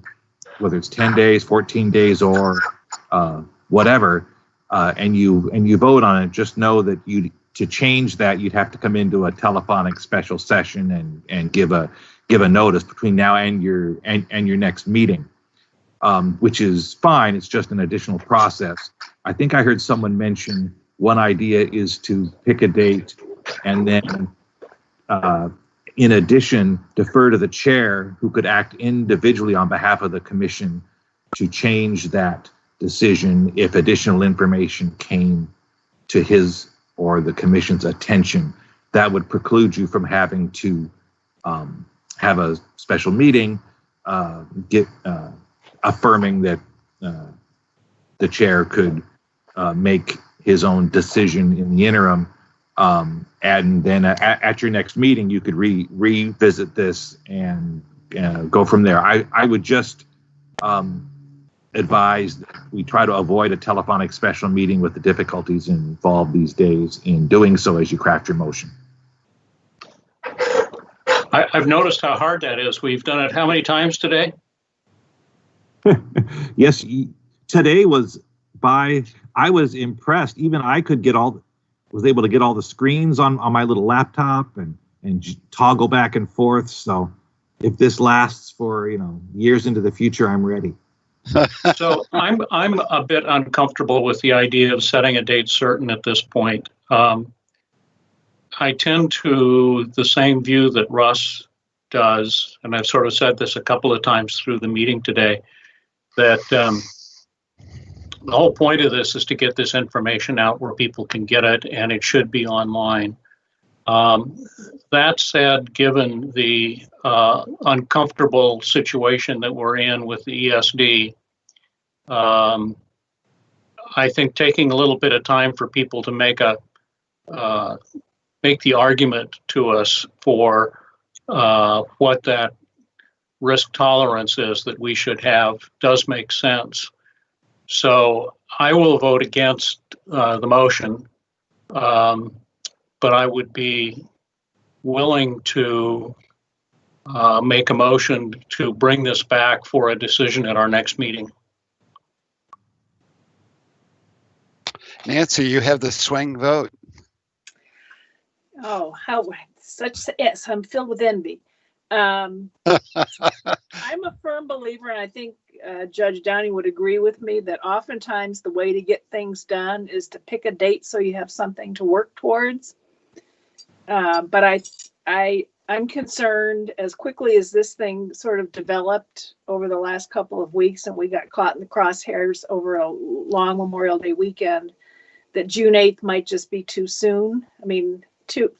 whether it's 10 days, 14 days, or whatever, and you vote on it, just know that to change that, you'd have to come into a telephonic special session and give a notice between now and your next meeting, which is fine. It's just an additional process. I think I heard someone mention one idea is to pick a date and then, in addition, defer to the chair, who could act individually on behalf of the commission to change that decision if additional information came to his or the commission's attention. That would preclude you from having to have a special meeting, affirming that the chair could make his own decision in the interim, and then at your next meeting you could revisit this and go from there. I would just advise that we try to avoid a telephonic special meeting with the difficulties involved these days in doing so as you craft your motion. I've noticed how hard that is. We've done it how many times today? Yes, today I was impressed. Even I was able to get all the screens on my little laptop and toggle back and forth. So if this lasts for years into the future, I'm ready. So I'm a bit uncomfortable with the idea of setting a date certain at this point. I tend to the same view that Russ does, and I've sort of said this a couple of times through the meeting today, that the whole point of this is to get this information out where people can get it, and it should be online. That said, given the uncomfortable situation that we're in with the ESD, I think taking a little bit of time for people to make the argument to us for what that risk tolerance is that we should have does make sense. So I will vote against the motion, but I would be willing to make a motion to bring this back for a decision at our next meeting. Nancy, you have the swing vote. Oh, yes, I'm filled with envy. I'm a firm believer, and I think Judge Downey would agree with me, that oftentimes the way to get things done is to pick a date so you have something to work towards. But I'm concerned, as quickly as this thing sort of developed over the last couple of weeks and we got caught in the crosshairs over a long Memorial Day weekend, that June 8th might just be too soon. I mean,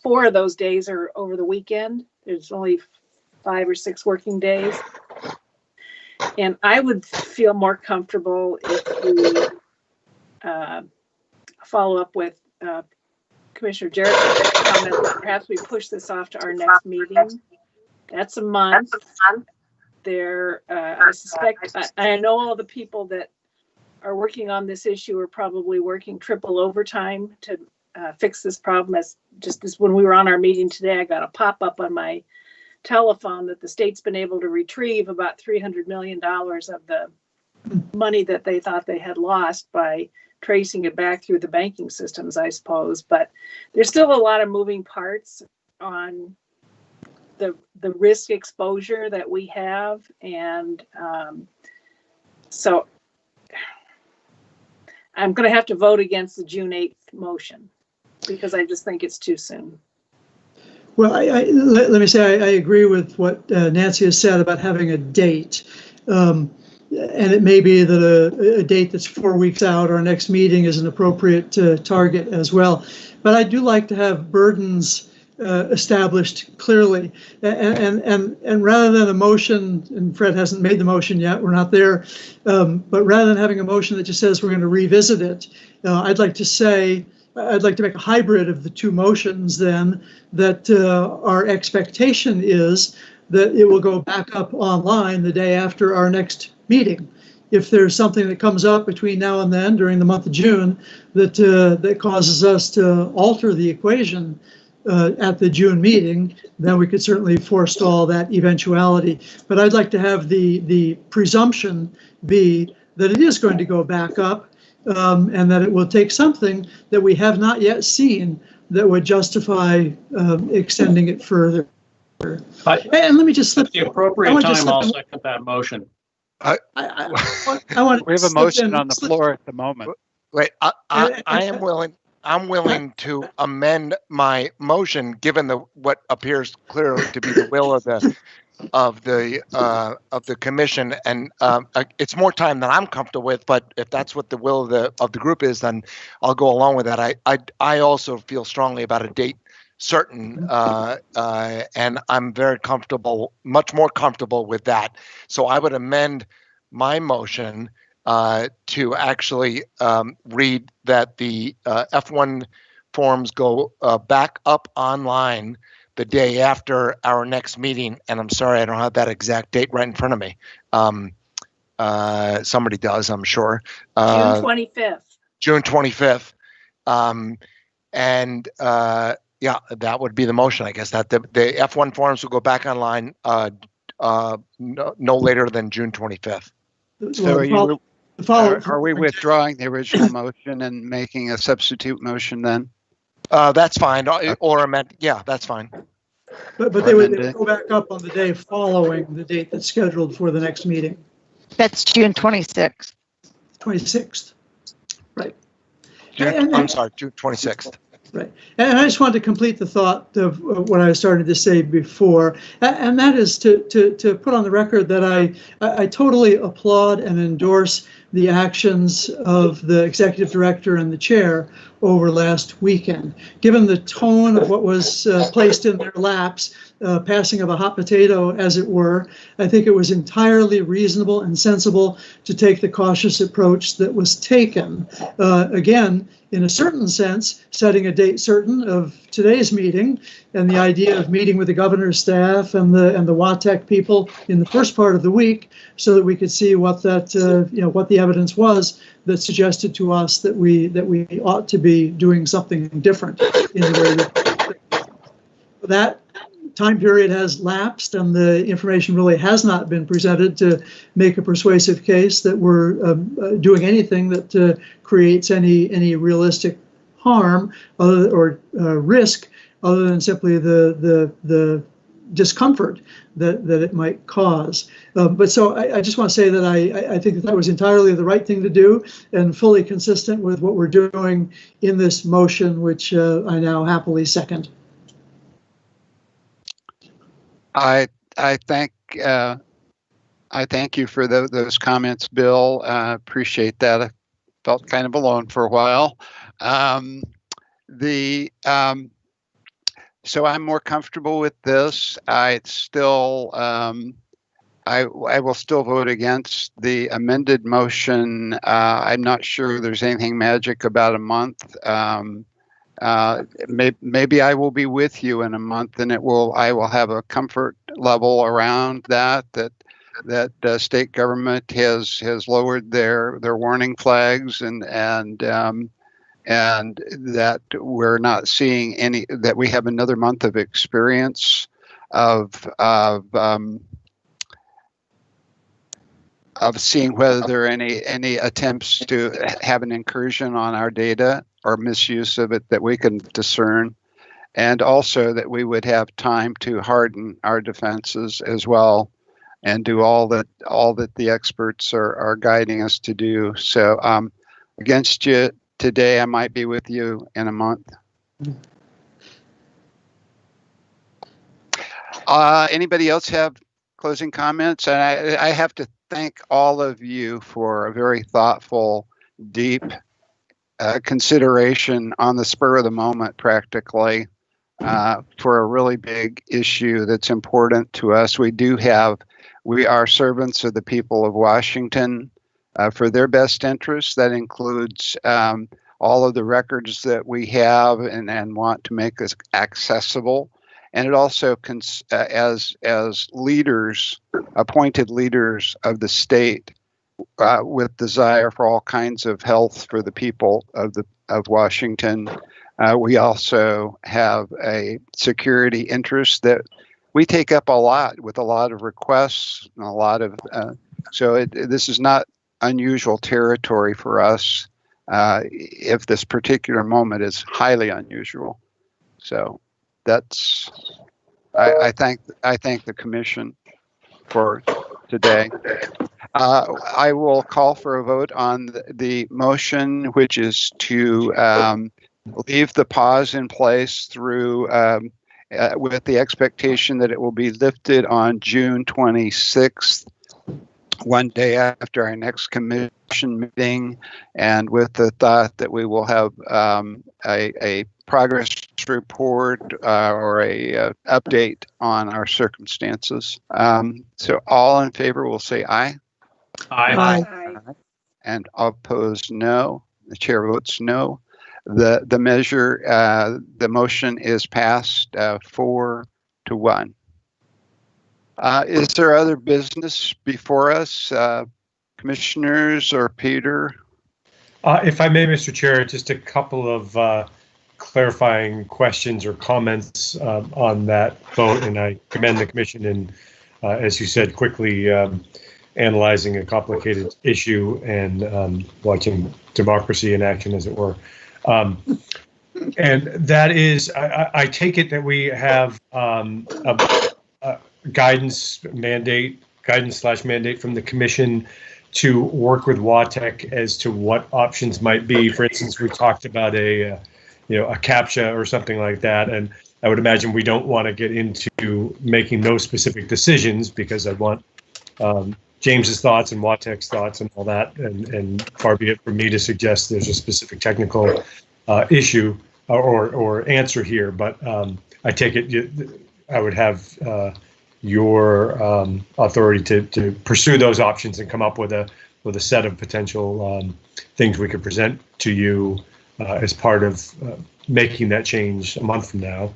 4 of those days are over the weekend. There's only 5 or 6 working days. And I would feel more comfortable if we follow up with Commissioner Jarrett's comment that perhaps we push this off to our next meeting. That's a month. I suspect, I know all the people that are working on this issue are probably working triple overtime to fix this problem. As when we were on our meeting today, I got a pop-up on my telephone that the state's been able to retrieve about $300 million of the money that they thought they had lost by tracing it back through the banking systems, I suppose. But there's still a lot of moving parts on the risk exposure that we have. And so I'm going to have to vote against the June 8th motion because I just think it's too soon. Well, let me say I agree with what Nancy has said about having a date. And it may be that a date that's 4 weeks out, our next meeting, is an appropriate target as well. But I do like to have burdens established clearly. And rather than a motion, and Fred hasn't made the motion yet, we're not there, but rather than having a motion that just says we're going to revisit it, I'd like to make a hybrid of the two motions then, that our expectation is that it will go back up online the day after our next meeting. If there's something that comes up between now and then during the month of June that causes us to alter the equation at the June meeting, then we could certainly forestall that eventuality. But I'd like to have the presumption be that it is going to go back up, and that it will take something that we have not yet seen that would justify extending it further. And let me just slip at the appropriate time. I'll second that motion. We have a motion on the floor at the moment. Wait, I'm willing to amend my motion, given what appears clearly to be the will of the commission, and it's more time than I'm comfortable with. But if that's what the will of the group is, then I'll go along with that. I also feel strongly about a date certain, and I'm very comfortable, much more comfortable with that. So I would amend my motion to actually read that the F1 forms go back up online the day after our next meeting. And I'm sorry, I don't have that exact date right in front of me. Somebody does, I'm sure. June 25th. June 25th. Yeah, that would be the motion, I guess, that the F1 forms will go back online no later than June 25th. So are we withdrawing the original motion and making a substitute motion then? That's fine, or amend. Yeah, that's fine. But they would go back up on the day following the date that's scheduled for the next meeting. That's June 26th. 26th, right. I'm sorry, June 26th. Right. And I just wanted to complete the thought of what I started to say before, and that is to put on the record that I totally applaud and endorse the actions of the executive director and the chair over last weekend. Given the tone of what was placed in their laps, passing of a hot potato, as it were, I think it was entirely reasonable and sensible to take the cautious approach that was taken. Again, in a certain sense, setting a date certain of today's meeting, and the idea of meeting with the governor's staff and the WATEC people in the first part of the week, so that we could see what that what the evidence was that suggested to us that we ought to be doing something different in the way that time period has lapsed, and the information really has not been presented to make a persuasive case that we're doing anything that creates any realistic harm or risk, other than simply the discomfort that it might cause. But so I just want to say that I think that was entirely the right thing to do, and fully consistent with what we're doing in this motion, which I now happily second. I thank you for those comments, Bill. Appreciate that. I felt kind of alone for a while. So I'm more comfortable with this. I will still vote against the amended motion. I'm not sure there's anything magic about a month. Maybe I will be with you in a month, and I will have a comfort level around that the state government has lowered their warning flags, and and that we're not seeing any, that we have another month of experience of seeing whether there are any attempts to have an incursion on our data or misuse of it that we can discern, and also that we would have time to harden our defenses as well and do all that the experts are guiding us to do. So against you today, I might be with you in a month. Anybody else have closing comments? And I have to thank all of you for a very thoughtful, deep consideration on the spur of the moment, practically, for a really big issue that's important to us. We are servants of the people of Washington for their best interests. That includes all of the records that we have and want to make this accessible. And it also, as leaders, appointed leaders of the state, with desire for all kinds of health for the people of Washington, we also have a security interest that we take up a lot with a lot of requests and a lot of. This is not unusual territory for us. If this particular moment is highly unusual, so that's. I thank the commission for today. I will call for a vote on the motion, which is to leave the pause in place through with the expectation that it will be lifted on June 26th, one day after our next commission meeting, and with the thought that we will have a progress report or a update on our circumstances. So all in favor will say aye. Aye. And opposed, no. The chair votes no. The measure, the motion is passed 4-1. Is there other business before us, commissioners or Peter? If I may, Mr. Chair, just a couple of clarifying questions or comments on that vote, and I commend the commission in, as you said, quickly analyzing a complicated issue and watching democracy in action, as it were. And that is, I take it that we have a guidance/mandate from the commission to work with WATEC as to what options might be. For instance, we talked about a CAPTCHA or something like that, and I would imagine we don't want to get into making no specific decisions because I want James's thoughts and WATEC's thoughts and all that, and far be it from me to suggest there's a specific technical issue or answer here, but I take it I would have your authority to pursue those options and come up with a set of potential things we could present to you as part of making that change a month from now.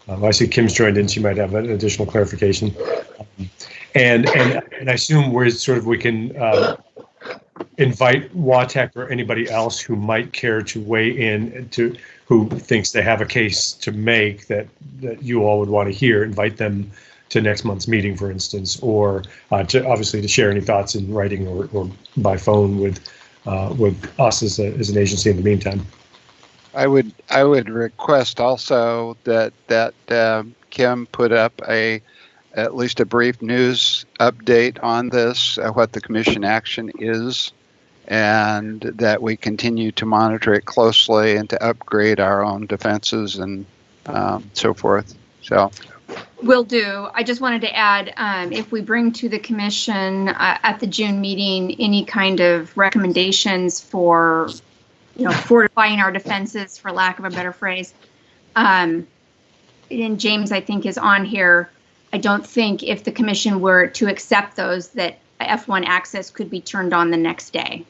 I see Kim's joined in. She might have an additional clarification. And I assume we can invite WATEC or anybody else who might care to weigh in, who thinks they have a case to make that you all would want to hear. Invite them to next month's meeting, for instance, or to share any thoughts in writing or by phone with us as an agency in the meantime. I would request also that Kim put up at least a brief news update on this, what the commission action is, and that we continue to monitor it closely and to upgrade our own defenses and so forth. So. Will do. I just wanted to add, if we bring to the commission at the June meeting any kind of recommendations for, fortifying our defenses, for lack of a better phrase, and James, I think, is on here. I don't think if the commission were to accept those, that F1 access could be turned on the next day.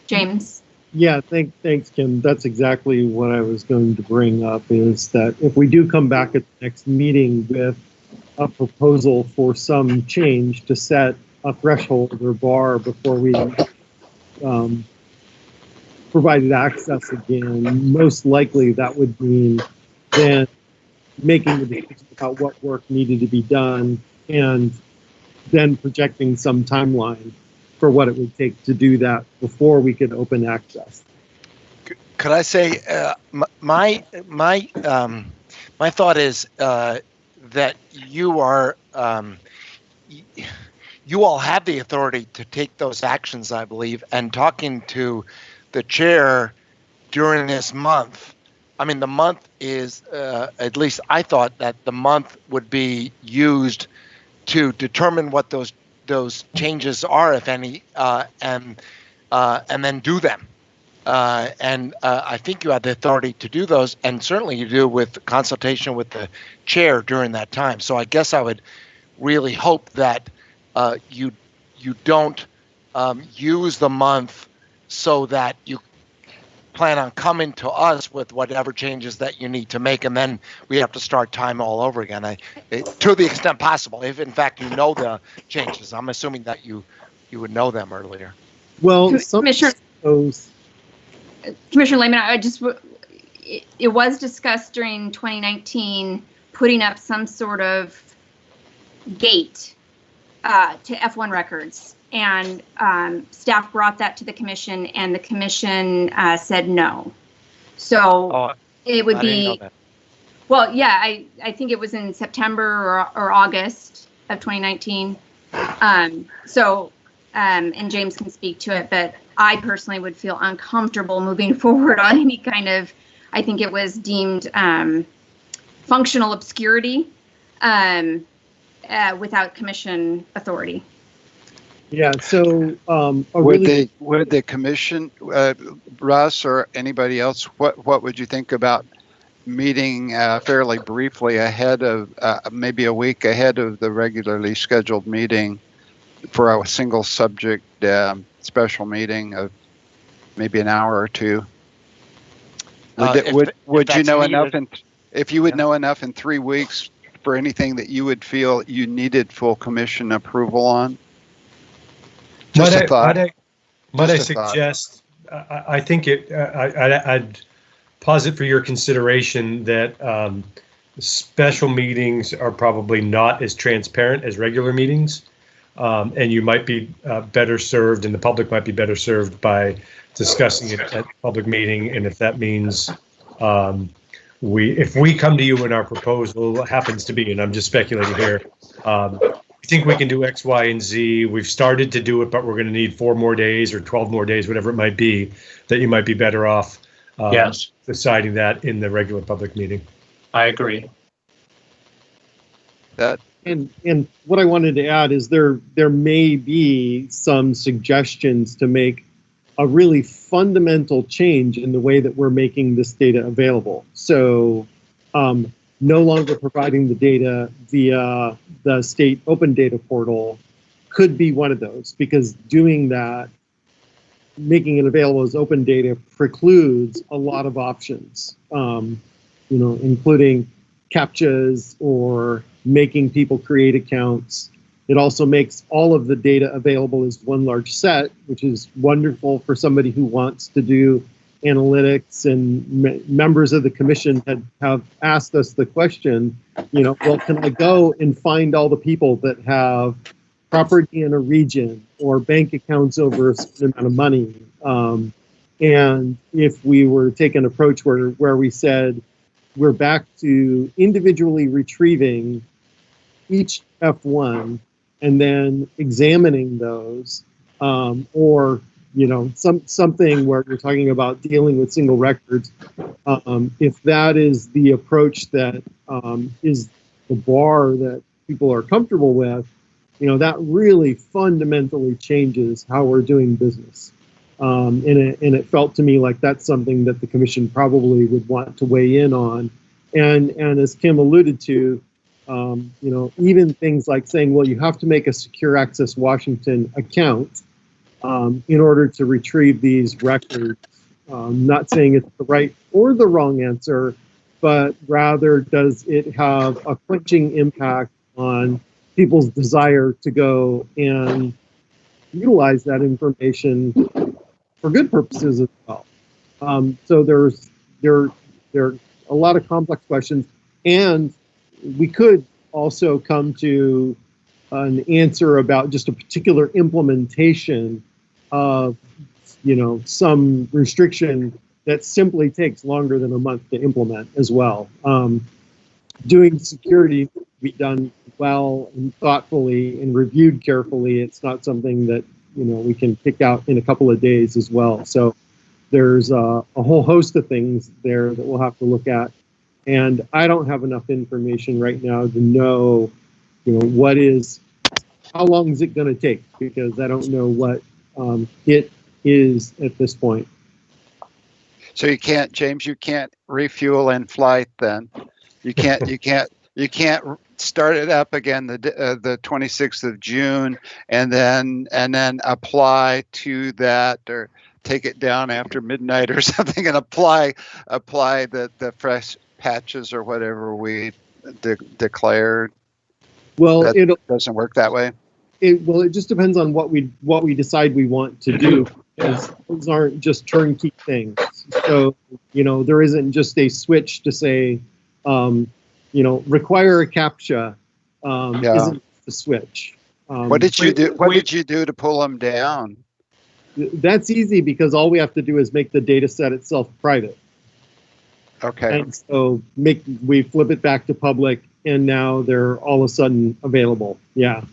James? Yeah, thanks, Kim. That's exactly what I was going to bring up, is that if we do come back at the next meeting with a proposal for some change to set a threshold or bar before we provided access again, most likely that would mean then making the decision about what work needed to be done and then projecting some timeline for what it would take to do that before we could open access. Could I say my thought is that you all have the authority to take those actions, I believe, and talking to the chair during this month. I mean, the month is, at least I thought that the month would be used to determine what those changes are, if any, and then do them. I think you have the authority to do those, and certainly you do with consultation with the chair during that time. So I guess I would really hope that you don't use the month so that you plan on coming to us with whatever changes that you need to make, and then we have to start time all over again. To the extent possible, if in fact you know the changes. I'm assuming that you would know them earlier. Well, Commissioner Lehman, it was discussed during 2019 putting up some sort of gate to F1 records, and staff brought that to the commission, and the commission said no. So it would be, well, yeah, I think it was in September or August of 2019. And James can speak to it, but I personally would feel uncomfortable moving forward on any kind of, I think it was deemed functional obscurity without commission authority. Yeah, so would the commission, Russ or anybody else, what would you think about meeting fairly briefly ahead of, maybe a week ahead of the regularly scheduled meeting for a single subject special meeting of maybe an hour or two? Would you know enough if you would know enough in 3 weeks for anything that you would feel you needed full commission approval on? Just a thought. Might I suggest, I think I'd posit for your consideration that special meetings are probably not as transparent as regular meetings. And you might be better served, and the public might be better served by discussing it at a public meeting. And if that means if we come to you and our proposal happens to be, and I'm just speculating here, we think we can do X, Y, and Z. We've started to do it, but we're going to need 4 more days or 12 more days, whatever it might be, that you might be better off deciding that in the regular public meeting. I agree. And what I wanted to add is there may be some suggestions to make a really fundamental change in the way that we're making this data available. So no longer providing the data via the state open data portal could be one of those, because doing that, making it available as open data, precludes a lot of options, including CAPTCHAs or making people create accounts. It also makes all of the data available as one large set, which is wonderful for somebody who wants to do analytics. And members of the commission have asked us the question, well, can I go and find all the people that have property in a region or bank accounts over a certain amount of money? And if we were to take an approach where we said, we're back to individually retrieving each F1 and then examining those, or something where you're talking about dealing with single records. If that is the approach that is the bar that people are comfortable with, that really fundamentally changes how we're doing business. And it felt to me like that's something that the commission probably would want to weigh in on. And as Kim alluded to, even things like saying, well, you have to make a Secure Access Washington account in order to retrieve these records. Not saying it's the right or the wrong answer, but rather does it have a quenching impact on people's desire to go and utilize that information good purposes as well. So there are a lot of complex questions, and we could also come to an answer about just a particular implementation of, some restriction that simply takes longer than a month to implement as well. Doing security to be done well and thoughtfully and reviewed carefully. It's not something that we can pick out in a couple of days as well. So there's a whole host of things there that we'll have to look at. And I don't have enough information right now to know, how long is it going to take? Because I don't know what it is at this point. So you can't, James, you can't refuel in flight then. You can't start it up again the 26th of June and then apply to that, or take it down after midnight or something and apply the fresh patches or whatever we declared. Well, it doesn't work that way. It just depends on what we decide we want to do. Those aren't just turnkey things. So, there isn't just a switch to say, require a CAPTCHA isn't the switch. What did you do? What did you do to pull them down? That's easy because all we have to do is make the data set itself private. Okay. And so we flip it back to public, and now they're all of a sudden available. Yeah.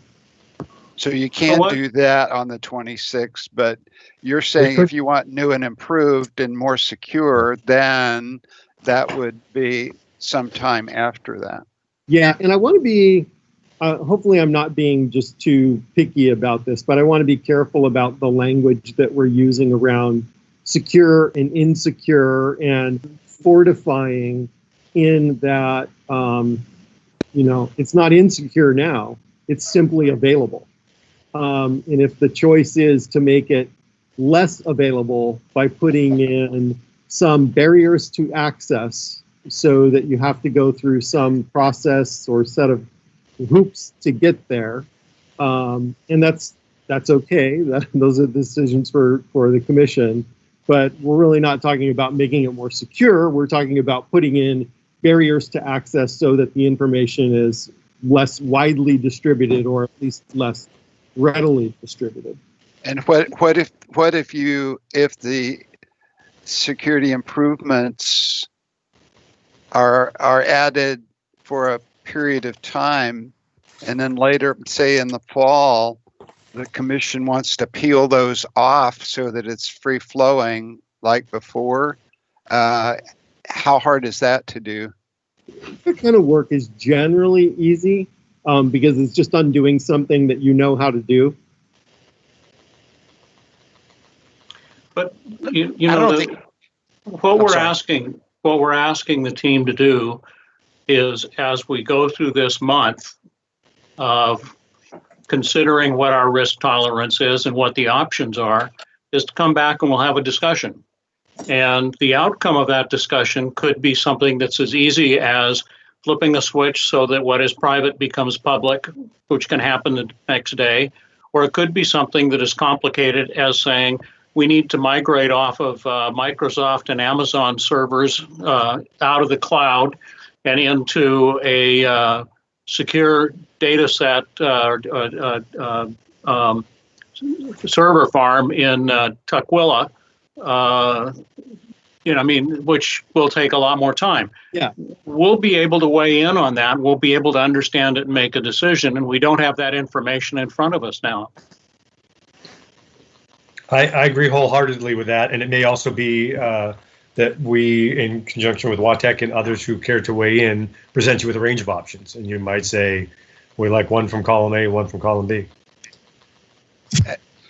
So you can't do that on the 26th, but you're saying if you want new and improved and more secure, then that would be sometime after that. Yeah, and I want to be, hopefully I'm not being just too picky about this, but I want to be careful about the language that we're using around secure and insecure and fortifying, in that, it's not insecure now, it's simply available. And if the choice is to make it less available by putting in some barriers to access so that you have to go through some process or set of hoops to get there, and that's okay. Those are decisions for the commission. But we're really not talking about making it more secure. We're talking about putting in barriers to access so that the information is less widely distributed, or at least less readily distributed. And what if the security improvements are added for a period of time, and then later, say in the fall, the commission wants to peel those off so that it's free flowing like before? How hard is that to do? That kind of work is generally easy, because it's just undoing something that you know how to do. But what we're asking the team to do is, as we go through this month of considering what our risk tolerance is and what the options are, is to come back and we'll have a discussion. And the outcome of that discussion could be something that's as easy as flipping a switch so that what is private becomes public, which can happen the next day. Or it could be something that is complicated as saying we need to migrate off of Microsoft and Amazon servers out of the cloud and into a secure data set server farm in Tukwila, which will take a lot more time. Yeah. We'll be able to weigh in on that. We'll be able to understand it and make a decision, and we don't have that information in front of us now. I agree wholeheartedly with that, and it may also be that we, in conjunction with WATEC and others who care to weigh in, present you with a range of options, and you might say, we like one from column A, one from column B.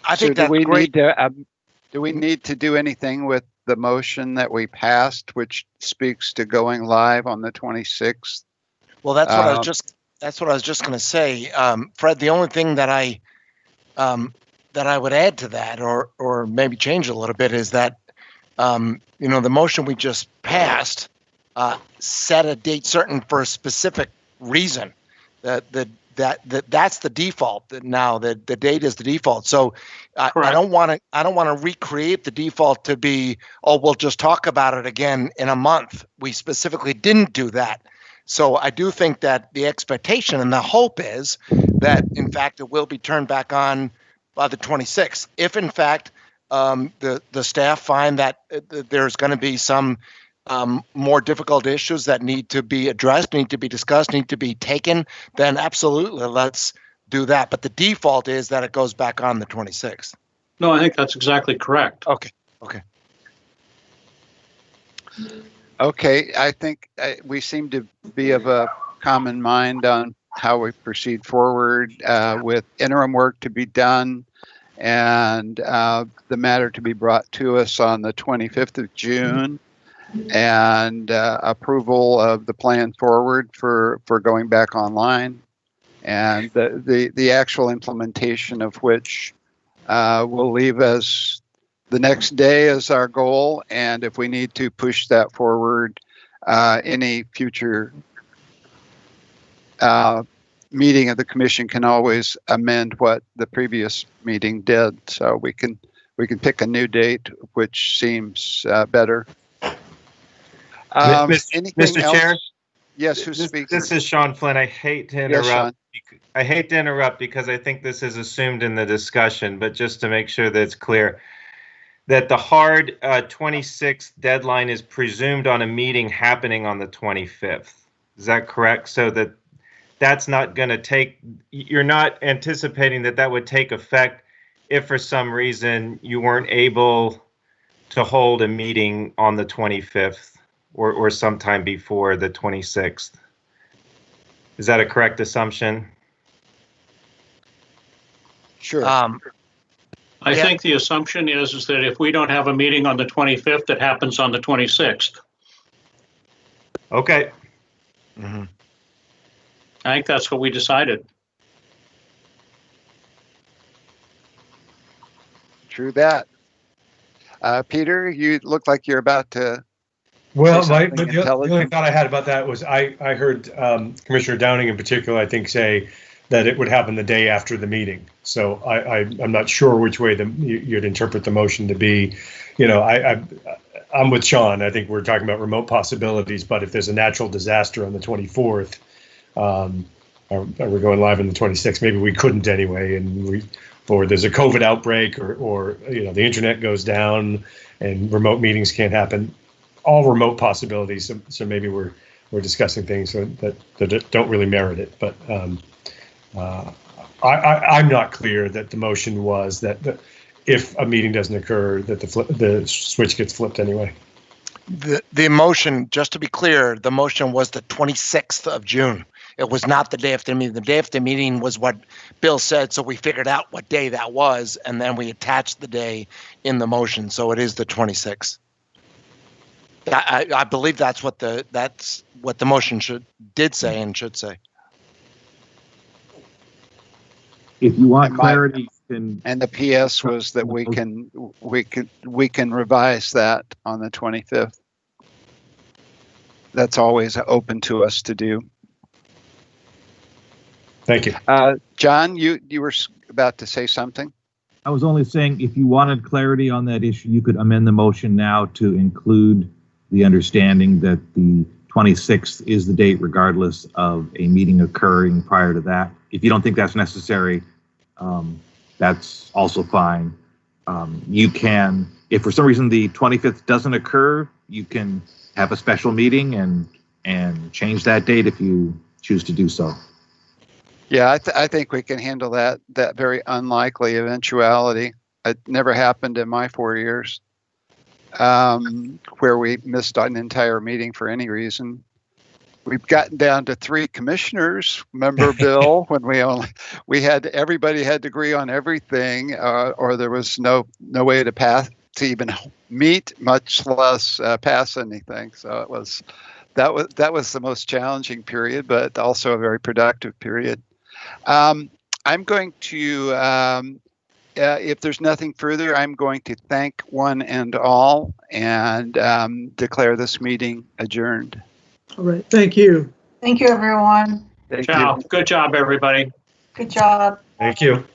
I think that's great. Do we need to do anything with the motion that we passed, which speaks to going live on the 26th? Well, that's what I was just going to say, Fred. The only thing that I would add to that, or maybe change a little bit, is that the motion we just passed set a date certain for a specific reason, That's the default now. The date is the default. So I don't want to recreate the default to be, oh, we'll just talk about it again in a month. We specifically didn't do that. So I do think that the expectation and the hope is that, in fact, it will be turned back on by the 26th. If, in fact, the staff find that there's going to be some more difficult issues that need to be addressed, need to be discussed, need to be taken, then absolutely let's do that. But the default is that it goes back on the 26th. No, I think that's exactly correct. Okay. Okay, I think we seem to be of a common mind on how we proceed forward with interim work to be done and the matter to be brought to us on the 25th of June and approval of the plan forward for going back online and the actual implementation of which will leave us the next day as our goal, and if we need to push that forward, any future meeting of the commission can always amend what the previous meeting did. So we can pick a new date, which seems better. Mr. Chair? Yes, who's speaking? This is Sean Flynn. I hate to interrupt. Yes, I hate to interrupt because I think this is assumed in the discussion, but just to make sure that it's clear, that the hard 26th deadline is presumed on a meeting happening on the 25th. Is that correct? So that's not going to take, you're not anticipating that would take effect if for some reason you weren't able to hold a meeting on the 25th or sometime before the 26th. Is that a correct assumption? Sure. I think the assumption is that if we don't have a meeting on the 25th, it happens on the 26th. Okay. I think that's what we decided. True that. Peter, you look like you're about to. Well, the only thought I had about that was I heard Commissioner Downing in particular, I think, say that it would happen the day after the meeting. So I'm not sure which way you'd interpret the motion to be. You know, I'm with Sean. I think we're talking about remote possibilities, but if there's a natural disaster on the 24th, are we going live on the 26th? Maybe we couldn't anyway, or there's a COVID outbreak, or you know, the internet goes down and remote meetings can't happen. All remote possibilities. So maybe we're discussing things that don't really merit it, but. I'm not clear that the motion was that if a meeting doesn't occur, that the switch gets flipped anyway. The motion, just to be clear, the motion was the 26th of June. It was not the day after the meeting. The day after the meeting was what Bill said, so we figured out what day that was, and then we attached the day in the motion, so it is the 26th. I believe that's what the motion did say and should say. If you want clarity, and the PS was that we can revise that on the 25th. That's always open to us to do. Thank you. John, you were about to say something? I was only saying if you wanted clarity on that issue, you could amend the motion now to include the understanding that the 26th is the date regardless of a meeting occurring prior to that. If you don't think that's necessary, that's also fine. You can, if for some reason the 25th doesn't occur, you can have a special meeting and change that date if you choose to do so. Yeah, I think we can handle that very unlikely eventuality. It never happened in my 4 years where we missed an entire meeting for any reason. We've gotten down to 3 commissioners. Remember, Bill, when everybody had to agree on everything, or there was no way to even meet, much less pass anything. So that was the most challenging period, but also a very productive period. I'm going to, if there's nothing further, I'm going to thank one and all and declare this meeting adjourned. All right. Thank you. Thank you, everyone. Thank Ciao. you. Good job, everybody. Good job. Thank you.